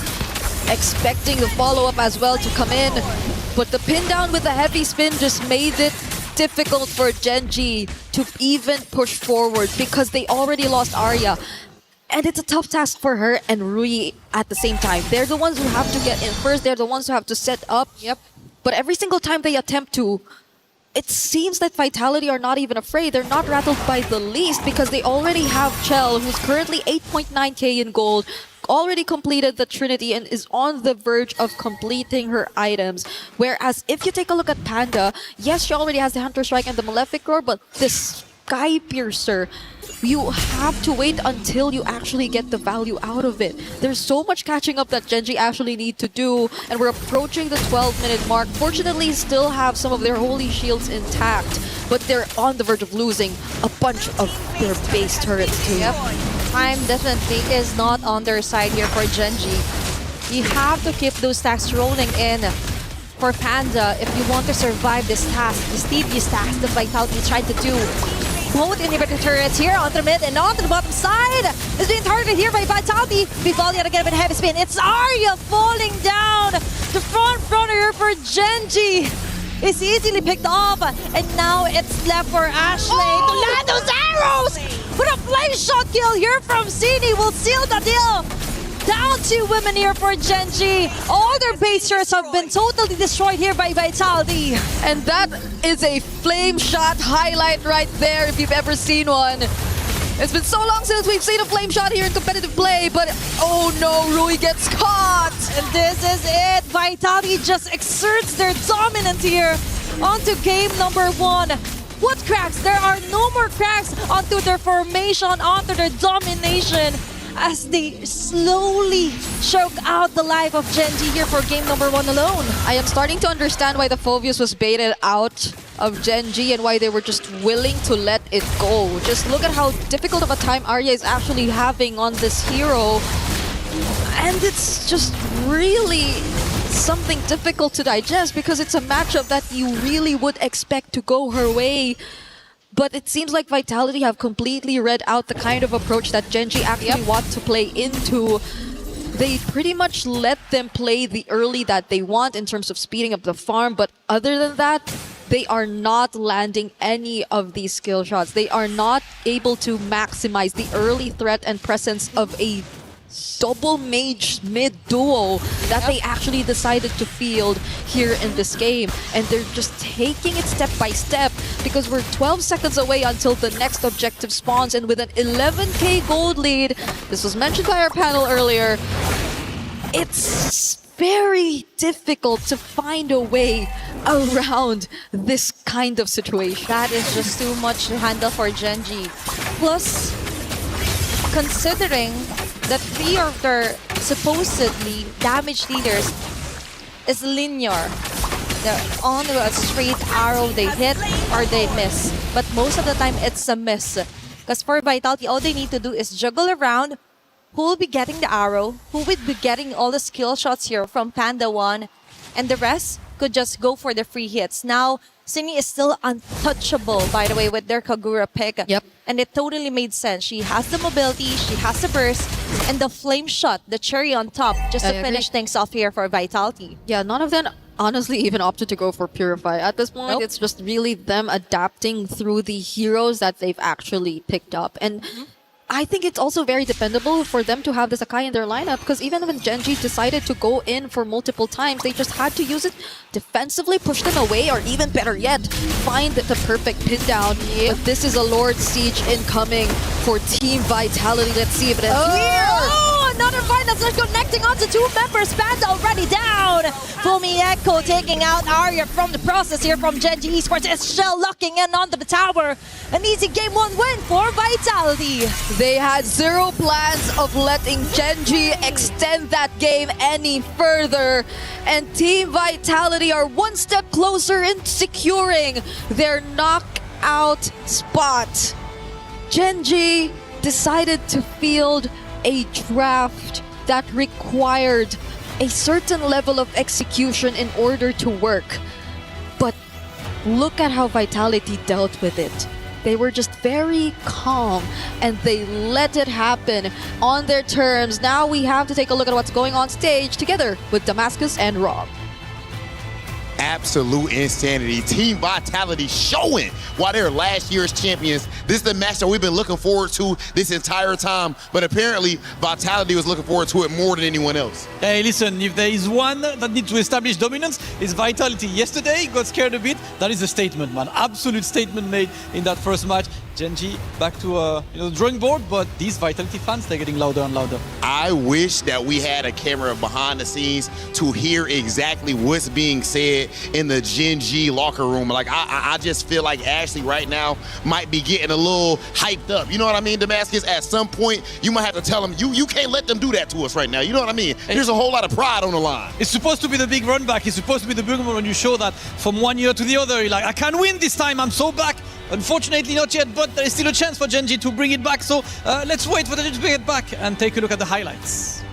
expecting the follow-up as well to come in. But the pin down with the heavy spin just made it difficult for Gen.G to even push forward because they already lost Arya. And it's a tough task for her and Rui at the same time. They're the ones who have to get in first. They're the ones who have to set up. Yep. But every single time they attempt to, it seems that Vitality are not even afraid. They're not rattled by the least because they already have Chell, who's currently 8.9k in gold, already completed the Trinity and is on the verge of completing her items. Whereas if you take a look at Panda, yes, she already has the Hunter Strike and the Malefic Roar, but this Sky Piercer, you have to wait until you actually get the value out of it. There's so much catching up that Gen.G actually need to do, and we're approaching the 12-minute mark. Fortunately, still have some of their holy shields intact, but they're on the verge of losing a bunch of their base turrets too. Yep. Time definitely is not on their side here for Gen.G. You have to keep those stacks rolling in for Panda if you want to survive this task, this tedious task that Vitality is trying to do. Both inhibitor turrets here onto the mid and onto the bottom side is being targeted here by Vitality. We fall yet again with a heavy spin. It's Arya falling down. The front runner here for Gen.G is easily picked off, and now it's left for Ashley to land those arrows. With a flame shot kill here from Cini will seal the deal. Down 2 women here for Gen.G. All their base turrets have been totally destroyed here by Vitality. And that is a flame shot highlight right there if you've ever seen one. It's been so long since we've seen a flame shot here in competitive play, but oh no, Rui gets caught. And this is it. Vitality just exerts their dominance here onto game number 1. What cracks? There are no more cracks onto their formation, onto their domination. as they slowly choke out the life of Genji here for game number 1 alone. I am starting to understand why the Phoveus was baited out of Genji and why they were just willing to let it go. Just look at how difficult of a time Arya is actually having on this hero. And it's just really something difficult to digest because it's a matchup that you really would expect to go her way. But it seems like Vitality have completely read out the kind of approach that Genji actually want to play into. They pretty much let them play the early that they want in terms of speeding up the farm, but other than that, they are not landing any of these skill shots. They are not able to maximize the early threat and presence of a double mage mid duo that they actually decided to field here in this game, and they're just taking it step by step because we're 12 seconds away until the next objective spawns, and with an 11k gold lead, this was mentioned by our panel earlier, it's very difficult to find a way around this kind of situation. That is just too much to handle for Genji. Plus, considering that 3 of their supposedly damage dealers is linear. They're on a straight arrow, they hit or they miss. But most of the time, it's a miss. Because for Vitality, all they need to do is juggle around who will be getting the arrow, who will be getting all the skill shots here from Panda 1, and the rest could just go for the free hits. Now, Sini is still untouchable, by the way, with their Kagura pick. Yep. And it totally made sense. She has the mobility, she has the burst, and the flame shot, the cherry on top, just to finish things off here for Vitality. Yeah, none of them honestly even opted to go for Purify. At this point, it's just really them adapting through the heroes that they've actually picked up. And I think it's also very dependable for them to have the Sakai in their lineup, because even when Genji decided to go in for multiple times, they just had to use it defensively, push them away, or even better yet, find the perfect pin down. But this is a Lord Siege incoming for Team Vitality. Let's see if it ends here. Oh, another fight that's just connecting onto 2 members. Panda already down. Fumi Echo taking out Arya from the process here from Genji Esports. Is Shell locking in onto the tower. An easy game 1 win for Vitality. They had zero plans of letting Genji extend that game any further. And Team Vitality are 1 step closer in securing their knockout spot. Genji decided to field a draft that required a certain level of execution in order to work. But look at how Vitality dealt with it. They were just very calm and they let it happen on their terms. Now we have to take a look at what's going on stage together with Damascus and Rob. Absolute insanity. Team Vitality showing why they're last year's champions. This is the match that we've been looking forward to this entire time, but apparently Vitality was looking forward to it more than anyone else. Hey, listen, if there is one that needs to establish dominance, it's Vitality. Yesterday, got scared a bit. That is a statement, man. Absolute statement made in that first match. Genji back to the drawing board, but these Vitality fans, they're getting louder and louder. I wish that we had a camera behind the scenes to hear exactly what's being said in the Genji locker room. Like, I just feel like Ashley right now might be getting a little hyped up. You know what I mean, Damascus? At some point, you might have to tell them, you can't let them do that to us right now. You know what I mean? There's a whole lot of pride on the line. It's supposed to be the big run back. It's supposed to be the big one when you show that from 1 year to the other. You're like, I can win this time. I'm so back. Unfortunately, not yet, but there is still a chance for Genji to bring it back. So let's wait for them to bring it back and take a look at the highlights.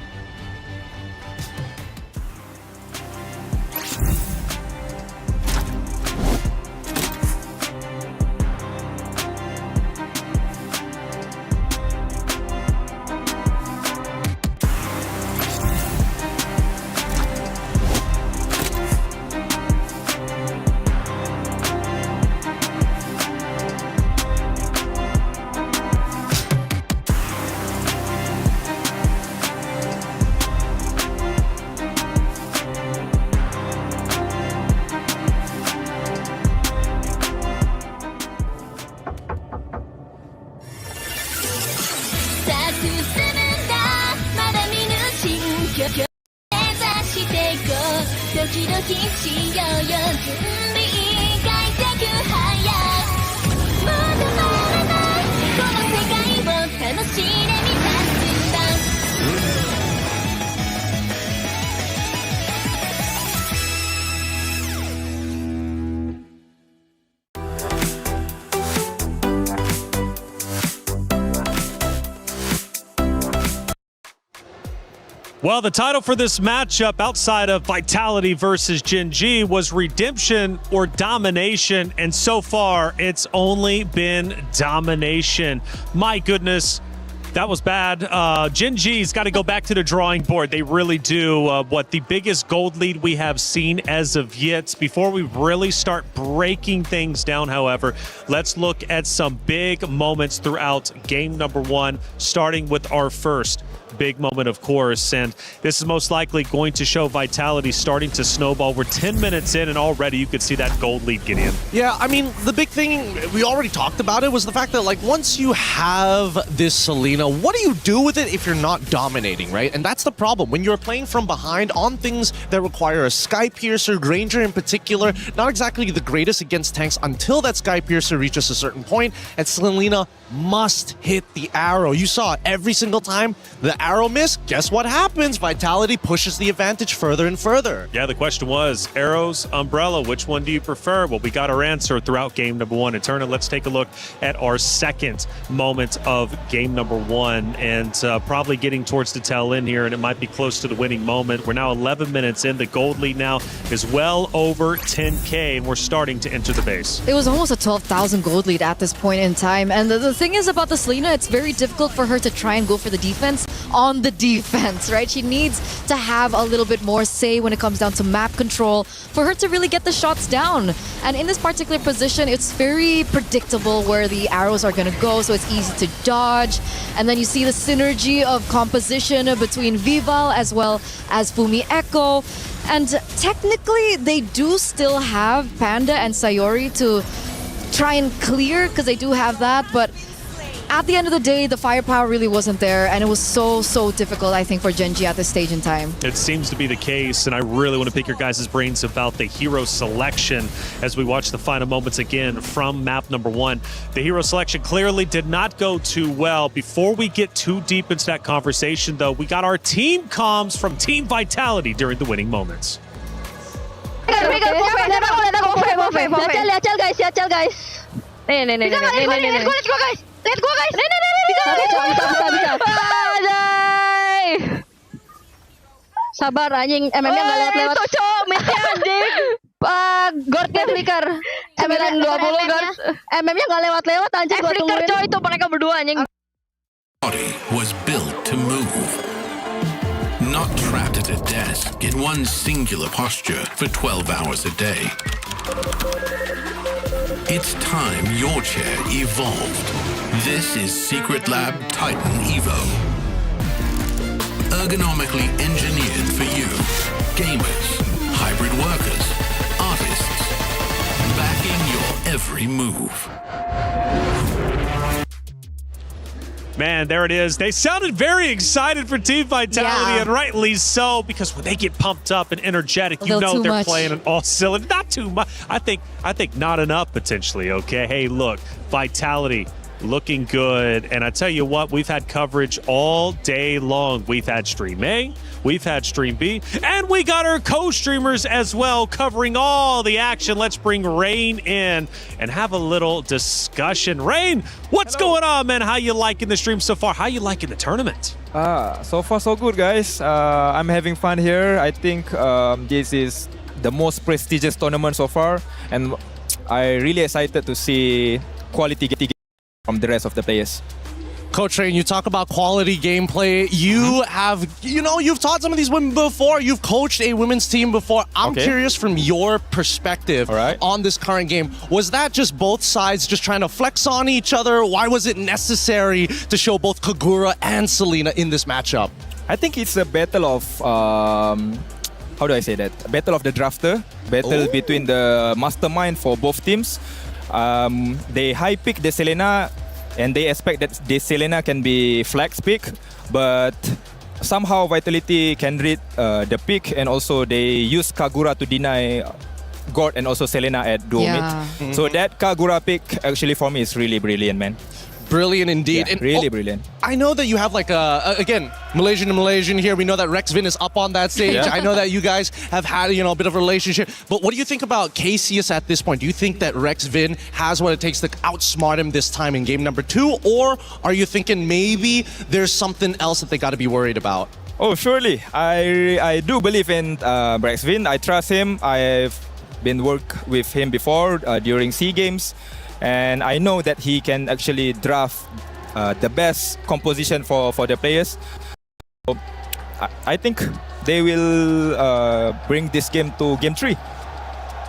Well, the title for this matchup outside of Vitality versus Gen G was Redemption or Domination, and so far it's only been Domination. My goodness, that was bad. Gen G's got to go back to the drawing board. They really do. What the biggest gold lead we have seen as of yet. Before we really start breaking things down, however, let's look at some big moments throughout game number 1, starting with our first big moment, of course, and this is most likely going to show Vitality starting to snowball. We're 10 minutes in and already you could see that gold lead get in. Yeah, I mean, the big thing, we already talked about it, was the fact that, like, once you have this Selena, what do you do with it if you're not dominating, right? And that's the problem. When you're playing from behind on things that require a Sky Piercer, Granger in particular, not exactly the greatest against tanks until that Sky Piercer reaches a certain point, and Selena must hit the arrow. You saw it every single time the arrow missed. Guess what happens? Vitality pushes the advantage further and further. Yeah, the question was arrows, umbrella, which one do you prefer? Well, we got our answer throughout game number 1. Eterna, let's take a look at our second moment of game number 1, and probably getting towards the tail end here, and it might be close to the winning moment. We're now 11 minutes in. The gold lead now is well over 10K, and we're starting to enter the base. It was almost a 12,000 gold lead at this point in time. And the thing is about the Selena, it's very difficult for her to try and go for the defense on the defense, right? She needs to have a little bit more say when it comes down to map control for her to really get the shots down. And in this particular position, it's very predictable where the arrows are going to go, so it's easy to dodge. And then you see the synergy of composition between Vival as well as Fumi Echo. And technically, they do still have Panda and Sayori to try and clear, because they do have that, but at the end of the day, the firepower really wasn't there, and it was so difficult, I think, for Gen G at this stage in time. It seems to be the case, and I really want to pick your guys' brains about the hero selection as we watch the final moments again from map number 1. The hero selection clearly did not go too well. Before we get too deep into that conversation, though, we got our team comms from Team Vitality during the winning moments. Let's go guys. Sabar anjing, MM-nya nggak lewat-lewat. Guard-nya flicker. 920 guard. MM-nya nggak lewat-lewat anjing, gua tungguin. Flicker coy, itu mereka berdua anjing. Body was built to move, not trapped at a desk in one singular posture for 12 hours a day. It's time your chair evolved. This is Secret Lab Titan Evo. Ergonomically engineered for you, gamers, hybrid workers, artists, backing your every move. Man, there it is. They sounded very excited for Team Vitality, and rightly so, because when they get pumped up and energetic, you know they're playing an all cylinder. Not too much. I think not enough potentially. Okay, hey, look, Vitality looking good, and I tell you what, we've had coverage all day long. We've had Stream A, we've had Stream B, and we got our co-streamers as well covering all the action. Let's bring Rain in and have a little discussion. Rain, what's going on, man? How you liking the stream so far? How you liking the tournament? So far so good, guys. I'm having fun here. I think this is the most prestigious tournament so far, and I'm really excited to see quality from the rest of the players. Coach Rain, you talk about quality gameplay. You have, you've taught some of these women before. You've coached a women's team before. I'm curious from your perspective on this current game. Was that just both sides just trying to flex on each other? Why was it necessary to show both Kagura and Selena in this matchup? I think it's a battle of, how do I say that? A battle of the drafter. Battle between the mastermind for both teams. They high pick the Selena, and they expect that the Selena can be flex pick, but somehow Vitality can read the pick, and also they use Kagura to deny God and also Selena at duo mid. So that Kagura pick actually for me is really brilliant, man. Brilliant indeed. Yeah, and really brilliant. I know that you have like again, Malaysian to Malaysian here. We know that Rexvin is up on that stage. Yeah. I know that you guys have had, a bit of a relationship. But what do you think about KCS at this point? Do you think that Rexvin has what it takes to outsmart him this time in game number 2? Or are you thinking maybe there's something else that they got to be worried about? Oh, surely. I do believe in Braxvin. I trust him. I've been work with him before during SEA Games, and I know that he can actually draft the best composition for the players. So, I think they will bring this game to Game 3.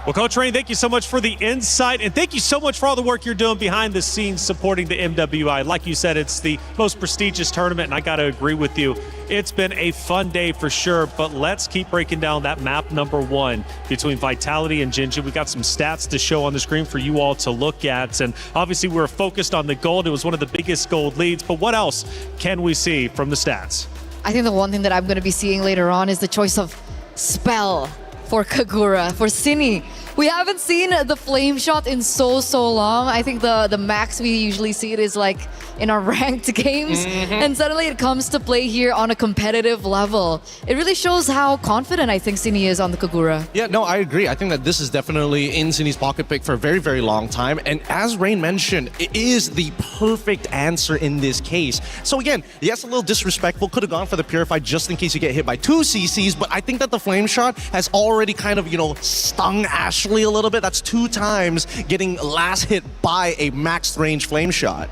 Well, Coach Rain, thank you so much for the insight, and thank you so much for all the work you're doing behind the scenes supporting the MWI. Like you said, it's the most prestigious tournament, and I got to agree with you. It's been a fun day for sure, but let's keep breaking down that map number 1 between Vitality and Gen G. We got some stats to show on the screen for you all to look at, and obviously we're focused on the gold. It was one of the biggest gold leads, but what else can we see from the stats? I think the one thing that I'm going to be seeing later on is the choice of spell for Kagura, for Cine. We haven't seen the flame shot in so long. I think the max we usually see it is like in our ranked games. And suddenly it comes to play here on a competitive level. It really shows how confident I think Cine is on the Kagura. Yeah, no, I agree. I think that this is definitely in Cine's pocket pick for a very long time. And as Rain mentioned, it is the perfect answer in this case. So again, yes, a little disrespectful. Could have gone for the Purified just in case you get hit by 2 CCs. But I think that the flame shot has already kind of, stung Ashley a little bit. That's 2 times getting last hit by a max range flame shot.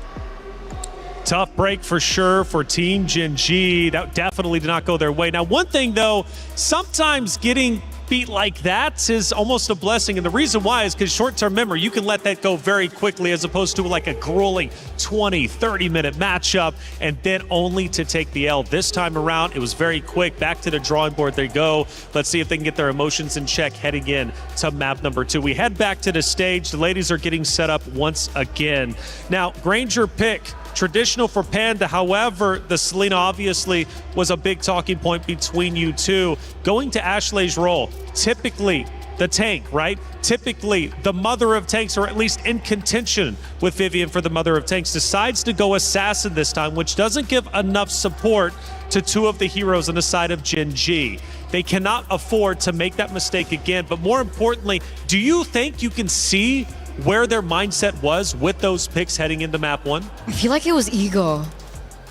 Tough break for sure for Team Gen G. That definitely did not go their way. Now, one thing though, sometimes getting beat like that is almost a blessing, and the reason why is because short-term memory, you can let that go very quickly as opposed to like a grueling 20-30 minute matchup and then only to take the L. This time around, it was very quick. Back to the drawing board they go. Let's see if they can get their emotions in check heading in to map number 2. We head back to the stage. The ladies are getting set up once again. Now, Granger pick, traditional for Panda. However, the Selena obviously was a big talking point between you two. Going to Ashley's role, typically the tank, right? Typically the mother of tanks, or at least in contention with Vivian for the mother of tanks, decides to go assassin this time, which doesn't give enough support to 2 of the heroes on the side of Gen G. They cannot afford to make that mistake again. But more importantly, do you think you can see where their mindset was with those picks heading into map 1? I feel like it was ego.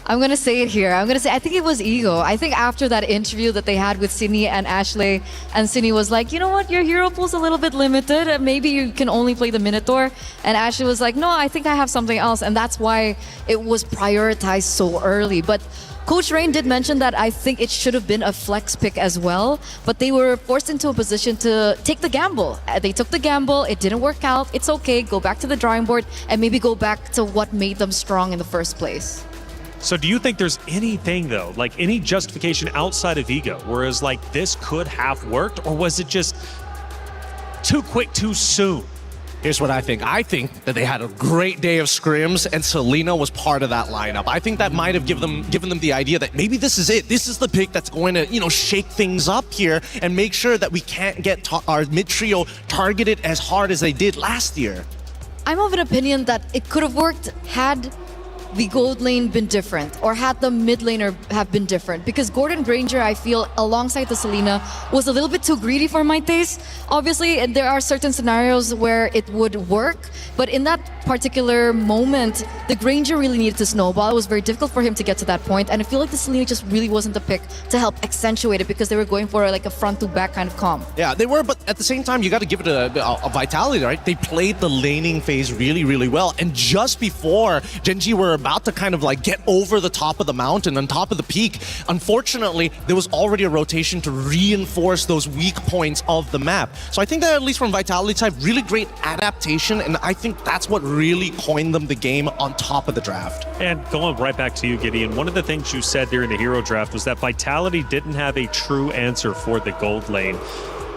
I'm gonna say it here. I think it was ego. I think after that interview that they had with Cine and Ashley, and Cine was like, you know what, your hero pool's a little bit limited. Maybe you can only play the Minotaur. And Ashley was like, no, I think I have something else. And that's why it was prioritized so early. But Coach Rain did mention that I think it should have been a flex pick as well, but they were forced into a position to take the gamble. They took the gamble, it didn't work out, it's okay, go back to the drawing board and maybe go back to what made them strong in the first place. So do you think there's anything though, like any justification outside of ego, whereas like this could have worked, or was it just too quick, too soon? Here's what I think. I think that they had a great day of scrims, and Selena was part of that lineup. I think that might have given them the idea that maybe this is it. This is the pick that's going to, shake things up here and make sure that we can't get our mid-trio targeted as hard as they did last year. I'm of an opinion that it could have worked had the gold lane been different, or had the mid laner have been different, because Gordon Granger, I feel, alongside the Selena, was a little bit too greedy for my taste. Obviously, there are certain scenarios where it would work, but in that particular moment, the Granger really needed to snowball. It was very difficult for him to get to that point, and I feel like the Selena just really wasn't the pick to help accentuate it, because they were going for like a front to back kind of comp. Yeah, they were, but at the same time, you got to give it a Vitality, right? They played the laning phase really well, and just before Gen G were about to kind of like get over the top of the mountain, on top of the peak, unfortunately, there was already a rotation to reinforce those weak points of the map. So I think that at least from Vitality side, really great adaptation, and I think that's what really coined them the game on top of the draft. And going right back to you, Gideon, one of the things you said during the hero draft was that Vitality didn't have a true answer for the gold lane.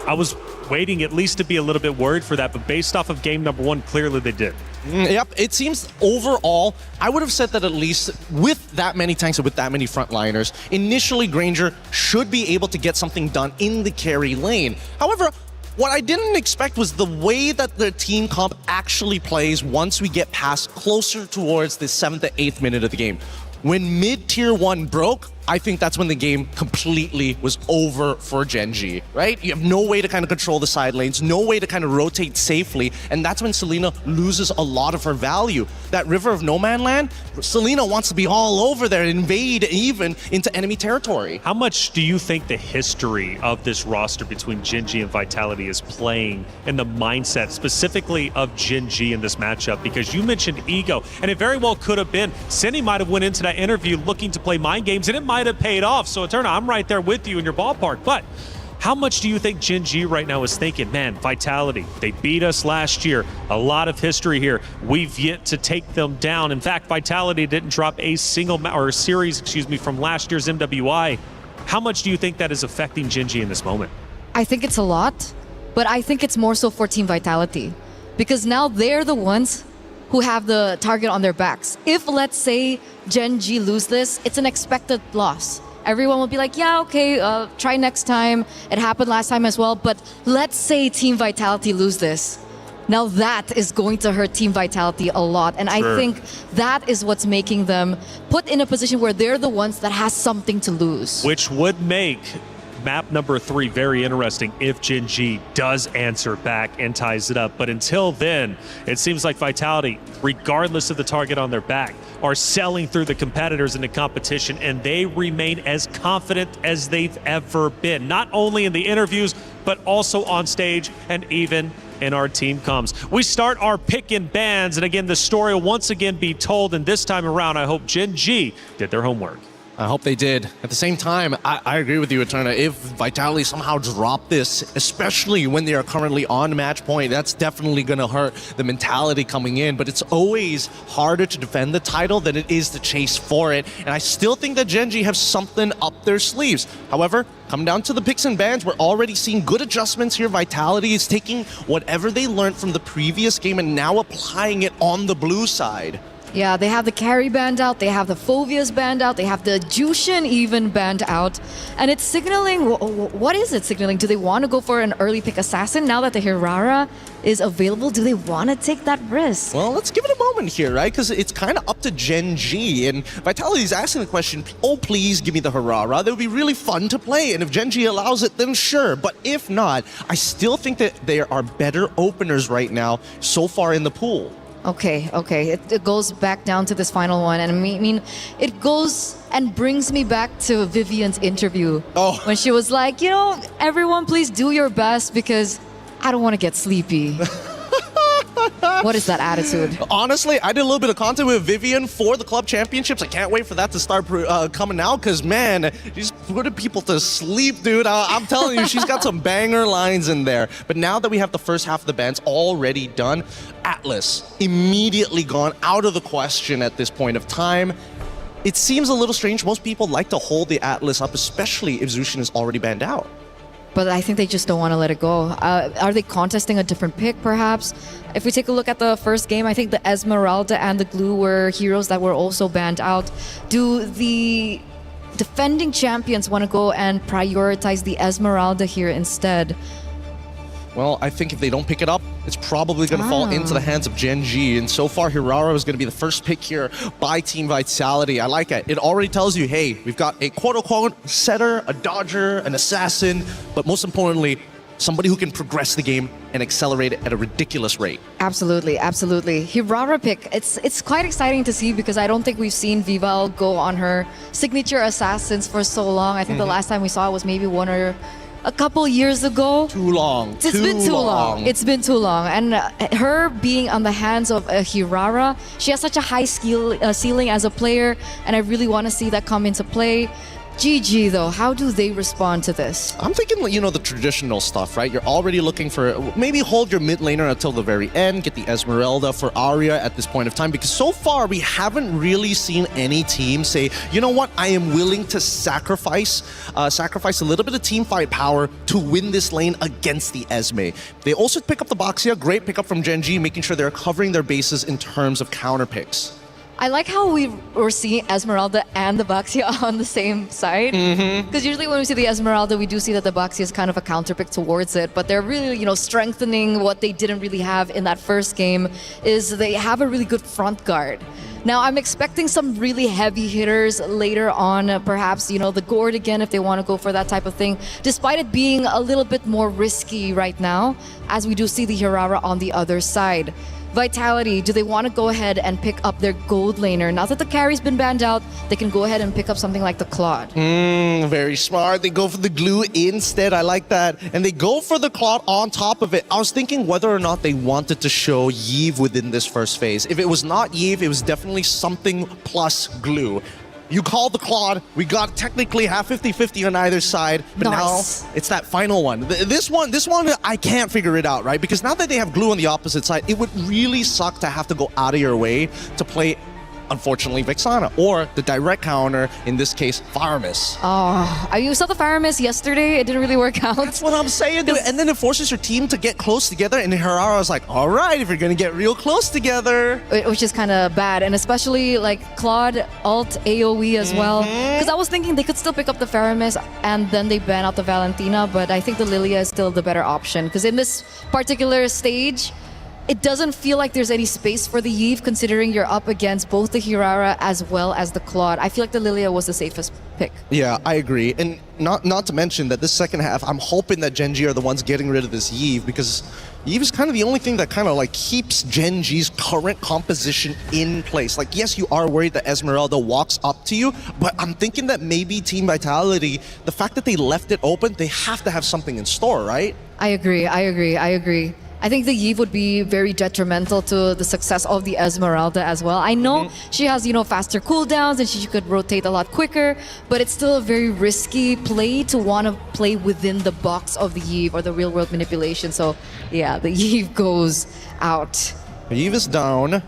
I was waiting at least to be a little bit worried for that, but based off of game number 1, clearly they did. Yep, it seems overall, I would have said that at least with that many tanks and with that many frontliners, initially Granger should be able to get something done in the carry lane. However, what I didn't expect was the way that the team comp actually plays once we get past closer towards the 7th to 8th minute of the game. When mid-tier 1 broke, I think that's when the game completely was over for Genji, right? You have no way to kind of control the side lanes, no way to kind of rotate safely, and that's when Selena loses a lot of her value. That River of No Man Land, Selena wants to be all over there, invade even into enemy territory. How much do you think the history of this roster between Genji and Vitality is playing in the mindset specifically of Genji in this matchup? Because you mentioned ego, and it very well could have been. Cindy might have went into that interview looking to play mind games, and it might have paid off. So Eterna, I'm right there with you in your ballpark. But how much do you think Genji right now is thinking, man, Vitality, they beat us last year. A lot of history here. We've yet to take them down. In fact, Vitality didn't drop a series, from last year's MWI. How much do you think that is affecting Genji in this moment? I think it's a lot, but I think it's more so for Team Vitality. Because now they're the ones who have the target on their backs. If, let's say, Genji lose this, it's an expected loss. Everyone will be like, yeah, okay, try next time. It happened last time as well. But let's say Team Vitality lose this. Now that is going to hurt Team Vitality a lot. And Sure. I think that is what's making them put in a position where they're the ones that has something to lose. Which would make map number 3 very interesting if Genji does answer back and ties it up. But until then, it seems like Vitality, regardless of the target on their back, are selling through the competitors in the competition, and they remain as confident as they've ever been, not only in the interviews, but also on stage and even in our team comms. We start our pick and bans, and again, the story will once again be told, and this time around, I hope Genji did their homework. I hope they did. At the same time, I agree with you, Eterna. If Vitality somehow drop this, especially when they are currently on match point, that's definitely going to hurt the mentality coming in. But it's always harder to defend the title than it is to chase for it. And I still think that Genji have something up their sleeves. However, come down to the picks and bans, we're already seeing good adjustments here. Vitality is taking whatever they learned from the previous game and now applying it on the blue side. Yeah, they have the carry banned out, they have the Phobias banned out, they have the Jushin even banned out. And it's signaling, what is it signaling? Do they want to go for an early pick assassin now that the Hirara is available? Do they want to take that risk? Well, let's give it a moment here, right? Because it's kind of up to Genji. And Vitality is asking the question, oh, please give me the Hirara. That would be really fun to play. And if Genji allows it, then sure. But if not, I still think that there are better openers right now so far in the pool. Okay. It goes back down to this final one. And I mean, it goes and brings me back to Vivian's interview. Oh. When she was like, you know, everyone please do your best because I don't want to get sleepy. What is that attitude? Honestly, I did a little bit of content with Vivian for the club championships. I can't wait for that to start coming out because, man, she's putting people to sleep, dude. I'm telling you, she's got some banger lines in there. But now that we have the first half of the bands already done, Atlas immediately gone out of the question at this point of time. It seems a little strange. Most people like to hold the Atlas up, especially if Zushin is already banned out. But I think they just don't want to let it go. Are they contesting a different pick, perhaps? If we take a look at the first game, I think the Esmeralda and the Glue were heroes that were also banned out. Do the defending champions want to go and prioritize the Esmeralda here instead? Well, I think if they don't pick it up, it's probably going to fall into the hands of Genji. And so far, Hirara is going to be the first pick here by Team Vitality. I like it. It already tells you, hey, we've got a quote-unquote setter, a dodger, an assassin, but most importantly, somebody who can progress the game and accelerate it at a ridiculous rate. Absolutely. Hirara pick, it's quite exciting to see because I don't think we've seen Vival go on her signature assassins for so long. I think the last time we saw it was maybe one or a couple years ago. Too long. It's been too long. It's been too long. And her being on the hands of a Hirara, she has such a high ceiling as a player, and I really want to see that come into play. GG though, how do they respond to this? I'm thinking, you know, the traditional stuff, right? You're already looking for, maybe hold your mid laner until the very end, get the Esmeralda for Arya at this point of time, because so far we haven't really seen any team say, you know what, I am willing to sacrifice a little bit of team fight power to win this lane against the Esme. They also pick up the Baxia, great pickup from Genji, making sure they're covering their bases in terms of counter picks. I like how we were seeing Esmeralda and the Baxia on the same side. Because usually when we see the Esmeralda, we do see that the Baxia is kind of a counterpick towards it. But they're really, you know, strengthening what they didn't really have in that first game is they have a really good front guard. Now, I'm expecting some really heavy hitters later on, perhaps, the gourd again if they want to go for that type of thing, despite it being a little bit more risky right now, as we do see the Hirara on the other side. Vitality, do they want to go ahead and pick up their gold laner? Now that the carry's been banned out, they can go ahead and pick up something like the Claude. Very smart. They go for the glue instead. I like that. And they go for the Claude on top of it. I was thinking whether or not they wanted to show Yve within this first phase. If it was not Yve, it was definitely something plus glue. You call the Claude. We got technically half 50-50 on either side, but Nice. now it's that final one. This one, I can't figure it out, right? Because now that they have glue on the opposite side, it would really suck to have to go out of your way to play, unfortunately, Vexana, or the direct counter, in this case, Faramis. Oh, you saw the Faramis yesterday. It didn't really work out. That's what I'm saying, dude. And then it forces your team to get close together, and Hirara was like, all right, if you're going to get real close together. Which is kind of bad, and especially like Claude alt AoE as well. Because I was thinking they could still pick up the Faramis and then they ban out the Valentina, but I think the Lilia is still the better option. Because in this particular stage, it doesn't feel like there's any space for the Yve, considering you're up against both the Hirara as well as the Claude. I feel like the Lilia was the safest pick. Yeah, I agree. And not to mention that this second half, I'm hoping that Gen G are the ones getting rid of this Yve, because Yve is kind of the only thing that kind of like keeps Gen G's current composition in place. Like, yes, you are worried that Esmeralda walks up to you, but I'm thinking that maybe Team Vitality, the fact that they left it open, they have to have something in store, right? I agree. I think the Yve would be very detrimental to the success of the Esmeralda as well. I know she has, faster cooldowns and she could rotate a lot quicker, but it's still a very risky play to want to play within the box of the Yve or the real world manipulation. So yeah, the Yve goes out. Yve is down.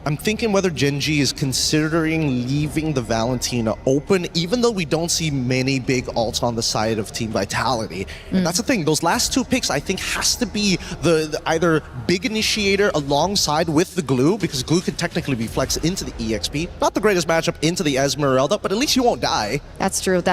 I'm thinking whether Gen G is considering leaving the Valentina open, even though we don't see many big ults on the side of Team Vitality. And that's the thing, those last two picks I think has to be the either big initiator alongside with the glue, because glue can technically be flexed into the EXP. Not the greatest matchup into the Esmeralda, but at least you won't die. That's true.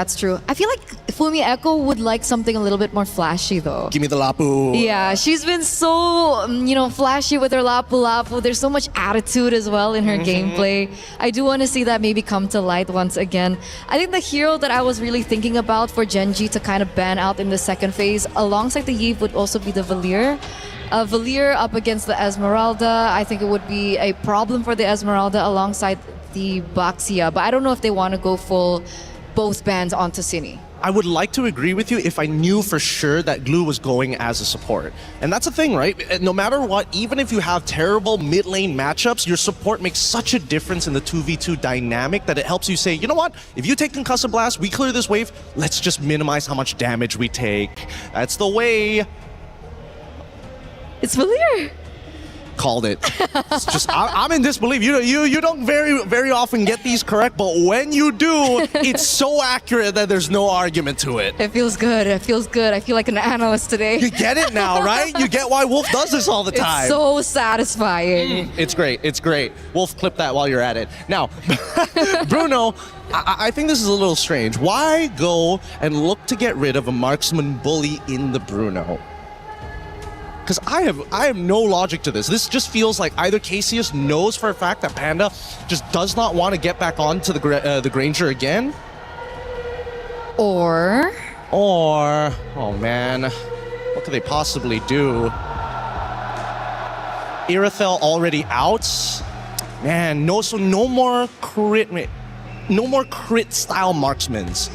I feel like Fumi Echo would like something a little bit more flashy though. Give me the Lapu. Yeah, she's been so, flashy with her Lapu Lapu. There's so much attitude as well in her gameplay. I do want to see that maybe come to light once again. I think the hero that I was really thinking about for Gen G to kind of ban out in the second phase, alongside the Yve, would also be the Valier. Valier up against the Esmeralda, I think it would be a problem for the Esmeralda alongside the Baxia, but I don't know if they want to go full both bans onto Cine. I would like to agree with you if I knew for sure that glue was going as a support. And that's the thing, right? No matter what, even if you have terrible mid lane matchups, your support makes such a difference in the 2v2 dynamic that it helps you say, you know what? If you take Concussive Blast, we clear this wave, let's just minimize how much damage we take. That's the way. It's Valier. Called it. It's just I'm in disbelief. You don't very often get these correct, but when you do, it's so accurate that there's no argument to it. It feels good. I feel like an analyst today. You get it now, right? You get why Wolf does this all the time. It's so satisfying. It's great. Wolf, clip that while you're at it. Now, Bruno, I think this is a little strange. Why go and look to get rid of a marksman bully in the Bruno? Because I have no logic to this. This just feels like either Cassius knows for a fact that Panda just does not want to get back onto the Granger again, or oh man, what could they possibly do? Irithel already out. Man, no more crit style marksmans.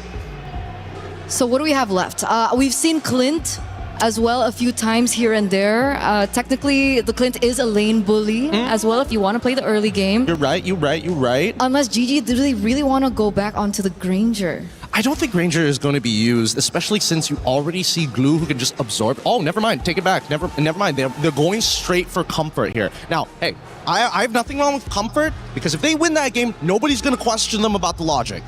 So what do we have left? We've seen Clint as well a few times here and there. Technically, the Clint is a lane bully as well if you want to play the early game. You're right. Unless GG, do they really want to go back onto the Granger? I don't think Granger is going to be used, especially since you already see Glue who can just absorb. Oh, never mind. Take it back. Never mind. They're going straight for Comfort here. Now, hey, I have nothing wrong with Comfort, because if they win that game, nobody's going to question them about the logic.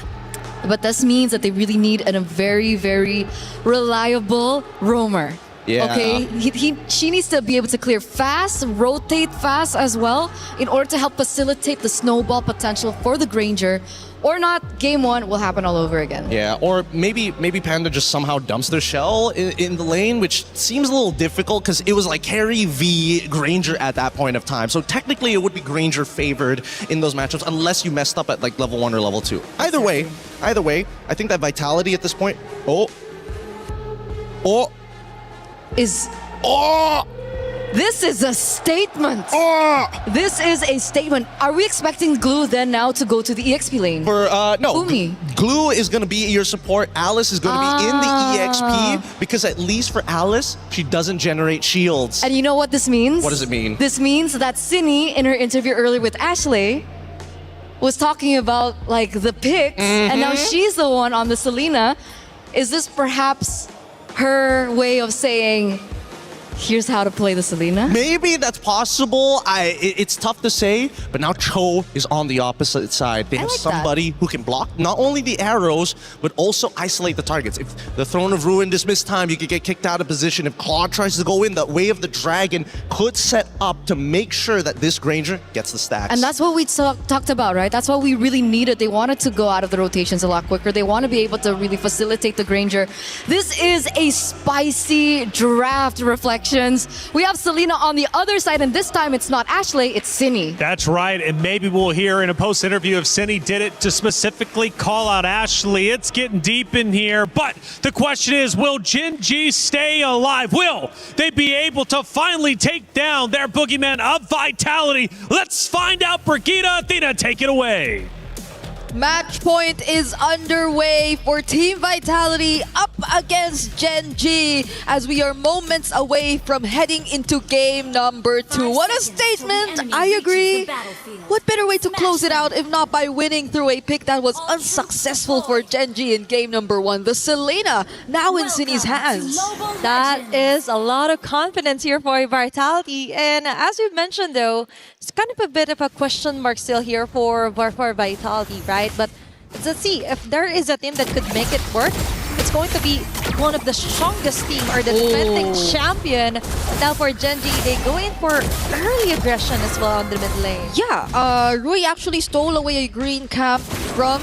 But this means that they really need a very, very reliable roamer. Yeah. Okay, she needs to be able to clear fast, rotate fast as well, in order to help facilitate the snowball potential for the Granger. Or not, game one will happen all over again. Yeah, or maybe Panda just somehow dumps their shell in the lane, which seems a little difficult because it was like Carry v Granger at that point of time. So technically it would be Granger favored in those matchups unless you messed up at like level 1 or level 2. Either way, I think that Vitality at this point, This is a statement. This is a statement. Are we expecting Glue then now to go to the EXP lane? No. Glue is going to be your support. Alice is going to be in the EXP because at least for Alice, she doesn't generate shields. And you know what this means? What does it mean? This means that Cindy, in her interview earlier with Ashley, was talking about like the picks, and now she's the one on the Selena. Is this perhaps her way of saying, here's how to play the Selena? Maybe that's possible. It's tough to say, but now Cho is on the opposite side. They have somebody who can block not only the arrows, but also isolate the targets. If the Throne of Ruin dismissed time, you could get kicked out of position. If Claude tries to go in, the Way of the Dragon could set up to make sure that this Granger gets the stacks. And that's what we talked about, right? That's what we really needed. They wanted to go out of the rotations a lot quicker. They want to be able to really facilitate the Granger. This is a spicy draft reflection. We have Selena on the other side, and this time it's not Ashley, it's Cindy. That's right, and maybe we'll hear in a post-interview if Cindy did it to specifically call out Ashley. It's getting deep in here, but the question is, will Gen G stay alive? Will they be able to finally take down their boogeyman of Vitality? Let's find out. Brigitte, Athena, take it away. Match point is underway for Team Vitality up against Gen G as we are moments away from heading into game number 2. What a statement! I agree. What better way to close it out if not by winning through a pick that was unsuccessful for Gen G in game number 1. The Selena now in Cindy's hands. That is a lot of confidence here for Vitality. And as you mentioned though, it's kind of a bit of a question mark still here for Vitality, right? But let's see, if there is a team that could make it work, it's going to be one of the strongest team or the defending champion. Now for Gen G, they go in for early aggression as well on the mid lane. Yeah, Rui actually stole away a green camp from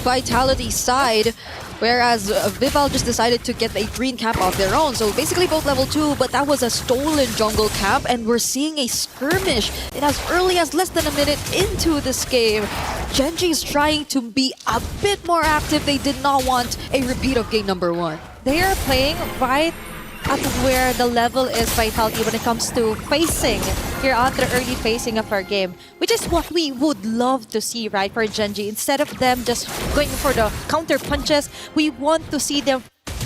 Vitality's side, whereas Vival just decided to get a green camp of their own. So basically both level 2, but that was a stolen jungle camp, and we're seeing a skirmish in as early as less than a minute into this game. Gen G is trying to be a bit more active. They did not want a repeat of game number 1. They are playing right at where the level is Vitality when it comes to facing here on the early facing of our game, which is what we would love to see, right, for Gen G. Instead of them just going for the counter punches, we want to see them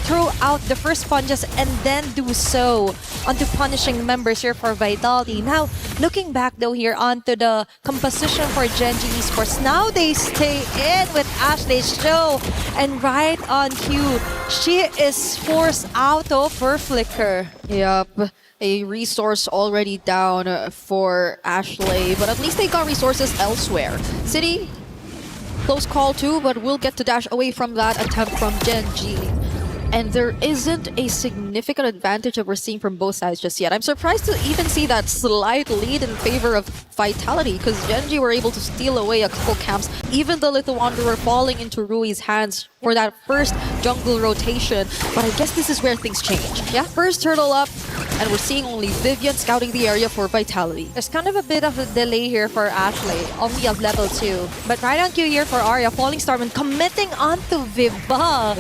throw out the first punches and then do so onto punishing members here for Vitality. Now, looking back though here onto the composition for Gen G Esports, now they stay in with Ashley's show, and right on cue, she is forced out of her flicker. Yep, a resource already down for Ashley, but at least they got resources elsewhere. City, close call too, but we'll get to dash away from that attempt from Gen G. And there isn't a significant advantage that we're seeing from both sides just yet. I'm surprised to even see that slight lead in favor of Vitality, because Gen G were able to steal away a couple camps, even the Little Wanderer falling into Rui's hands for that first jungle rotation. But I guess this is where things change. Yeah, first turtle up, and we're seeing only Vivian scouting the area for Vitality. There's kind of a bit of a delay here for Ashley, only of level 2. But right on cue here for Arya, Falling Starman committing onto Viva.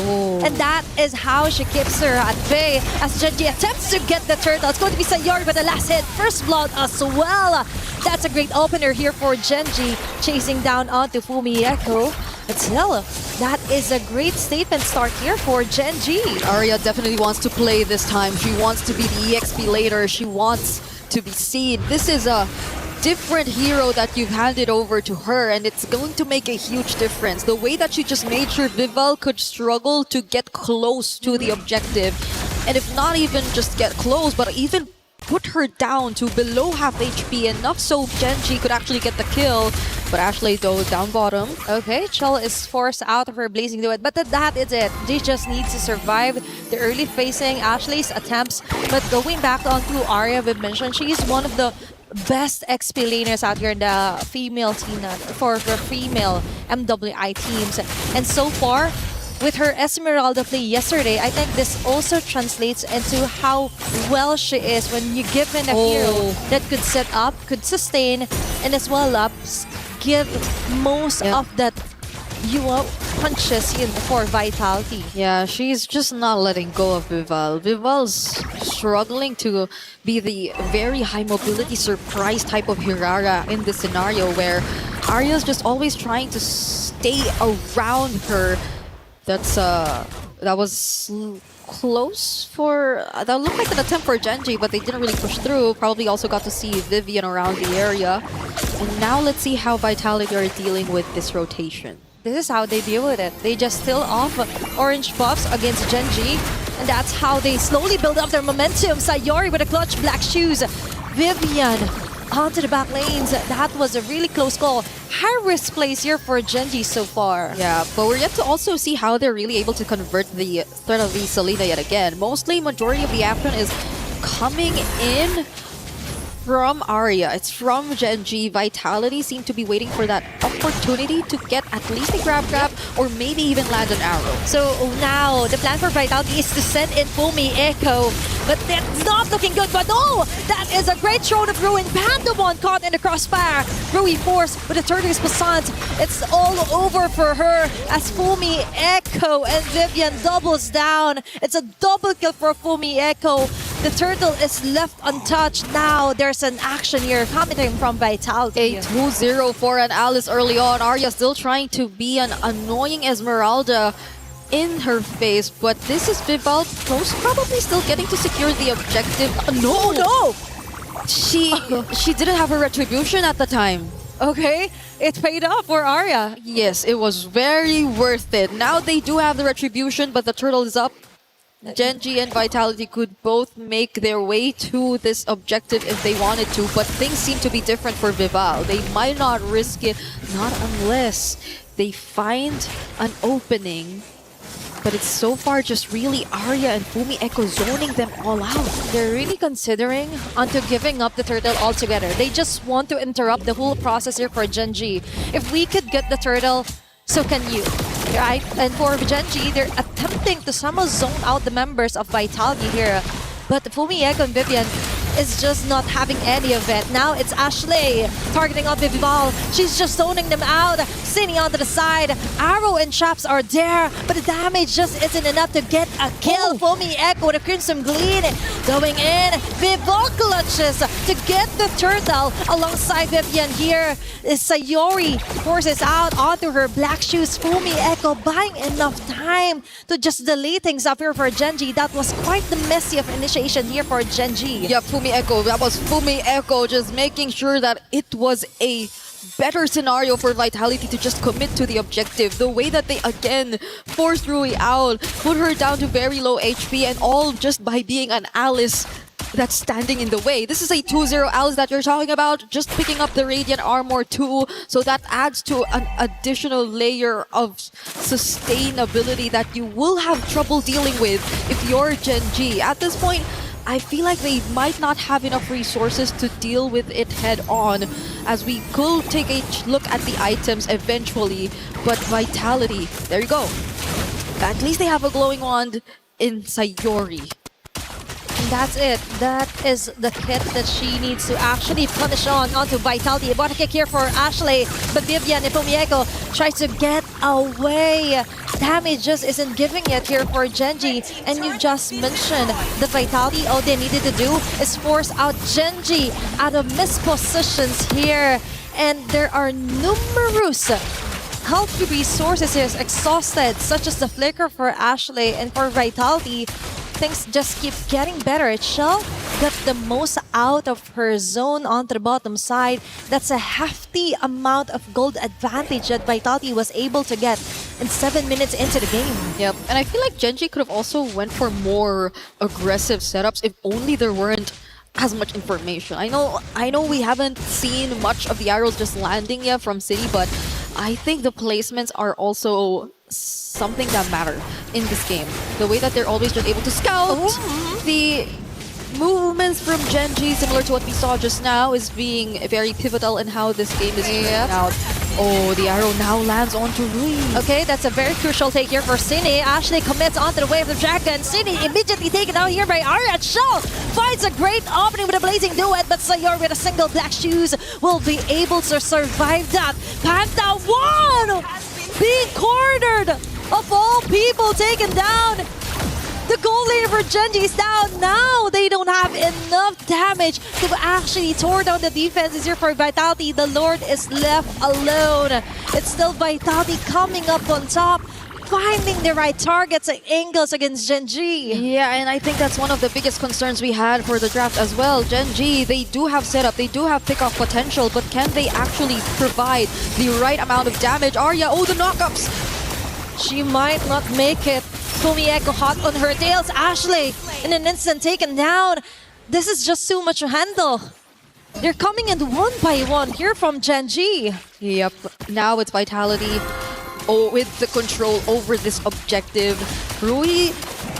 And that is how she keeps her at bay as Gen G attempts to get the turtle. It's going to be Sayori with the last hit, first blood as well. That's a great opener here for Gen G, chasing down onto Fumi Echo. But still, that is a great statement start here for Gen G. Arya definitely wants to play this time. She wants to be the EXP later. She wants to be seen. This is a different hero that you've handed over to her, and it's going to make a huge difference. The way that she just made sure Vival could struggle to get close to the objective, and if not even just get close, but even put her down to below half HP, enough so Gen G could actually get the kill. But Ashley though down bottom. Okay, Chell is forced out of her blazing duet, but that is it. They just need to survive the early facing Ashley's attempts. But going back onto Arya, we mentioned she's one of the best XP laners out here in the female team for female MWI teams. And so far, with her Esmeralda play yesterday, I think this also translates into how well she is when you give in a hero that could set up, could sustain, and as well give most of that punches in for Vitality. Yeah, she's just not letting go of Vival. Vival's struggling to be the very high mobility surprise type of Hirara in this scenario where Arya's just always trying to stay around her. That was close for... that looked like an attempt for Genji, but they didn't really push through. Probably also got to see Vivian around the area. And now let's see how Vitality are dealing with this rotation. This is how they deal with it. They just steal off orange buffs against Genji, and that's how they slowly build up their momentum. Sayori with a clutch black shoes. Vivian onto the back lanes. That was a really close call. High risk plays here for Genji so far. Yeah, but we're yet to also see how they're really able to convert the threat of the Selena yet again. Mostly, majority of the action is coming in from Arya. It's from Genji. Vitality seem to be waiting for that opportunity to get at least a grab or maybe even land an arrow. So now the plan for Vitality is to send in Fumi Echo, but that's not looking good. But oh, that is a great Throne of Ruin. Pandemon caught in the crossfire. Rui Force with a Turtles Passant. It's all over for her as Fumi Echo and Vivian doubles down. It's a double kill for Fumi Echo. The turtle is left untouched. Now there's an action here coming from Vitality. A 2-0 for an Alice early on. Arya still trying to be an annoying Esmeralda in her face, but this is Vival most probably still getting to secure the objective. No! She didn't have her retribution at the time. Okay, it paid off for Arya. Yes, it was very worth it. Now they do have the retribution, but the turtle is up. Genji and Vitality could both make their way to this objective if they wanted to, but things seem to be different for Vival. They might not risk it, not unless they find an opening. But it's so far just really Arya and Fumi Echo zoning them all out. They're really considering onto giving up the turtle altogether. They just want to interrupt the whole process here for Genji. If we could get the turtle, so can you. Right? And for Genji, they're attempting to somehow zone out the members of Vitality here. But Fumi Echo and Vivian is just not having any of it. Now it's Ashley targeting on Vival. She's just zoning them out, sitting onto the side. Arrow and traps are there, but the damage just isn't enough to get a kill. Fumi Echo with a Crimson Gleam going in. Vival clutches to get the turtle alongside Vivian here. Sayori forces out onto her black shoes. Fumi Echo buying enough time to just delay things up here for Genji. That was quite the messy of initiation here for Genji. Yeah, Fumi Echo. That was Fumi Echo just making sure that it was a better scenario for Vitality to just commit to the objective. The way that they again forced Rui out, put her down to very low HP, and all just by being an Alice that's standing in the way. This is a 2-0 Alice that you're talking about, just picking up the Radiant Armor too, so that adds to an additional layer of sustainability that you will have trouble dealing with if you're Genji. At this point, I feel like they might not have enough resources to deal with it head on, as we could take a look at the items eventually. But Vitality, there you go. At least they have a glowing wand in Sayori. And that's it. That is the hit that she needs to actually punish onto Vitality. Body kick here for Ashley, but Vivian and Fumi Echo tries to get away. Damage just isn't giving it here for Genji. And you just mentioned the Vitality. All they needed to do is force out Genji out of mispositions here. And there are numerous healthy resources here exhausted, such as the Flicker for Ashley, and for Vitality. Things just keep getting better. Shell got the most out of her zone onto the bottom side. That's a hefty amount of gold advantage that Vitality was able to get in 7 minutes into the game. Yep, and I feel like Genji could have also went for more aggressive setups if only there weren't as much information. I know we haven't seen much of the arrows just landing yet from City, but I think the placements are also something that matter in this game. The way that they're always just able to scout, the movements from Genji, similar to what we saw just now, is being very pivotal in how this game is playing out. Oh, the arrow now lands onto Rui. Okay, that's a very crucial take here for Cine. Ashley commits onto the wave of the dragon. Cine immediately taken out here by Arya. Shell finds a great opening with a blazing duet, but Sayor with a single black shoes will be able to survive that. Panda 1 being cornered, of all people, taken down. The goal laner for Genji is down. Now they don't have enough damage to actually tore down the defenses here for Vitality. The Lord is left alone. It's still Vitality coming up on top, finding the right targets and angles against Genji. Yeah, and I think that's one of the biggest concerns we had for the draft as well. Genji, they do have setup, they do have pick-off potential, but can they actually provide the right amount of damage? Arya, oh, the knockups! She might not make it. Fumi Echo hot on her tails. Ashley, in an instant, taken down. This is just too much to handle. They're coming in one by one here from Genji. Yep, now it's Vitality. Oh, with the control over this objective. Rui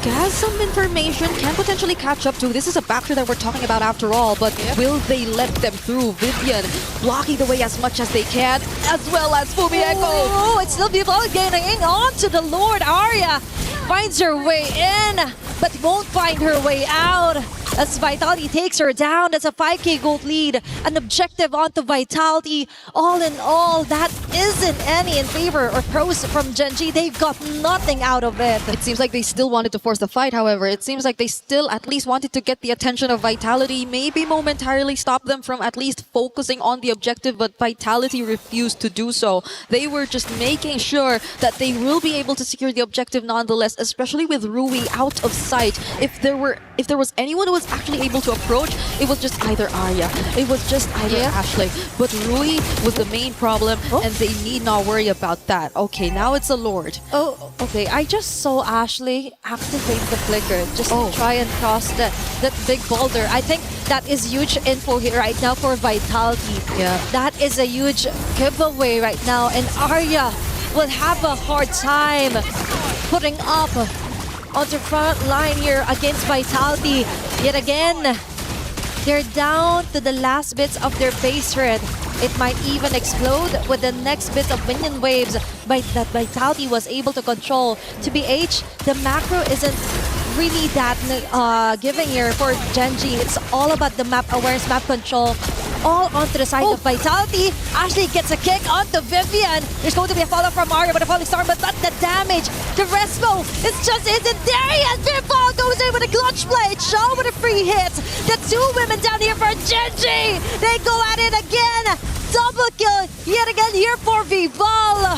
has some information, can potentially catch up to. This is a backer that we're talking about after all, but will they let them through? Vivian blocking the way as much as they can, as well as Fumi Echo. Oh, it's still people getting on to the Lord. Arya finds her way in, but won't find her way out. As Vitality takes her down, that's a 5k gold lead. An objective onto Vitality. All in all, that isn't any in favor or pros from Genji. They've got nothing out of it. It seems like they still wanted to force the fight, however. It seems like they still at least wanted to get the attention of Vitality, maybe momentarily stop them from at least focusing on the objective, but Vitality refused to do so. They were just making sure that they will be able to secure the objective nonetheless, especially with Rui out of sight. If there was anyone who was actually able to approach, it was just either Arya, it was just either Ashley. But Rui was the main problem, and they need not worry about that. Okay, now it's a Lord. Oh, okay. I just saw Ashley activate the flicker just to try and cross that big boulder. I think that is huge info here right now for Vitality. Yeah. That is a huge giveaway right now, and Arya will have a hard time putting up on the front line here against Vitality. Yet again, they're down to the last bits of their base thread. It might even explode with the next bit of minion waves that Vitality was able to control. To BH, the macro isn't really that giving here for Genji. It's all about the map awareness, map control, all onto the side of Vitality. Ashley gets a kick onto Vivian. There's going to be a follow from Arya, but a falling star, but not the damage. The Respo, it just isn't there yet. Vivian goes in with a clutch play. Shaw with a free hit. The two women down here for Genji. They go at it again. Double kill yet again here for Vival.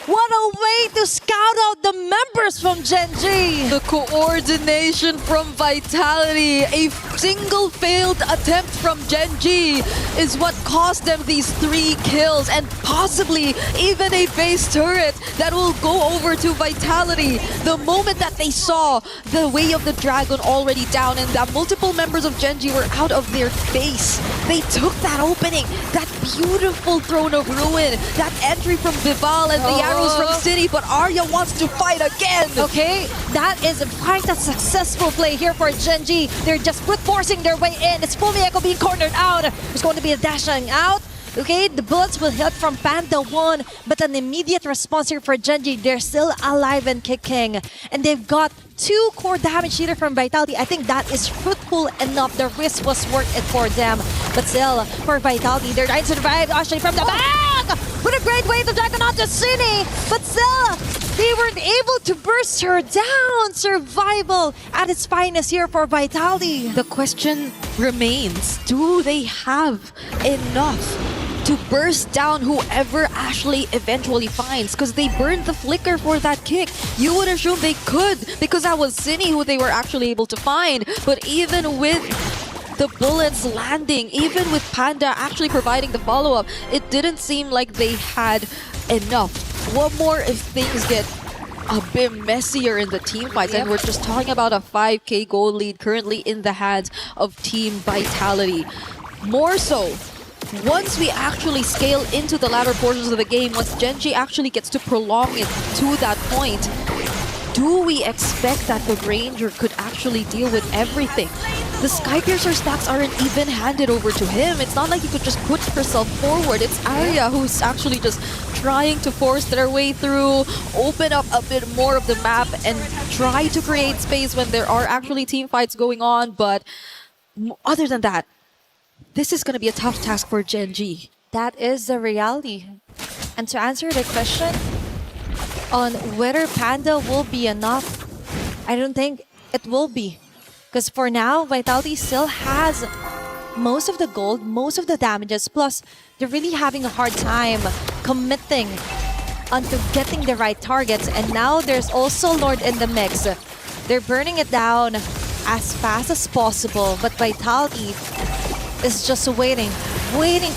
What a way to scout out the members from Genji! The coordination from Vitality, a single failed attempt from Genji is what cost them these 3 kills and possibly even a base turret that will go over to Vitality. The moment that they saw the way of the dragon already down and that multiple members of Genji were out of their base, they took that opening, that beautiful throne of ruin, that entry from Vival and the arrows from City, but Arya wants to fight again. Okay, that is quite a successful play here for Genji. They're just forcing their way in. It's Fumi Echo being cornered out. There's going to be a dashing out. Okay, the bullets will hit from Panda 1, but an immediate response here for Genji. They're still alive and kicking, and they've got 2 core damage here from Vitality. I think that is fruitful enough. The risk was worth it for them. But still, for Vitality, they're trying to survive. Ashley from the back with a great wave to dragon onto Cine. But still, they weren't able to burst her down. Survival at its finest here for Vitality. The question remains, do they have enough to burst down whoever Ashley eventually finds? Because they burned the flicker for that kick. You would assume they could, because that was Cine who they were actually able to find. But even with the bullets landing, even with Panda actually providing the follow-up, it didn't seem like they had enough. What more if things get a bit messier in the team fights. And we're just talking about a 5k gold lead currently in the hands of Team Vitality. More so, once we actually scale into the latter portions of the game, once Genji actually gets to prolong it to that point, do we expect that the Ranger could actually deal with everything? The Skypiercer stacks aren't even handed over to him. It's not like he could just put herself forward. It's Arya who's actually just trying to force their way through, open up a bit more of the map, and try to create space when there are actually team fights going on. But other than that, this is going to be a tough task for Genji. That is the reality. And to answer the question on whether Panda will be enough, I don't think it will be. Because for now, Vitality still has most of the gold, most of the damages, plus they're really having a hard time committing onto getting the right targets. And now there's also Lord in the mix. They're burning it down as fast as possible, but Vitality is just waiting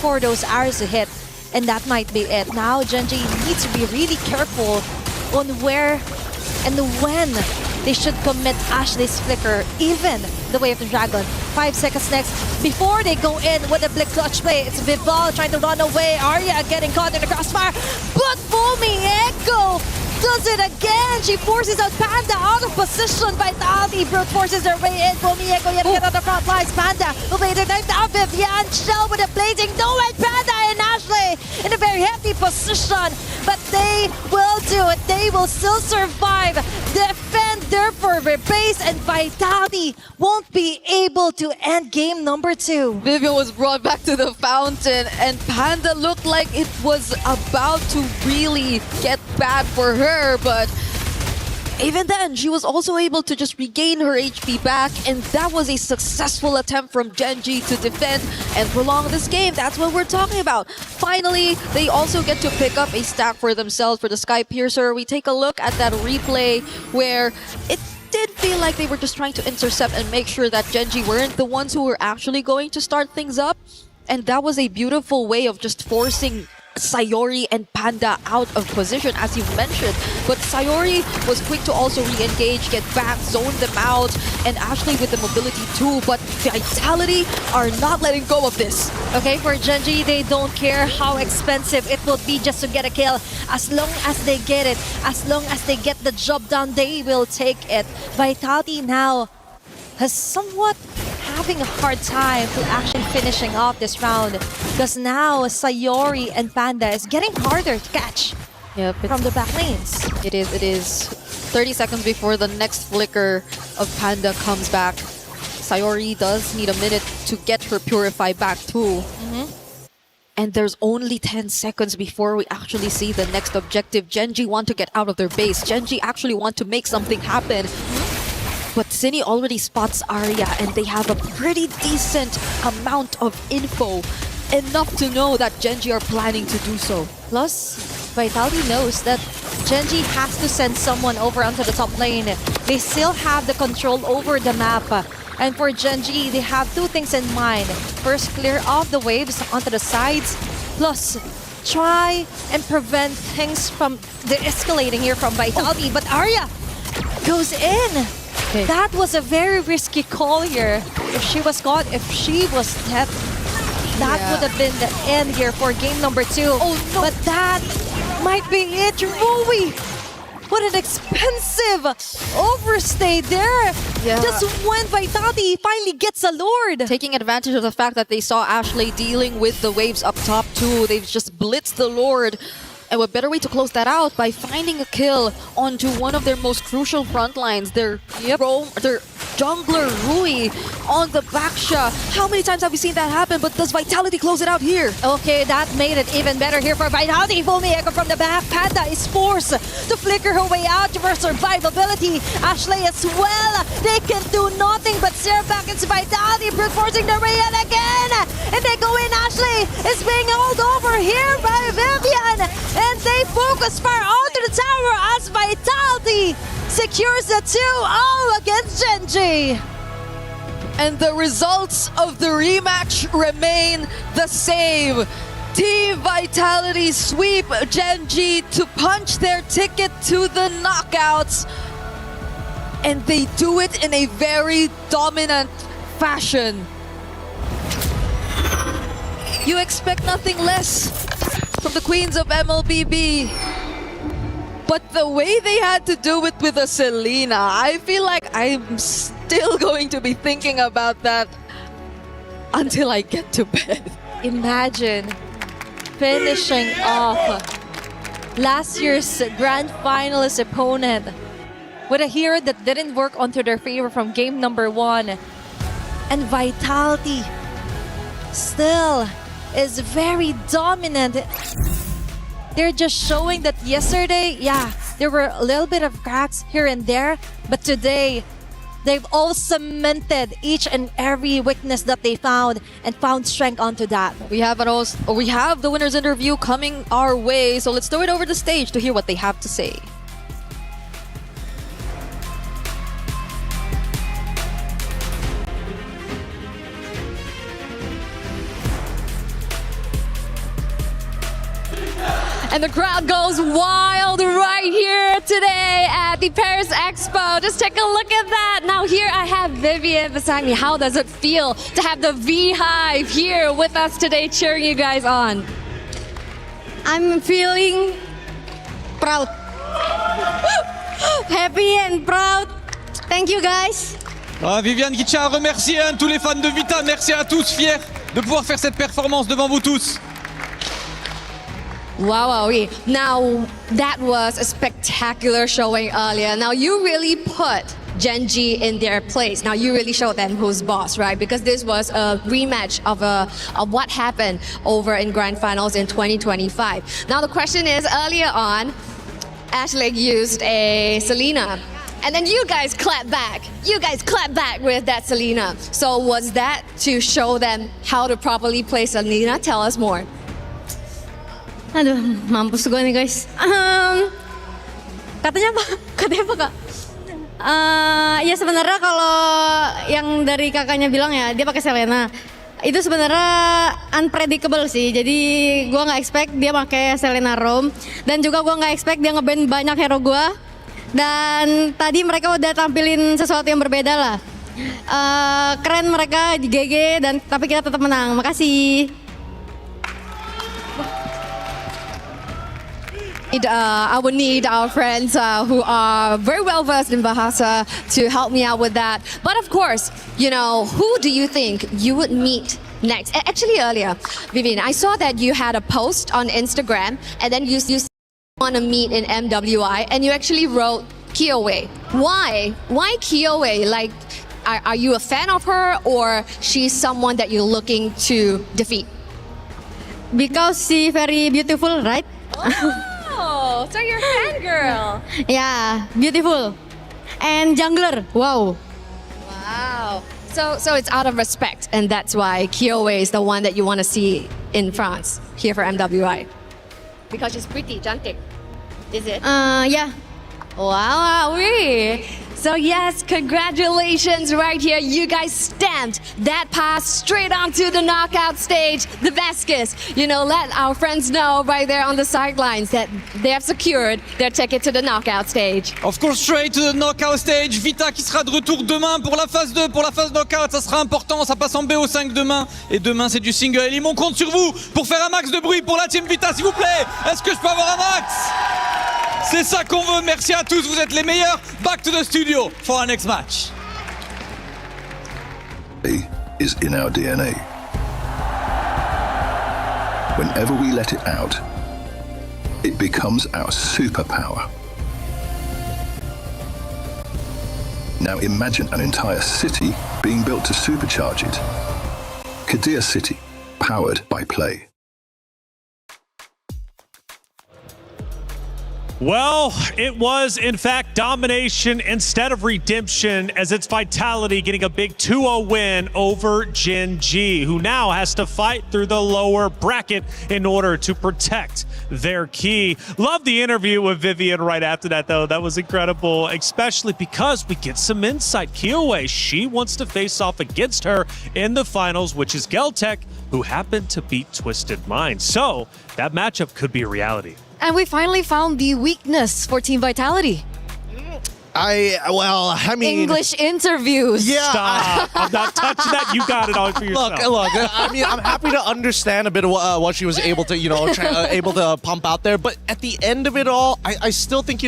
for those arrows to hit, and that might be it. Now Genji needs to be really careful on where and when they should commit Ashley's flicker, even the Way of the Dragon. 5 seconds next before they go in with a Blitz clutch play. It's Vival trying to run away. Arya getting caught in the crossfire, but Fumi Echo does it again. She forces out Panda out of position. Vitality brute forces their way in. Fumi Echo yet again on the front lines. Panda will be the knife down. Vivian Shell with a blazing no way. Panda and Ashley in a very hefty position, but they will do it. They will still survive, defend their fervor base, and Vitality won't be able to end game number 2. Vivian was brought back to the fountain, and Panda looked like it was about to really get bad for her, but even then, she was also able to just regain her HP back, and that was a successful attempt from Genji to defend and prolong this game. That's what we're talking about. Finally, they also get to pick up a stack for themselves for the Skypiercer. We take a look at that replay where it did feel like they were just trying to intercept and make sure that Genji weren't the ones who were actually going to start things up. And that was a beautiful way of just forcing Sayori and Panda out of position, as you mentioned. But Sayori was quick to also re-engage, get back, zone them out, and Ashley with the mobility too. But Vitality are not letting go of this. Okay, for Genji, they don't care how expensive it will be just to get a kill. As long as they get it, as long as they get the job done, they will take it. Vitality now has somewhat having a hard time to actually finishing off this round, because now Sayori and Panda is getting harder to catch from the back lanes. It is 30 seconds before the next flicker of Panda comes back. Sayori does need a minute to get her Purify back too. And there's only 10 seconds before we actually see the next objective. Genji want to get out of their base. Genji actually want to make something happen. But Cine already spots Arya, and they have a pretty decent amount of info. Enough to know that Genji are planning to do so. Plus, Vitality knows that Genji has to send someone over onto the top lane. They still have the control over the map. And for Genji, they have two things in mind. First, clear off the waves onto the sides. Plus, try and prevent things from de-escalating here from Vitality. But Arya goes in. Okay. That was a very risky call here. If she was caught, if she was dead, that would have been the end here for game number 2. Oh no! But that might be it. Rui! What an expensive overstay there. Just when Vitality finally gets a Lord. Taking advantage of the fact that they saw Ashley dealing with the waves up top too. They've just blitzed the Lord. And what better way to close that out by finding a kill onto one of their most crucial front lines, their jungler Rui on the backsha. How many times have we seen that happen? But does Vitality close it out here? Okay, that made it even better here for Vitality. Fumi Echo from the back. Panda is forced to flicker her way out for survivability. Ashley as well. They can do nothing but stare back into Vitality, brute forcing their way in again. And they go in. Ashley is being held over here by Vivian. And they focus fire onto the tower as Vitality secures the 2-0 against Genji. And the results of the rematch remain the same. Team Vitality sweep Gen G to punch their ticket to the knockouts. And they do it in a very dominant fashion. You expect nothing less from the queens of MLBB. But the way they had to do it with a Selena, I feel like I'm still going to be thinking about that until I get to bed. Imagine finishing off last year's grand finalist opponent with a hero that didn't work onto their favor from game number 1. And Vitality still is very dominant. They're just showing that yesterday, yeah, there were a little bit of cracks here and there, but today, they've all cemented each and every weakness that they found and found strength onto that. We have the winner's interview coming our way, so let's throw it over the stage to hear what they have to say. And the crowd goes wild right here today at the Paris Expo. Just take a look at that. Now here I have Vivian beside me. How does it feel to have the V-Hive here with us today cheering you guys on? I'm feeling proud. Happy and proud. Thank you guys. Viviane qui tient à remercier tous les fans de Vita. Merci à tous, fiers de pouvoir faire cette performance devant vous tous. Wow. Now, that was a spectacular showing earlier. Now, you really put Gen G in their place. Now, you really showed them who's boss, right? Because this was a rematch of what happened over in Grand Finals in 2025. Now, the question is, earlier on, Ashley used a Selena. And then you guys clap back. You guys clap back with that Selena. So was that to show them how to properly play Selena? Tell us more. Aduh, mampus gue nih guys. Katanya apa? Katanya apa kak? Ya sebenarnya kalau yang dari kakaknya bilang ya dia pakai Selena. Itu sebenarnya unpredictable sih. Jadi gue nggak expect dia pakai Selena Rome. Dan juga gue nggak expect dia ngeband banyak hero gue. Dan tadi mereka udah tampilin sesuatu yang berbeda lah. Keren mereka di GG dan tapi kita tetap menang. Makasih. I would need our friends who are very well versed in Bahasa to help me out with that. But of course, you know, who do you think you would meet next? Actually, earlier, Vivian, I saw that you had a post on Instagram and then you want to meet in MWI and you actually wrote Kyoe. Why? Why Kyoe? Like, are you a fan of her or she's someone that you're looking to defeat? Because she very beautiful, right? Oh, so you're a fangirl. Yeah, beautiful. And jungler, wow. Wow. So it's out of respect, and that's why Kyoe is the one that you want to see in France, here for MWI. Because she's pretty, cantik. Is it? Yeah. Wow, oui. So yes, congratulations right here. You guys stamped that pass straight onto the knockout stage. The Vasquez, you know, let our friends know right there on the sidelines that they have secured their ticket to the knockout stage. Of course, straight to the knockout stage. Vita qui sera de retour demain pour la phase 2, pour la phase knockout. Ça sera important, ça passe en BO5 demain. Et demain, c'est du single. Elim, on compte sur vous pour faire un max de bruit pour la team Vita, s'il vous plaît. Est-ce que je peux avoir un max? C'est ça qu'on veut. Merci à tous, vous êtes les meilleurs. Back to the studio for our next match. Is in our DNA. Whenever we let it out, it becomes our superpower. Now imagine an entire city being built to supercharge it. Kadir City, powered by play. Well, it was, in fact, domination instead of redemption, as it's Vitality getting a big 2-0 win over Gen G, who now has to fight through the lower bracket in order to protect their key. Love the interview with Vivian right after that, though. That was incredible, especially because we get some insight. Kyoe, she wants to face off against her in the finals, which is Geltec, who happened to beat Twisted Mind. So that matchup could be a reality. And we finally found the weakness for Team Vitality. I mean, English interviews. Yeah. Stop. I'm not touching that. You got it all for yourself. Look. I mean, I'm happy to understand a bit of what she was able to, able to pump out there. But at the end of it all, I still think,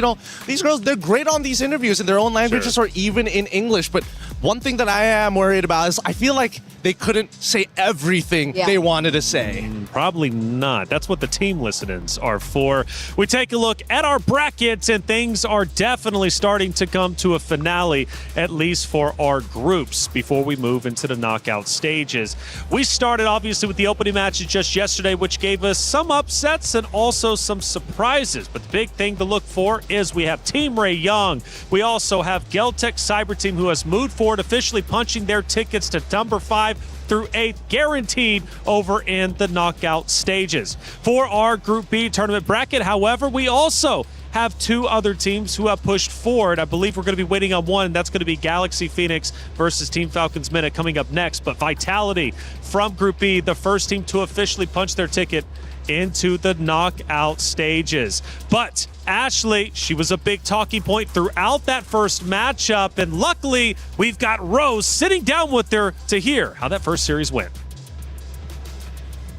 these girls, they're great on these interviews in their own languages or even in English. But one thing that I am worried about is I feel like they couldn't say everything they wanted to say. Probably not. That's what the team listen-ins are for. We take a look at our brackets, and things are definitely starting to come to a finale, at least for our groups, before we move into the knockout stages. We started, obviously, with the opening matches just yesterday, which gave us some upsets and also some surprises. But the big thing to look for is we have Team Ray Young. We also have Geltec Cyber Team, who has moved forward, officially punching their tickets to number 5 through 8, guaranteed over in the knockout stages. For our Group B tournament bracket, however, we also have 2 other teams who have pushed forward. I believe we're going to be waiting on one. That's going to be Galaxy Phoenix versus Team Falcons Minute coming up next. But Vitality from Group B, the first team to officially punch their ticket into the knockout stages. But Ashley, she was a big talking point throughout that first matchup, and luckily we've got Rose sitting down with her to hear how that first series went.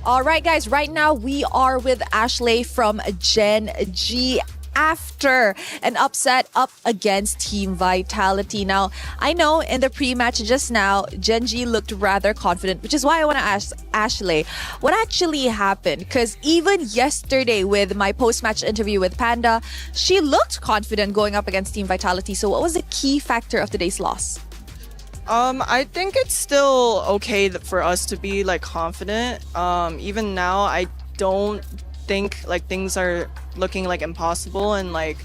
All right, guys, right now we are with Ashley from Gen G after an upset up against Team Vitality. Now, I know in the pre-match just now, Gen G looked rather confident, which is why I want to ask Ashley, what actually happened? Because even yesterday with my post-match interview with Panda, she looked confident going up against Team Vitality. So what was the key factor of today's loss? I think it's still okay for us to be confident. Even now, I don't think things are looking impossible, and I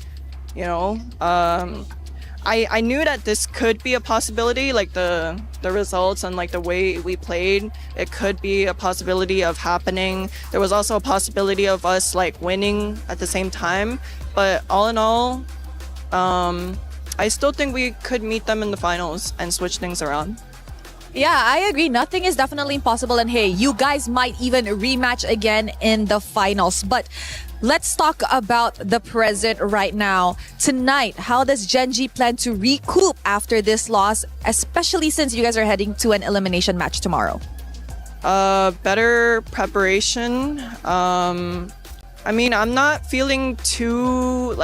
knew that this could be a possibility, the results and the way we played, it could be a possibility of happening. There was also a possibility of us winning at the same time, but all in all, I still think we could meet them in the finals and switch things around. Yeah, I agree. Nothing is definitely impossible. And hey, you guys might even rematch again in the finals. But let's talk about the present right now. Tonight, how does Gen G plan to recoup after this loss, especially since you guys are heading to an elimination match tomorrow? Better preparation. I'm not feeling too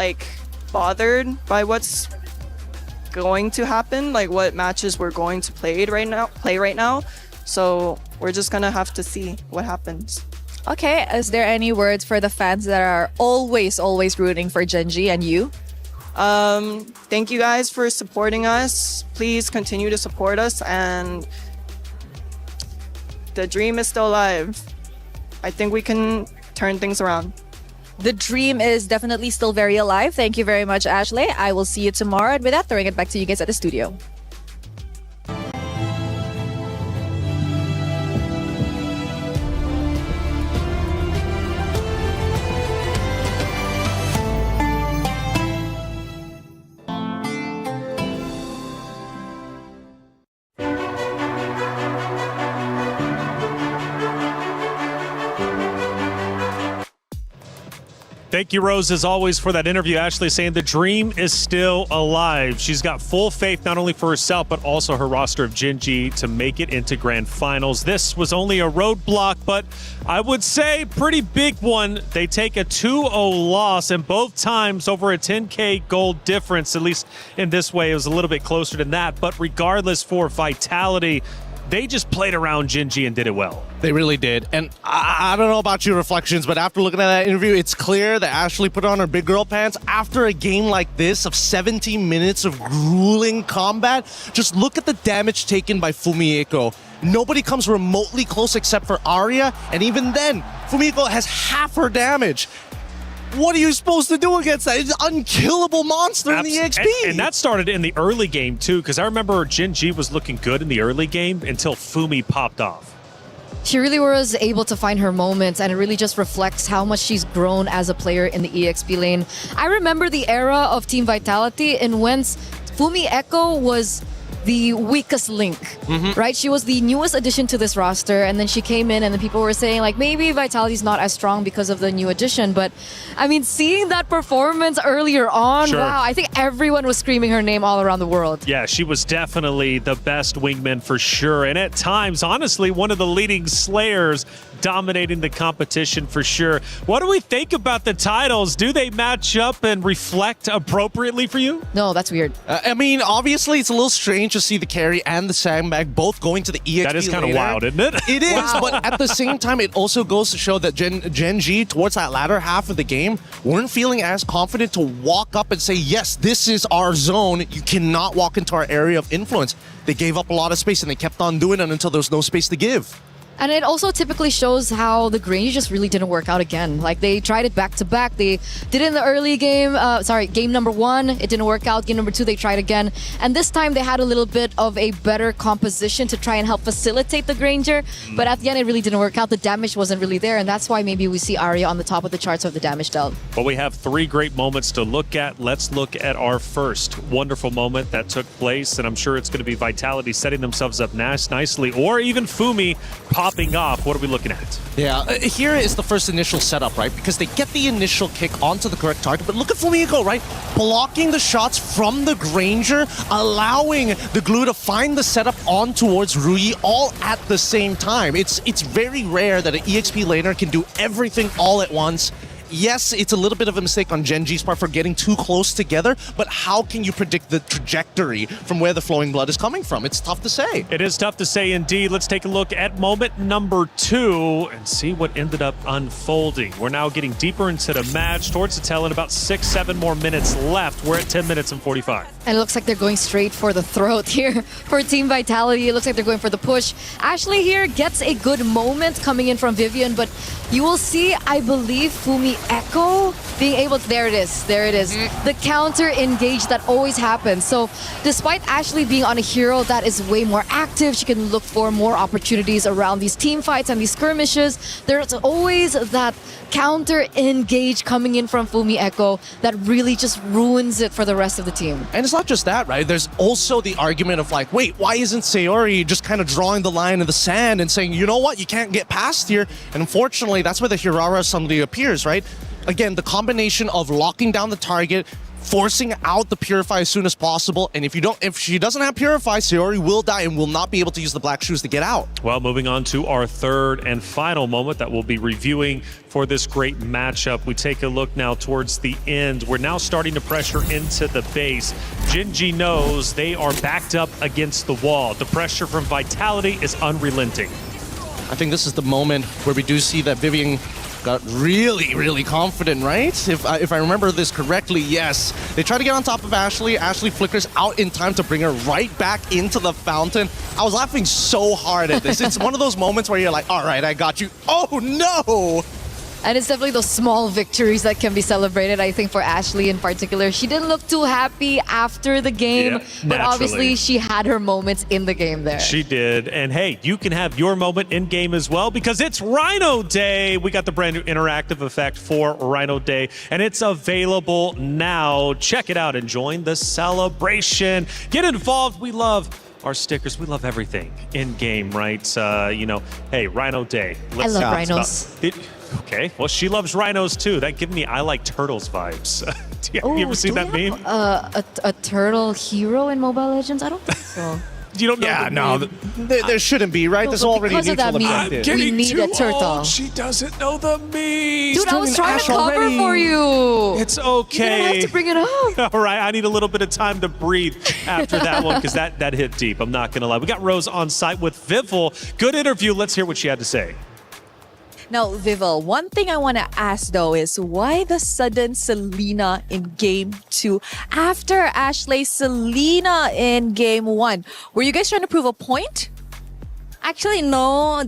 bothered by what's going to happen, what matches we're going to play right now. So we're just gonna have to see what happens. Okay, is there any words for the fans that are always rooting for Gen G and you? Thank you guys for supporting us. Please continue to support us, and the dream is still alive. I think we can turn things around. The dream is definitely still very alive. Thank you very much, Ashley. I will see you tomorrow. And with that, throwing it back to you guys at the studio. Thank you, Rose, as always, for that interview. Ashley saying the dream is still alive. She's got full faith not only for herself, but also her roster of Gen G to make it into grand finals. This was only a roadblock, but I would say pretty big one. They take a 2-0 loss, and both times over a 10K gold difference. At least in this way, it was a little bit closer than that. But regardless, for Vitality, they just played around Gen G and did it well. They really did. And I don't know about your reflections, but after looking at that interview, it's clear that Ashley put on her big girl pants after a game like this of 17 minutes of grueling combat. Just look at the damage taken by Fumieko. Nobody comes remotely close except for Arya, and even then, Fumieko has half her damage. what are you supposed to do against that? It's an unkillable monster in the EXP. And that started in the early game, too, because I remember Gen.G was looking good in the early game until Fumi popped off. She really was able to find her moments, and it really just reflects how much she's grown as a player in the EXP lane. I remember the era of Team Vitality in whence Fumi Echo was the weakest link, right? She was the newest addition to this roster, and then she came in, and then people were saying like maybe Vitality's not as strong because of the new addition. But I mean, seeing that performance earlier on, wow, I think everyone was screaming her name all around the world. Yeah, she was definitely the best wingman for sure, and at times, honestly, one of the leading slayers dominating the competition for sure. What do we think about the titles? Do they match up and reflect appropriately for you? No, that's weird. I mean, obviously, it's a little strange to see the carry and the sandbag both going to the EXP. That is kind of wild, isn't it? It is, but at the same time, it also goes to show that Gen.G, towards that latter half of the game, weren't feeling as confident to walk up and say, yes, this is our zone. You cannot walk into our area of influence. They gave up a lot of space, and they kept on doing it until there was no space to give. And it also typically shows how the Grange just really didn't work out again. Like, they tried it back to back. They did it in the early game. Game number 1, it didn't work out. Game number 2, they tried again. And this time, they had a little bit of a better composition to try and help facilitate the Granger. But at the end, it really didn't work out. The damage wasn't really there. And that's why maybe we see Arya on the top of the charts of the damage dealt. Well, we have 3 great moments to look at. Let's look at our first wonderful moment that took place. And I'm sure it's going to be Vitality setting themselves up nicely, or even Fumi popping off. What are we looking at? Yeah, here is the first initial setup, right? Because they get the initial kick onto the correct target, but look at Fumi go, right? Blocking the shots from the Granger, allowing the glue to find the setup on towards Rui all at the same time. It's very rare that an EXP laner can do everything all at once. Yes, it's a little bit of a mistake on Gen.G's part for getting too close together, but how can you predict the trajectory from where the flowing blood is coming from? It's tough to say. It is tough to say indeed. Let's take a look at moment number 2 and see what ended up unfolding. We're now getting deeper into the match, towards the tail end, about 6-7 more minutes left. We're at 10 minutes and 45. And it looks like they're going straight for the throat here for Team Vitality. It looks like they're going for the push. Ashley here gets a good moment coming in from Vivian, but you will see, I believe, Fumi Echo being able to, there it is, the counter engage that always happens. So despite Ashley being on a hero that is way more active, she can look for more opportunities around these team fights and these skirmishes. There's always that counter engage coming in from Fumi Echo that really just ruins it for the rest of the team. And it's not just that, right? There's also the argument of like, wait, why isn't Sayori just kind of drawing the line in the sand and saying, you know what, you can't get past here? And unfortunately, that's where the Hirara suddenly appears, right? Again, the combination of locking down the target, forcing out the Purify as soon as possible, and if she doesn't have Purify, Sayori will die and will not be able to use the Black Shoes to get out. Well, moving on to our third and final moment that we'll be reviewing for this great matchup. We take a look now towards the end. We're now starting to pressure into the base. Gen.G knows they are backed up against the wall. The pressure from Vitality is unrelenting. I think this is the moment where we do see that Vivian got really confident, right? If I remember this correctly, yes. They try to get on top of Ashley. Ashley flickers out in time to bring her right back into the fountain. I was laughing so hard at this. It's one of those moments where you're like, all right, I got you. Oh, no! And it's definitely those small victories that can be celebrated, I think, for Ashley in particular. She didn't look too happy after the game, but obviously she had her moments in the game there. She did. And hey, you can have your moment in game as well because it's Rhino Day. We got the brand new interactive effect for Rhino Day, and it's available now. Check it out and join the celebration. Get involved. We love our stickers. We love everything in game, right? Hey, Rhino Day. I love rhinos. Okay, well, she loves rhinos too. That gives me I like turtles vibes. Have you ever seen that meme? A turtle hero in Mobile Legends? I don't think so. You don't know? Yeah, no, there shouldn't be, right? There's already a neutral objective. We need a turtle. Old. She doesn't know the meme. Dude, I was trying to cover for you. It's okay. You don't have to bring it up. All right, I need a little bit of time to breathe after that one because that hit deep. I'm not going to lie. We got Rose on site with Vivel. Good interview. Let's hear what she had to say. Now, Vivel, one thing I want to ask though is why the sudden Selena in Game 2 after Ashley Selena in Game 1? Were you guys trying to prove a point? Actually, no.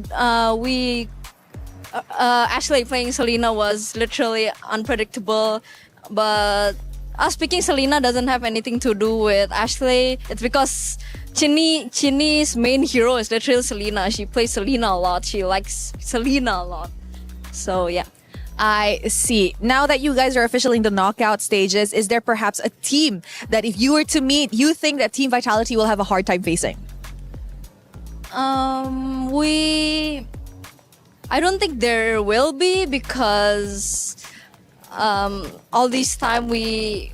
Ashley playing Selena was literally unpredictable, but us picking Selena doesn't have anything to do with Ashley. It's because Chinny's main hero is literally Selena. She plays Selena a lot. She likes Selena a lot. So yeah. I see. Now that you guys are officially in the knockout stages, is there perhaps a team that if you were to meet, you think that Team Vitality will have a hard time facing? I don't think there will be, because all this time we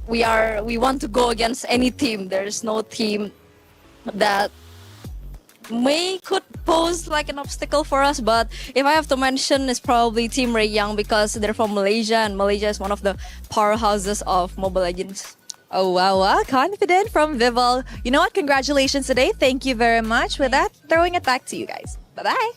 want to go against any team. There's no team that could pose like an obstacle for us, but if I have to mention, it's probably Team Ray Young, because they're from Malaysia, and Malaysia is one of the powerhouses of Mobile Legends. Oh, wow. Confident from Vival. You know what? Congratulations today. Thank you very much. With that, throwing it back to you guys. Bye-bye.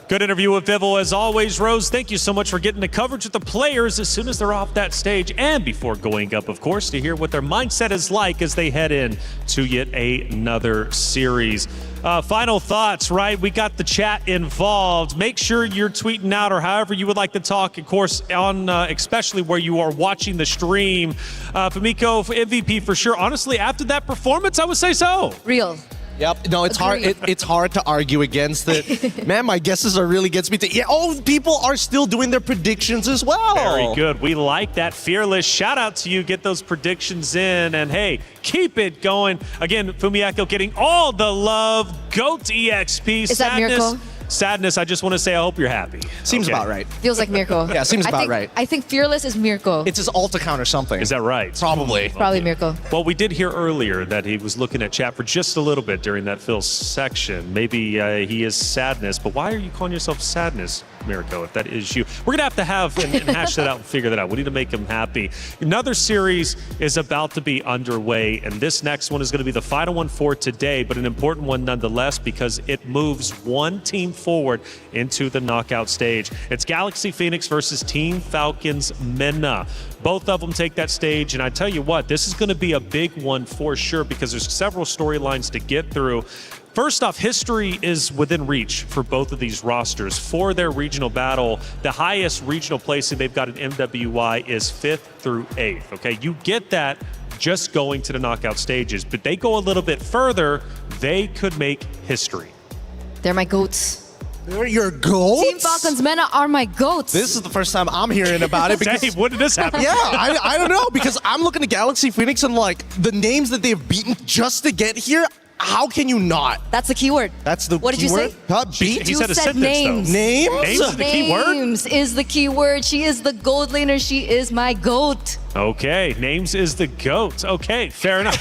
Good interview with Vival as always, Rose. Thank you so much for getting the coverage with the players as soon as they're off that stage, and before going up, of course, to hear what their mindset is like as they head in to yet another series. Final thoughts, right? We got the chat involved. Make sure you're tweeting out, or however you would like to talk, of course, on especially where you are watching the stream. Famiko, MVP for sure. Honestly, after that performance, I would say so. Real. Yep. No, it's hard. It's hard to argue against it. Man, my guesses are really gets me to. Yeah. Oh, people are still doing their predictions as well. Very good. We like that. Fearless. Shout out to you. Get those predictions in, and hey, keep it going. Again, Fumiako getting all the love. GOAT EXP. Is that Miracle? Sadness, I just want to say I hope you're happy. Seems about right. Feels like Mirko. Yeah, seems about right. I think Fearless is Mirko. It's his alt account or something. Is that right? Probably. Probably Mirko. Well, we did hear earlier that he was looking at chat for just a little bit during that Phil section. Maybe he is Sadness, but why are you calling yourself Sadness, Mirko, if that is you? We're going to have and hash that out and figure that out. We need to make him happy. Another series is about to be underway, and this next one is going to be the final one for today, but an important one nonetheless, because it moves one team forward into the knockout stage. It's Galaxy Phoenix versus Team Falcons MENA. Both of them take that stage, and I tell you what, this is going to be a big one for sure, because there's several storylines to get through. First off, history is within reach for both of these rosters. For their regional battle, the highest regional placing they've got in MWI is 5th through 8th. Okay, you get that just going to the knockout stages, but they go a little bit further, they could make history. They're my goats. They're your goats? Team Falcons MENA are my goats. This is the first time I'm hearing about it. Because, Dave, when did this happen? Yeah, I don't know, because I'm looking at Galaxy Phoenix and like the names that they've beaten just to get here. How can you not? That's the keyword. That's the What did keyword? you say? Huh? Beat? He said a sentence, names. though. Names? Names is the key word? Names is the key word. She is the gold laner. She is my goat. Okay, names is the GOAT. Okay, fair enough.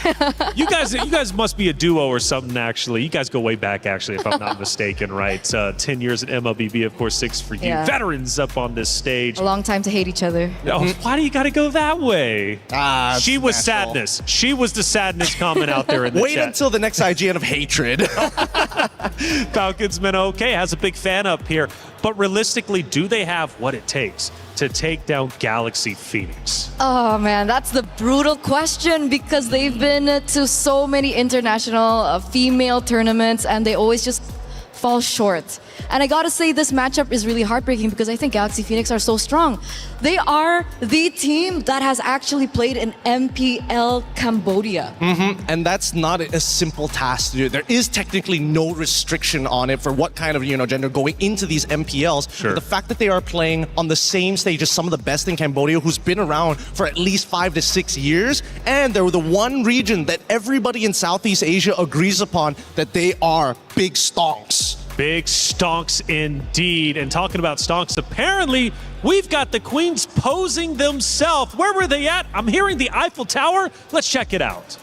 You guys must be a duo or something, actually. You guys go way back, actually, if I'm not mistaken, right? 10 years at MLBB, of course, 6 for you. Yeah. Veterans up on this stage. A long time to hate each other. Oh, why do you got to go that way? She was natural. Sadness. She was the Sadness comment out there in the Wait chat. until the next IGN of hatred. Falcons MENA, okay, has a big fan up here. But realistically, do they have what it takes to take down Galaxy Phoenix? Oh man, that's the brutal question, because they've been to so many international female tournaments and they always just fall short. And I gotta say, this matchup is really heartbreaking because I think Galaxy Phoenix are so strong. They are the team that has actually played in MPL Cambodia. And that's not a simple task to do. There is technically no restriction on it for what kind of gender going into these MPLs. Sure. But the fact that they are playing on the same stage as some of the best in Cambodia, who's been around for at least 5 to 6 years, and they're the one region that everybody in Southeast Asia agrees upon that they are big stonks. Big stonks indeed. And talking about stonks, apparently we've got the Queens posing themselves. Where were they at? I'm hearing the Eiffel Tower. Let's check it out.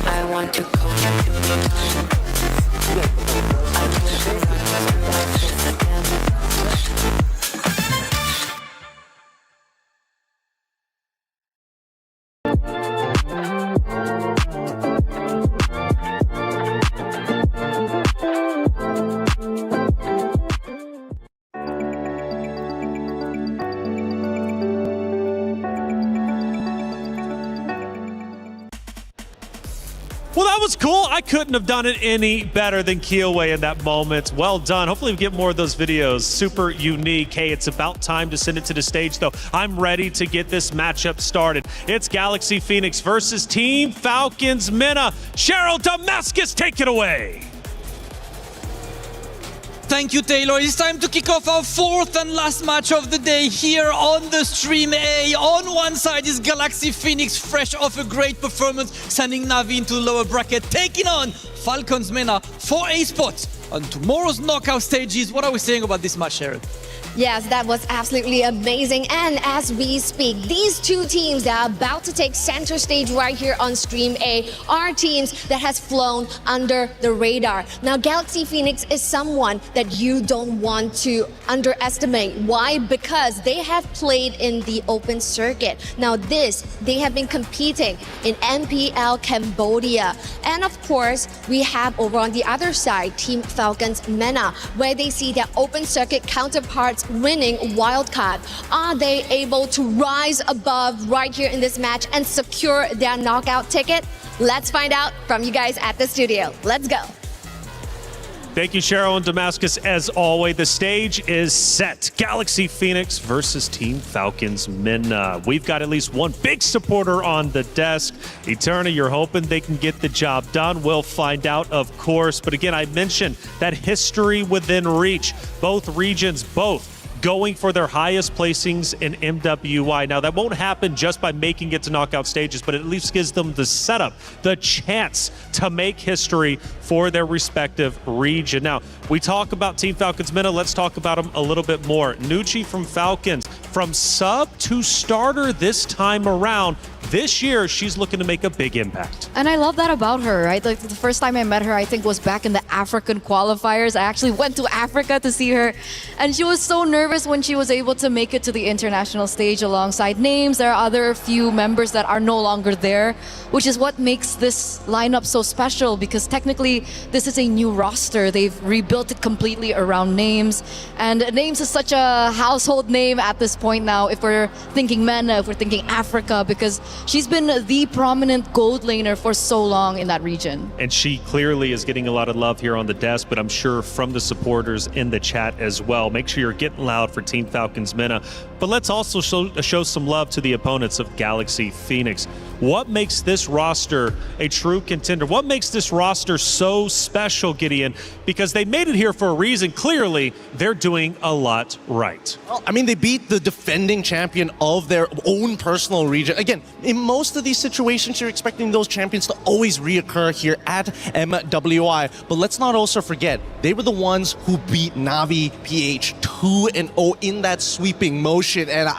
I want to go to the was cool. I couldn't have done it any better than Kiyoe in that moment. Well done. Hopefully we get more of those videos. Super unique. Hey, it's about time to send it to the stage, though. I'm ready to get this matchup started. It's Galaxy Phoenix versus Team Falcons Mena. Cheryl Damascus, take it away. Thank you, Taylor. It's time to kick off our fourth and last match of the day here on the Stream A. On one side is Galaxy Phoenix, fresh off a great performance, sending Navi into the lower bracket, taking on Falcons Mena for a spot on tomorrow's knockout stages. What are we saying about this match, Sharon? Yes, that was absolutely amazing. And as we speak, these two teams that are about to take center stage right here on Stream A are teams that has flown under the radar. Now, Galaxy Phoenix is someone that you don't want to underestimate. Why? Because they have played in the open circuit. Now, they have been competing in MPL Cambodia. And of course, we have over on the other side, Team Falcons Mena, where they see their open circuit counterparts winning wildcard. Are they able to rise above right here in this match and secure their knockout ticket? Let's find out from you guys at the studio. Let's go. Thank you, Cheryl and Damascus. As always, the stage is set. Galaxy Phoenix versus Team Falcons Mena. We've got at least one big supporter on the desk. Eterna, you're hoping they can get the job done. We'll find out, of course. But again, I mentioned that history within reach. Both regions, going for their highest placings in MWI. Now, that won't happen just by making it to knockout stages, but it at least gives them the setup, the chance to make history for their respective region. Now, we talk about Team Falcons Mena. Let's talk about them a little bit more. Nucci from Falcons, from sub to starter this time around. This year, she's looking to make a big impact. And I love that about her, right? Like the first time I met her, I think was back in the African qualifiers. I actually went to Africa to see her, and she was so nervous when she was able to make it to the international stage alongside names. There are other few members that are no longer there, which is what makes this lineup so special, because technically this is a new roster. They've rebuilt it completely around names, and names is such a household name at this point now if we're thinking Mena, if we're thinking Africa, because she's been the prominent gold laner for so long in that region. And she clearly is getting a lot of love here on the desk, but I'm sure from the supporters in the chat as well. Make sure you're getting loud for Team Falcons Mena. But let's also show some love to the opponents of Galaxy Phoenix. What makes this roster a true contender? What makes this roster so special, Gideon? Because they made it here for a reason. Clearly, they're doing a lot right. Well, I mean, they beat the defending champion of their own personal region. Again, in most of these situations, you're expecting those champions to always reoccur here at MWI. But let's not also forget, they were the ones who beat Navi PH 2-0 in that sweeping motion. And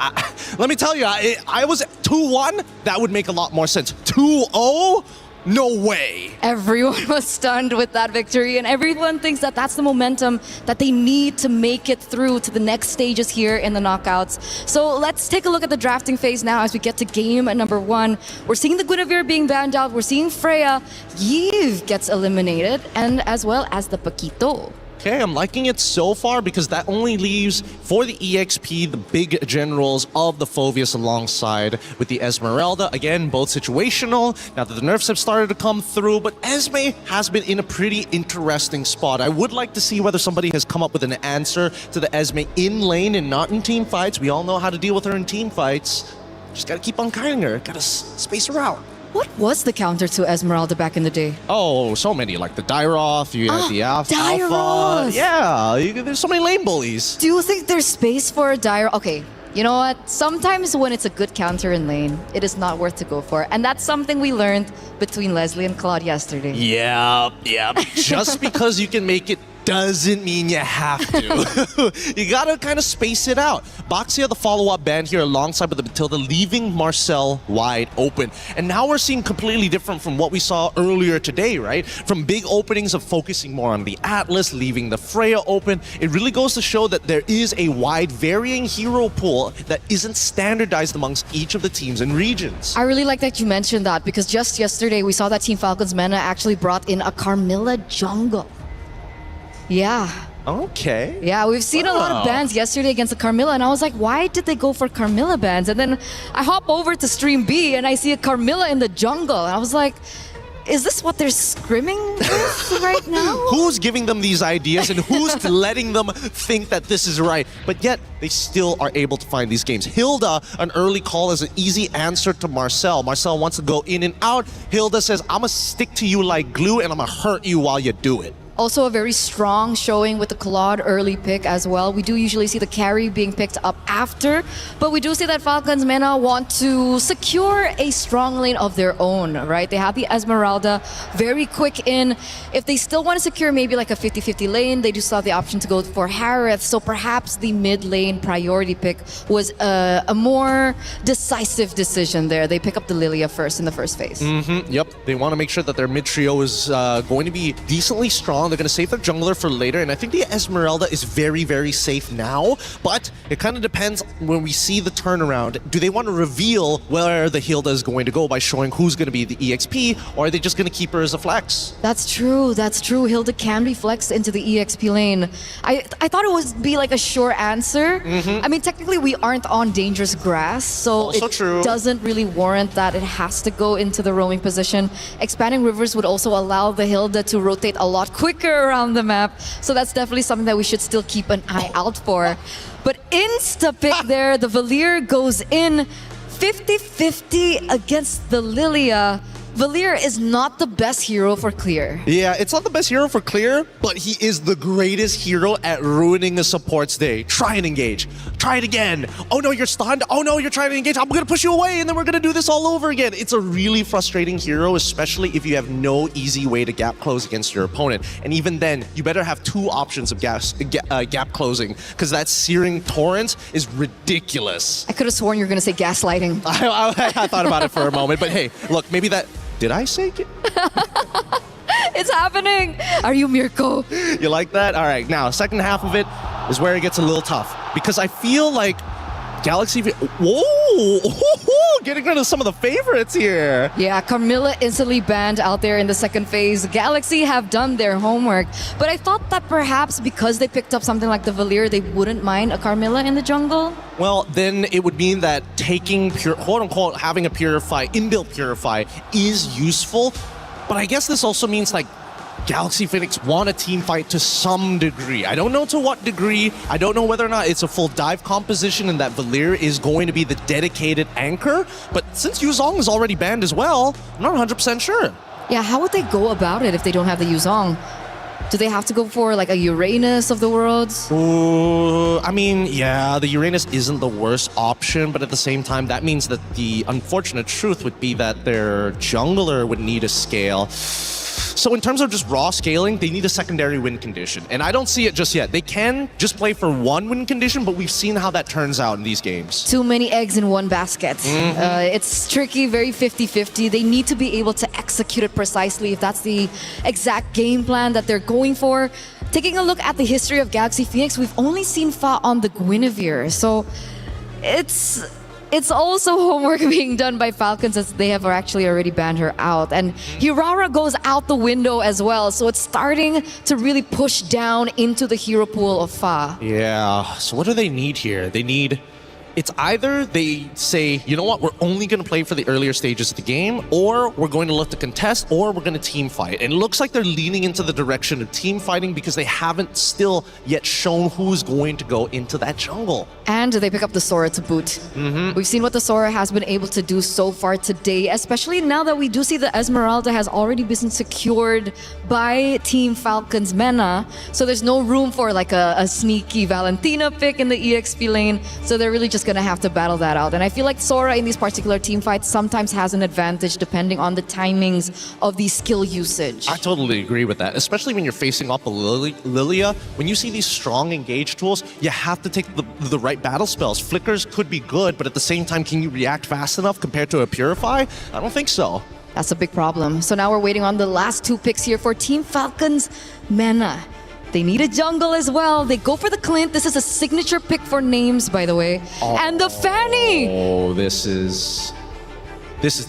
let me tell you, I was 2-1. That would make a lot more sense. 2-0? No way. Everyone was stunned with that victory, and everyone thinks that that's the momentum that they need to make it through to the next stages here in the knockouts. So let's take a look at the drafting phase now as we get to game number 1. We're seeing the Guinevere being banned out. We're seeing Freya. Yves gets eliminated, and as well as the Paquito. Okay, I'm liking it so far because that only leaves for the EXP the big generals of the Phoveus alongside with the Esmeralda. Again, both situational. Now that the nerfs have started to come through, but Esme has been in a pretty interesting spot. I would like to see whether somebody has come up with an answer to the Esme in lane and not in team fights. We all know how to deal with her in team fights. Just gotta keep on kiting her. Gotta space her out. What was the counter to Esmeralda back in the day? Oh, so many, like the Dyroth, you have the Alpha. Dyroth! Yeah, there's so many lane bullies. Do you think there's space for a Dyroth? Okay, you know what? Sometimes when it's a good counter in lane, it is not worth to go for. And that's something we learned between Leslie and Claude yesterday. Yeah. Just because you can make it doesn't mean you have to. You gotta kind of space it out. Boxia, the follow-up band here alongside with the Matilda, leaving Marcel wide open. And now we're seeing completely different from what we saw earlier today, right? From big openings of focusing more on the Atlas, leaving the Freya open. It really goes to show that there is a wide varying hero pool that isn't standardized amongst each of the teams and regions. I really like that you mentioned that, because just yesterday we saw that Team Falcons Mena actually brought in a Carmilla jungle. Yeah. Okay. Yeah, we've seen a lot of bans yesterday against the Carmilla, and I was like, why did they go for Carmilla bans? And then I hop over to Stream B and I see a Carmilla in the jungle, and I was like, is this what they're scrimming with right now? Who's giving them these ideas and who's letting them think that this is right? But yet, they still are able to find these games. Hilda, an early call is an easy answer to Marcel. Marcel wants to go in and out. Hilda says, I'm gonna stick to you like glue and I'm gonna hurt you while you do it. Also a very strong showing with the Claude early pick as well. We do usually see the carry being picked up after, but we do see that Falcons MENA want to secure a strong lane of their own, right? They have the Esmeralda, very quick in. If they still want to secure maybe like a 50-50 lane, they do still have the option to go for Harith. So perhaps the mid lane priority pick was a more decisive decision there. They pick up the Lilia first in the first phase. Yep, they want to make sure that their mid trio is going to be decently strong. They're going to save their jungler for later, and I think the Esmeralda is very, very safe now, but it kind of depends when we see the turnaround. Do they want to reveal where the Hilda is going to go by showing who's going to be the EXP, or are they just going to keep her as a flex? That's true. Hilda can be flexed into the EXP lane. I thought it would be like a sure answer. I mean, technically we aren't on dangerous grass, so also it true. Doesn't really warrant that it has to go into the roaming position. Expanding rivers would also allow the Hilda to rotate a lot quicker around the map, so that's definitely something that we should still keep an eye out for. But insta-pick there, the Valier goes in 50-50 against the Lilia. Valier is not the best hero for clear. Yeah, it's not the best hero for clear, but he is the greatest hero at ruining a support's day. Try and engage. Try it again. Oh no, you're stunned. Oh no, you're trying to engage. I'm gonna push you away and then we're gonna do this all over again. It's a really frustrating hero, especially if you have no easy way to gap close against your opponent. And even then, you better have two options of gap closing, because that Searing Torrent is ridiculous. I could have sworn you were going to say gaslighting. I thought about it for a moment, but hey, look, maybe that... Did I say it? It's happening! Are you Mirko? You like that? All right, now, second half of it is where it gets a little tough, because I feel like Galaxy... Whoa! Getting rid of some of the favorites here. Yeah, Carmilla instantly banned out there in the second phase. Galaxy have done their homework, but I thought that perhaps because they picked up something like the Valier, they wouldn't mind a Carmilla in the jungle. Well, then it would mean that taking quote-unquote having a Purify, inbuilt Purify, is useful, but I guess this also means like Galaxy Phoenix want a team fight to some degree. I don't know to what degree. I don't know whether or not it's a full dive composition and that Valier is going to be the dedicated anchor. But since Yuzong is already banned as well, I'm not 100% sure. Yeah, how would they go about it if they don't have the Yuzong? Do they have to go for like a Uranus of the worlds? Ooh, I mean, yeah, the Uranus isn't the worst option, but at the same time, that means that the unfortunate truth would be that their jungler would need a scale. So in terms of just raw scaling, they need a secondary win condition. And I don't see it just yet. They can just play for one win condition, but we've seen how that turns out in these games. Too many eggs in one basket. It's tricky, very 50-50. They need to be able to execute it precisely if that's the exact game plan that they're going for. Taking a look at the history of Galaxy Phoenix, we've only seen Fa on the Guinevere. So it's also homework being done by Falcons, as they have actually already banned her out. And Hirara goes out the window as well, so it's starting to really push down into the hero pool of Fa. Yeah, so what do they need here? They need... It's either they say, you know what, we're only going to play for the earlier stages of the game, or we're going to look to contest, or we're going to team fight. And it looks like they're leaning into the direction of team fighting because they haven't still yet shown who's going to go into that jungle. And they pick up the Sora to boot. We've seen what the Sora has been able to do so far today, especially now that we do see the Esmeralda has already been secured by Team Falcons MENA. So there's no room for like a sneaky Valentina pick in the EXP lane. So they're really just going to have to battle that out. And I feel like Sora in these particular team fights sometimes has an advantage depending on the timings of the skill usage. I totally agree with that, especially when you're facing off a Lilia. When you see these strong engage tools, you have to take the right battle spells. Flickers could be good, but at the same time, can you react fast enough compared to a Purify? I don't think so. That's a big problem. So now we're waiting on the last two picks here for Team Falcons MENA. They need a jungle as well. They go for the Clint. This is a signature pick for names, by the way. And the Fanny! Oh, this is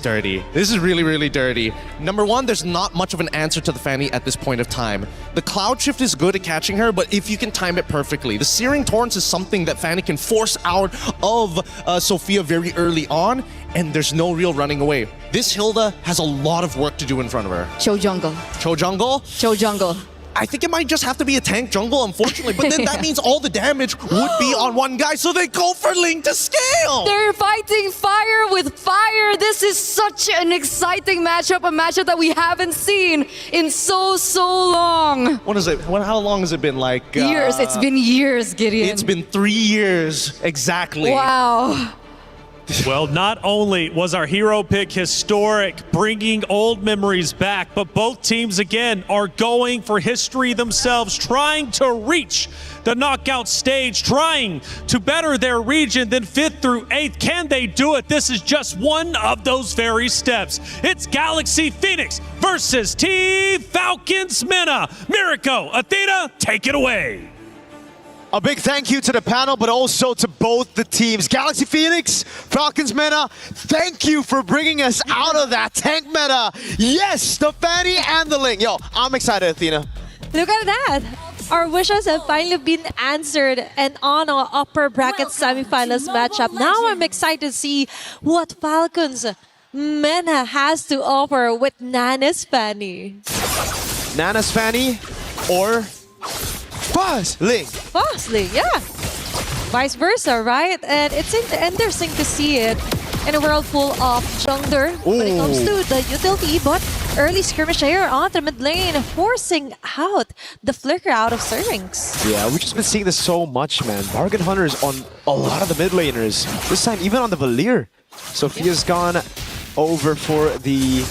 dirty. This is really, really dirty. Number one, there's not much of an answer to the Fanny at this point of time. The Cloud Shift is good at catching her, but if you can time it perfectly. The Searing Torrents is something that Fanny can force out of Sophia very early on, and there's no real running away. This Hilda has a lot of work to do in front of her. Show jungle. Show jungle? Show jungle. I think it might just have to be a tank jungle, unfortunately. But then that means all the damage would be on one guy, so they go for Ling to scale. They're fighting fire with fire. This is such an exciting matchup, a matchup that we haven't seen in so long. What is it? How long has it been? Like years. It's been years, Gideon. It's been 3 years exactly. Wow. Well, not only was our hero pick historic, bringing old memories back, but both teams again are going for history themselves, trying to reach the knockout stage, trying to better their region than 5th through 8th. Can they do it? This is just one of those very steps. It's Galaxy Phoenix versus Team Falcons Mena. Miriko, Athena, take it away. A big thank you to the panel, but also to both the teams. Galaxy Phoenix, Falcons Meta, thank you for bringing us out of that tank meta. Yes, the Fanny and the Ling. Yo, I'm excited, Athena. Look at that. Our wishes have finally been answered and on our upper bracket semifinals matchup. Now I'm excited to see what Falcons Mena has to offer with Nana's Fanny. Nana's Fanny or Fuzz Ling. Fuzz Ling, yeah. Vice versa, right? And it's interesting to see it in a world full of jungler when it comes to the utility, but early skirmish here on the mid lane, forcing out the flicker out of Syrinx. Yeah, we've just been seeing this so much, man. Bargain Hunters on a lot of the mid laners. This time, even on the Valir. Sophia's gone over for the...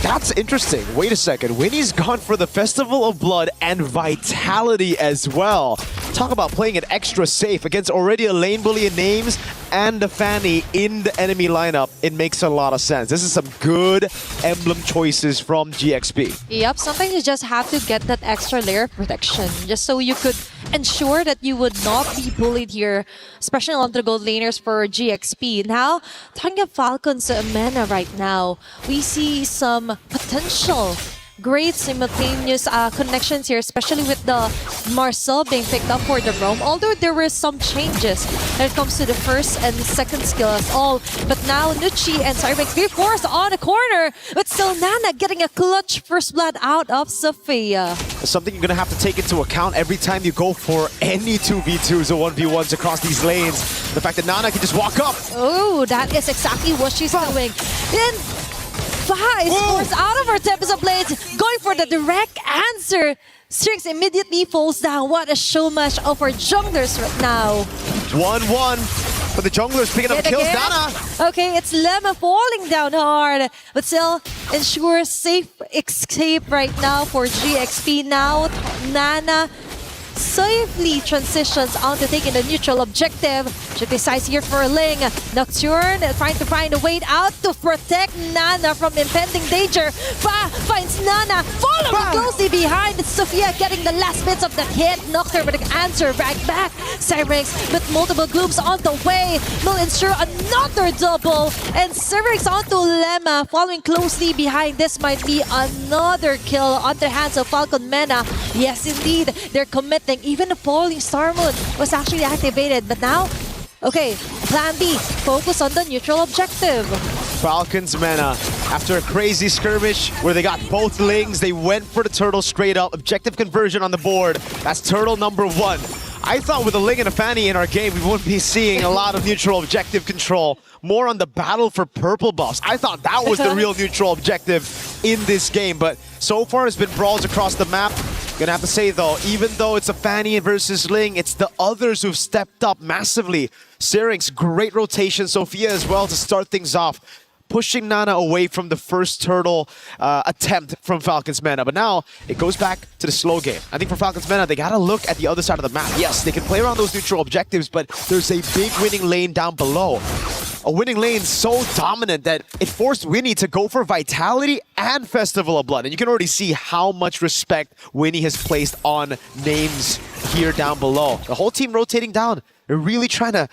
That's interesting. Wait a second. Winnie's gone for the Festival of Blood and Vitality as well. Talk about playing it extra safe against already a lane bully in names and the Fanny in the enemy lineup. It makes a lot of sense. This is some good emblem choices from GXP. Yep, sometimes you just have to get that extra layer of protection just so you could ensure that you would not be bullied here, especially on the gold laners for GXP. Now, talking about Falcons Mena right now, we see some potential great simultaneous connections here, especially with the Marcel being picked up for the roam. Although there were some changes when it comes to the first and second skill as all. But now Nucci and Cyrex be forced on the corner, but still Nana getting a clutch first blood out of Sophia. Something you're going to have to take into account every time you go for any 2v2s or 1v1s across these lanes. The fact that Nana can just walk up. Oh, that is exactly what she's doing. Then Fa is forced out of her Tempest Blades, going for the direct answer. Strix immediately falls down. What a show match of our junglers right now. 1-1, but the junglers picking up kills. Nana. Okay, it's Lemma falling down hard, but still ensures safe escape right now for GXP. Now Nana safely transitions on to taking the neutral objective. She decides here for Ling. Nocturne trying to find a way out to protect Nana from impending danger. Fa finds Nana, following closely behind. It's Sophia getting the last bits of the hit. Nocturne with an answer right back. Syrinx with multiple gloops on the way will ensure another double. And Syrinx onto Lemma, following closely behind. This might be another kill on the hands of Falcon Mena. Yes, indeed, they're committing. Even the Falling Star Moon was actually activated, but now, okay, plan B, focus on the neutral objective. Falcons Mena, after a crazy skirmish where they got both Lings, they went for the turtle straight up. Objective conversion on the board. That's turtle number 1. I thought with a Ling and a Fanny in our game, we wouldn't be seeing a lot of neutral objective control. More on the battle for purple buffs. I thought that was the real neutral objective in this game, but so far it's been brawls across the map. Gonna have to say though, even though it's a Fanny versus Ling, it's the others who've stepped up massively. Syrinx, great rotation. Sophia as well to start things off, pushing Nana away from the first turtle attempt from Falcons Mena. But now it goes back to the slow game. I think for Falcons Mena, they gotta look at the other side of the map. Yes, they can play around those neutral objectives, but there's a big winning lane down below. A winning lane so dominant that it forced Winnie to go for Vitality and Festival of Blood. And you can already see how much respect Winnie has placed on names here down below. The whole team rotating down. They're really trying to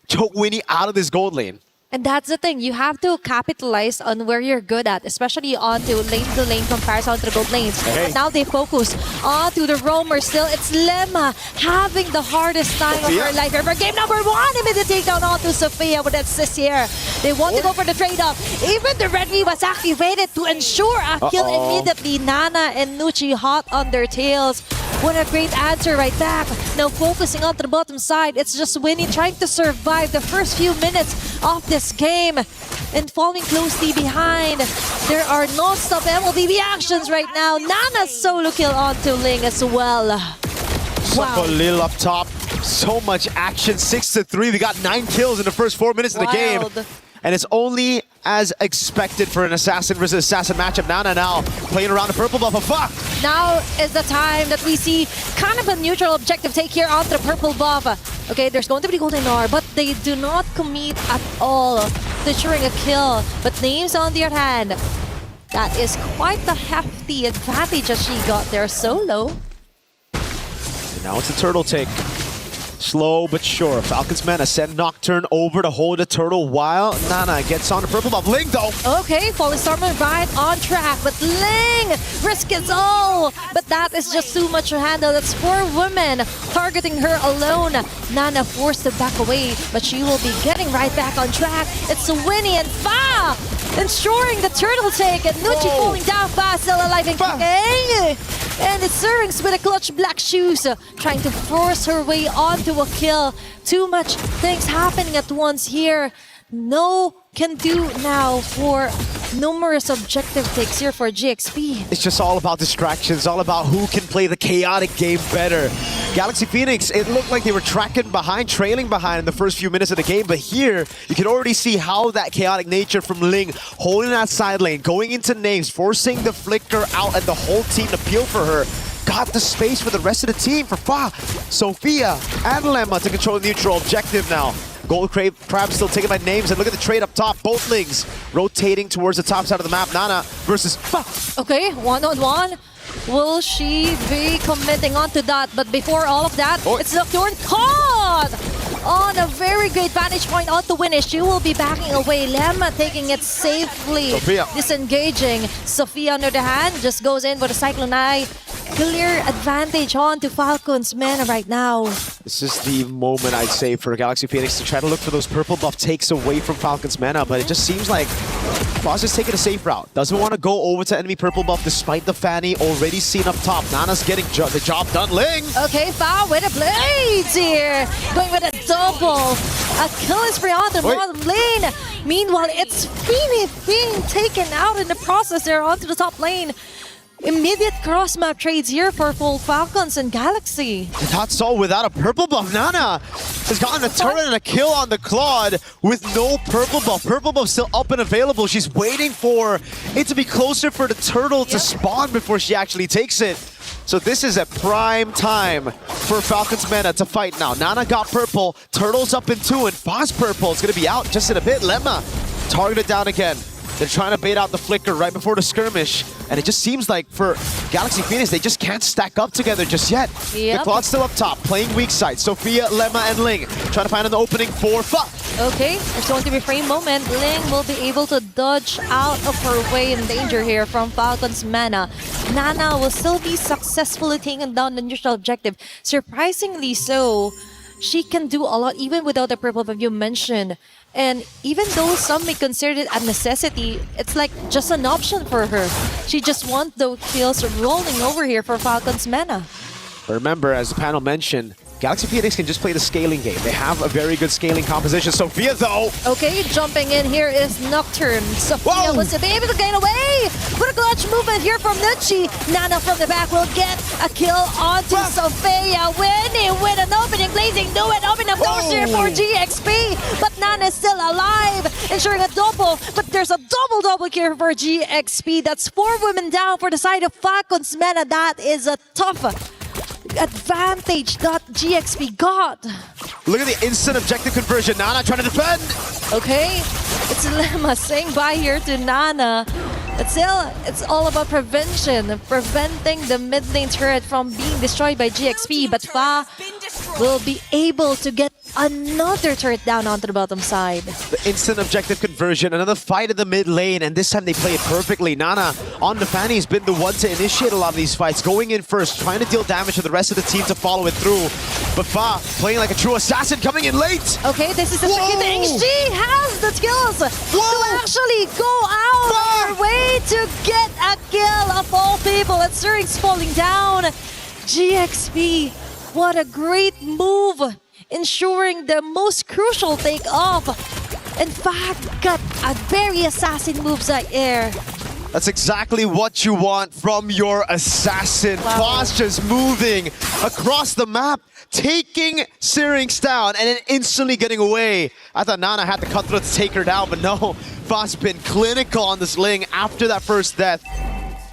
choke Winnie out of this gold lane. And that's the thing, you have to capitalize on where you're good at, especially onto lane-to-lane comparison to the gold lanes. Okay. But now they focus onto the roamer still. It's Lemma having the hardest time of her life here. For game number 1, immediate takedown onto Sophia with that assist here. They want to go for the trade-off. Even the red V was activated to ensure a kill immediately. Nana and Nucci hot on their tails. What a great answer right back. Now focusing onto the bottom side, it's just Winnie trying to survive the first few minutes of this game and falling closely behind. There are non-stop MLBB actions right now. Nana's solo kill onto Ling as well. Wow. Lil up top. So much action. 6-3. We got 9 kills in the first 4 minutes of the game. And it's only as expected for an assassin versus assassin matchup. Nana now playing around the purple buff. Fuck! Now is the time that we see kind of a neutral objective take here onto the purple buff. Okay, there's going to be golden R, but they do not commit at all to ensuring a kill. But Names on the other hand, that is quite the hefty advantage that she got there solo. And now it's a turtle take. Slow but sure. Falcons Mana send Nocturne over to hold the turtle while Nana gets on the purple buff. Ling though. Okay, Falling Stormer right on track, but Ling risk it all. But that is just too much to handle. That's 4 women targeting her alone. Nana forced to back away, but she will be getting right back on track. It's Winnie and Fa ensuring the turtle take, and Nucci falling down fast, still alive and kicking. And it's Syrinx with a clutch black shoes, trying to force her way onto a kill. Too much things happening at once here. No can do now for numerous objective takes here for GXP. It's just all about distractions, all about who can play the chaotic game better. Galaxy Phoenix, it looked like they were tracking behind, trailing behind in the first few minutes of the game, but here you can already see how that chaotic nature from Ling, holding that side lane, going into Names, forcing the flicker out and the whole team to peel for her. Got the space for the rest of the team for Fa, Sophia, and Lemma to control the neutral objective now. Gold Crab still taken by Names, and look at the trade up top. Both Lings rotating towards the top side of the map. Nana versus Fa. Okay, 1-on-1. Will she be committing onto that? But before all of that, it's Nocturne caught on a very great vantage point on to win it. She will be backing away. Lemma taking it safely. Sophia. Disengaging. Sophia, on the other hand, just goes in with a Cyclone Eye. Clear advantage on to Falcons Mana right now. This is the moment, I'd say, for Galaxy Phoenix to try to look for those purple buff takes away from Falcons Mana, but it just seems like Frost is taking a safe route. Doesn't want to go over to enemy purple buff despite the Fanny already seen up top. Nana's getting the job done. Ling! Okay, Fa with the blades here. Going with a double. A kill is free on the bottom lane. Meanwhile, it's Feeny being taken out in the process there onto the top lane. Immediate cross-map trades here for full Falcons and Galaxy. That's all without a purple buff. Nana has gotten a turret and a kill on the Claude with no purple buff. Purple buff still up and available. She's waiting for it to be closer for the turtle to spawn before she actually takes it. So this is a prime time for Falcons Mana to fight now. Nana got purple, Turtle's up in 2, and Foz purple is going to be out just in a bit. Lemma targeted down again. They're trying to bait out the flicker right before the skirmish, and it just seems like for Galaxy Phoenix, they just can't stack up together just yet. The Claude's still up top, playing weak side. Sophia, Lemma, and Ling trying to find an opening for Fa. Okay, it's going to be a frame moment. Ling will be able to dodge out of her way in danger here from Falcons Mana. Nana will still be successfully taking down the neutral objective. Surprisingly so, she can do a lot even without the purple buff you mentioned. And even though some may consider it a necessity, it's like just an option for her. She just wants those kills rolling over here for Falcons Mana. But remember, as the panel mentioned, Galaxy Phoenix can just play the scaling game. They have a very good scaling composition. Sophia, though. Okay, jumping in here is Nocturne. Sophia was able to get away. What a clutch movement here from Nucci. Nana from the back will get a kill onto Sophia. Winnie with an opening, blazing, do it. Open up doors here for GXP. But Nana is still alive, ensuring a double. But there's a double here for GXP. That's 4 women down for the side of Falcons Mana. That is a tough advantage that GXP got. Look at the instant objective conversion. Nana trying to defend. Okay, it's Lemma saying bye here to Nana. But still, it's all about prevention, preventing the mid lane turret from being destroyed by GXP. But Fa will be able to get another turret down onto the bottom side. The instant objective conversion, another fight in the mid lane, and this time they play it perfectly. Nana on the Fanny has been the one to initiate a lot of these fights, going in first, trying to deal damage to the rest of the team to follow it through. But Fa playing like a true assassin, coming in late. Okay, this is a tricky thing. She has the skills to actually go out of her way to get a kill of all people. And Syrinx falling down. GXP, what a great move, ensuring the most crucial take-off. And Fab got a very assassin moves right there. That's exactly what you want from your assassin. Foss just moving across the map, taking Syrinx down, and then instantly getting away. I thought Nana had the cutthroat to take her down, but no. Foss been clinical on this Ling after that first death.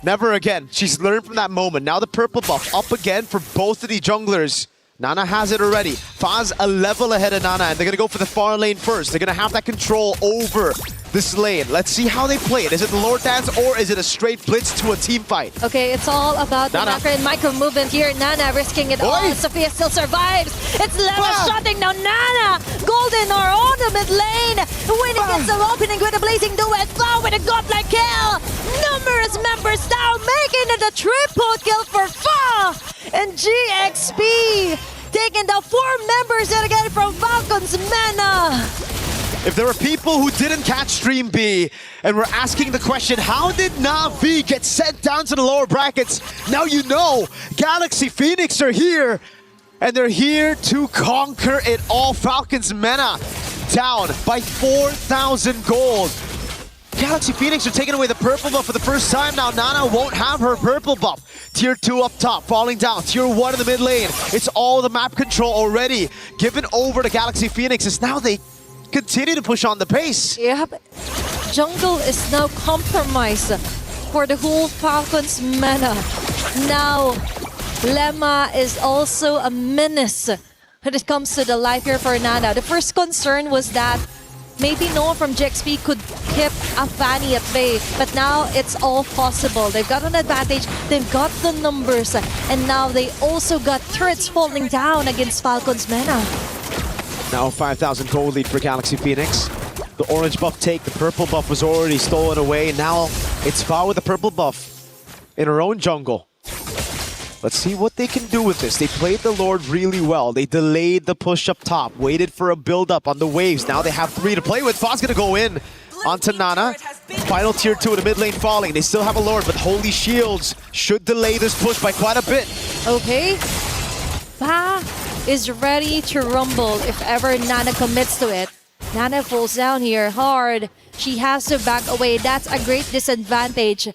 Never again. She's learned from that moment. Now the purple buff up again for both of the junglers. Nana has it already. Faz a level ahead of Nana, and they're going to go for the far lane first. They're going to have that control over this lane. Let's see how they play it. Is it the Lord Dance, or is it a straight blitz to a team fight? Okay, it's all about the macro and micro movement here. Nana risking it all. Sophia still survives. It's Leva shutting down Nana. Golden are on the mid lane. Winning gets the opening with a blazing duet. Fa with a godlike kill. Numerous members down, making it a triple kill for Fa. And GXP taking down 4 members yet again from Falcons Mena. If there are people who didn't catch Stream B and were asking the question, how did Na'Vi get sent down to the lower brackets? Now you know, Galaxy Phoenix are here, and they're here to conquer it all. Falcons Mena down by 4,000 gold. Galaxy Phoenix are taking away the purple buff for the first time now. Nana won't have her purple buff. Tier 2 up top, falling down. Tier 1 in the mid lane. It's all the map control already given over to Galaxy Phoenix, as now they continue to push on the pace. Yep. Jungle is now compromised for the whole Falcons meta. Now, Lemma is also a menace when it comes to the life here for Nana. The first concern was that maybe no one from GXP could keep a Fanny at bay, but now it's all possible. They've got an advantage, they've got the numbers, and now they also got turrets falling down against Falcons Mena. Now 5,000 gold lead for Galaxy Phoenix. The orange buff take, the purple buff was already stolen away. Now it's Fa with the purple buff in her own jungle. Let's see what they can do with this. They played the Lord really well. They delayed the push up top, waited for a build up on the waves. Now they have 3 to play with. Fa's gonna go in onto Nana. Final tier 2 in the mid lane falling. They still have a Lord, but Holy Shields should delay this push by quite a bit. Okay. Fa is ready to rumble if ever Nana commits to it. Nana falls down here hard. She has to back away. That's a great disadvantage.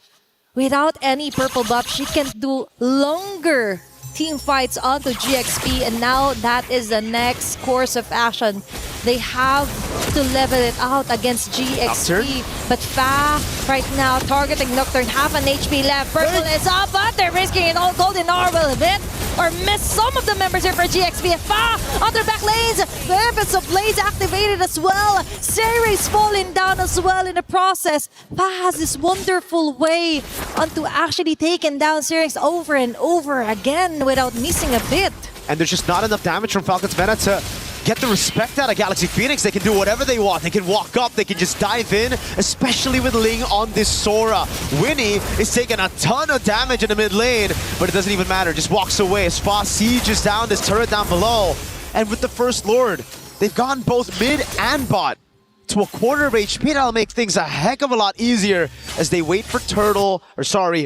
Without any purple buff, she can do longer team fights onto GXP, and now that is the next course of action. They have to level it out against GXP, but Fa right now targeting Nocturne, half an HP left. Purple is up, but they're risking it all. Golden R will hit or miss some of the members here for GXP. Fa on their back lanes, the Weapons of Blaze activated as well. Series falling down as well in the process. Fa has this wonderful way onto actually taking down Series over and over again without missing a bit. And there's just not enough damage from Falcons Meta to get the respect out of Galaxy Phoenix. They can do whatever they want. They can walk up, they can just dive in, especially with Ling on this Sora. Winnie is taking a ton of damage in the mid lane, but it doesn't even matter. Just walks away as Fa sieges down this turret down below. And with the first Lord, they've gone both mid and bot to a quarter of HP. That'll make things a heck of a lot easier as they wait for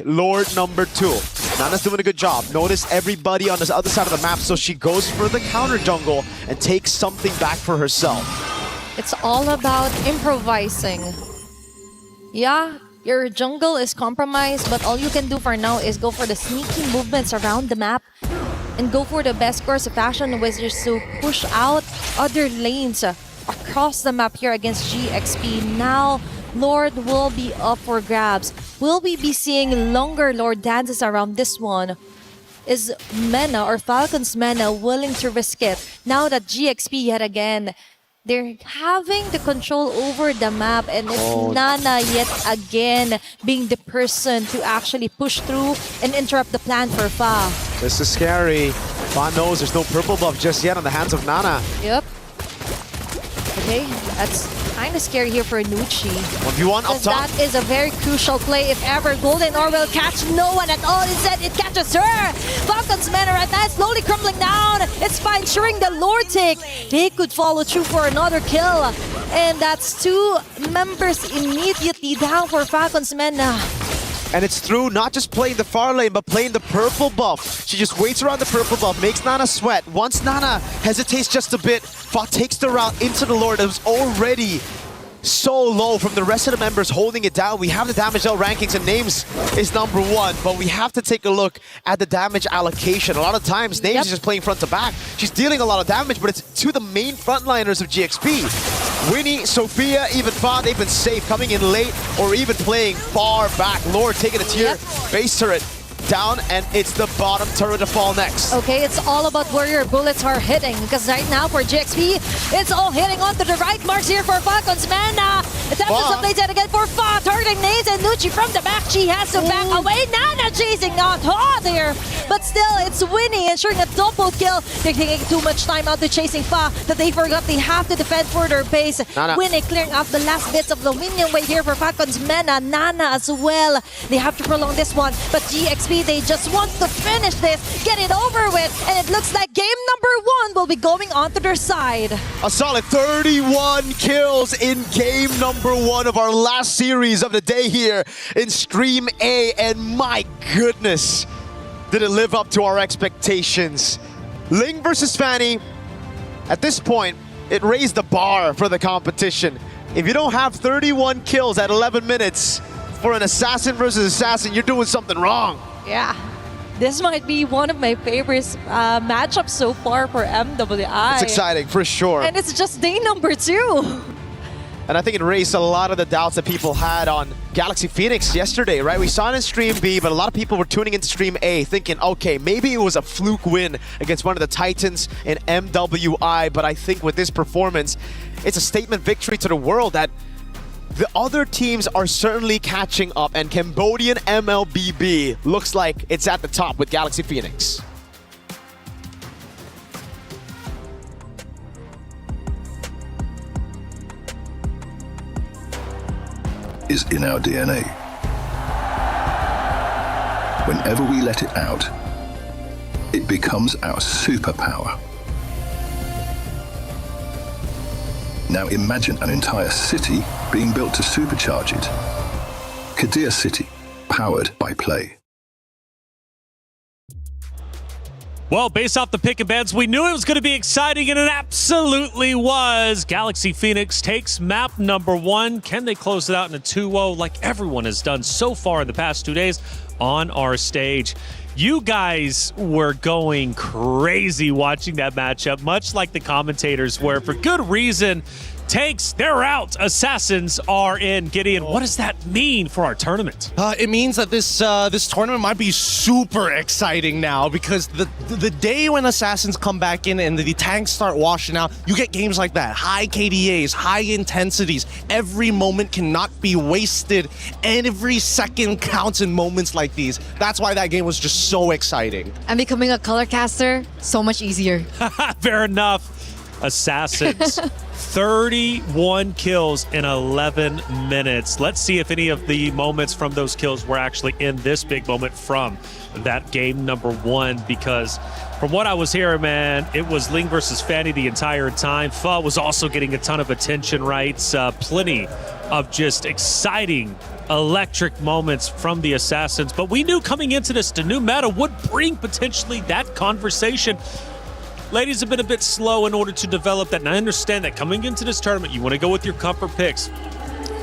Lord number 2. Nana's doing a good job. Notice everybody on this other side of the map, so she goes for the counter jungle and takes something back for herself. It's all about improvising. Yeah, your jungle is compromised, but all you can do for now is go for the sneaky movements around the map and go for the best course of action, which is to push out other lanes across the map here against GXP. Now, Lord will be up for grabs. Will we be seeing longer Lord dances around this one? Is Mena or Falcons Mena willing to risk it? Now that GXP yet again, they're having the control over the map, and it's Oh. Nana yet again being the person to actually push through and interrupt the plan for Fa. This is scary. Fa knows there's no purple buff just yet on the hands of Nana. Yep. Okay, that's kind of scary here for Nucci. 1v1 up Because top. that is a very crucial play if ever Golden Ore will catch no one at all. Instead, it catches her. Falcon's men are at that, slowly crumbling down. It's fine, ensuring the lore tick. They could follow through for another kill. And that's 2 members immediately down for Falcon's men. And it's through not just playing the far lane, but playing the purple buff. She just waits around the purple buff, makes Nana sweat. Once Nana hesitates just a bit, Fa takes the route into the Lord that was already so low from the rest of the members holding it down. We have the damage L rankings and Names is number 1, but we have to take a look at the damage allocation. A lot of times, Names is just playing front to back. She's dealing a lot of damage, but it's to the main frontliners of GXP. Winnie, Sophia, even Fa, they've been safe, coming in late or even playing far back. Lord taking a tier, base turret down, and it's the bottom turret to fall next. Okay, it's all about where your bullets are hitting, because right now for GXP, it's all hitting onto the right marks here for Falcon's mana. Attempts to play that again for Fa, targeting Names and Nucci from the back. She has to back away. Nana chasing not hard there, but still it's Winnie ensuring a double kill. They're taking too much time out to chasing Fa that they forgot they have to defend for their base. Nana. Winnie clearing off the last bits of the minion wave here for Falcon's mana. Nana as well. They have to prolong this one, but GXP, they just want to finish this, get it over with, and it looks like game number 1 will be going onto their side. A solid 31 kills in game number 1 of our last series of the day here in Stream A, and my goodness, did it live up to our expectations. Ling versus Fanny, at this point, it raised the bar for the competition. If you don't have 31 kills at 11 minutes for an assassin versus assassin, you're doing something wrong. Yeah. This might be one of my favorite matchups so far for MWI. It's exciting, for sure. And it's just day number 2. And I think it raised a lot of the doubts that people had on Galaxy Phoenix yesterday, right? We saw it in Stream B, but a lot of people were tuning into Stream A thinking, okay, maybe it was a fluke win against one of the Titans in MWI, but I think with this performance, it's a statement victory to the world that the other teams are certainly catching up, and Cambodian MLBB looks like it's at the top with Galaxy Phoenix. Is in our DNA. Whenever we let it out, it becomes our superpower. Now imagine an entire city being built to supercharge it. Kadir City, powered by play. Well, based off the pick and bans, we knew it was going to be exciting, and it absolutely was. Galaxy Phoenix takes map number 1. Can they close it out in a 2-0 like everyone has done so far in the past 2 days on our stage? You guys were going crazy watching that matchup, much like the commentators were, for good reason. Tanks, they're out. Assassins are in. Gideon, what does that mean for our tournament? It means that this tournament might be super exciting now, because the day when Assassins come back in and the tanks start washing out, you get games like that. High KDAs, high intensities. Every moment cannot be wasted, and every second counts in moments like these. That's why that game was just so exciting. And becoming a color caster, so much easier. Fair enough. Assassins. 31 kills in 11 minutes. Let's see if any of the moments from those kills were actually in this big moment from that game number 1, because from what I was hearing, man, it was Ling versus Fanny the entire time. Fa was also getting a ton of attention, right? Plenty of just exciting, electric moments from the Assassins. But we knew coming into this, the new meta would bring potentially that conversation. Ladies have been a bit slow in order to develop that, and I understand that coming into this tournament, you want to go with your comfort picks.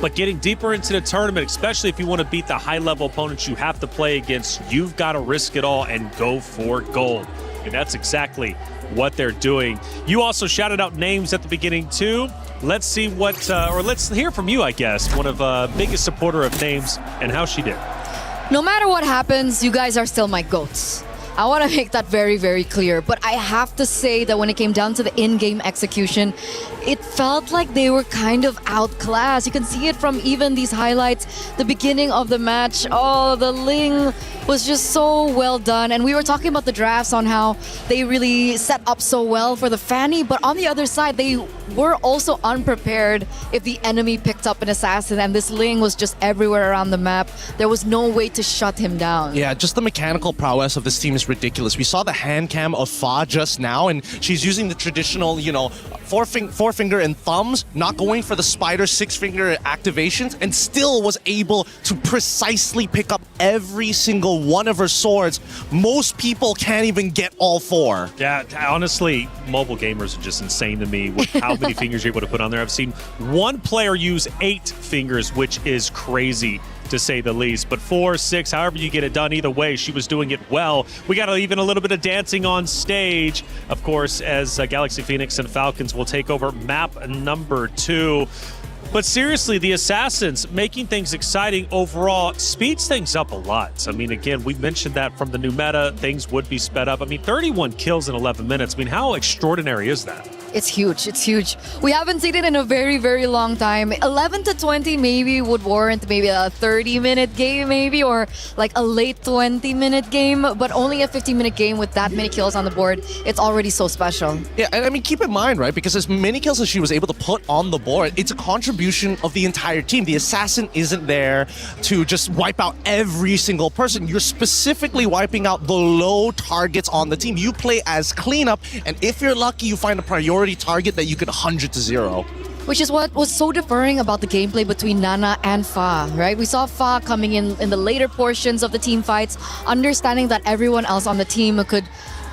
But getting deeper into the tournament, especially if you want to beat the high-level opponents you have to play against, you've got to risk it all and go for gold. And that's exactly what they're doing. You also shouted out names at the beginning, too. Let's see what, or let's hear from you, I guess, one of biggest supporter of names and how she did. No matter what happens, you guys are still my GOATs. I want to make that very, very clear. But I have to say that when it came down to the in-game execution, it felt like they were kind of outclassed. You can see it from even these highlights. The beginning of the match, oh, the Ling was just so well done. And we were talking about the drafts on how they really set up so well for the Fanny. But on the other side, they were also unprepared if the enemy picked up an assassin. And this Ling was just everywhere around the map. There was no way to shut him down. Yeah, just the mechanical prowess of this team is ridiculous. We saw the hand cam of Fa just now, and she's using the traditional, you know, forefinger and thumbs, not going for the spider six-finger activations, and still was able to precisely pick up every single one of her swords. Most people can't even get all four. Yeah, honestly, mobile gamers are just insane to me with how many fingers you're able to put on there. I've seen one player use 8 fingers, which is crazy, to say the least. But 4, 6, however you get it done, either way, she was doing it well. We got even a little bit of dancing on stage, of course, as Galaxy Phoenix and Falcons will take over map number 2. But seriously, the Assassins making things exciting overall speeds things up a lot. I mean, again, we mentioned that from the new meta, things would be sped up. I mean, 31 kills in 11 minutes. I mean, how extraordinary is that? It's huge. It's huge. We haven't seen it in a very, very long time. 11 to 20 maybe would warrant maybe a 30-minute game maybe, or like a late 20-minute game, but only a 15-minute game with that many kills on the board. It's already so special. Yeah, and I mean, keep in mind, right, because as many kills as she was able to put on the board, it's a contribution of the entire team. The assassin isn't there to just wipe out every single person. You're specifically wiping out the low targets on the team. You play as cleanup, and if you're lucky, you find a priority target that you could 100 to 0. Which is what was so differing about the gameplay between Nana and Fa, right? We saw Fa coming in the later portions of the team fights, understanding that everyone else on the team could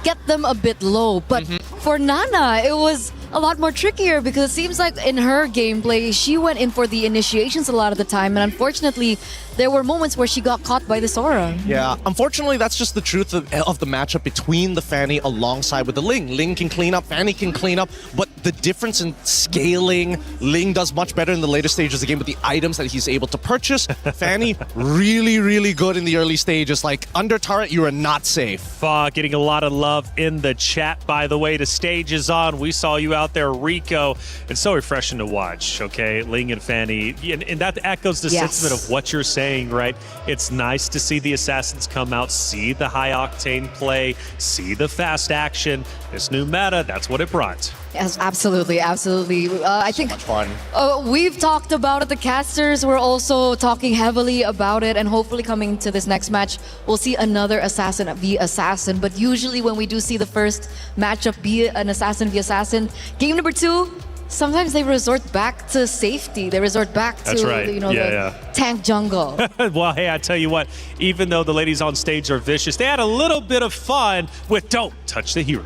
get them a bit low. But for Nana, it was a lot more trickier because it seems like in her gameplay, she went in for the initiations a lot of the time. And unfortunately, there were moments where she got caught by the Sora. Yeah, unfortunately, that's just the truth of the matchup between the Fanny alongside with the Ling. Ling can clean up, Fanny can clean up, but the difference in scaling, Ling does much better in the later stages of the game with the items that he's able to purchase. Fanny, really, really good in the early stages. Like, under turret, you are not safe. Getting a lot of love in the chat, by the way. The stage is on. We saw you out there, Rico. It's so refreshing to watch, okay? Ling and Fanny. And that echoes the sentiment of what you're saying, right? It's nice to see the Assassins come out, see the high-octane play, see the fast action. This new meta, that's what it brought. Yes, absolutely, absolutely. I think so much fun. We've talked about it. The casters were also talking heavily about it, and hopefully coming to this next match, we'll see another assassin v assassin. But usually when we do see the first matchup be an assassin v assassin, game number 2, sometimes they resort back to safety. They resort back to the tank jungle. Well, hey, I tell you what, even though the ladies on stage are vicious, they had a little bit of fun with Don't Touch the Hero.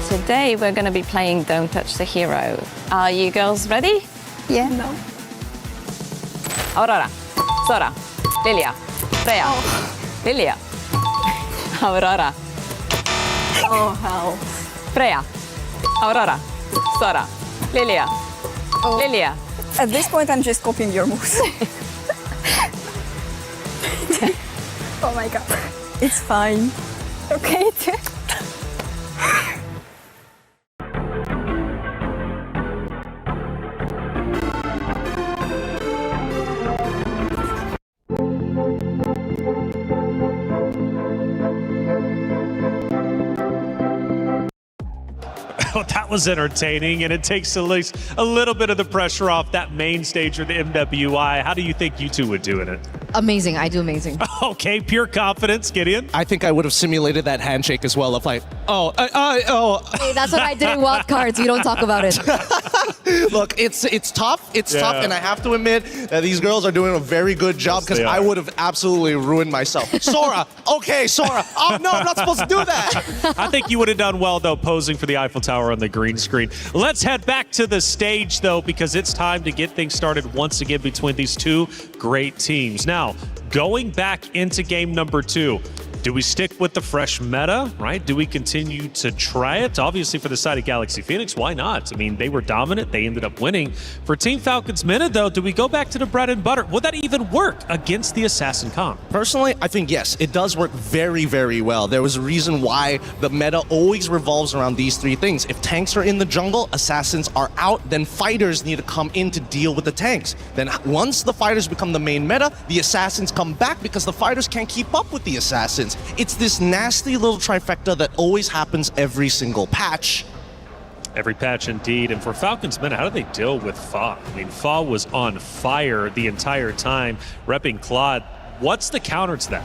Today we're going to be playing Don't Touch the Hero. Are you girls ready? Yeah. No. Aurora, Sora, Lilia, Freya, Lilia, Aurora. Oh, hell. Freya, Aurora, Sora, Lilia, Lilia. At this point, I'm just copying your moves. Oh my god. It's fine. Okay. That was entertaining, and it takes at least a little bit of the pressure off that main stage or the MWI. How do you think you two would do in it? Amazing. I do amazing. Okay, pure confidence. Gideon? I think I would have simulated that handshake as well of like, Hey, that's what I did in Wild Cards. We don't talk about it. Look, it's tough. It's tough, and I have to admit that these girls are doing a very good job because I would have absolutely ruined myself. Sora, okay, Sora. Oh, no, I'm not supposed to do that. I think you would have done well, though, posing for the Eiffel Tower on the green screen. Let's head back to the stage, though, because it's time to get things started once again between these two great teams. Now, going back into game number 2, Do we stick with the fresh meta, right? Do we continue to try it? Obviously, for the side of Galaxy Phoenix, why not? I mean, they were dominant. They ended up winning. For Team Falcon's meta, though, do we go back to the bread and butter? Would that even work against the Assassin comp? Personally, I think yes, it does work very, very well. There was a reason why the meta always revolves around these three things. If tanks are in the jungle, assassins are out, then fighters need to come in to deal with the tanks. Then once the fighters become the main meta, the assassins come back because the fighters can't keep up with the assassins. It's this nasty little trifecta that always happens every single patch. Every patch indeed. And for Falcons meta, how do they deal with Fa? I mean, Fa was on fire the entire time, repping Claude. What's the counter to that?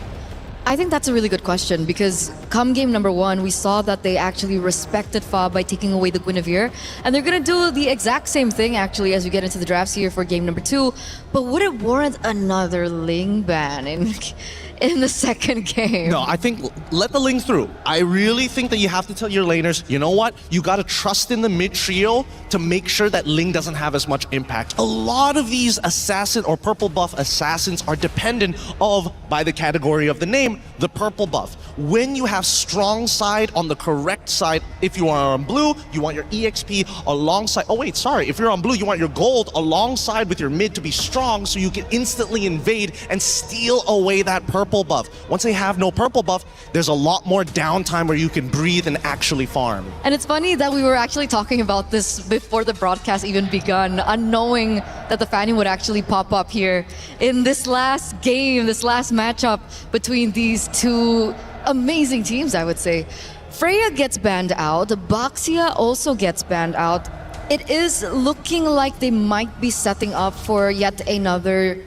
I think that's a really good question because come game number 1, we saw that they actually respected Fa by taking away the Guinevere. And they're going to do the exact same thing actually as we get into the drafts here for game number 2. But would it warrant another Ling ban in the second game? No, I think let the Ling through. I really think that you have to tell your laners, you know what? You got to trust in the mid trio to make sure that Ling doesn't have as much impact. A lot of these assassin or purple buff assassins are dependent of, by the category of the name, the purple buff. When you have strong side on the correct side, if you are on blue, you want your EXP alongside, oh wait, sorry, if you're on blue, you want your gold alongside with your mid to be strong so you can instantly invade and steal away that purple buff. Once they have no purple buff, there's a lot more downtime where you can breathe and actually farm. And it's funny that we were actually talking about this before the broadcast even begun, unknowing that the Fanny would actually pop up here in this last game, this last matchup between these two amazing teams, I would say. Freya gets banned out, Baxia also gets banned out. It is looking like they might be setting up for yet another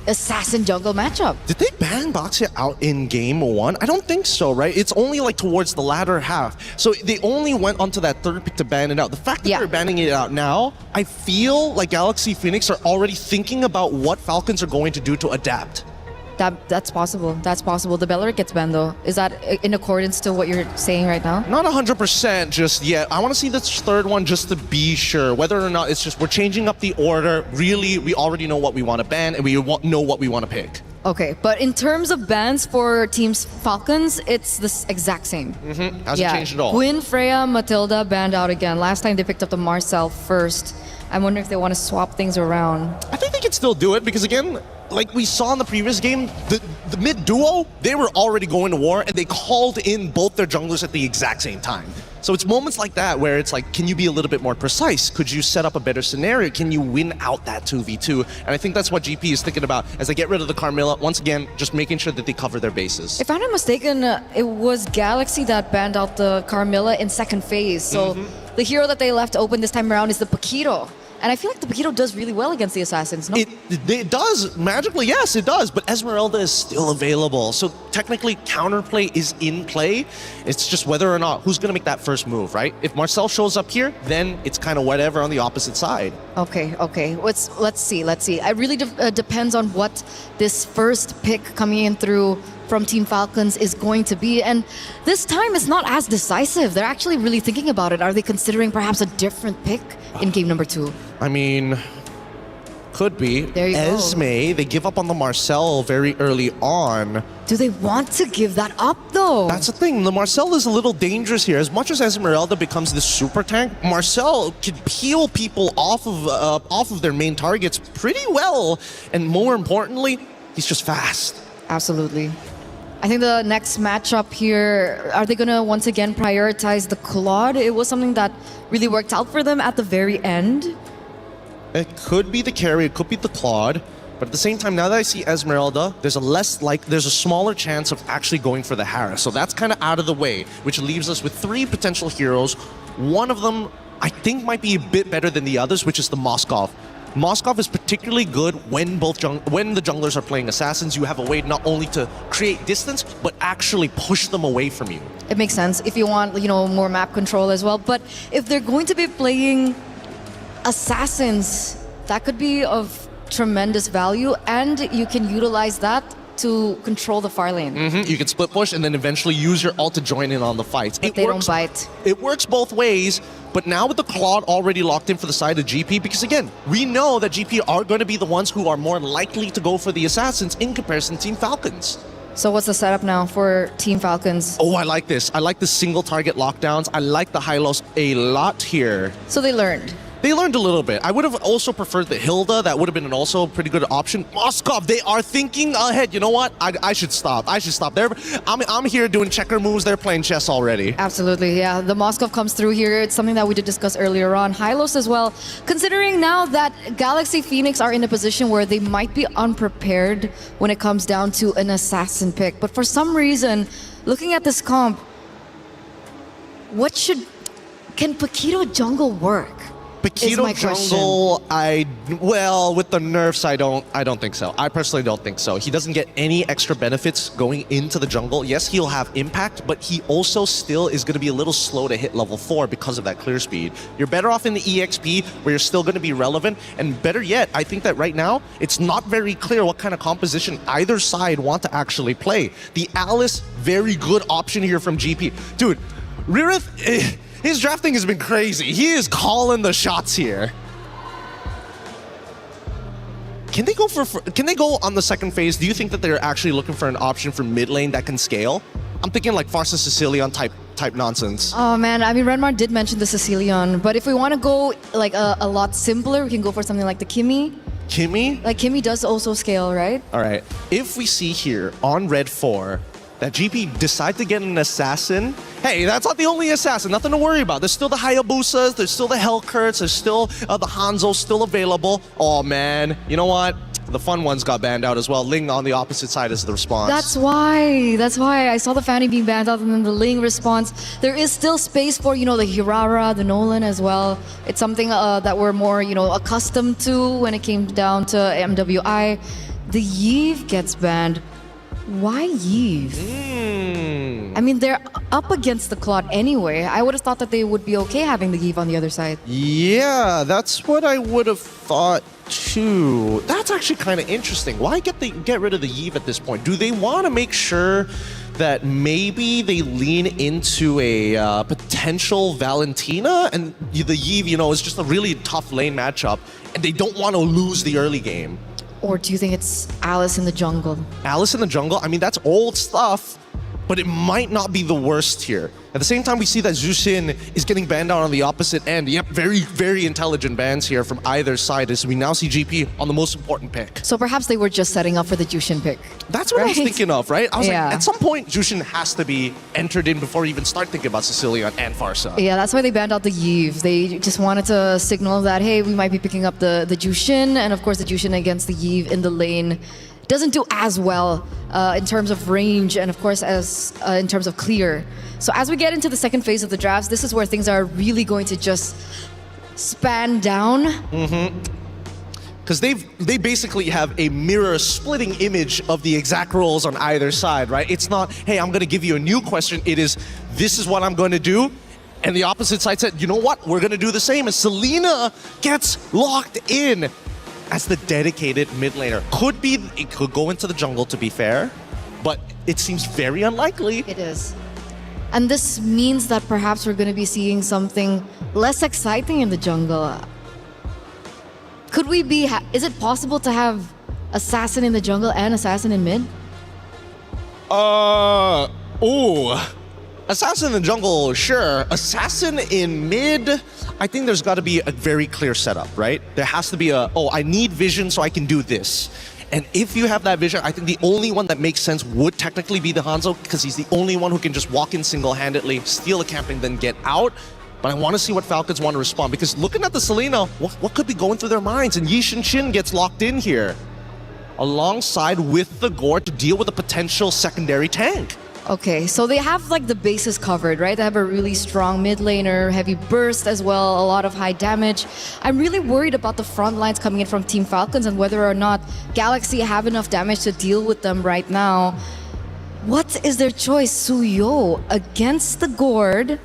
assassin jungle matchup. Did they ban Baxia out in game 1? I don't think so, right? It's only like towards the latter half. So they only went onto that third pick to ban it out. The fact that they're banning it out now, I feel like Galaxy Phoenix are already thinking about what Falcons are going to do to adapt. That's possible. That's possible. The Beleric gets banned though. Is that in accordance to what you're saying right now? Not 100% just yet. I want to see this third one just to be sure. Whether or not it's just we're changing up the order. Really, we already know what we want to ban and we know what we want to pick. Okay, but in terms of bans for Teams Falcons, it's the exact same. Hasn't changed at all. Gwyn, Freya, Matilda banned out again. Last time they picked up the Marcel first. I'm wondering if they want to swap things around. I think they can still do it because again, like we saw in the previous game, the mid duo, they were already going to war and they called in both their junglers at the exact same time. So it's moments like that where it's like, can you be a little bit more precise? Could you set up a better scenario? Can you win out that 2v2? And I think that's what GP is thinking about as they get rid of the Carmilla. Once again, just making sure that they cover their bases. If I'm not mistaken, it was Galaxy that banned out the Carmilla in second phase. So the hero that they left open this time around is the Paquito. And I feel like the Paquito does really well against the Assassins, no? It does. Magically, yes, it does. But Esmeralda is still available. So technically, counterplay is in play. It's just whether or not who's going to make that first move, right? If Marcel shows up here, then it's kind of whatever on the opposite side. Okay. Let's see. It really depends on what this first pick coming in through from Team Falcons is going to be. And this time it's not as decisive. They're actually really thinking about it. Are they considering perhaps a different pick in game number 2? I mean, could be. There you go. Esme, they give up on the Marcel very early on. Do they want to give that up though? That's the thing. The Marcel is a little dangerous here. As much as Esmeralda becomes the super tank, Marcel can peel people off of their main targets pretty well. And more importantly, he's just fast. Absolutely. I think the next matchup here, are they going to once again prioritize the Claude? It was something that really worked out for them at the very end. It could be the carry, it could be the Claude. But at the same time, now that I see Esmeralda, there's a smaller chance of actually going for the Harris. So that's kind of out of the way, which leaves us with 3 potential heroes. One of them, I think, might be a bit better than the others, which is the Moskov. Moskov is particularly good when when the junglers are playing assassins. You have a way not only to create distance, but actually push them away from you. It makes sense if you want, more map control as well. But if they're going to be playing assassins, that could be of tremendous value, and you can utilize that to control the far lane. You can split push and then eventually use your ult to join in on the fights. But they don't bite. It works both ways, but now with the Claude already locked in for the side of GP, because again, we know that GP are going to be the ones who are more likely to go for the assassins in comparison to Team Falcons. So what's the setup now for Team Falcons? Oh, I like this. I like the single target lockdowns. I like the high-lows a lot here. So they learned. They learned a little bit. I would have also preferred the Hilda. That would have been an also pretty good option. Moskov, they are thinking ahead. You know what? I should stop. I should stop. I'm here doing checker moves. They're playing chess already. Absolutely, yeah. The Moskov comes through here. It's something that we did discuss earlier on. Hylos as well. Considering now that Galaxy Phoenix are in a position where they might be unprepared when it comes down to an assassin pick. But for some reason, looking at this comp, can Paquito jungle work? Paquito jungle, with the nerfs, I don't think so. I personally don't think so. He doesn't get any extra benefits going into the jungle. Yes, he'll have impact, but he also still is going to be a little slow to hit level 4 because of that clear speed. You're better off in the EXP where you're still going to be relevant, and better yet, I think that right now, it's not very clear what kind of composition either side want to actually play. The Alice, very good option here from GP. Dude, Ririth... his drafting has been crazy. He is calling the shots here. Can they go on the second phase? Do you think that they're actually looking for an option for mid lane that can scale? I'm thinking like Farsa Sicilian type nonsense. Oh man, I mean Renmar did mention the Sicilian, but if we want to go like a lot simpler, we can go for something like the Kimmy. Kimmy? Like Kimmy does also scale, right? All right. If we see here on Red 4 that GP decide to get an assassin, hey, that's not the only assassin, nothing to worry about. There's still the Hayabusas, there's still the Hellcurts, there's still the Hanzos still available. Oh man, you know what? The fun ones got banned out as well. Ling on the opposite side is the response. That's why I saw the Fanny being banned out and then the Ling response. There is still space for, the Hirara, the Nolan as well. It's something that we're more, accustomed to when it came down to MWI. The Yve gets banned. Why Yve? I mean, they're up against the Claude anyway. I would have thought that they would be okay having the Yve on the other side. Yeah, that's what I would have thought too. That's actually kind of interesting. Why get rid of the Yve at this point? Do they want to make sure that maybe they lean into a potential Valentina? And the Yve, is just a really tough lane matchup, and they don't want to lose the early game. Or do you think it's Alice in the jungle? Alice in the jungle? I mean, that's old stuff, but it might not be the worst here. At the same time, we see that Jushin is getting banned out on the opposite end. Yep, very, very intelligent bans here from either side as we now see GP on the most important pick. So perhaps they were just setting up for the Jushin pick. That's what I was thinking of, right? I was like, Yeah. at some point, Jushin has to be entered in before you even start thinking about Sicilian and Farsa. Yeah, that's why they banned out the Yve. They just wanted to signal that, hey, we might be picking up the Jushin, and of course the Jushin against the Yve in the lane doesn't do as well in terms of range and of course as in terms of clear. So as we get into the second phase of the drafts, this is where things are really going to just span down. Because they basically have a mirror splitting image of the exact roles on either side, right? It's not, hey, I'm going to give you a new question. It is, this is what I'm going to do. And the opposite side said, you know what? We're going to do the same. And Selena gets locked in as the dedicated mid laner. It could go into the jungle, to be fair, but it seems very unlikely. It is. And this means that perhaps we're going to be seeing something less exciting in the jungle. Could we be... is it possible to have Assassin in the jungle and Assassin in mid? Assassin in the jungle, sure. Assassin in mid, I think there's got to be a very clear setup, right? There has to be I need vision so I can do this. And if you have that vision, I think the only one that makes sense would technically be the Hanzo, because he's the only one who can just walk in single-handedly, steal a camp, and then get out. But I want to see what Falcons want to respond, because looking at the Selena, what could be going through their minds? And Yi Shin gets locked in here, alongside with the Gore to deal with a potential secondary tank. Okay, so they have like the bases covered, right? They have a really strong mid laner, heavy burst as well, a lot of high damage. I'm really worried about the front lines coming in from Team Falcons and whether or not Galaxy have enough damage to deal with them right now. What is their choice? Suyo against the Gord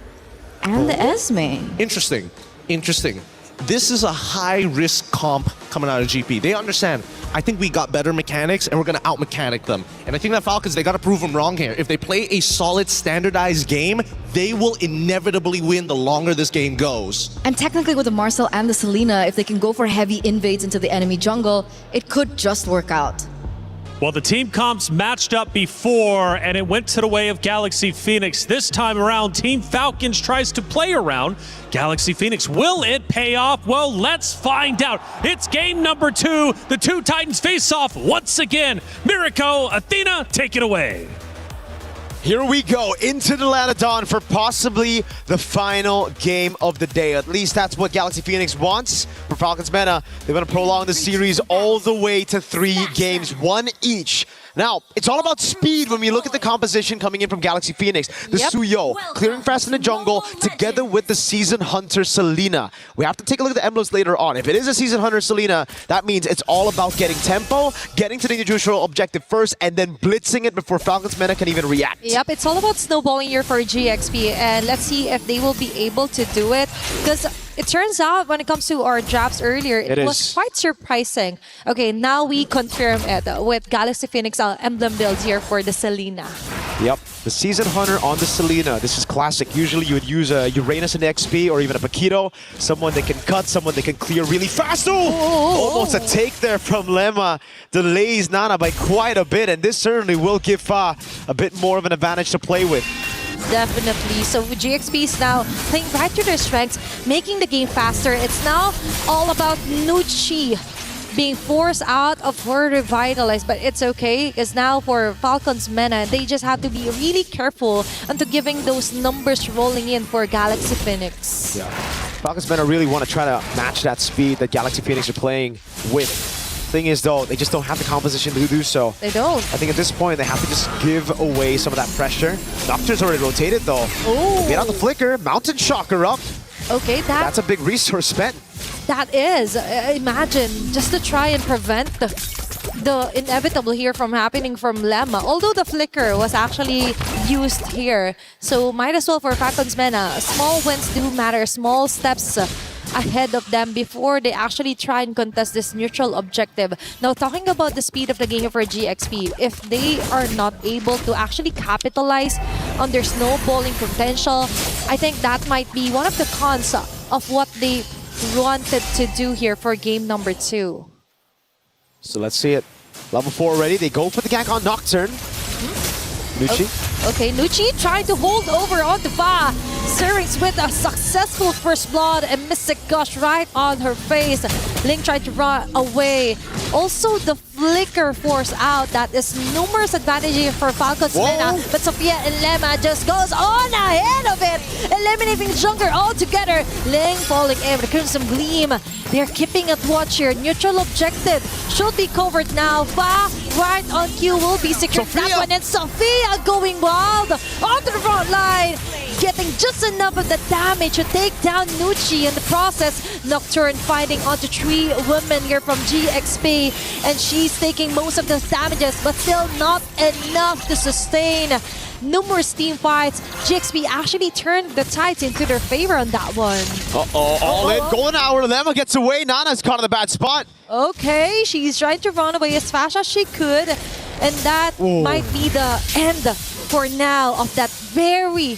and the Esme. Interesting. This is a high-risk comp coming out of GP. They understand, I think we got better mechanics and we're going to out-mechanic them. And I think that Falcons, they got to prove them wrong here. If they play a solid, standardized game, they will inevitably win the longer this game goes. And technically with the Marcel and the Selena, if they can go for heavy invades into the enemy jungle, it could just work out. Well, the team comps matched up before, and it went to the way of Galaxy Phoenix. This time around, Team Falcons tries to play around Galaxy Phoenix. Will it pay off? Well, let's find out. It's game number 2. The two Titans face off once again. Miriko, Athena, take it away. Here we go into the Land of Dawn for possibly the final game of the day. At least that's what Galaxy Phoenix wants. For Falcons Mena, they're going to prolong the series all the way to 3 games, 1 each. Now, it's all about speed when we look at the composition coming in from Galaxy Phoenix. The Suyo, clearing fast in the jungle, together with the Season Hunter Selena. We have to take a look at the emblems later on. If it is a Season Hunter Selena, that means it's all about getting tempo, getting to the individual objective first, and then blitzing it before Falcons Mena can even react. Yep, it's all about snowballing here for GXP, and let's see if they will be able to do it. Because it turns out when it comes to our drafts earlier, it was quite surprising. Okay, now we confirm it with Galaxy Phoenix emblem builds here for the Selena. Yep, the Season Hunter on the Selena. This is classic. Usually you would use a Uranus in XP or even a Paquito. Someone that can cut, someone that can clear really fast. Almost a take there from Lemma. Delays Nana by quite a bit, and this certainly will give Fa a bit more of an advantage to play with. Definitely. So GXP is now playing right to their strengths, making the game faster. It's now all about Nucci being forced out of her revitalized, but it's okay because now for Falcons Mena, they just have to be really careful into giving those numbers rolling in for Galaxy Phoenix. Yeah. Falcons Mena really want to try to match that speed that Galaxy Phoenix are playing with. Thing is though, they just don't have the composition to do so. They don't. I think at this point they have to just give away some of that pressure. Nocturne's already rotated though. Get out the flicker, Mountain Shocker up. Okay, that's a big resource spent. That is, imagine, just to try and prevent the inevitable here from happening from Lemma. Although the flicker was actually used here. So might as well for Falcons Mena. Small wins do matter, small steps ahead of them before they actually try and contest this neutral objective. Now, talking about the speed of the game for GXP, if they are not able to actually capitalize on their snowballing potential, I think that might be one of the cons of what they wanted to do here for game number 2. So let's see it. Level 4 already. They go for the gank on Nocturne. Nucci. Okay, Nucci trying to hold over onto Fa. Syrinx with a successful first blood and Mystic Gush right on her face. Link tried to run away. Also, the flicker force out. That is numerous advantages for Falcons Mena. But Sophia and Lemma just goes on ahead of it, eliminating Junker altogether. Ling falling in with Crimson Gleam. They're keeping it watch here. Neutral objective should be covered now. Fa right on cue will be secured. That one, and Sophia going wild onto the front line, getting just enough of the damage to take down Nucci in the process. Nocturne fighting onto 3 women here from GXP, and she's taking most of the damages, but still not enough to sustain numerous team fights. GXP actually turned the tides into their favor on that one. All in. Golden Hour. Lemma gets away. Nana's caught in the bad spot. Okay, she's trying to run away as fast as she could, and that might be the end for now of that very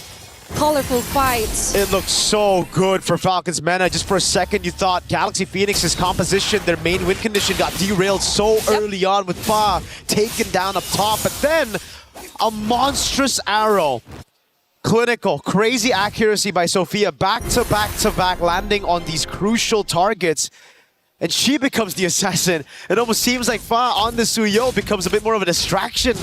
colorful fights. It looks so good for Falcons Mena. Just for a second, you thought Galaxy Phoenix's composition, their main win condition, got derailed so early on with Fa taken down up top. But then, a monstrous arrow. Clinical, crazy accuracy by Sophia. Back to back, landing on these crucial targets. And she becomes the assassin. It almost seems like Fa on the Suyo becomes a bit more of a distraction,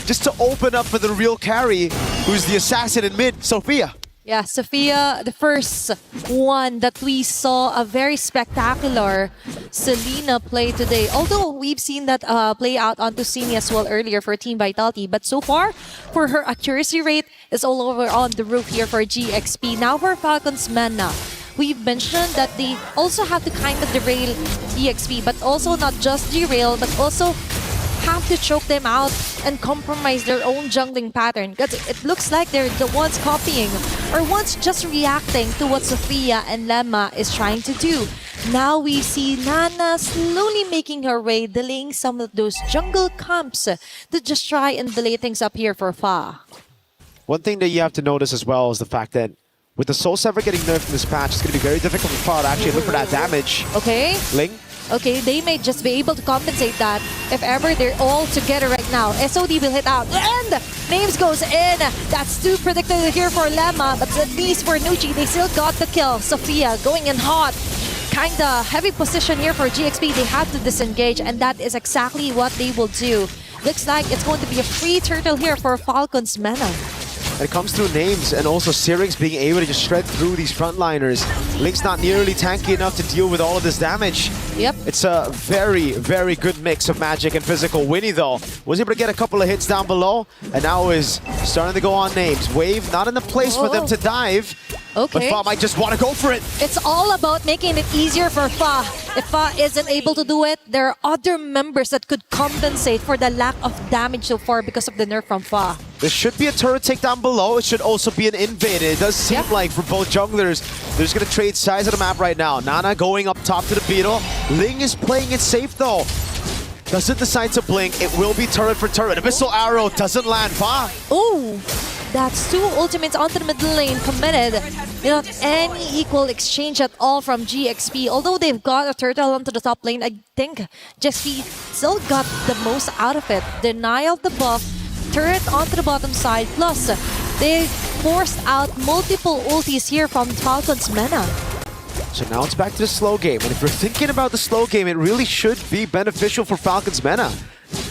just to open up for the real carry, who's the assassin in mid, Sophia. Yeah, Sophia, the first one that we saw a very spectacular Selena play today. Although we've seen that play out onto Sini as well earlier for Team Vitality. But so far, for her accuracy rate, is all over on the roof here for GXP. Now for Falcons Mena, we've mentioned that they also have to kind of derail GXP, but also not just derail, but also have to choke them out and compromise their own jungling pattern, because it looks like they're the ones copying or ones just reacting to what Sophia and Lemma is trying to do. Now we see Nana slowly making her way, delaying some of those jungle camps to just try and delay things up here for Fa. One thing that you have to notice as well is the fact that with the Soul Sever getting nerfed in this patch, it's going to be very difficult for Fa to actually look for that damage. Okay. Ling Okay, they may just be able to compensate that if ever they're all together right now. SOD will hit out and Names goes in. That's too predictable here for Lemma, but at least for Nucci, they still got the kill. Sophia going in hot. Kinda heavy position here for GXP. They have to disengage, and that is exactly what they will do. Looks like it's going to be a free turtle here for Falcons Mena. And it comes through Names and also Syrinx being able to just shred through these frontliners. Link's not nearly tanky enough to deal with all of this damage. Yep. It's a very, very good mix of magic and physical. Winnie, though, was able to get a couple of hits down below and now is starting to go on Names. Wave not in the place for them to dive. Okay. But Fa might just want to go for it. It's all about making it easier for Fa. If Fa isn't able to do it, there are other members that could compensate for the lack of damage so far because of the nerf from Fa. There should be a turret takedown below. It should also be an invade. It does seem like for both junglers, they're just going to trade size of the map right now. Nana going up top to the Beetle. Ling is playing it safe though. Doesn't decide to blink. It will be turret for turret. Abyssal Arrow doesn't land. Fa. Ooh. That's two ultimates onto the middle lane committed without any equal exchange at all from GXP. Although they've got a turtle onto the top lane, I think GXP still got the most out of it. Denial of the buff, turret onto the bottom side, plus they forced out multiple ultis here from Falcons Mena. So now it's back to the slow game. And if you're thinking about the slow game, it really should be beneficial for Falcons Mena.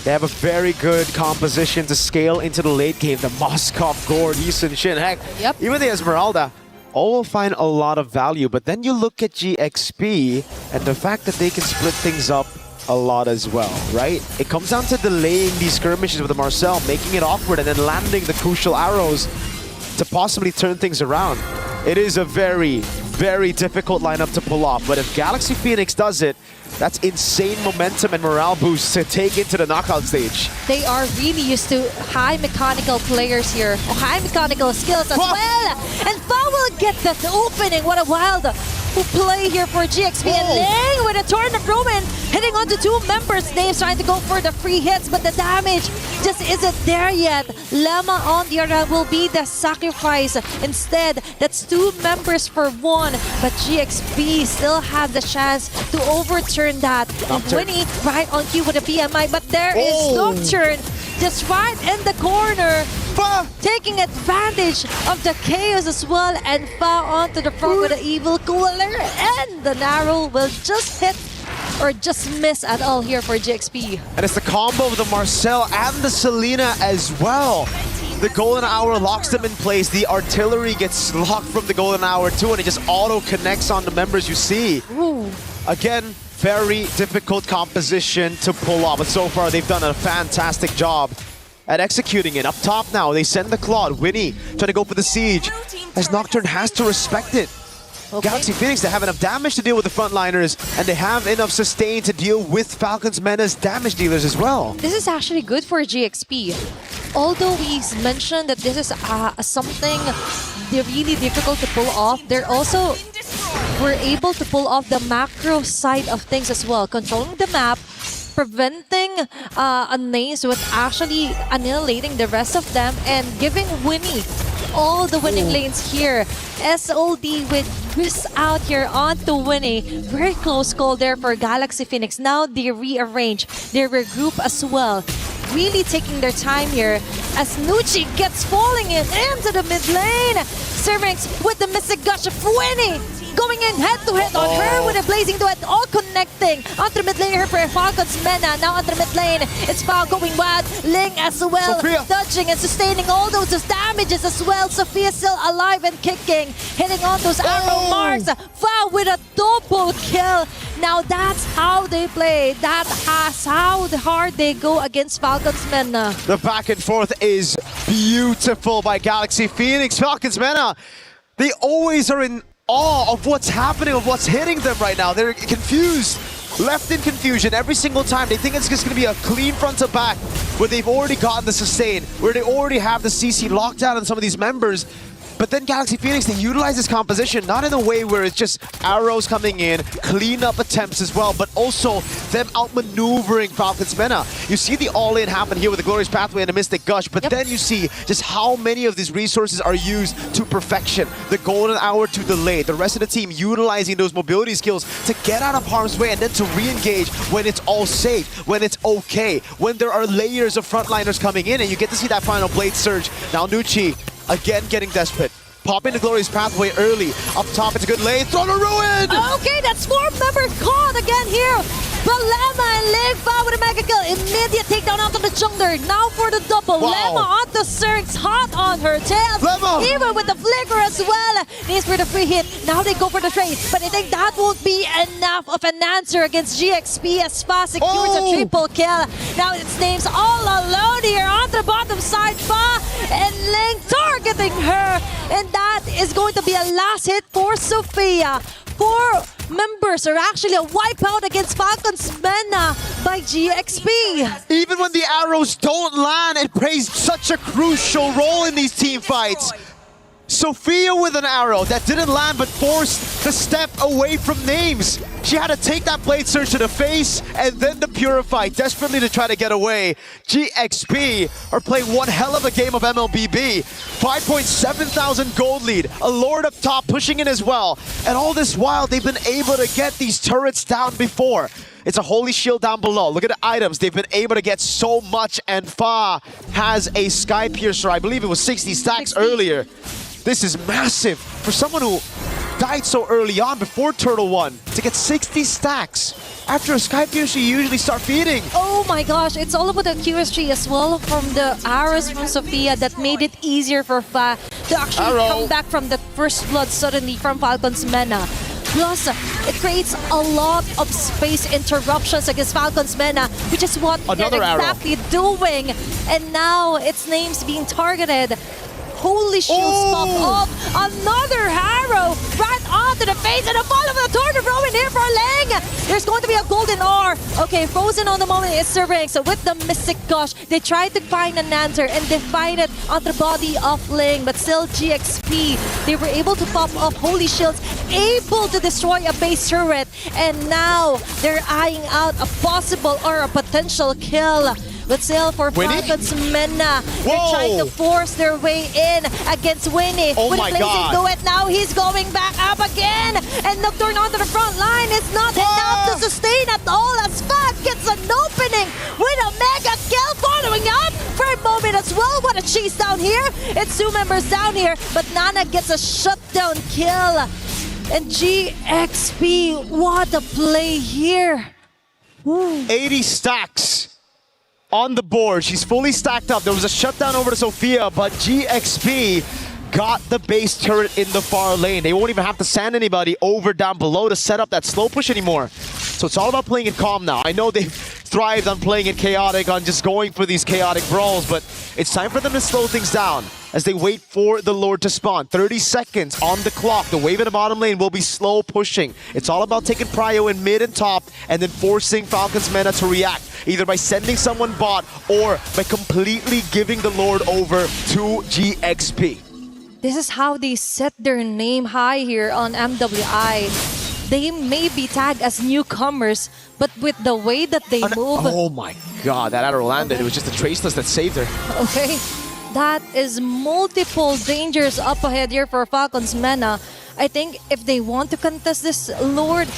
They have a very good composition to scale into the late game. The Moskov, Gord, Eason, Shin, heck, even the Esmeralda, all will find a lot of value. But then you look at GXP and the fact that they can split things up a lot as well, right? It comes down to delaying these skirmishes with the Marcel, making it awkward, and then landing the crucial arrows to possibly turn things around. It is a very, very difficult lineup to pull off. But if Galaxy Phoenix does it, that's insane momentum and morale boost to take into the knockout stage. They are really used to high mechanical players here, or high mechanical skills as well. And Fa will get that opening. What a wild play here for GXP. And Ling with a torn of Roman hitting onto two members. Names trying to go for the free hits, but the damage just isn't there yet. Lemma on the other hand will be the sacrifice. Instead, that's two members for one, but GXP still have the chance to overturn that. Winnie right on cue with a PMI, but there is Nocturne just right in the corner, taking advantage of the chaos as well, and Fa onto the front with an evil cooler, and the narrow will just hit or just miss at all here for GXP. And it's the combo of the Marcel and the Selena as well. The Golden Hour locks them in place. The artillery gets locked from the Golden Hour too, and it just auto-connects on the members you see. Ooh. Again, very difficult composition to pull off, but so far they've done a fantastic job at executing it. Up top now, they send the Claude. Winnie trying to go for the siege, as Nocturne has to respect it. Galaxy Phoenix, they have enough damage to deal with the frontliners, and they have enough sustain to deal with Falcons Mena's damage dealers as well. This is actually good for GXP. Although we mentioned that this is something they're really difficult to pull off, they're also were able to pull off the macro side of things as well. Controlling the map, preventing Names with actually annihilating the rest of them, and giving Winnie all the winning lanes here. SOD with whisk out here onto Winnie. Very close call there for Galaxy Phoenix. Now they rearrange, they regroup as well. Really taking their time here as Nucci gets falling into the mid lane. Syrinx with the Mystic Gush of Winnie. Going in head-to-head on her with a blazing duet, all connecting onto the mid lane here for Falcons Mena. Now onto the mid lane, it's Fa going wild. Ling as well, Sophia dodging and sustaining all those damages as well. Sophia still alive and kicking, hitting on those arrow marks. Fa with a double kill. Now that's how they play. That's how hard they go against Falcons Mena. The back and forth is beautiful by Galaxy Phoenix. Falcons Mena, they always are in awe of what's happening, of what's hitting them right now. They're confused, left in confusion every single time. They think it's just going to be a clean front to back, where they've already gotten the sustain, where they already have the CC locked down on some of these members. But then Galaxy Phoenix, they utilize this composition not in a way where it's just arrows coming in, clean up attempts as well, but also them outmaneuvering Falcon's Mena. You see the all-in happen here with the Glorious Pathway and the Mystic Gush, but then you see just how many of these resources are used to perfection. The Golden Hour to delay, the rest of the team utilizing those mobility skills to get out of harm's way and then to re-engage when it's all safe, when it's okay, when there are layers of frontliners coming in, and you get to see that final Blade Surge. Now Nucci, again getting desperate. Popping the Glorious Pathway early. Up top, it's a good lane. Throw to Ruin! Okay, that's 4-member caught again here. Balema and Lingfa with a mega kill. Immediate takedown onto the jungler. Now for the double. Wow. Lemma onto Syrinx. Hot on her tail. Lemma. Even with the flicker as well. Needs for the free hit. Now they go for the trade. But I think that won't be enough of an answer against GXP as Fa secures a triple kill. Now it's Names all alone here on the bottom side. Fa and Ling targeting her. And that is going to be a last hit for Sophia. 4 members are actually a wipeout against Falcon's Mena by GXP. Even when the arrows don't land, it plays such a crucial role in these team fights. Sophia with an arrow that didn't land but forced the step away from Names. She had to take that Blade Surge to the face and then the Purify desperately to try to get away. GXP are playing one hell of a game of MLBB. 5,700 gold lead. A Lord up top pushing in as well. And all this while, they've been able to get these turrets down before. It's a Holy Shield down below. Look at the items. They've been able to get so much, and Fa has a Sky Piercer. I believe it was 60 stacks earlier. This is massive for someone who died so early on before Turtle 1 to get 60 stacks. After a Sky Piercer, you usually start feeding. Oh my gosh, it's all about the QSG as well from the arrows from Sophia that made it easier for Fa to actually come back from the first blood suddenly from Falcon's Mena. Plus, it creates a lot of space interruptions against Falcon's Mena, which is what they're exactly doing. And now its Name's being targeted. Holy shields pop up. Another arrow right onto the face and a follow of the tornado throw in here for Ling. There's going to be a golden ore. Okay, frozen on the moment is Syrinx. So with the Mystic Gush, they tried to find an answer and they find it on the body of Ling. But still GXP, they were able to pop up Holy Shields, able to destroy a base turret. And now they're eyeing out a possible or a potential kill. But still for Falcon's Mena, they're trying to force their way in against Winnie. With a blazing duet, now he's going back up again. And Nocturne onto the front line is not enough to sustain at all as Fa gets an opening with a mega kill following up for a moment as well. What a chase down here. It's 2 members down here, but Nana gets a shutdown kill. And GXP, what a play here. Woo. 80 stacks on the board. She's fully stacked up. There was a shutdown over to Sophia, but GXP got the base turret in the far lane. They won't even have to send anybody over down below to set up that slow push anymore. So it's all about playing it calm now. I know they've thrived on playing it chaotic, on just going for these chaotic brawls, but it's time for them to slow things down as they wait for the Lord to spawn. 30 seconds on the clock. The wave in the bottom lane will be slow pushing. It's all about taking prio in mid and top and then forcing Falcon's Mena to react, either by sending someone bot or by completely giving the Lord over to GXP. This is how they set their name high here on MWI. They may be tagged as newcomers, but with the way that they move... Oh my god, that arrow landed. It was just the Traceless that saved her. Okay, that is multiple dangers up ahead here for Falcon's Mena. I think if they want to contest this Lord,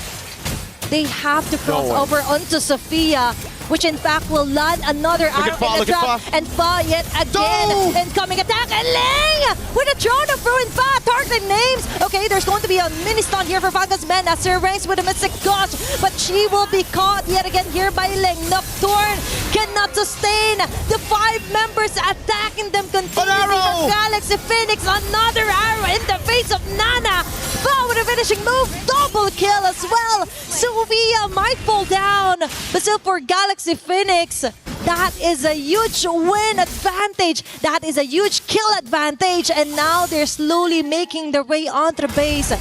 they have to cross over onto Sophia, which in fact will land another arrow in the trap. And Fa yet again. Incoming attack. And Ling with a drone of ruin Fa targeting Names. Okay, there's going to be a mini stun here for Falcon's Mena. Syrinx with a Mystic Gush, but she will be caught yet again here by Ling. Nocturne cannot sustain the 5 members attacking them continuously from Galaxy Phoenix. Another arrow in the face of Nana. Fa with a finishing move. Double kill as well. Sophia might fall down, but still for Galaxy Phoenix, that is a huge win advantage. That is a huge kill advantage. And now they're slowly making their way onto the base.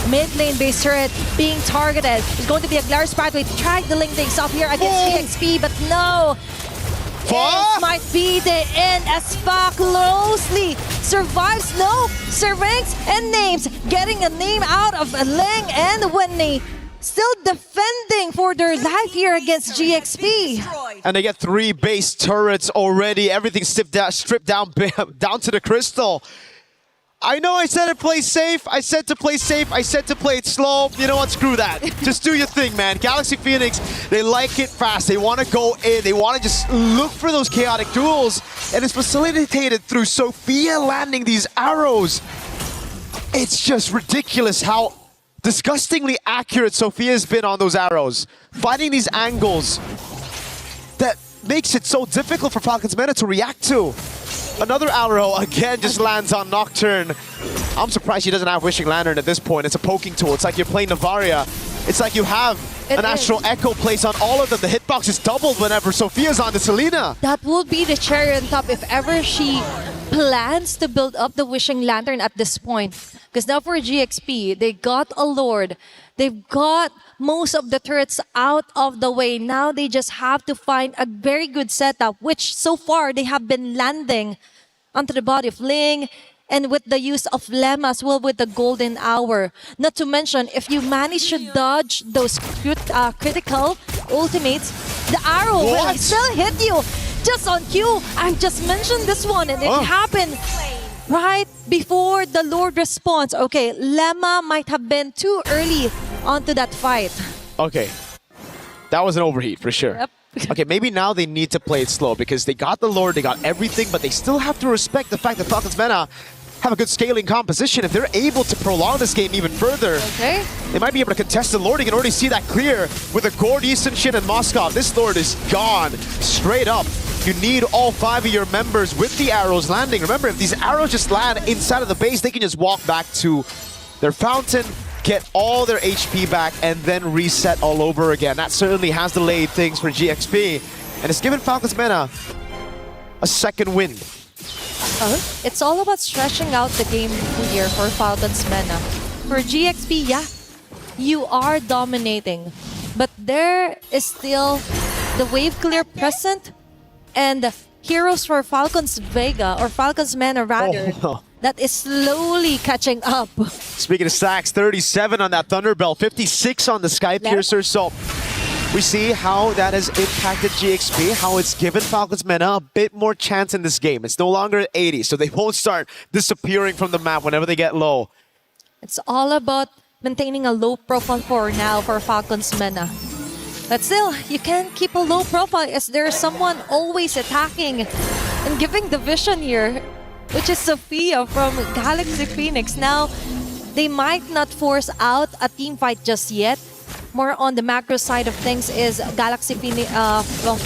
Mid lane base turret being targeted. There's going to be a Glorious Pathway to try to link things up here against GXP, but no. Fa? It might be the end as Fa closely survives. No, ranks and names, getting a name out of Leng and Winnie. Still defending for their life here against GXP. And they get 3 base turrets already. Everything stripped down to the crystal. I know I said to play safe. I said to play safe. I said to play it slow. You know what? Screw that. Just do your thing, man. Galaxy Phoenix, they like it fast. They want to go in. They want to just look for those chaotic duels. And it's facilitated through Sophia landing these arrows. It's just ridiculous how disgustingly accurate Sophia's been on those arrows. Finding these angles that makes it so difficult for Falcons Meta to react to. Another arrow again just lands on Nocturne. I'm surprised he doesn't have Wishing Lantern at this point. It's a poking tool. It's like you're playing Navaria. It's like you have an Astral Echo placed on all of them. The hitbox is doubled whenever Sophia's on the Selena. That will be the cherry on top if ever she plans to build up the Wishing Lantern at this point. Because now for GXP, they got a Lord. They've got most of the turrets out of the way. Now they just have to find a very good setup, which so far they have been landing onto the body of Ling, and with the use of Lemma as well with the golden hour. Not to mention, if you manage to dodge those critical ultimates, the arrow will still hit you. Just on cue, I just mentioned this one and it happened right before the Lord responds. Okay, Lemma might have been too early onto that fight. Okay, that was an overheat for sure. Yep. Okay, maybe now they need to play it slow because they got the Lord, they got everything, but they still have to respect the fact that Falcons Meta have a good scaling composition. If they're able to prolong this game even further, they might be able to contest the Lord. You can already see that clear with the Gord, Easton, Shin, and Moskov. This Lord is gone straight up. You need all 5 of your members with the arrows landing. Remember, if these arrows just land inside of the base, they can just walk back to their fountain, get all their HP back, and then reset all over again. That certainly has delayed things for GXP, and it's given Falcons Meta a second win. It's all about stretching out the game here for Falcons Meta. For GXP, yeah, you are dominating, but there is still the wave clear present, and heroes for Falcons Vega, or Falcons Meta rather, that is slowly catching up. Speaking of stacks, 37 on that Thunderbell, 56 on the Sky Piercer, so we see how that has impacted GXP, how it's given Falcons Meta a bit more chance in this game. It's no longer at 80, so they won't start disappearing from the map whenever they get low. It's all about maintaining a low profile for now for Falcons Meta. But still, you can't keep a low profile as there's someone always attacking and giving the vision here, which is Sophia from Galaxy Phoenix. Now, they might not force out a team fight just yet. More on the macro side of things is Galaxy Phoenix,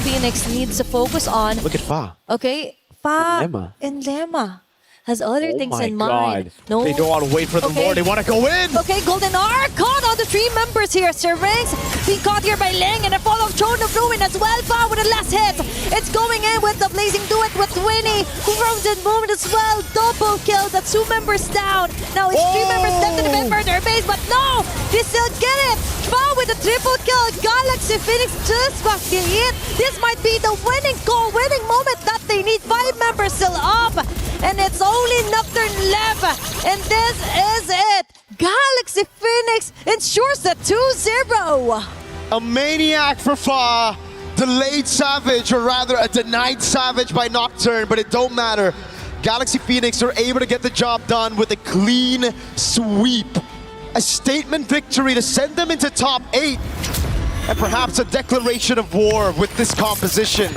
Phoenix needs to focus on. Look at Fa. Okay, Fa and Lemma has other things in mind. No, they don't want to wait for the Lord. They want to go in. Okay, Golden Arc caught all the 3 members here. Sir Ranks being caught here by Ling, and a fall of Throne of Ruin as well. Fa with the last hit. It's going in with the Blazing Duet with Winnie, who roams in movement as well. Double kill. That's 2 members down. Now it's 3 members left to defend for their base, but no, they still get it. Fa with a triple kill. Galaxy Phoenix just got hit. This might be the winning goal, winning moment that they need. 5 members still up, and it's only Nocturne left, and this is it. Galaxy Phoenix ensures the 2-0. A maniac for Fa. Delayed Savage, or rather a denied Savage by Nocturne, but it don't matter. Galaxy Phoenix are able to get the job done with a clean sweep. A statement victory to send them into top 8. And perhaps a declaration of war with this composition.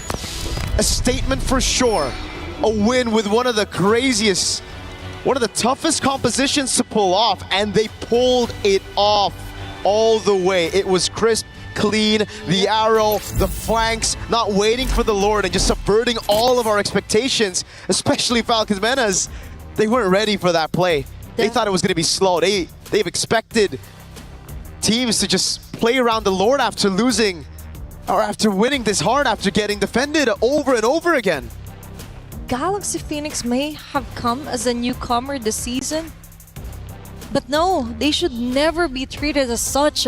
A statement for sure. A win with one of the craziest, one of the toughest compositions to pull off, and they pulled it off all the way. It was crisp, clean, the arrow, the flanks, not waiting for the Lord and just subverting all of our expectations, especially Falcons Meta's. They weren't ready for that play. They thought it was going to be slow. They've expected teams to just play around the Lord after losing, or after winning this hard, after getting defended over and over again. Galaxy Phoenix may have come as a newcomer this season, but no, they should never be treated as such.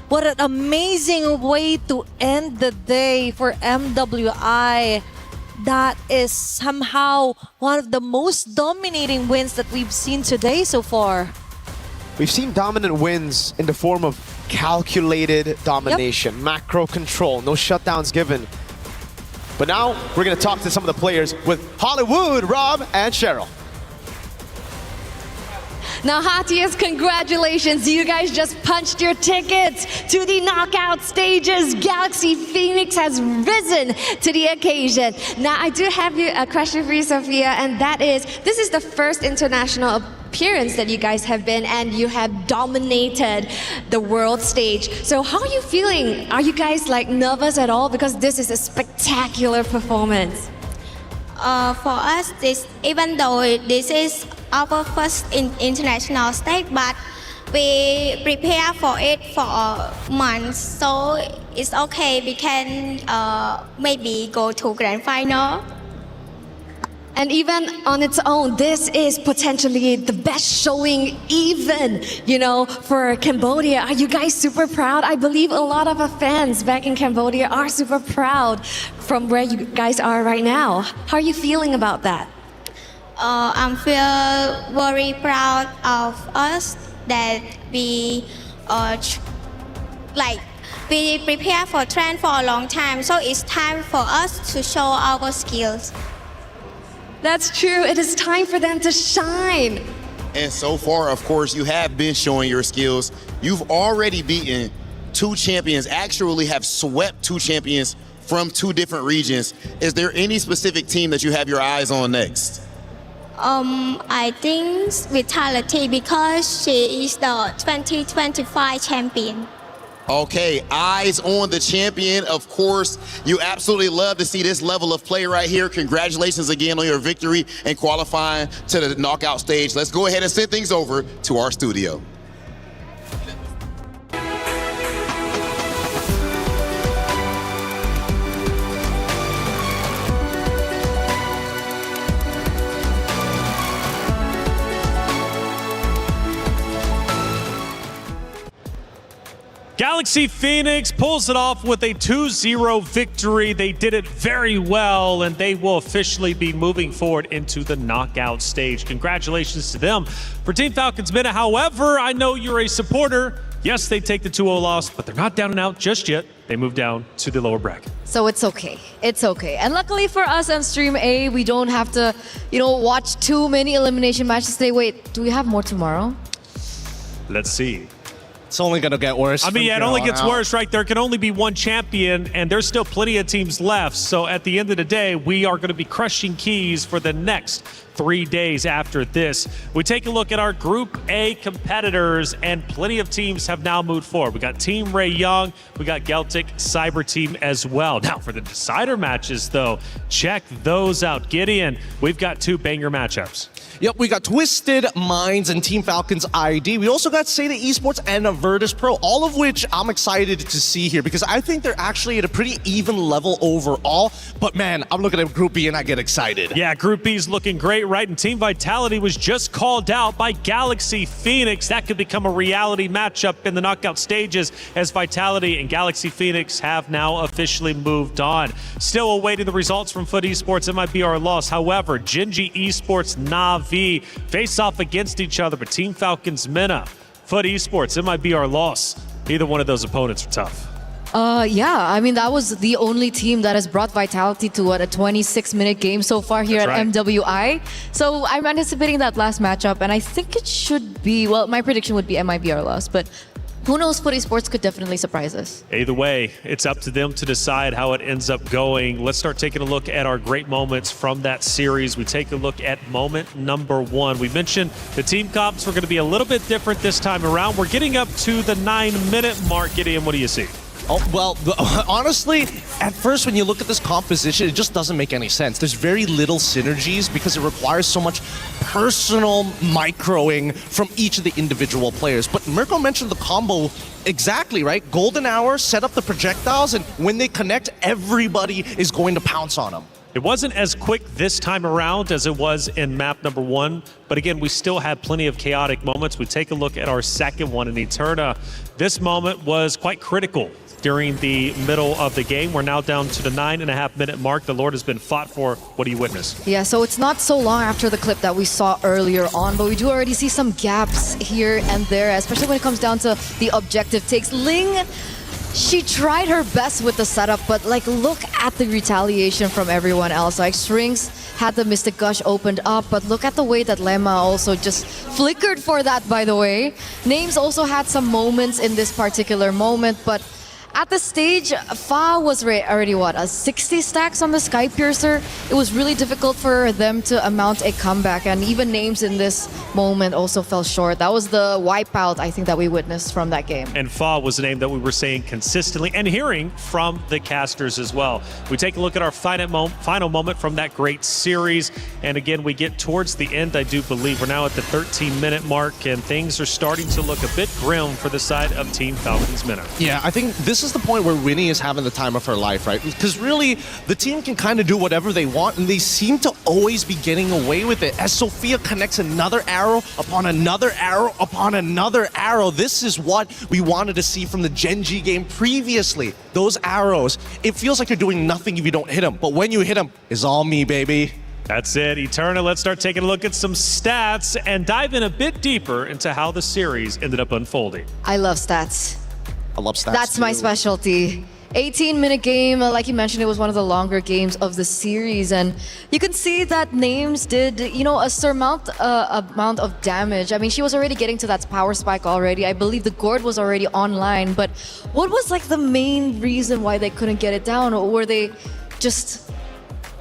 What an amazing way to end the day for MWI. that is somehow one of the most dominating wins that we've seen today so far. We've seen dominant wins in the form of calculated domination, macro control, no shutdowns given. But now we're going to talk to some of the players with Hollywood, Rob, and Cheryl. Now, heartiest congratulations. You guys just punched your tickets to the knockout stages. Galaxy Phoenix has risen to the occasion. Now, I do have a question for you, Sophia, and that is, this is the first international appearance that you guys have been, and you have dominated the world stage. So how are you feeling? Are you guys like nervous at all? Because this is a spectacular performance. For us, even though this is our first international stage, but we prepare for it for months, so it's okay. We can maybe go to grand final. And even on its own, this is potentially the best showing even, for Cambodia. Are you guys super proud? I believe a lot of our fans back in Cambodia are super proud from where you guys are right now. How are you feeling about that? I feel very proud of us that we we prepare for train for a long time, so it's time for us to show our skills. That's true. It is time for them to shine. And so far, of course, you have been showing your skills. You've already beaten 2 champions, actually have swept 2 champions from 2 different regions. Is there any specific team that you have your eyes on next? I think Vitality, because she is the 2025 champion. Okay, eyes on the champion. Of course, you absolutely love to see this level of play right here. Congratulations again on your victory and qualifying to the knockout stage. Let's go ahead and send things over to our studio. Galaxy Phoenix pulls it off with a 2-0 victory. They did it very well, and they will officially be moving forward into the knockout stage. Congratulations to them. For Team Falcons Minna, however, I know you're a supporter. Yes, they take the 2-0 loss, but they're not down and out just yet. They move down to the lower bracket. So it's okay. It's okay. And luckily for us on Stream A, we don't have to, watch too many elimination matches today. Wait, do we have more tomorrow? Let's see. It's only going to get worse. I mean, yeah, it only gets worse, right? There can only be 1 champion, and there's still plenty of teams left. So at the end of the day, we are going to be crushing keys for the next 3 days after this. We take a look at our Group A competitors, and plenty of teams have now moved forward. We got Team Ray Young, we got Celtic Cyber Team as well. Now, for the decider matches, though, check those out. Gideon, we've got 2 banger matchups. Yep, we got Twisted Minds and Team Falcons ID. We also got Seda Esports and Virtus Pro, all of which I'm excited to see here because I think they're actually at a pretty even level overall. But man, I'm looking at Group B and I get excited. Yeah, Group B's looking great, right? And Team Vitality was just called out by Galaxy Phoenix. That could become a reality matchup in the knockout stages as Vitality and Galaxy Phoenix have now officially moved on. Still awaiting the results from Foot Esports. It might be our loss. However, Genji Esports, Navi face off against each other, but Team Falcons Minna, Foot Esports, it might be our loss. Either one of those opponents are tough. Yeah, I mean, that was the only team that has brought Vitality to a 26-minute game so far here at MWI. So I'm anticipating that last matchup, and I think it should be, well, my prediction would be it might be our loss, but who knows, Foot Esports could definitely surprise us. Either way, it's up to them to decide how it ends up going. Let's start taking a look at our great moments from that series. We take a look at moment number 1. We mentioned the team comps were going to be a little bit different this time around. We're getting up to the 9-minute mark. Gideon, what do you see? Oh, well, honestly, at first when you look at this composition, it just doesn't make any sense. There's very little synergies because it requires so much personal microing from each of the individual players. But Mirko mentioned the combo exactly, right? Golden Hour, set up the projectiles, and when they connect, everybody is going to pounce on them. It wasn't as quick this time around as it was in map number 1, but again, we still had plenty of chaotic moments. We take a look at our second one in Eterna. This moment was quite critical during the middle of the game. We're now down to the 9.5-minute mark. The Lord has been fought for. What do you witness? Yeah, so it's not so long after the clip that we saw earlier on, but we do already see some gaps here and there, especially when it comes down to the objective takes. Ling, she tried her best with the setup, but like look at the retaliation from everyone else. Like Strings had the Mystic Gush opened up, but look at the way that Lemma also just flickered for that, by the way. Names also had some moments in this particular moment, but at the stage, Fa was already, what, 60 stacks on the Sky Piercer? It was really difficult for them to mount a comeback, and even Names in this moment also fell short. That was the wipeout, I think, that we witnessed from that game. And Fa was a name that we were saying consistently and hearing from the casters as well. We take a look at our final moment from that great series, and again, we get towards the end, I do believe. We're now at the 13-minute mark, and things are starting to look a bit grim for the side of Team Falcons Minnow. Yeah, I think this is the point where Winnie is having the time of her life, right? Because really, the team can kind of do whatever they want, and they seem to always be getting away with it. As Sophia connects another arrow upon another arrow upon another arrow, this is what we wanted to see from the Genji game previously. Those arrows, it feels like you're doing nothing if you don't hit them, but when you hit them, it's all me, baby. That's it, Eterna. Let's start taking a look at some stats and dive in a bit deeper into how the series ended up unfolding. I love stats. I love stats. That's my specialty. 18-minute game, like you mentioned, it was one of the longer games of the series, and you can see that Names did, you know, a surmount amount of damage. I mean, she was already getting to that power spike already. I believe the gourd was already online, but what was like the main reason why they couldn't get it down? Or were they just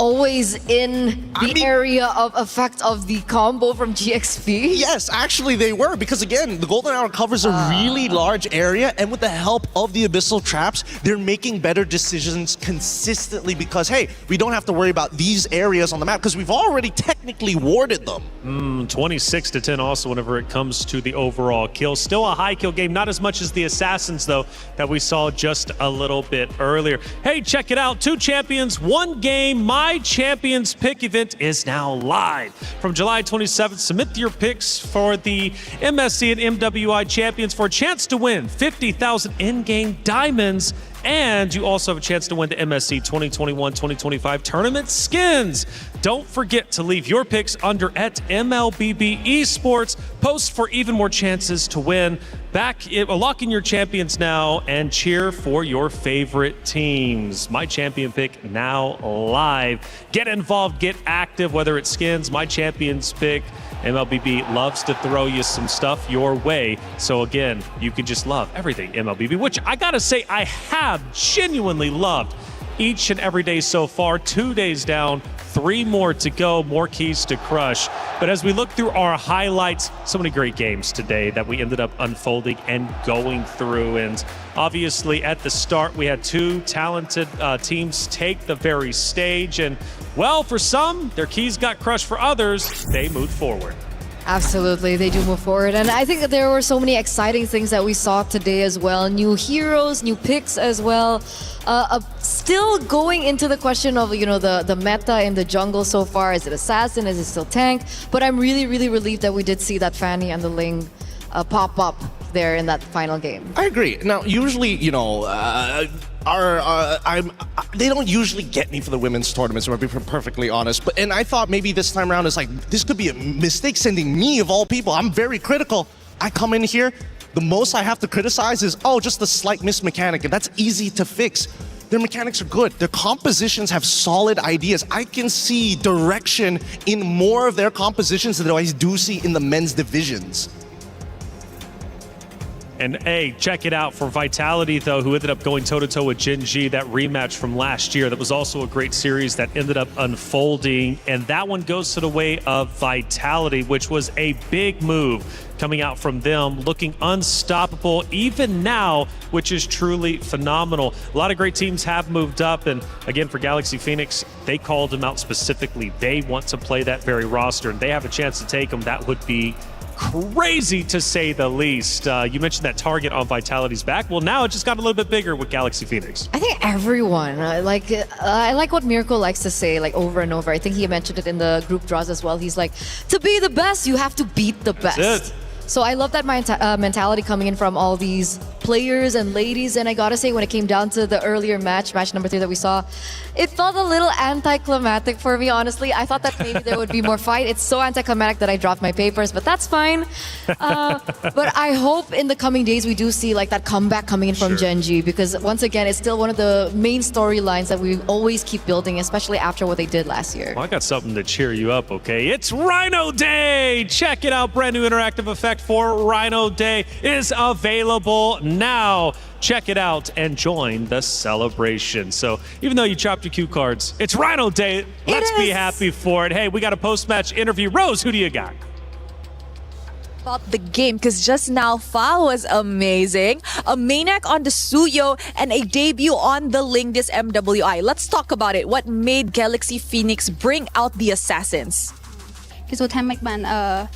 always in the area of effect of the combo from GXP? Yes, actually they were, because again, the Golden Hour covers a really large area, and with the help of the Abyssal Traps, they're making better decisions consistently because, hey, we don't have to worry about these areas on the map because we've already technically warded them. 26-10 also whenever it comes to the overall kill. Still a high kill game, not as much as the Assassins, though, that we saw just a little bit earlier. Hey, check it out. 2 champions, 1 game. My Champions Pick event is now live. From July 27th, submit your picks for the MSC and MWI champions for a chance to win 50,000 in-game diamonds. And you also have a chance to win the MSC 2021-2025 tournament skins. Don't forget to leave your picks under at MLBB Esports. Post for even more chances to win. Lock in your champions now and cheer for your favorite teams. My champion pick now live. Get involved, get active, whether it's skins, my champions pick. MLBB loves to throw you some stuff your way. So again, you can just love everything MLBB, which I gotta say I have genuinely loved each and every day so far. 2 days down, 3 more to go, more keys to crush. But as we look through our highlights, so many great games today that we ended up unfolding and going through. And obviously at the start, we had 2 talented teams take the very stage. And well, for some, their keys got crushed. For others, they moved forward. Absolutely, they do move forward. And I think that there were so many exciting things that we saw today as well. New heroes, new picks as well. Still going into the question of, you know, the meta in the jungle so far. Is it Assassin? Is it still Tank? But I'm really, really relieved that we did see that Fanny and the Ling pop up there in that final game. I agree. Now, usually, you know, they don't usually get me for the women's tournaments, to be perfectly honest. And I thought maybe this time around is like, this could be a mistake sending me of all people. I'm very critical. I come in here, the most I have to criticize is, oh, just a slight miss mechanic, and that's easy to fix. Their mechanics are good. Their compositions have solid ideas. I can see direction in more of their compositions than I do see in the men's divisions. And hey, check it out for Vitality, though, who ended up going toe-to-toe with Genji, that rematch from last year. That was also a great series that ended up unfolding. And that one goes to the way of Vitality, which was a big move coming out from them, looking unstoppable even now, which is truly phenomenal. A lot of great teams have moved up. And again, for Galaxy Phoenix, they called them out specifically. They want to play that very roster, and they have a chance to take them. That would be crazy to say the least. You mentioned that target on Vitality's back. Well, now it just got a little bit bigger with Galaxy Phoenix. I think everyone, I like what Miracle likes to say, like over and over. I think he mentioned it in the group draws as well. He's like, to be the best, you have to beat the best. That's it. So I love that mentality coming in from all these players and ladies. And I gotta say, when it came down to the earlier match number 3 that we saw, it felt a little anticlimactic for me, honestly. I thought that maybe there would be more fight. It's so anticlimactic that I dropped my papers, but that's fine. But I hope in the coming days we do see like that comeback coming in from Gen.G, because once again, it's still one of the main storylines that we always keep building, especially after what they did last year. Well, I got something to cheer you up, okay? It's Rhino Day! Check it out. Brand new interactive effect for Rhino Day is available now. Check it out and join the celebration. So even though you chopped your cue cards, it's Rhino Day. Let's be happy for it. Hey, we got a post-match interview. Rose, who do you got? About the game, because just now Fa was amazing. A maniac on the Suyo and a debut on the Lingdis MWI. Let's talk about it. What made Galaxy Phoenix bring out the assassins? គេសួរថាមិនបាន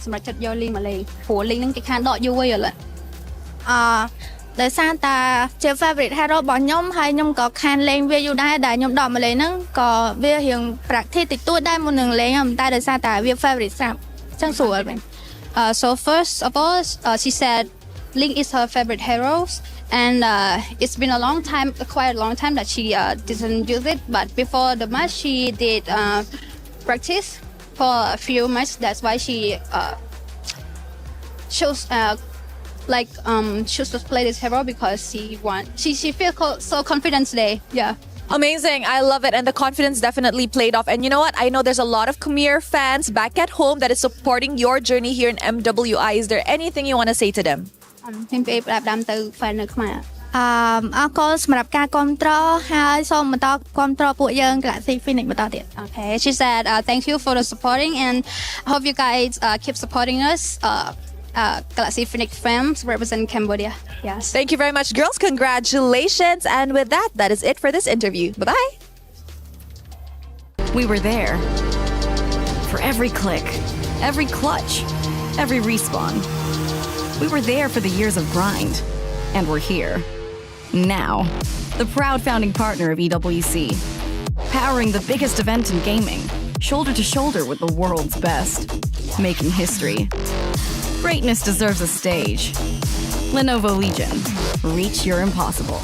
សម្រាប់ចិត្តយកលីងមកលេងព្រោះលីងហ្នឹងគេខានដកយូរហើយឥឡូវដោយសារតាជា favorite hero របស់ខ្ញុំហើយខ្ញុំក៏ខានលេងវាយូរដែរដែលខ្ញុំដកមកលេងហ្នឹងក៏វារៀង practice តិចតួចដែរមុននឹងលេងតែដោយសារតាវា favorite ស្រាប់អញ្ចឹងស្រួលវិញ so first of all she said Link is her favorite heroes and it's been a long time quite a long time that she didn't use it but before the match she did practice for a few matches. That's why she chose choose to play this hero because she feels so confident today. Yeah. Amazing. I love it. And the confidence definitely played off. And you know what? I know there's a lot of Khmer fans back at home that is supporting your journey here in MWI. Is there anything you want to say to them? ខ្ញុំពេលប្រាប់ដាំទៅ fan នៅខ្មែរអរគុណសម្រាប់ការគាំទ្រហើយសូមបន្តគាំទ្រពួកយើង Galaxy Phoenix បន្តទៀត Okay. She said thank you for the supporting and I hope you guys keep supporting us. Galaxy Phoenix fans represent Cambodia. Yes. Thank you very much, girls. Congratulations. And with that, that is it for this interview. Bye-bye. We were there. For every click, every clutch, every respawn. We were there for the years of grind. And we're here. Now. The proud founding partner of EWC. Powering the biggest event in gaming. Shoulder to shoulder with the world's best. Making history. Greatness deserves a stage. Lenovo Legion. Reach your impossible.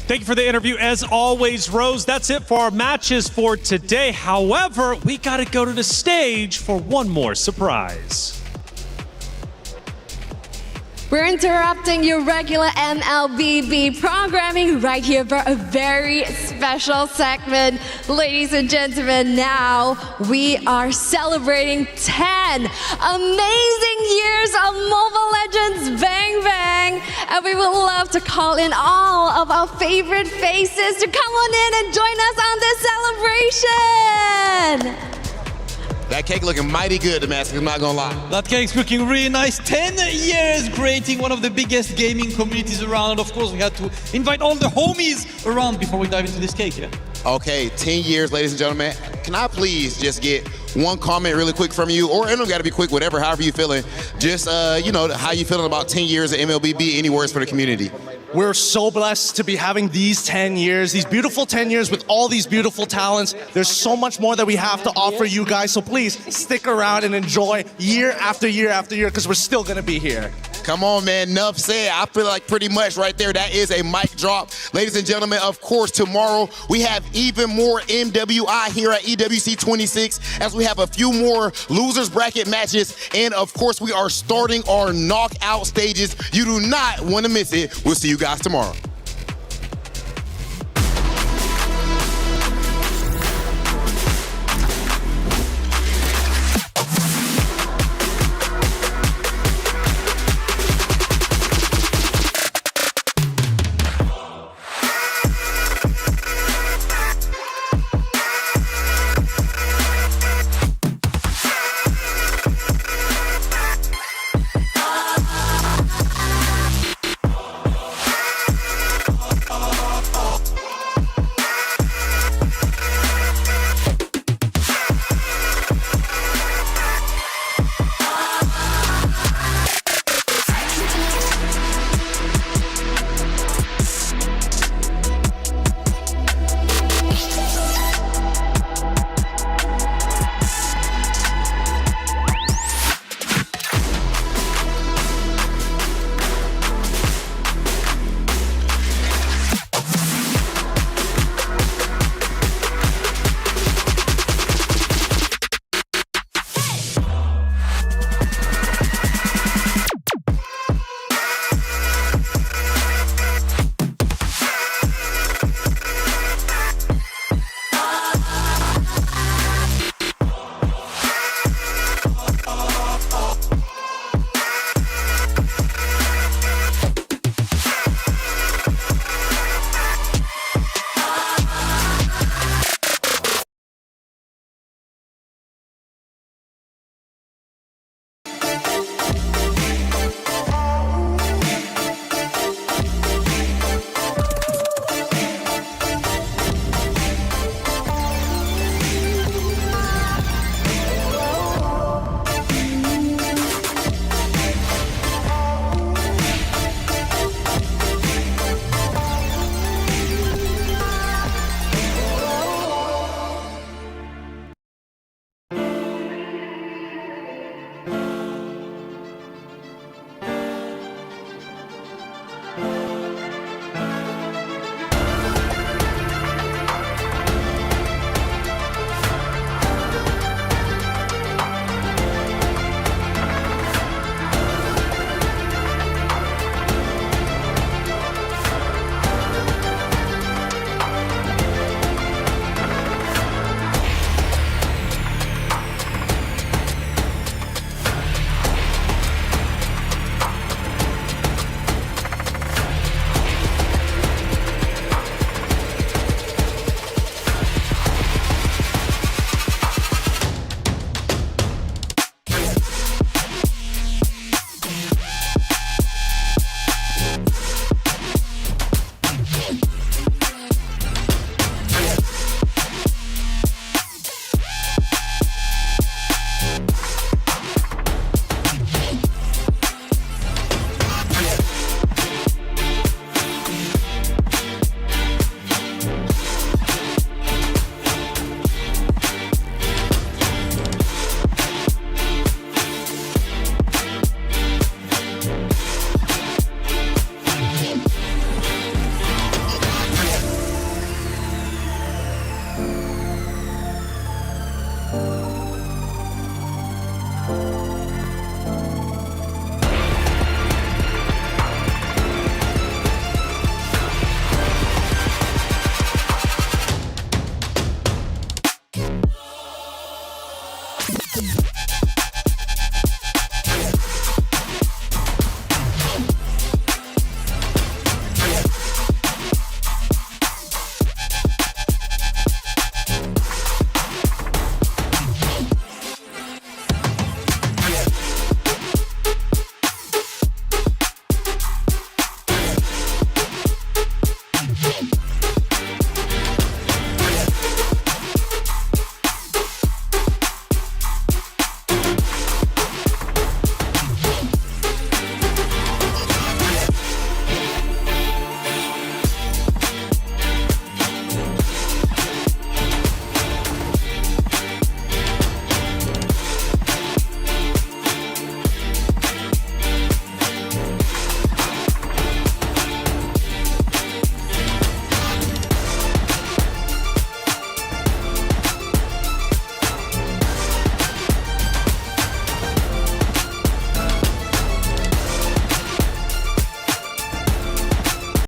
Thank you for the interview, as always, Rose. That's it for our matches for today. However, we got to go to the stage for one more surprise. We're interrupting your regular MLBB programming right here for a very special segment. Ladies and gentlemen, now we are celebrating 10 amazing years of Mobile Legends Bang Bang. And we would love to call in all of our favorite faces to come on in and join us on this celebration. That cake looking mighty good, Damascus, I'm not gonna lie. That cake's looking really nice. 10 years creating one of the biggest gaming communities around. Of course, we had to invite all the homies around before we dive into this cake, yeah? Okay, 10 years, ladies and gentlemen. Can I please just get one comment really quick from you? Or it don't gotta be quick, whatever, however you feeling. Just, how you feeling about 10 years of MLBB? Any words for the community? We're so blessed to be having these 10 years, these beautiful 10 years with all these beautiful talents. There's so much more that we have to offer you guys, so please stick around and enjoy year after year after year, because we're still gonna be here. Come on, man, enough said. I feel like pretty much right there, that is a mic drop. Ladies and gentlemen, of course, tomorrow we have even more MWI here at EWC26, as we have a few more losers bracket matches, and of course we are starting our knockout stages. You do not want to miss it. We'll see you guys tomorrow.